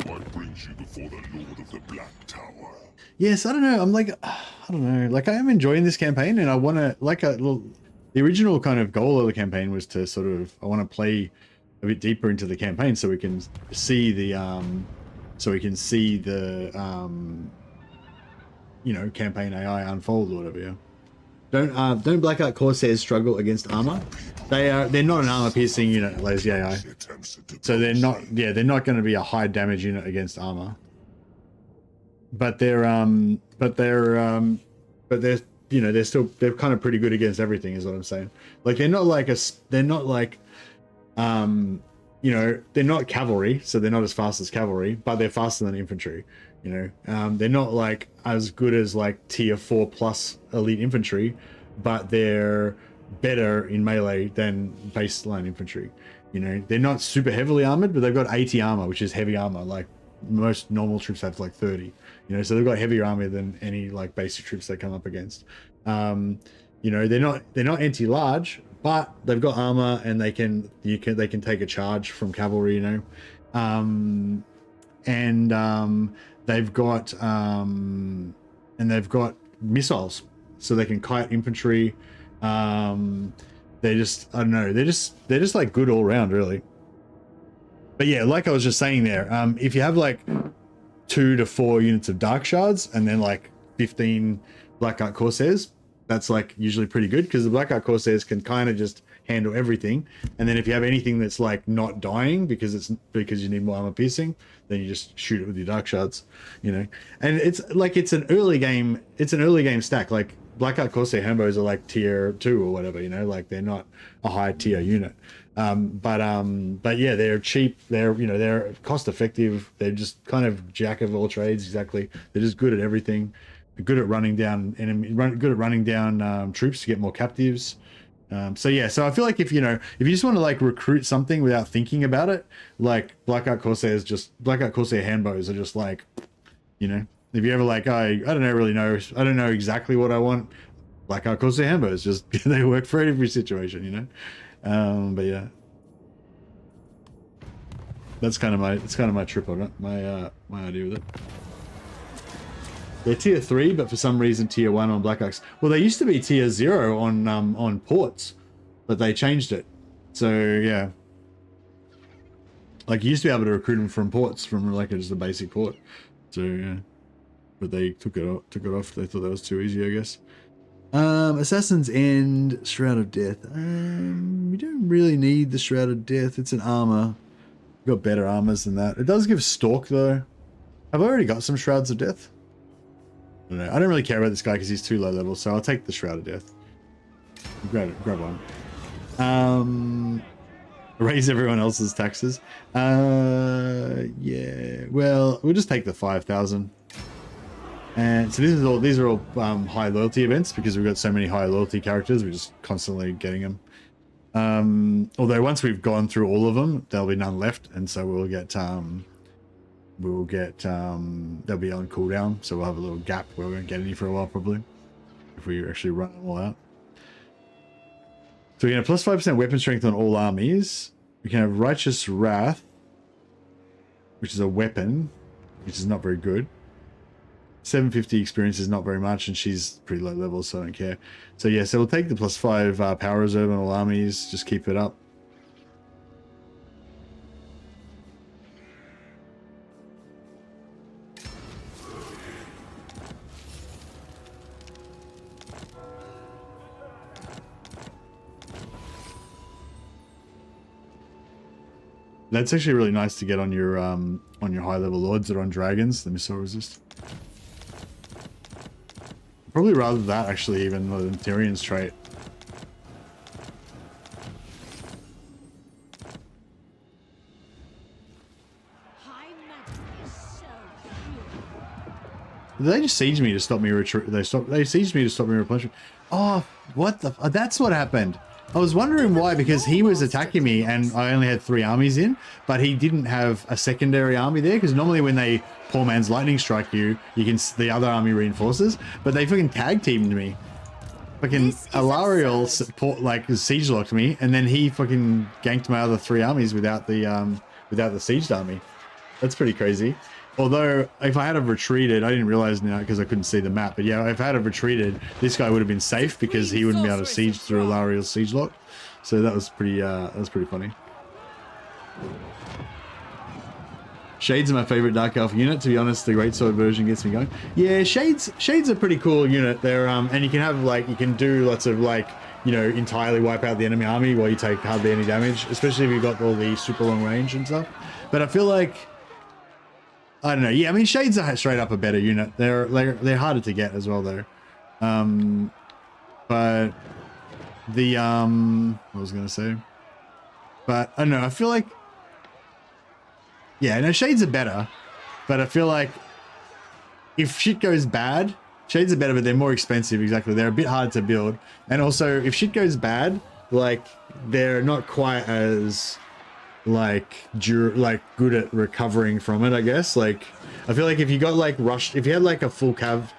Speaker 9: What brings you before the Lord of the Black Tower?
Speaker 2: Yes, I don't know. I don't know. Like, I am enjoying this campaign, and I want to, the original kind of goal of the campaign was to sort of, I want to play a bit deeper into the campaign so we can see the, you know, campaign AI unfold or whatever. Yeah. Don't Blackheart Corsairs struggle against armor? They're not an armor piercing unit, lazy AI. So they're not going to be a high damage unit against armor. But they're you know, they're kind of pretty good against everything, is what I'm saying. Like, you know, they're not cavalry, so they're not as fast as cavalry, but they're faster than infantry. You know, they're not like as good as like tier 4 plus elite infantry, but they're better in melee than baseline infantry. You know, they're not super heavily armored, but they've got 80 armor, which is heavy armor. Like most normal troops have like 30. You know, so they've got heavier armor than any like basic troops they come up against. You know, they're not anti-large, but they've got armor and they can take a charge from cavalry. You know, they've got missiles, so they can kite infantry. They're just, I don't know, they're just like good all around, really. But yeah, like I was just saying there, if you have like 2 to 4 units of Dark Shards and then like 15 Blackheart Corsairs, that's like usually pretty good, because the Blackheart Corsairs can kind of just handle everything. And then if you have anything that's like not dying because you need more armor piercing, then you just shoot it with your Dark Shards, you know. And it's like it's an early game stack. Like Blackheart Corsair Handbows are like tier 2 or whatever, you know, like they're not a high tier unit. But yeah, they're cheap. They're cost effective. They're just kind of jack of all trades. Exactly. They're just good at everything. They're good at running down troops to get more captives. So yeah, so I feel like if you just want to like recruit something without thinking about it, like Blackheart Corsair Handbows are just like, you know, if you ever like, I don't know exactly what I want, Blackheart Corsair Handbows just they work for every situation, you know. But yeah, that's kind of my trip on it, my idea with it. They're tier 3, but for some reason tier 1 on Blackhearts. Well, they used to be tier 0 on ports, but they changed it. So yeah, like you used to be able to recruit them from ports, from like just a basic port. So yeah, but they took it off. They thought that was too easy, I guess. Assassin's End, Shroud of Death. We don't really need the Shroud of Death. It's an armor. We've got better armors than that. It does give Stalk though. I've already got some Shrouds of Death. I don't know. I don't really care about this guy because he's too low level, so I'll take the Shroud of Death. Grab one. Raise everyone else's taxes. Yeah. Well, we'll just take the 5,000. And so these are all high loyalty events because we've got so many high loyalty characters. We're just constantly getting them. Although once we've gone through all of them, there'll be none left, and so they'll be on cooldown. So we'll have a little gap where we won't get any for a while probably, if we actually run them all out. So we can have plus 5% weapon strength on all armies. We can have Righteous Wrath, which is a weapon, which is not very good. 750 experience is not very much, and she's pretty low level, so I don't care. So yeah, so we'll take the plus 5 power reserve on all armies, just keep it up. That's actually really nice to get on your high level lords that are on dragons, the missile resist. Probably rather that actually even than Tyrion's trait. They just sieged me to stop me retreat. They sieged me to stop me replenishing. Oh, what the? That's what happened. I was wondering why, because he was attacking me and I only had 3 armies in, but he didn't have a secondary army there, because normally when they poor man's lightning strike you, the other army reinforces, but they fucking tag teamed me. Fucking Alariel support, like, siege locked me, and then he fucking ganked my other 3 armies without the sieged army. That's pretty crazy. Although, if I had have retreated, I didn't realize now because I couldn't see the map, but yeah, if I had have retreated, this guy would have been safe because he wouldn't be able to siege through Alariel's siege lock. So that was pretty funny. Shades are my favorite Dark Elf unit. To be honest, the Greatsword version gets me going. Yeah, Shades are a pretty cool unit. They're and you can have you can do lots of entirely wipe out the enemy army while you take hardly any damage, especially if you've got all the super long range and stuff. But I feel like, I don't know. Yeah, I mean, Shades are straight up a better unit. They're harder to get as well, though. But the what was I gonna say? But I don't know. I feel like, yeah, no, Shades are better. But I feel like if shit goes bad, Shades are better, but they're more expensive. Exactly, they're a bit hard to build, and also if shit goes bad, they're not quite as good at recovering from it, I guess. I feel like if you got if you had a full cav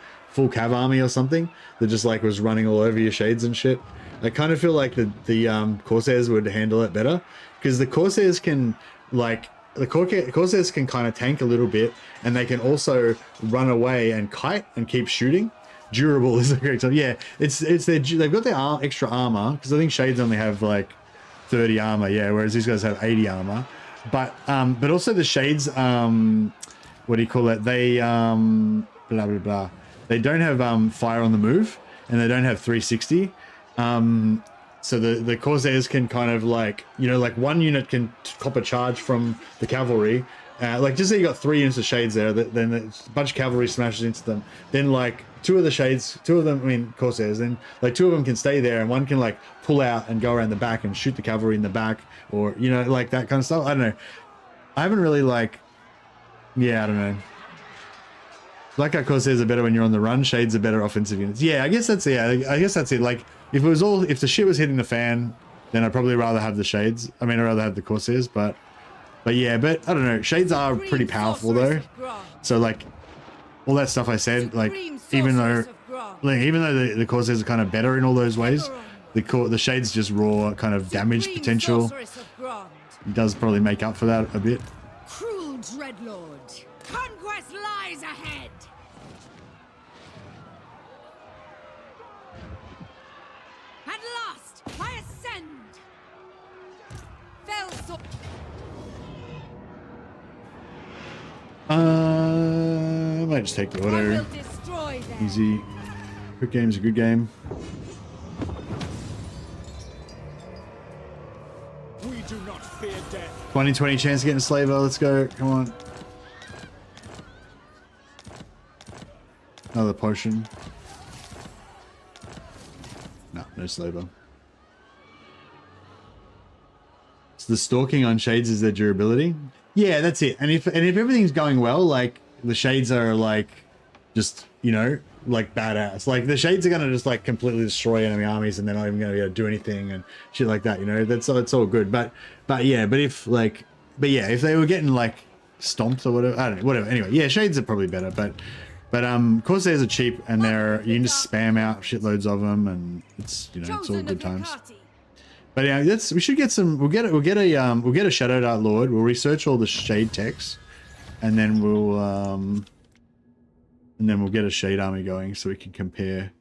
Speaker 2: army or something that just was running all over your Shades and shit, I kind of feel like the Corsairs would handle it better, because the Corsairs can Corsairs can kind of tank a little bit, and they can also run away and kite and keep shooting. Durable is a great term. Yeah, they've got their extra armor, because I think Shades only have 30 armor, yeah, whereas these guys have 80 armor. But also the Shades, what do you call it? They blah blah blah. They don't have fire on the move, and they don't have 360. So the Corsairs can kind of one unit can cop a charge from the cavalry. Just say you got 3 units of Shades there, then a bunch of cavalry smashes into them. Then 2 of the Shades, 2 of them, I mean Corsairs, then 2 of them can stay there, and one can pull out and go around the back and shoot the cavalry in the back, or that kind of stuff. I don't know. I haven't really yeah, I don't know. Like how Corsairs are better when you're on the run, Shades are better offensive units. Yeah, I guess that's it. If the shit was hitting the fan, then I'd probably rather have the Shades. I mean, I'd rather have the Corsairs, but yeah, but I don't know. Shades are pretty powerful though. So all that stuff I said, even though the Corsairs are kind of better in all those ways, the Shades just raw kind of damage potential does probably make up for that a bit.
Speaker 5: Cruel Dreadlord, conquest lies ahead. At last, I ascend.
Speaker 2: I might just take the auto. Easy. Quick game's a good game.
Speaker 8: We do not fear death.
Speaker 2: 20/20 chance of getting a slaver. Let's go. Come on. Another potion. No slaver. So the stalking on Shades is their durability. Yeah, that's it. And if everything's going well, the Shades are just badass. The Shades are gonna just completely destroy enemy armies, and they're not even gonna be able to do anything and shit like that. That's all good. But if they were getting stomped or whatever, I don't know, whatever. Anyway, yeah, Shades are probably better, but Corsairs are cheap, and you can just spam out shitloads of them, and it's it's all good times. But yeah, we should get some. We'll get a Shadow Dart Lord. We'll research all the Shade techs, and then we'll get a Shade army going so we can compare.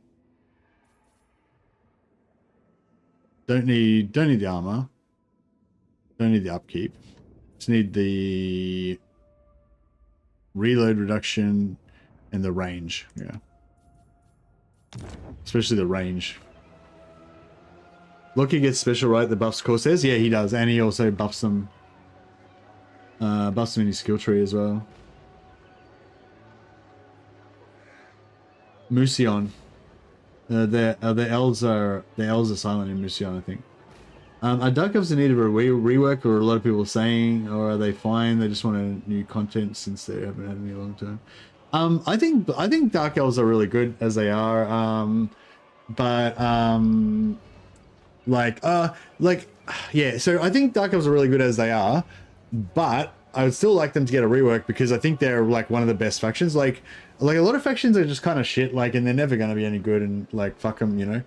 Speaker 2: Don't need the armor. Don't need the upkeep. Just need the reload reduction and the range. Yeah, especially the range. Loki gets special, right? The buffs Corsairs? Yeah, he does. And he also buffs them. Buffs them in his skill tree as well. Musion. The elves are silent in Musion, I think. Are Dark Elves in need of a rework, or a lot of people saying, or are they fine? They just want a new content since they haven't had any long term. I think Dark Elves are really good as they are. Yeah, so I think Dark Elves are really good as they are, but I would still like them to get a rework because I think they're like one of the best factions. Like a lot of factions are just kind of shit, like, and they're never going to be any good, and like fuck them, you know.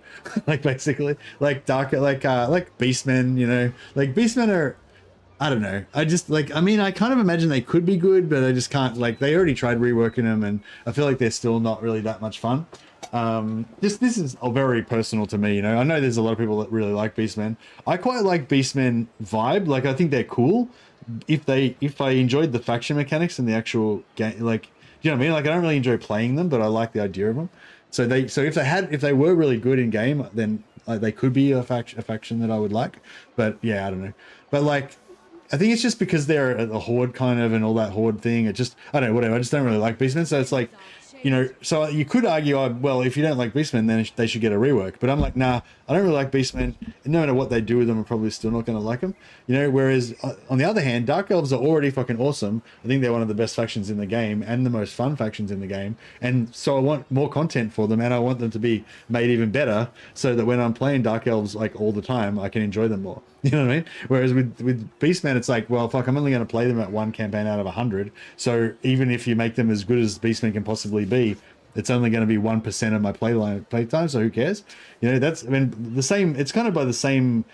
Speaker 2: Like basically, like Beastmen, you know, like Beastmen are, I don't know. I just like, I mean, I kind of imagine they could be good, but I just can't, like, they already tried reworking them, and I feel like they're still not really that much fun. This is very personal to me, you know. I know there's a lot of people that really like Beastmen. I quite like Beastmen vibe. Like, I think they're cool. If I enjoyed the faction mechanics and the actual game, like, you know what I mean? Like, I don't really enjoy playing them, but I like the idea of them. So if they were really good in game, then they could be a faction that I would like. But yeah, I don't know. But like, I think it's just because they're a horde kind of, and all that horde thing. It just, I don't know, whatever. I just don't really like Beastmen. So it's like, you know, so you could argue, well, if you don't like Beastmen, then they should get a rework. But I'm like, nah, I don't really like Beastmen. No matter what they do with them, I'm probably still not going to like them. You know, whereas on the other hand, Dark Elves are already fucking awesome. I think they're one of the best factions in the game and the most fun factions in the game. And so I want more content for them, and I want them to be made even better so that when I'm playing Dark Elves like all the time, I can enjoy them more. You know what I mean? Whereas with Beastmen, it's like, well, fuck, I'm only going to play them at one campaign out of 100. So even if you make them as good as Beastmen can possibly be, it's only going to be 1% of my playtime. So who cares? You know, that's, I mean, the same. It's kind of by the same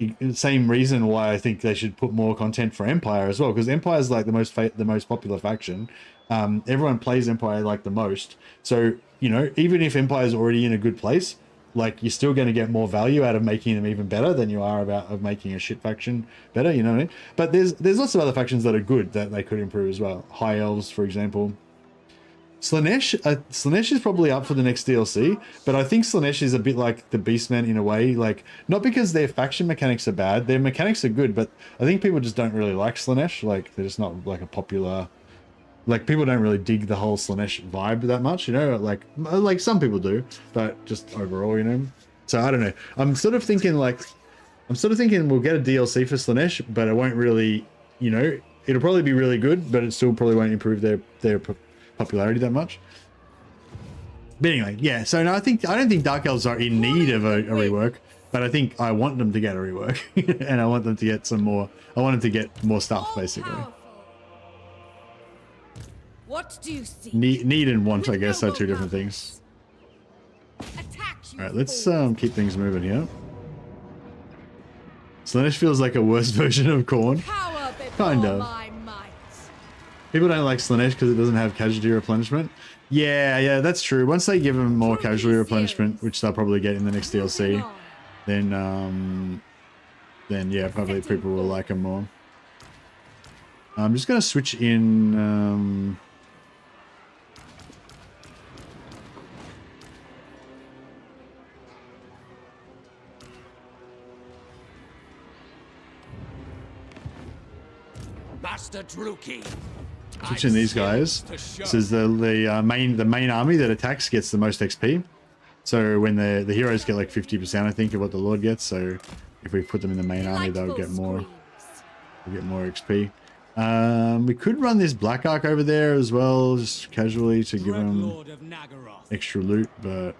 Speaker 2: reason why I think they should put more content for Empire as well, because Empire is like the most popular faction. Everyone plays Empire like the most. So you know, even if Empire is already in a good place, like, you're still going to get more value out of making them even better than you are of making a shit faction better, you know what I mean? But there's lots of other factions that are good that they could improve as well. High Elves, for example. Slanesh is probably up for the next DLC, but I think Slanesh is a bit like the Beastmen in a way, like, not because their faction mechanics are bad, their mechanics are good, but I think people just don't really like Slanesh. Like, they're just not like a popular, like, people don't really dig the whole Slanesh vibe that much, you know, like some people do, but just overall, you know. So I don't know. I'm sort of thinking we'll get a DLC for Slanesh, but it won't really, you know, it'll probably be really good, but it still probably won't improve their popularity that much. But anyway, yeah. So no, I don't think Dark Elves are in need of a rework, but I think I want them to get a rework, and I want them to get some more. I want them to get more stuff, basically.
Speaker 3: What do you see?
Speaker 2: Need and want, I guess, are two different things. All right, let's keep things moving here. Slanesh feels like a worse version of Khorne. Kind of. People don't like Slanesh because it doesn't have casualty replenishment. Yeah, that's true. Once they give them more casualty replenishment, which they'll probably get in the next DLC, then yeah, probably people will like them more. I'm just gonna switch in.
Speaker 8: Master Druki.
Speaker 2: Switching these guys. This is the main army that attacks gets the most XP. So when the heroes get like 50%, I think, of what the Lord gets. So if we put them in the main army, they'll get more. They'll get more XP. We could run this Black Ark over there as well, just casually to give them extra loot, but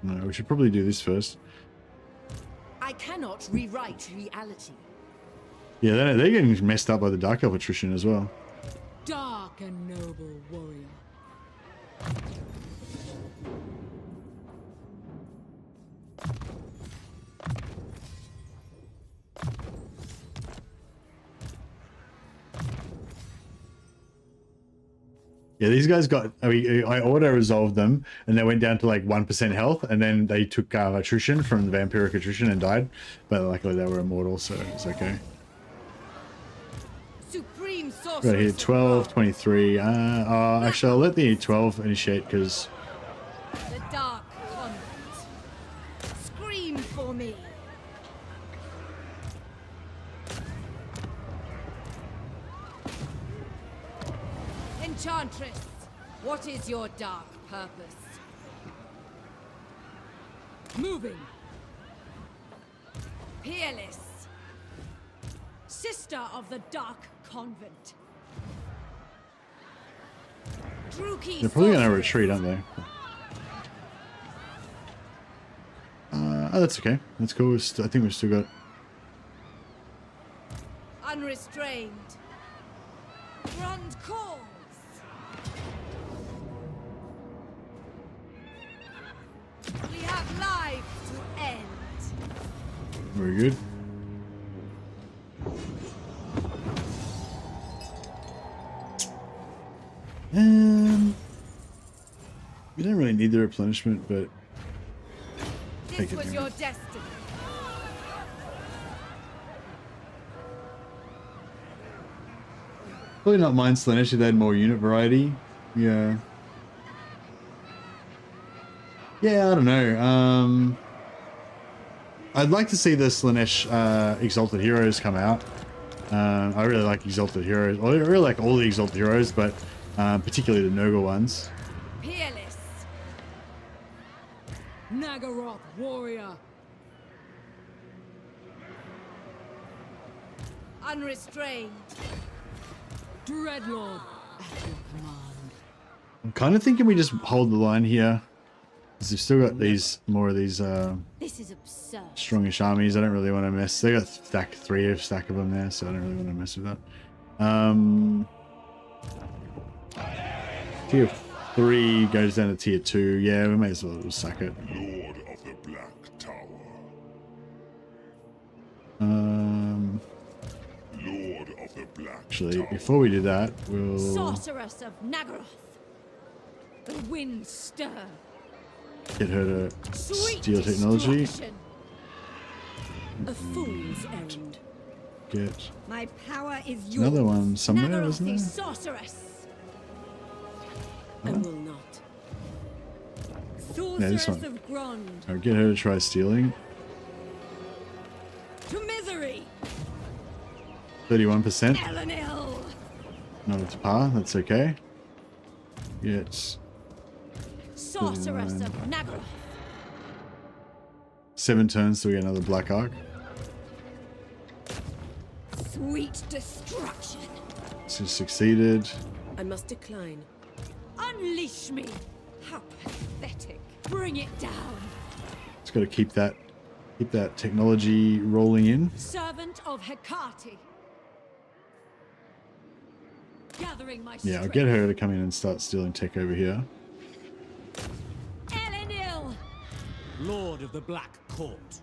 Speaker 2: no, we should probably do this first.
Speaker 3: I cannot rewrite reality.
Speaker 2: Yeah, they're getting messed up by the Dark Elf attrition as well.
Speaker 5: Dark and noble warrior.
Speaker 2: Yeah, these guys got, I auto-resolved them, and they went down to like 1% health, and then they took attrition from the vampiric attrition and died. But luckily they were immortal, so it's okay.
Speaker 3: Supreme
Speaker 2: Right here, 12, 23. Actually, I'll let the 12 initiate, because...
Speaker 3: The dark convent. Scream for me. Enchantress, what is your dark purpose?
Speaker 5: Moving.
Speaker 3: Peerless. Sister of the Dark Convent. Druki
Speaker 2: They're probably going to
Speaker 3: sorceress.
Speaker 2: retreat, aren't they? Oh, that's okay. That's cool. I think we've still got...
Speaker 3: Unrestrained. Grand calls. We have lives to end.
Speaker 2: Very good. We don't really need the replenishment, but
Speaker 3: This was your destiny.
Speaker 2: probably not mind Slaanesh if they had more unit variety. Yeah. Yeah, I don't know. I'd like to see the Slaanesh Exalted Heroes come out. I really like Exalted Heroes. Well, I really like all the Exalted Heroes, but particularly the Nurgle ones.
Speaker 3: Peerless.
Speaker 5: Nagaroth warrior.
Speaker 3: Unrestrained.
Speaker 5: Dreadlord at your command.
Speaker 2: I'm kind of thinking we just hold the line here. Because they've still got these, more of these
Speaker 6: This is absurd.
Speaker 2: strongish armies. I don't really want to mess. They got stack of them there, so I don't really want to mess with that. Tier 3 goes down to tier 2. Yeah, we may as well just sack it.
Speaker 9: Lord of the Black Tower. Lord of the Black
Speaker 2: Actually,
Speaker 9: Tower.
Speaker 2: before we do that, we'll
Speaker 3: Sorceress of Nagaroth. The winds stir.
Speaker 2: get her to
Speaker 3: Sweet
Speaker 2: steal technology.
Speaker 3: destruction.
Speaker 5: A fool's errand.
Speaker 2: Get
Speaker 5: My power is yours.
Speaker 2: another one somewhere,
Speaker 3: Nagaroth
Speaker 2: isn't
Speaker 3: is
Speaker 2: there?
Speaker 3: sorceress.
Speaker 5: I will not.
Speaker 2: Yeah, this
Speaker 5: Sorceress
Speaker 2: one.
Speaker 5: of Grond.
Speaker 2: I'll get her to try stealing.
Speaker 5: To misery.
Speaker 2: 31%.
Speaker 5: Elenil.
Speaker 2: Not up to par. That's okay. Get
Speaker 3: Sorceress of Nagaroth.
Speaker 2: 7 turns till we get another Black Arc.
Speaker 5: Sweet destruction.
Speaker 2: So succeeded.
Speaker 5: I must decline. Unleash me. How pathetic. Bring it down.
Speaker 2: Just got to keep that technology rolling in.
Speaker 3: Servant of Hecate. Gathering my
Speaker 2: Yeah, I'll
Speaker 3: strength.
Speaker 2: get her to come in and start stealing tech over here.
Speaker 3: Elenil.
Speaker 8: Lord of the Black Court.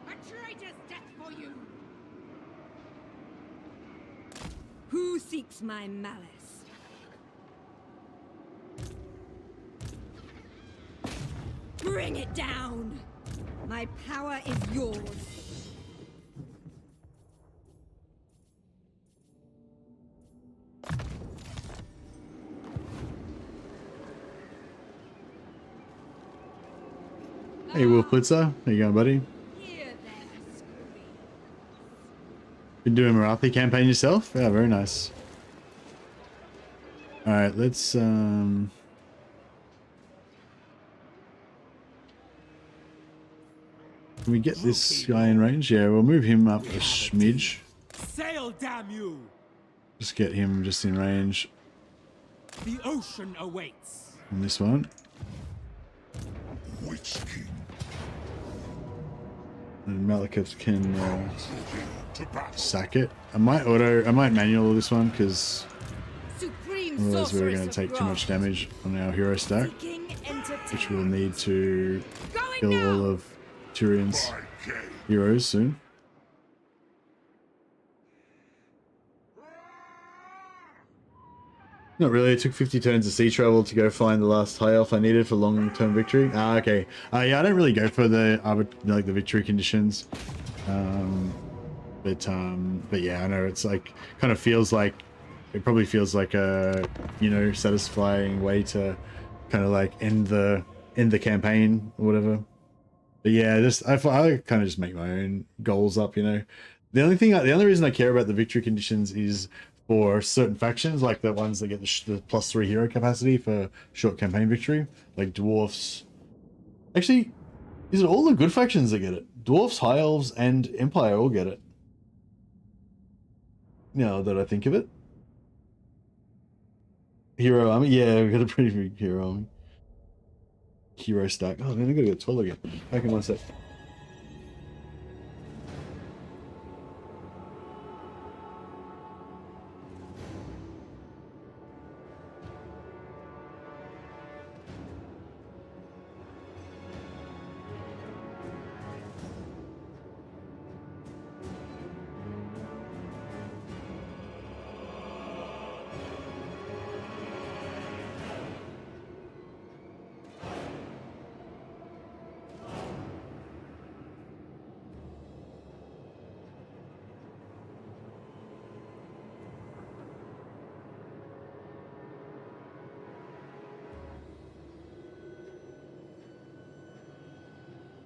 Speaker 3: A traitor's death for you.
Speaker 5: Who seeks my malice? Bring it down. My power is yours.
Speaker 2: Hey, Wolf Blitzer. How you going, buddy?
Speaker 3: Hear their screams.
Speaker 2: Been doing Marathi campaign yourself? Yeah, very nice. Alright, let's can we get this guy in range? Yeah, we'll move him up a smidge.
Speaker 8: Sail, damn you!
Speaker 2: Just get him just in range
Speaker 8: The ocean awaits.
Speaker 2: on this one.
Speaker 9: Witch King.
Speaker 2: And Malekith can
Speaker 9: To battle.
Speaker 2: sack it. I might manual this one because
Speaker 3: Supreme
Speaker 2: otherwise we're
Speaker 3: sorceress
Speaker 2: going
Speaker 3: of
Speaker 2: to take too
Speaker 3: Grond.
Speaker 2: much damage on our hero stack,
Speaker 3: Seeking
Speaker 2: which we'll
Speaker 3: entertainment.
Speaker 2: need to
Speaker 3: Going
Speaker 2: kill
Speaker 3: now.
Speaker 2: all of Tyrion's
Speaker 9: By Gay.
Speaker 2: heroes soon. Not really. It took 50 turns of sea travel to go find the last high elf I needed for long-term victory. Ah, okay. Yeah, I don't really go for the the victory conditions. But yeah, I know it's like kind of feels like it probably feels like a satisfying way to kind of like end the campaign or whatever. But yeah, I kind of just make my own goals up. The only reason I care about the victory conditions is for certain factions, like the ones that get the +3 hero capacity for short campaign victory, like dwarfs, Actually, is it all the good factions that get it? Dwarfs, High Elves, and Empire all get it. Now that I think of it. Hero army? Yeah, we've got a pretty big hero army. Hero stack. Oh man, I gotta get 12 again. Back in 1 sec.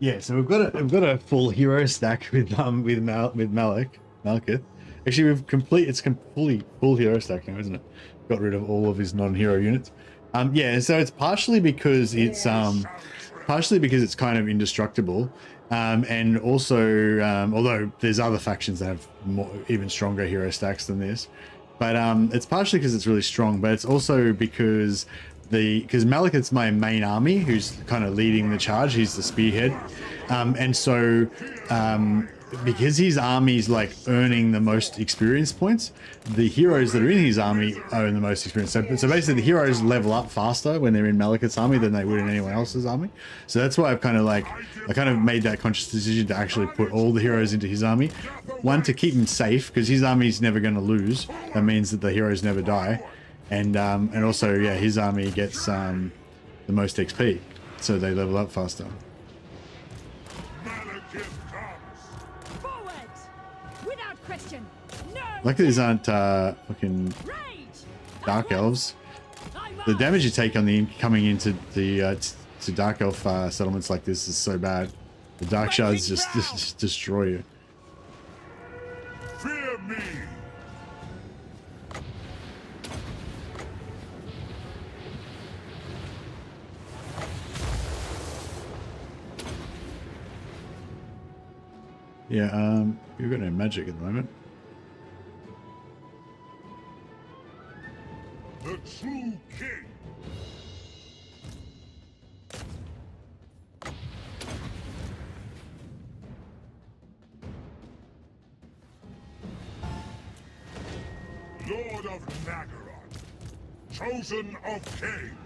Speaker 2: Yeah, so we've got a full hero stack with Malekith. Actually, it's completely full hero stack now, isn't it? Got rid of all of his non-hero units. Yeah, so it's partially because it's kind of indestructible, and also although there's other factions that have even stronger hero stacks than this, but it's partially because it's really strong, but it's also because Malekith's my main army, who's kind of leading the charge. He's the spearhead, and so because his army's like earning the most experience points, the heroes that are in his army earn the most experience. So basically, the heroes level up faster when they're in Malekith's army than they would in anyone else's army. So that's why I kind of made that conscious decision to actually put all the heroes into his army. One, to keep him safe, because his army's never going to lose. That means that the heroes never die. And also, yeah, his army gets the most XP, so they level up faster.
Speaker 5: Forward! Without question. No.
Speaker 2: Luckily, these aren't fucking dark elves. The damage you take on the coming into the to dark elf settlements like this is so bad. The dark shards just destroy you.
Speaker 9: Fear me.
Speaker 2: Yeah, you've got no magic at the moment.
Speaker 9: The true king. Lord of Nagaron, chosen of Cain.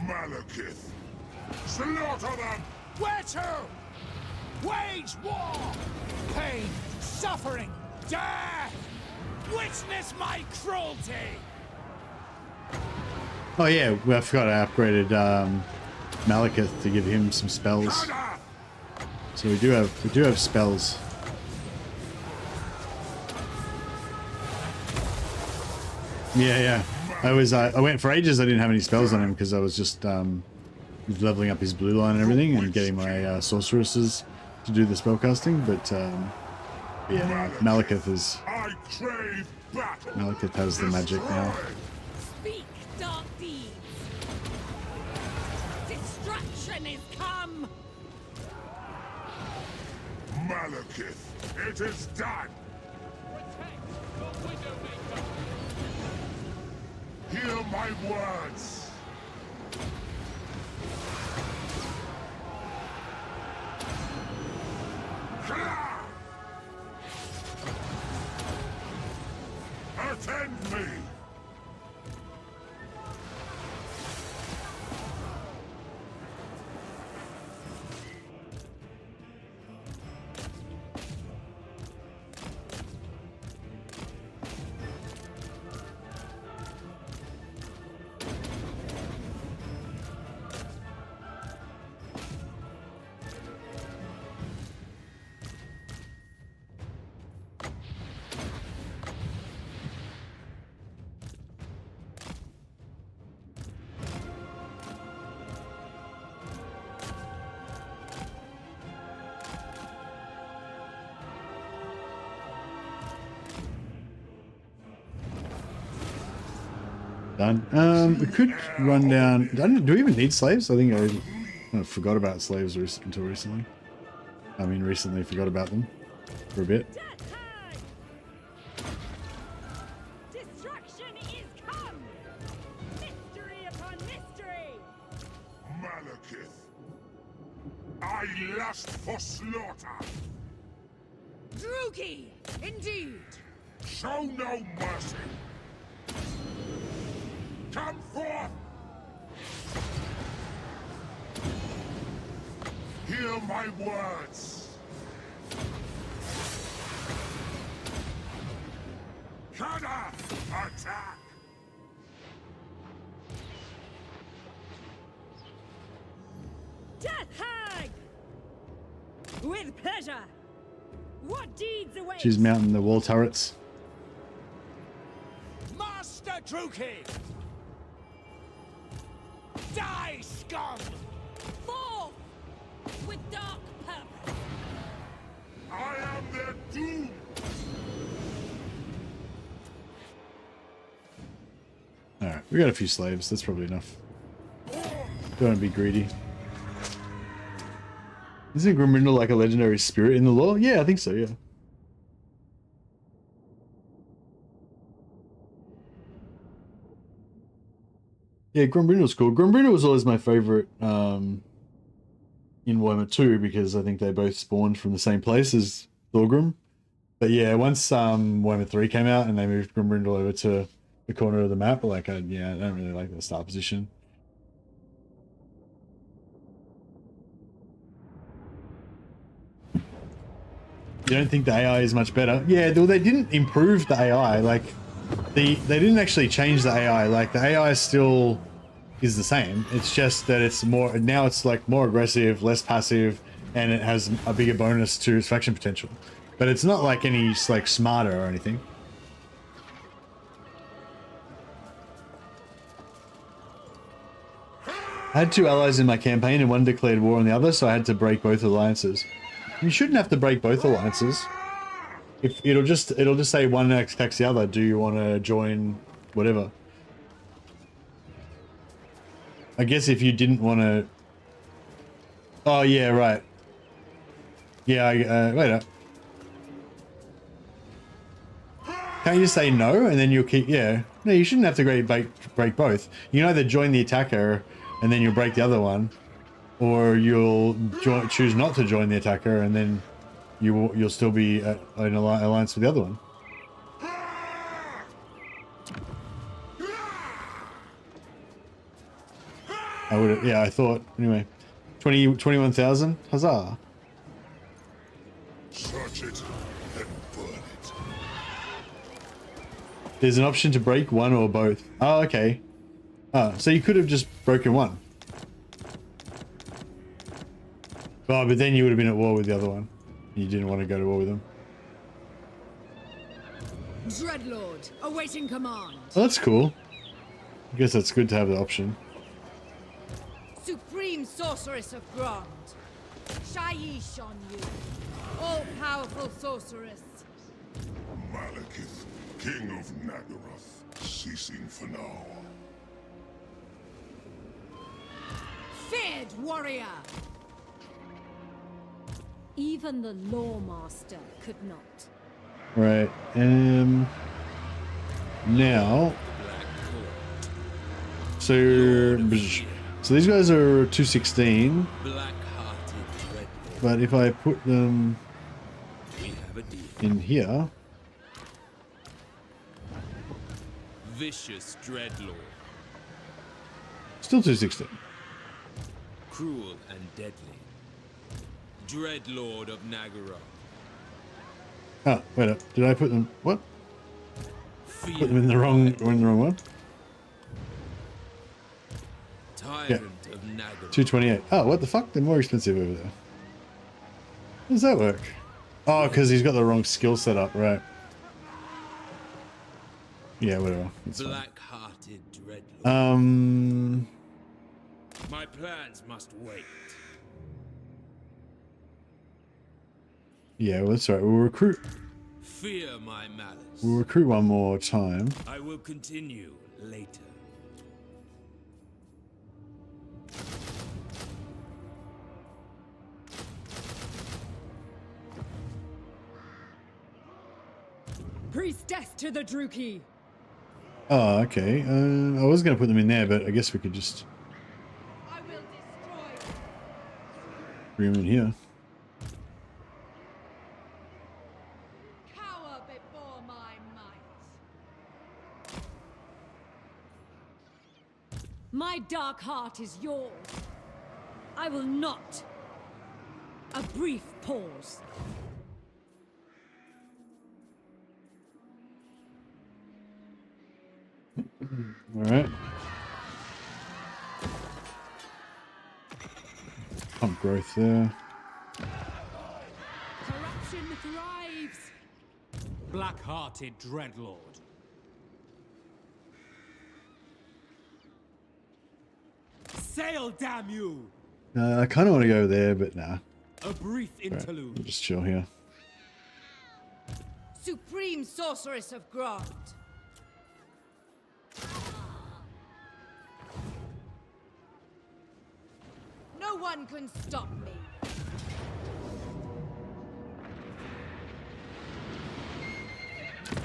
Speaker 9: Malekith. Slaughter them!
Speaker 8: Where to? Wage war! Pain, suffering, death! Witness my cruelty!
Speaker 2: Oh yeah, I forgot I upgraded Malekith to give him some spells. So we do have spells. Yeah. I went for ages. I didn't have any spells on him because I was just leveling up his blue line and everything and getting my sorceresses to do the spellcasting. But yeah, Malekith has the magic now.
Speaker 5: Speak, dark deeds. Destruction is come.
Speaker 9: Malekith, it is done. Hear my words. Attend me.
Speaker 2: Done. We could run down. Do we even need slaves? I think I kind of forgot about slaves until recently. I mean, recently forgot about them for a bit.
Speaker 5: Destruction is come. Mystery upon mystery.
Speaker 9: Malekith, I lust for slaughter.
Speaker 3: Druki, indeed.
Speaker 9: Show no mercy. Come forth. Hear my words. Kada, attack.
Speaker 5: Death hag. With pleasure. What deeds await?
Speaker 2: She's mounting the wall turrets.
Speaker 8: Master Druki! Die, scum!
Speaker 5: Forth with dark purpose.
Speaker 9: I am their doom.
Speaker 2: Alright, we got a few slaves. That's probably enough. Don't want to be greedy. Isn't Grimrindle like a legendary spirit in the lore? Yeah, I think so, yeah. Yeah, Grimrindle's cool. Grimrindle was always my favorite in Warhammer 2 because I think they both spawned from the same place as Thorgrim. But yeah, once Warhammer 3 came out and they moved Grimrindle over to the corner of the map, like, I don't really like the start position. You don't think the AI is much better? Yeah, well, they didn't improve the AI. Like, they didn't actually change the AI. Like, the AI still is the same. It's just that it's more, now it's like more aggressive, less passive, and it has a bigger bonus to its faction potential. But it's not like any, like, smarter or anything. I had 2 allies in my campaign and one declared war on the other, so I had to break both alliances. You shouldn't have to break both alliances. If it'll just say one attacks the other. Do you want to join whatever? I guess if you didn't want to. Oh yeah, right. Yeah, wait up. Can't you just say no and then you'll keep? Yeah, no, you shouldn't have to break both. You can either join the attacker and then you'll break the other one, or you'll choose not to join the attacker and then you'll still be in alliance with the other one. I would, yeah, I thought anyway. 21,000. Huzzah!
Speaker 9: Search it and burn it.
Speaker 2: There's an option to break one or both. Oh, okay. Oh, so you could have just broken one. Oh, but then you would have been at war with the other one. You didn't want to go to war with them.
Speaker 3: Dreadlord, awaiting command.
Speaker 2: Oh, that's cool. I guess that's good to have the option.
Speaker 3: Supreme Sorceress of Grond. Shaiish on you. All-powerful sorceress.
Speaker 9: Malekith, King of Nagaroth, ceasing for now.
Speaker 3: Feared warrior.
Speaker 5: Even the Lawmaster could not.
Speaker 2: Right. Now. So these guys are 216. But if I put them in here.
Speaker 10: Vicious Dreadlord.
Speaker 2: Still 216.
Speaker 10: Cruel and deadly. Dreadlord of Nagaroth.
Speaker 2: Oh, wait up. Did I put them? What? Put them in the wrong one?
Speaker 10: Tyrant of Nagaroth.
Speaker 2: 228. Oh, what the fuck? They're more expensive over there. How does that work? Oh, because he's got the wrong skill set up, right? Yeah, whatever.
Speaker 10: Black-hearted Dreadlord. My plans must wait.
Speaker 2: Yeah, well, that's right. We'll recruit.
Speaker 10: Fear my malice.
Speaker 2: We'll recruit one more time.
Speaker 10: I will continue later.
Speaker 5: Priestess to the Druki.
Speaker 2: Oh, okay. I was going to put them in there, but I guess we could just
Speaker 3: I will destroy.
Speaker 2: bring them in here.
Speaker 3: Cower before my might.
Speaker 5: My dark heart is yours. I will not. A brief pause.
Speaker 2: All right. Pump growth there.
Speaker 5: Corruption thrives.
Speaker 8: Black-hearted dreadlord. Sail, damn you!
Speaker 2: I kind of want to go there, but nah.
Speaker 8: A brief
Speaker 2: Right,
Speaker 8: interlude.
Speaker 2: we'll just chill here.
Speaker 3: Supreme Sorceress of Grant. No one can stop me.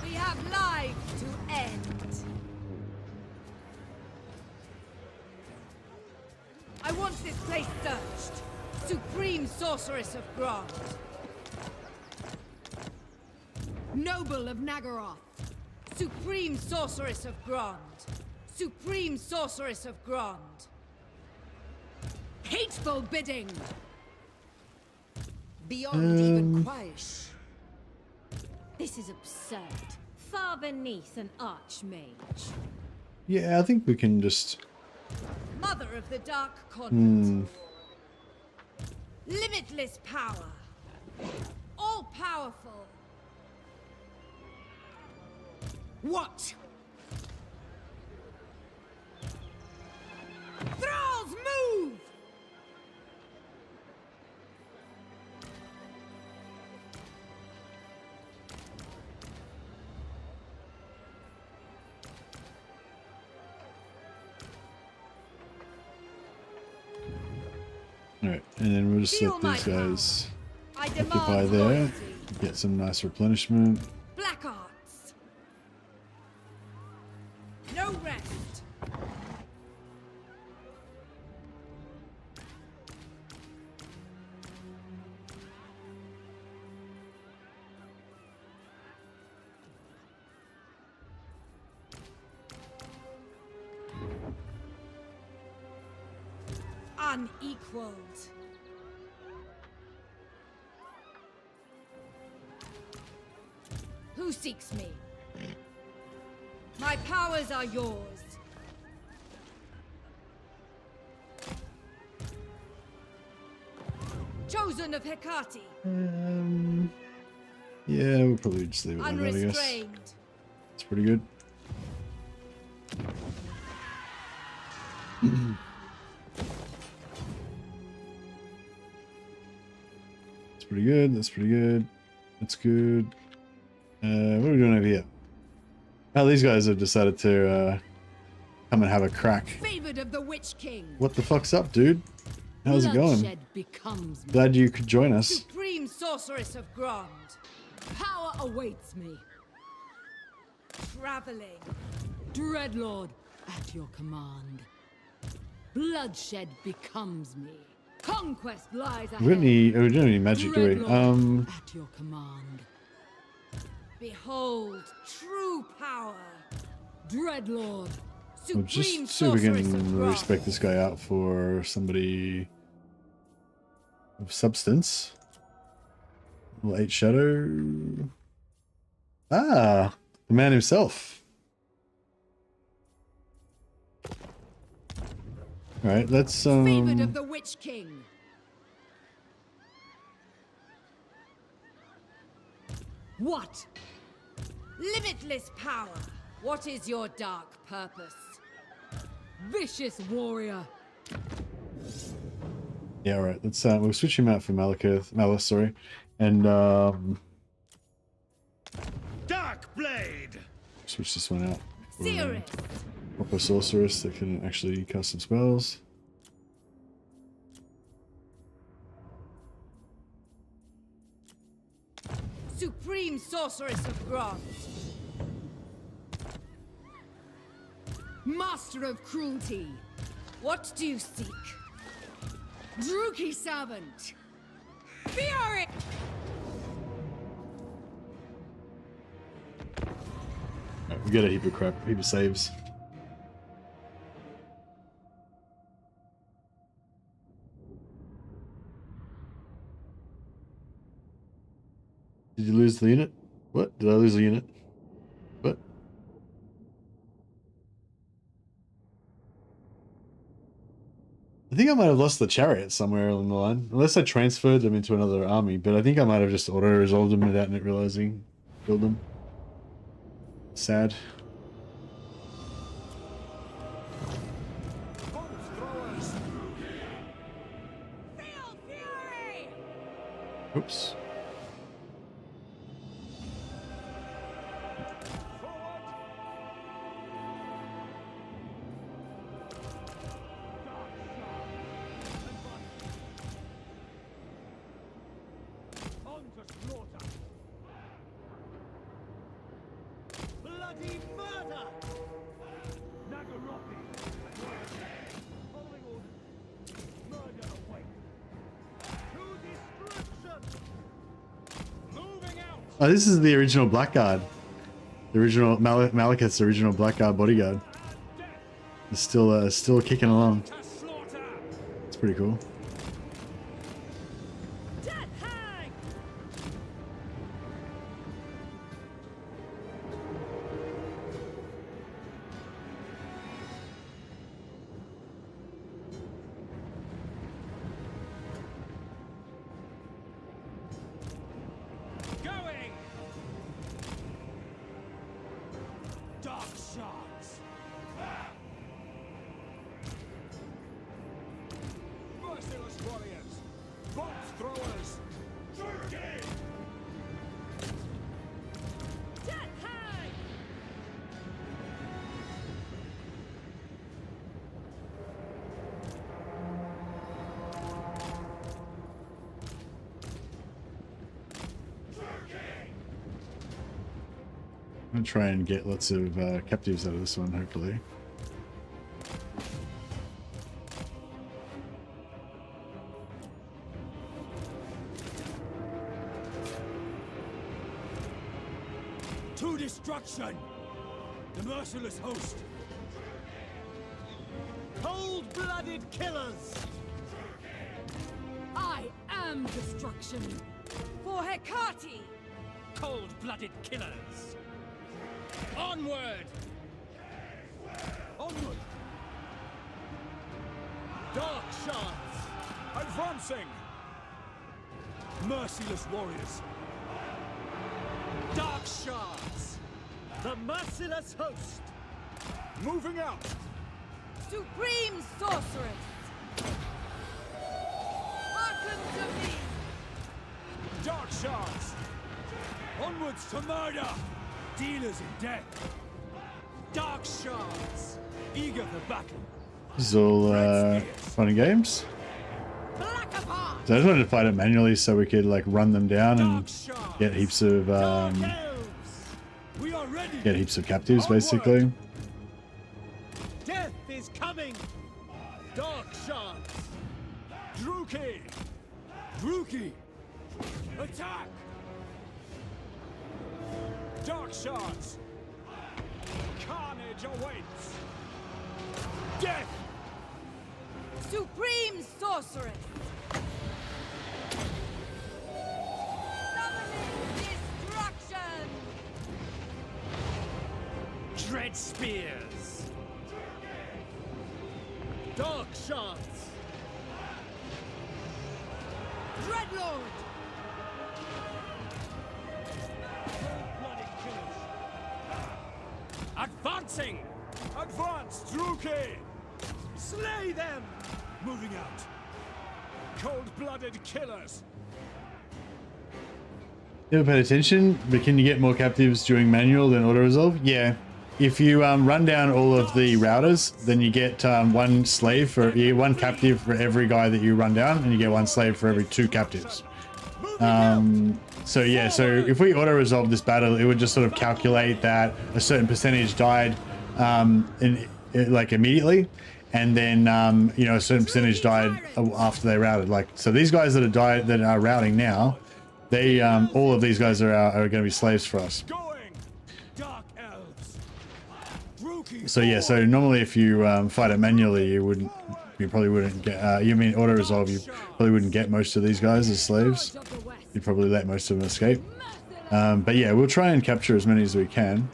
Speaker 3: We have lives to end. I want this place searched. Supreme Sorceress of Grant.
Speaker 5: Noble of Nagaroth.
Speaker 3: Supreme Sorceress of Grant. Supreme Sorceress of Grant.
Speaker 5: Hateful bidding.
Speaker 3: Beyond even Quaish.
Speaker 6: This is absurd. Far beneath an archmage.
Speaker 2: Yeah, I think we can just...
Speaker 3: Mother of the Dark Convent. Limitless power. All powerful.
Speaker 5: What?
Speaker 3: Thralls, move!
Speaker 2: Alright, and then we'll just
Speaker 3: Feel
Speaker 2: let
Speaker 3: my
Speaker 2: these guys
Speaker 3: I
Speaker 2: occupy
Speaker 3: demand
Speaker 2: there.
Speaker 3: loyalty.
Speaker 2: Get some nice replenishment.
Speaker 3: Black arts. No rest. Unequaled. Who seeks me? My powers are yours. Chosen of Hecate.
Speaker 2: Yeah, we'll probably just leave it like that, I guess.
Speaker 3: Unrestrained.
Speaker 2: It's pretty good. That's pretty good. That's pretty good. That's good. What are we doing over here? Oh, these guys have decided to come and have a crack.
Speaker 5: Favored of the Witch King.
Speaker 2: What the fuck's up, dude? How's it going?
Speaker 5: Bloodshed becomes me.
Speaker 2: Glad you could join us.
Speaker 3: Supreme Sorceress of Grant.
Speaker 5: Power awaits me.
Speaker 3: Traveling.
Speaker 5: Dreadlord, at your command. Bloodshed becomes me. Conquest lies ahead.
Speaker 2: We don't have any magic, do we?
Speaker 5: Dreadlord, at your command.
Speaker 3: Behold, true power.
Speaker 5: Dreadlord.
Speaker 2: We'll
Speaker 3: Supreme
Speaker 2: just see if we
Speaker 3: Sorceress of
Speaker 2: can
Speaker 3: Grant.
Speaker 2: respect this guy out for somebody of substance. Little 8 shadow. Ah, the man himself. All right, let's
Speaker 5: Favored of the Witch King. What?
Speaker 3: Limitless power. What is your dark purpose?
Speaker 5: Vicious warrior.
Speaker 2: yeah, all right. Let's we'll switch him out for Malice, sorry, and
Speaker 7: Dark Blade!
Speaker 2: switch this one out. For,
Speaker 3: Seeress.
Speaker 2: proper sorceress that can actually cast some spells.
Speaker 3: Supreme Sorceress of Grond.
Speaker 5: Master of cruelty.
Speaker 3: What do you seek?
Speaker 5: Druki servant. Fury!
Speaker 2: We get a heap of crap, a heap of saves. Did you lose the unit? What? Did I lose the unit? What? I think I might have lost the chariot somewhere along the line. Unless I transferred them into another army, but I think I might have just auto-resolved them without realizing. Killed them. Sad.
Speaker 5: Feel fury!
Speaker 2: Oops. Oh, this is the original Blackguard. The original Malekith's original Blackguard bodyguard. It's still kicking along. It's pretty cool. I'm gonna try and get lots of captives out of this one, hopefully.
Speaker 8: To destruction! The merciless host! Cold-blooded killers!
Speaker 5: I am destruction.
Speaker 3: For Hecate!
Speaker 8: Cold-blooded killers! Onward! Onward! Dark shards! Advancing! Merciless warriors! Dark shards! The merciless host! Moving out!
Speaker 3: Supreme Sorceress! Hearken to me!
Speaker 8: Dark shards! Onwards to murder! Dealers in death! Dark shards! Eager for battle!
Speaker 2: This is all fun and games.
Speaker 5: Black apart!
Speaker 2: So I just wanted to fight it manually so we could like run them down and get heaps of
Speaker 8: We are ready!
Speaker 2: get heaps of captives basically.
Speaker 8: Death is coming! Dark shards! Druki! Druki! Attack! Dark shards! Carnage awaits! Death!
Speaker 3: Supreme Sorceress! Summoning destruction!
Speaker 8: Dread spears! Dark shards!
Speaker 3: Dreadlord!
Speaker 8: Cold-blooded killers! Advancing! Advance, Druki! Slay them! Moving out! Cold-blooded killers!
Speaker 2: Never paid attention, but can you get more captives during manual than auto resolve? Yeah. If you run down all of the routers, then you get one slave for one captive for every guy that you run down, and you get one slave for every 2 captives. So yeah, so if we auto resolve this battle, it would just sort of calculate that a certain percentage died like immediately, and then you know, a certain percentage died after they routed. Like, so these guys that are that are routing now, they all of these guys are going to be slaves for us. So yeah, so normally if you fight it manually, you probably wouldn't get you mean auto resolve, you probably wouldn't get most of these guys as slaves. You'd probably let most of them escape. But yeah, we'll try and capture as many as we can.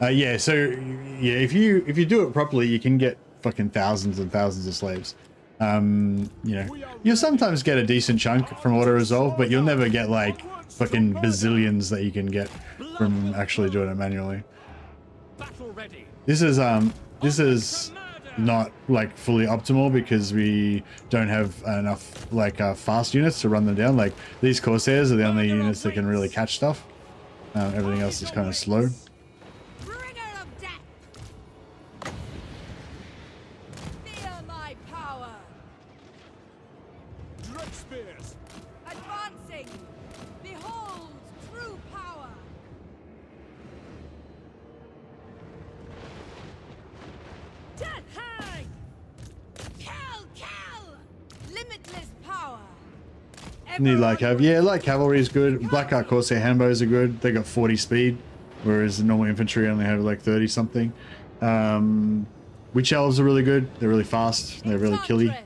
Speaker 2: Yeah, so yeah, if you do it properly, you can get fucking thousands and thousands of slaves. You know, you'll sometimes get a decent chunk from auto resolve, but you'll never get like fucking bazillions that you can get from actually doing it manually. This is not like fully optimal because we don't have enough like fast units to run them down. Like, these Corsairs are the only units that can really catch stuff. Everything else is kind of slow. Need light cav. Yeah, light cavalry is good. Blackheart Corsair handbows are good. They got 40 speed, whereas the normal infantry only have like 30 something. Witch elves are really good. They're really fast. They're really killy. A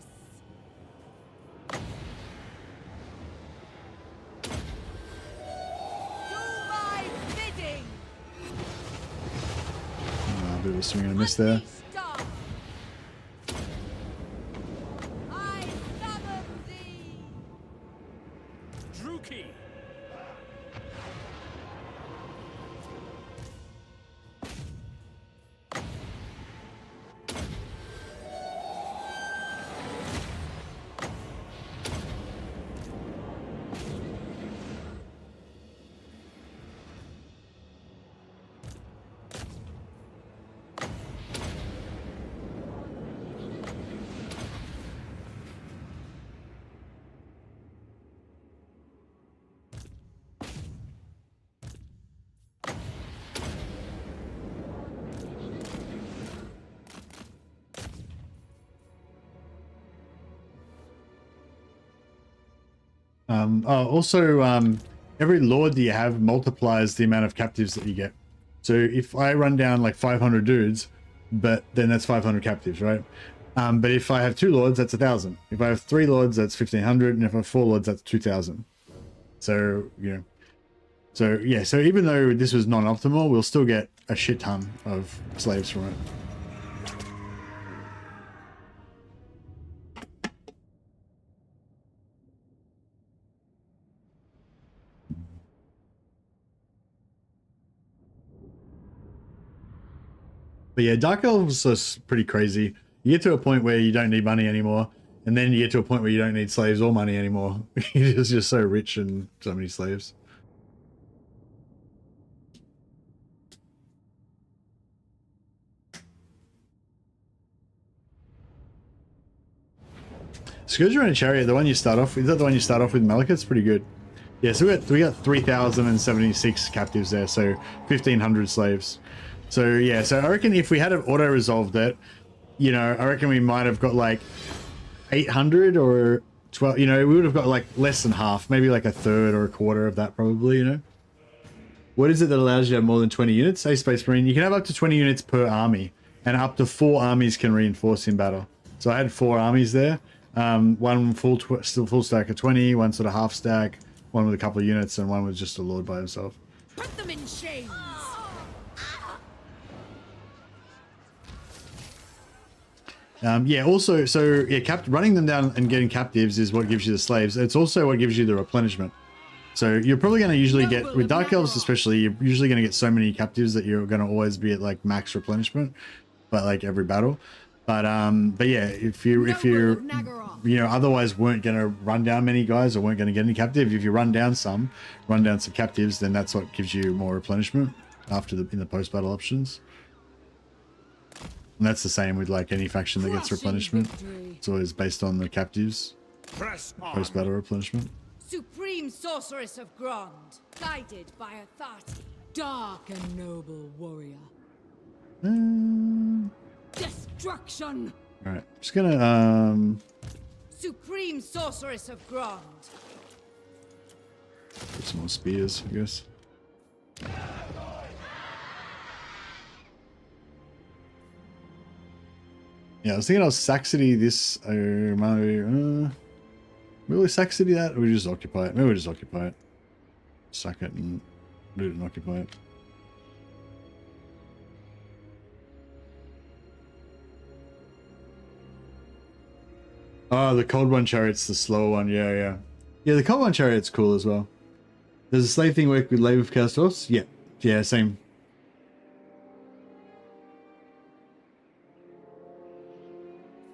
Speaker 2: bit of a swing and a miss there. Every lord that you have multiplies the amount of captives that you get. So if I run down like 500 dudes, but then that's 500 captives, right? But if I have 2 lords, that's 1,000. If I have 3 lords, that's 1,500, and if I have 4 lords, that's 2,000. So, you know, so yeah, so even though this was non-optimal, we'll still get a shit ton of slaves from it. But yeah, Dark Elves are pretty crazy. You get to a point where you don't need money anymore, and then you get to a point where you don't need slaves or money anymore. You're just so rich and so many slaves. Scourger and Chariot, the one you start off with, is that the one you start off with? MALEKITH? It's pretty good. Yeah, so we got 3,076 captives there, so 1,500 slaves. So yeah, so I reckon if we had auto resolved it, you know, I reckon we might have got like 800 or 12, you know, we would have got like less than half, maybe like a third or a quarter of that probably, you know. What is it that allows you to have more than 20 units? Say Space Marine, you can have up to 20 units per army, and up to 4 armies can reinforce in battle. So I had 4 armies there, one full stack of 20, one sort of half stack, one with a couple of units, and one with just a lord by himself.
Speaker 3: Put them in chains.
Speaker 2: Yeah, also, so yeah, running them down and getting captives is what gives you the slaves. It's also what gives you the replenishment. So you're probably going to usually get, with Dark Elves especially, you're usually going to get so many captives that you're going to always be at like max replenishment, but like every battle. But yeah, if you know, otherwise weren't going to run down many guys or weren't going to get any captive, if you run down some captives, then that's what gives you more replenishment after in the post-battle options. And that's the same with like any faction that gets replenishment. It's always based on the captives. Post-battle replenishment.
Speaker 3: Supreme Sorceress of Grond, guided by authority.
Speaker 5: Dark and noble warrior. Destruction!
Speaker 2: Alright, just gonna,
Speaker 3: Supreme Sorceress of Grond.
Speaker 2: put some more spears, I guess. Yeah, I was thinking I'll Saxony this, will we Saxony that, or we just occupy it? Maybe we'll just occupy it. Sack it and loot and occupy it. Oh, the Cold One Chariot's the slower one, yeah, yeah. Yeah, the Cold One Chariot's cool as well. Does the slave thing work with Labor of Chaos Dwarfs? Yeah. Yeah, same.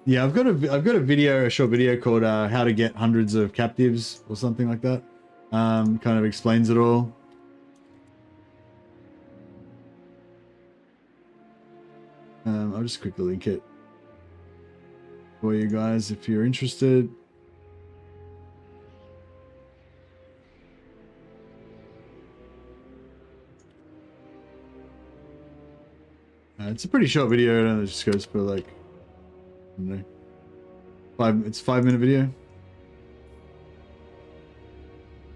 Speaker 2: Yeah, I've got a video, a short video called How to Get Hundreds of Captives or something like that. Kind of explains it all. I'll just quickly link it for you guys if you're interested. It's a pretty short video, and it just goes for like, I don't know, it's a 5-minute video.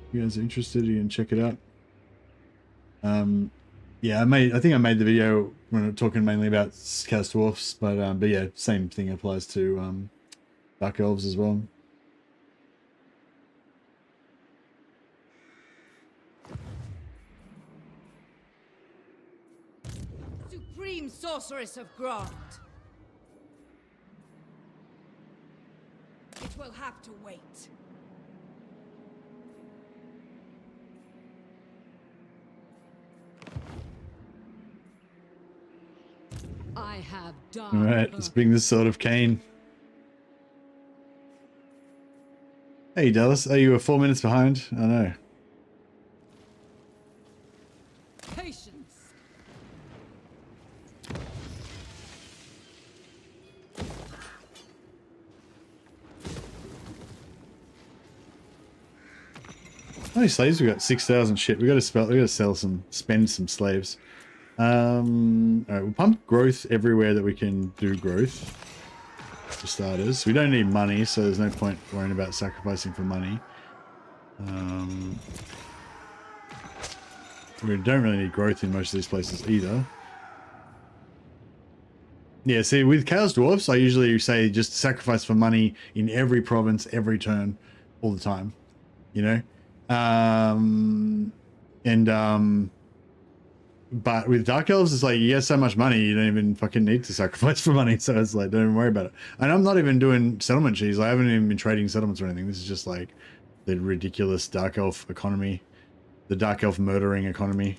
Speaker 2: If you guys are interested, you can check it out. Yeah, I think I made the video when I'm talking mainly about Chaos Dwarfs, but yeah, same thing applies to Dark Elves as well.
Speaker 3: Supreme Sorceress of Grond. It will have to wait.
Speaker 5: I have done.
Speaker 2: All right, let's bring this Sword of Cain. Hey Dallas, are you 4 minutes behind? I know.
Speaker 5: Patience.
Speaker 2: How many slaves we got? 6,000. Shit, we got to spend some slaves. All right, we'll pump growth everywhere that we can do growth. For starters, we don't need money, so there's no point worrying about sacrificing for money. We don't really need growth in most of these places either. Yeah, see, with Chaos Dwarfs, I usually say just sacrifice for money in every province, every turn, all the time. You know? But with Dark Elves, it's like you get so much money, you don't even fucking need to sacrifice for money. So it's like, don't even worry about it. And I'm not even doing settlement cheese. I haven't even been trading settlements or anything. This is just like the ridiculous Dark Elf economy, the Dark Elf murdering economy.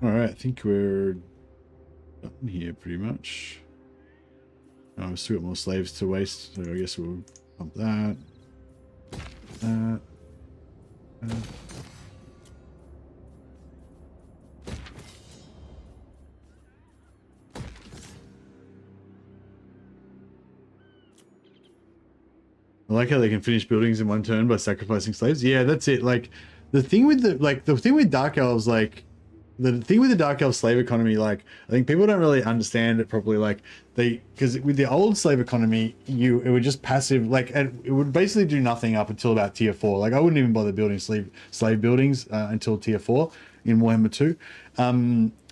Speaker 2: Alright, I think we're done here pretty much. Oh, we've still got more slaves to waste, so I guess we'll pump that. I like how they can finish buildings in one turn by sacrificing slaves. Yeah, that's it. Like the thing with the thing with Dark Elves, like the thing with the Dark Elf slave economy, like I think people don't really understand it properly. Like because with the old slave economy, it would just passive, like, and it would basically do nothing up until about tier 4. Like I wouldn't even bother building slave buildings until tier 4 in Warhammer 2.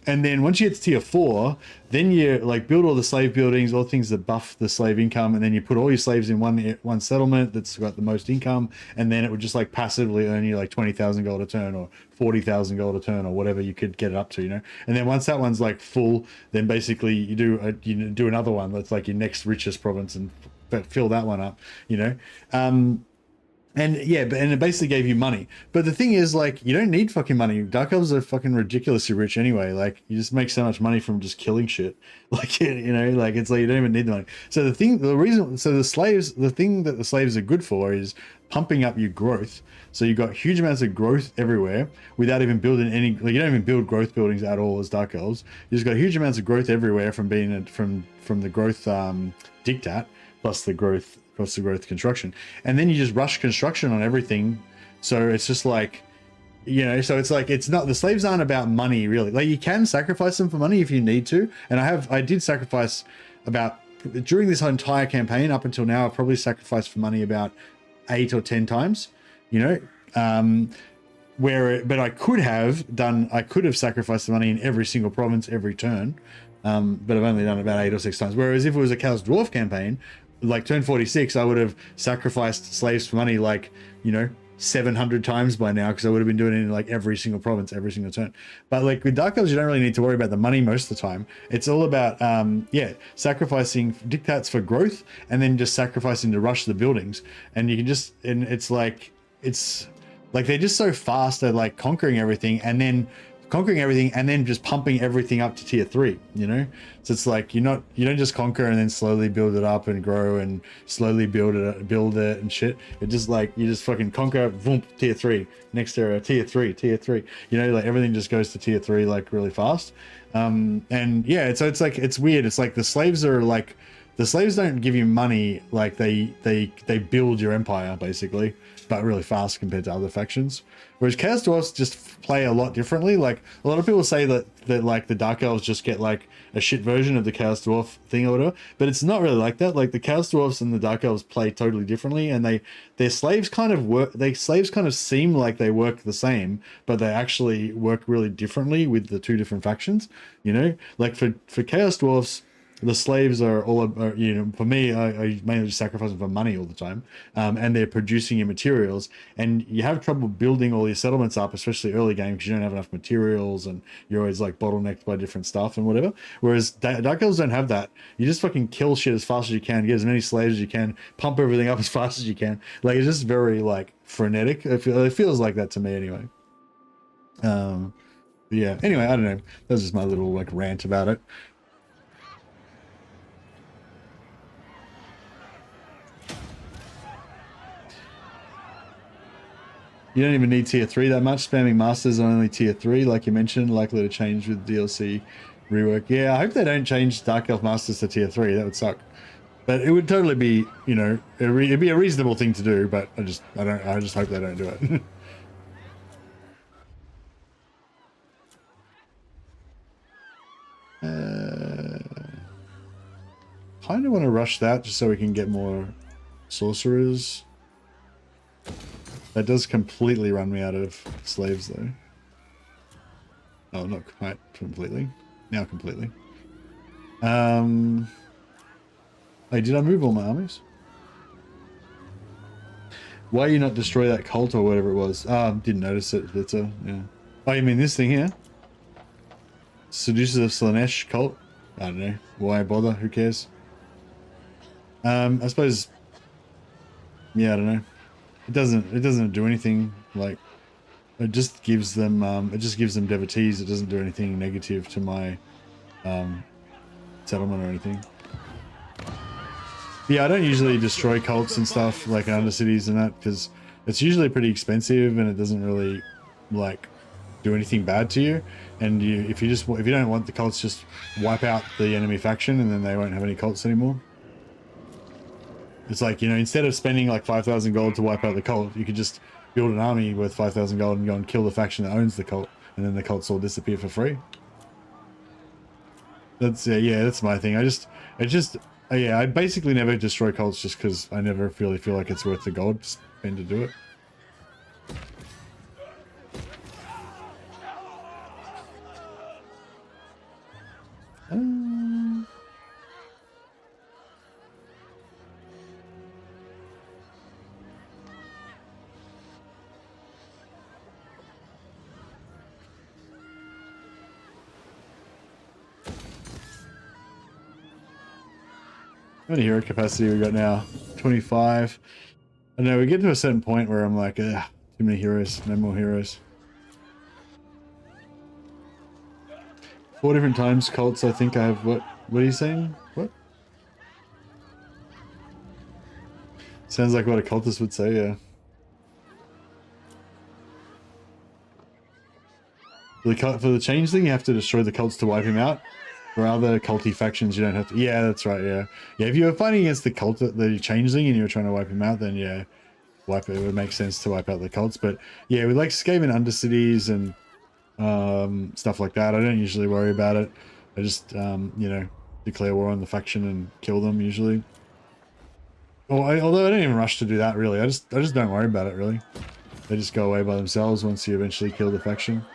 Speaker 2: And then once you get to tier 4, then you like build all the slave buildings, all things that buff the slave income, and then you put all your slaves in one settlement that's got the most income, and then it would just like passively earn you like 20,000 gold a turn or 40,000 gold a turn or whatever you could get it up to, you know. And then once that one's like full, then basically you do another one that's like your next richest province and fill that one up, you know. And yeah, and it basically gave you money. But the thing is, like, you don't need fucking money. Dark Elves are fucking ridiculously rich anyway. Like, you just make so much money from just killing shit. Like, you know, like, it's like you don't even need the money. So the thing that the slaves are good for is pumping up your growth. So you've got huge amounts of growth everywhere without even building any, like, you don't even build growth buildings at all as Dark Elves. You just got huge amounts of growth everywhere from being from the growth diktat plus the growth construction, and then you just rush construction on everything. So it's just like, you know, so it's like, it's not, the slaves aren't about money really. Like, you can sacrifice them for money if you need to, and I did sacrifice about, during this entire campaign up until now, I've probably sacrificed for money about 8 or 10 times, you know, but I could have sacrificed the money in every single province every turn, but I've only done it about 8 or 6 times. Whereas if it was a Chaos Dwarf campaign, like turn 46, I would have sacrificed slaves for money, like, you know, 700 times by now, because I would have been doing it in like every single province, every single turn. But like with Dark Elves, you don't really need to worry about the money most of the time. It's all about, sacrificing diktats for growth, and then just sacrificing to rush the buildings. And you can just, and it's like they're just so fast at like conquering everything, and then just pumping everything up to tier 3, you know. So it's like you don't just conquer and then slowly build it up and grow and slowly build it and shit. It just like, you just fucking conquer, boom, tier 3, next area, tier 3, you know, like everything just goes to tier 3 like really fast. And yeah, so it's like, it's weird. It's like the slaves don't give you money, like they build your empire basically, but really fast compared to other factions. Whereas Chaos Dwarfs just play a lot differently. Like, a lot of people say that like the Dark Elves just get like a shit version of the Chaos Dwarf thing or whatever, but it's not really like that. Like, the Chaos Dwarfs and the Dark Elves play totally differently, and their slaves kind of seem like they work the same, but they actually work really differently with the two different factions, you know. Like for Chaos Dwarfs, the slaves are all, you know, for me, I mainly just sacrifice them for money all the time, and they're producing your materials, and you have trouble building all your settlements up, especially early game, because you don't have enough materials, and you're always like bottlenecked by different stuff and whatever. Whereas Dark Elves don't have that. You just fucking kill shit as fast as you can, get as many slaves as you can, pump everything up as fast as you can. Like, it's just very like frenetic. It feels like that to me anyway. Yeah. Anyway, I don't know. That was just my little like rant about it. You don't even need tier 3 that much. Spamming masters on only tier 3, like you mentioned, likely to change with DLC rework. Yeah, I hope they don't change Dark Elf masters to tier 3. That would suck. But it would totally be, you know, it'd be a reasonable thing to do. But I just hope they don't do it. Kind of want to rush that just so we can get more sorcerers. That does completely run me out of slaves, though. Oh, not quite completely. Now completely. Hey, did I move all my armies? Why you not destroy that cult or whatever it was? Didn't notice it. That's yeah. Oh, you mean this thing here? Seducers of Slanesh cult? I don't know. Why bother? Who cares? I suppose. Yeah, I don't know. It doesn't do anything. Like, it just gives them devotees. It doesn't do anything negative to my settlement or anything. Yeah, I don't usually destroy cults and stuff like Undercities and that, because it's usually pretty expensive and it doesn't really like do anything bad to you. And if you don't want the cults, just wipe out the enemy faction and then they won't have any cults anymore. It's like, you know, instead of spending like 5,000 gold to wipe out the cult, you could just build an army worth 5,000 gold and go and kill the faction that owns the cult, and then the cults all disappear for free. That's yeah, that's my thing. I basically never destroy cults just because I never really feel like it's worth the gold to spend to do it. How many hero capacity we got now? 25. I know we get to a certain point where I'm like, ugh, too many heroes, no more heroes. 4 different times cults, I think I have, what are you saying? What? Sounds like what a cultist would say, yeah. For the change thing, you have to destroy the cults to wipe him out. For other culty factions, you don't have to. Yeah, that's right, yeah. Yeah, if you were fighting against the cult, the changeling, and you were trying to wipe him out, then yeah, wipe it. It would make sense to wipe out the cults. But yeah, with like Skaven Undercities and stuff like that, I don't usually worry about it. I just, you know, declare war on the faction and kill them usually. Although I don't even rush to do that really. I just don't worry about it really. They just go away by themselves once you eventually kill the faction.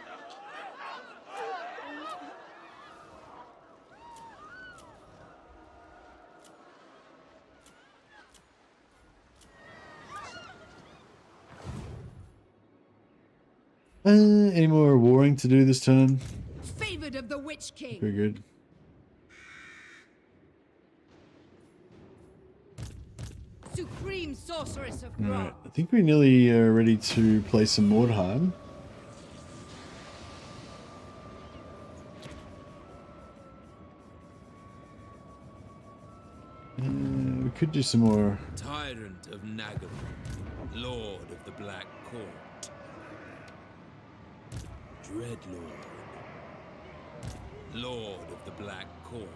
Speaker 2: Any more warring to do this turn?
Speaker 3: Favored of the Witch King.
Speaker 2: Very good.
Speaker 3: Supreme Sorceress of Grog.
Speaker 2: Alright, I think we're nearly ready to play some Mordheim. We could do some more.
Speaker 10: Tyrant of Nagaron, Lord of the Black Court. Dreadlord, Lord of the Black Court.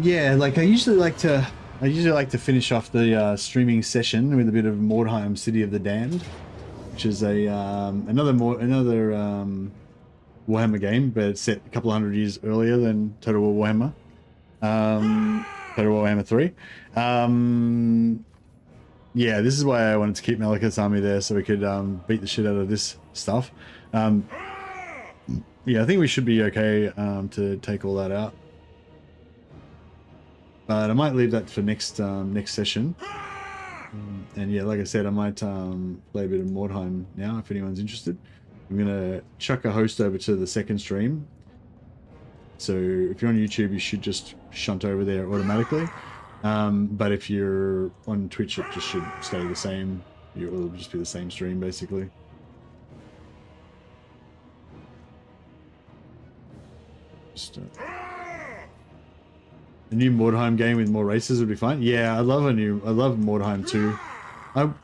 Speaker 2: Yeah, like I usually like to finish off the streaming session with a bit of Mordheim, City of the Damned, which is a another Warhammer game, but it's set a couple of 100 years earlier than Total War Warhammer. Total War Warhammer 3. Yeah, this is why I wanted to keep Malekith's army there, so we could beat the shit out of this stuff. Yeah, I think we should be okay to take all that out. But I might leave that for next session. And yeah, like I said, I might play a bit of Mordheim now if anyone's interested. I'm gonna chuck a host over to the second stream. So if you're on YouTube, you should just shunt over there automatically. But if you're on Twitch, it just should stay the same. It'll just be the same stream basically. Just a new Mordheim game with more races would be fun. Yeah, I love Mordheim 2.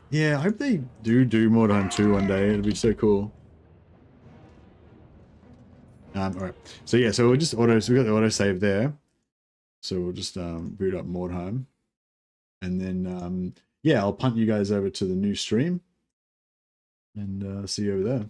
Speaker 2: Yeah, I hope they do Mordheim 2 one day. It'll be so cool. Alright. So yeah, so we'll just so we got the auto save there. So we'll just boot up Mordheim. And then yeah, I'll punt you guys over to the new stream. And see you over there.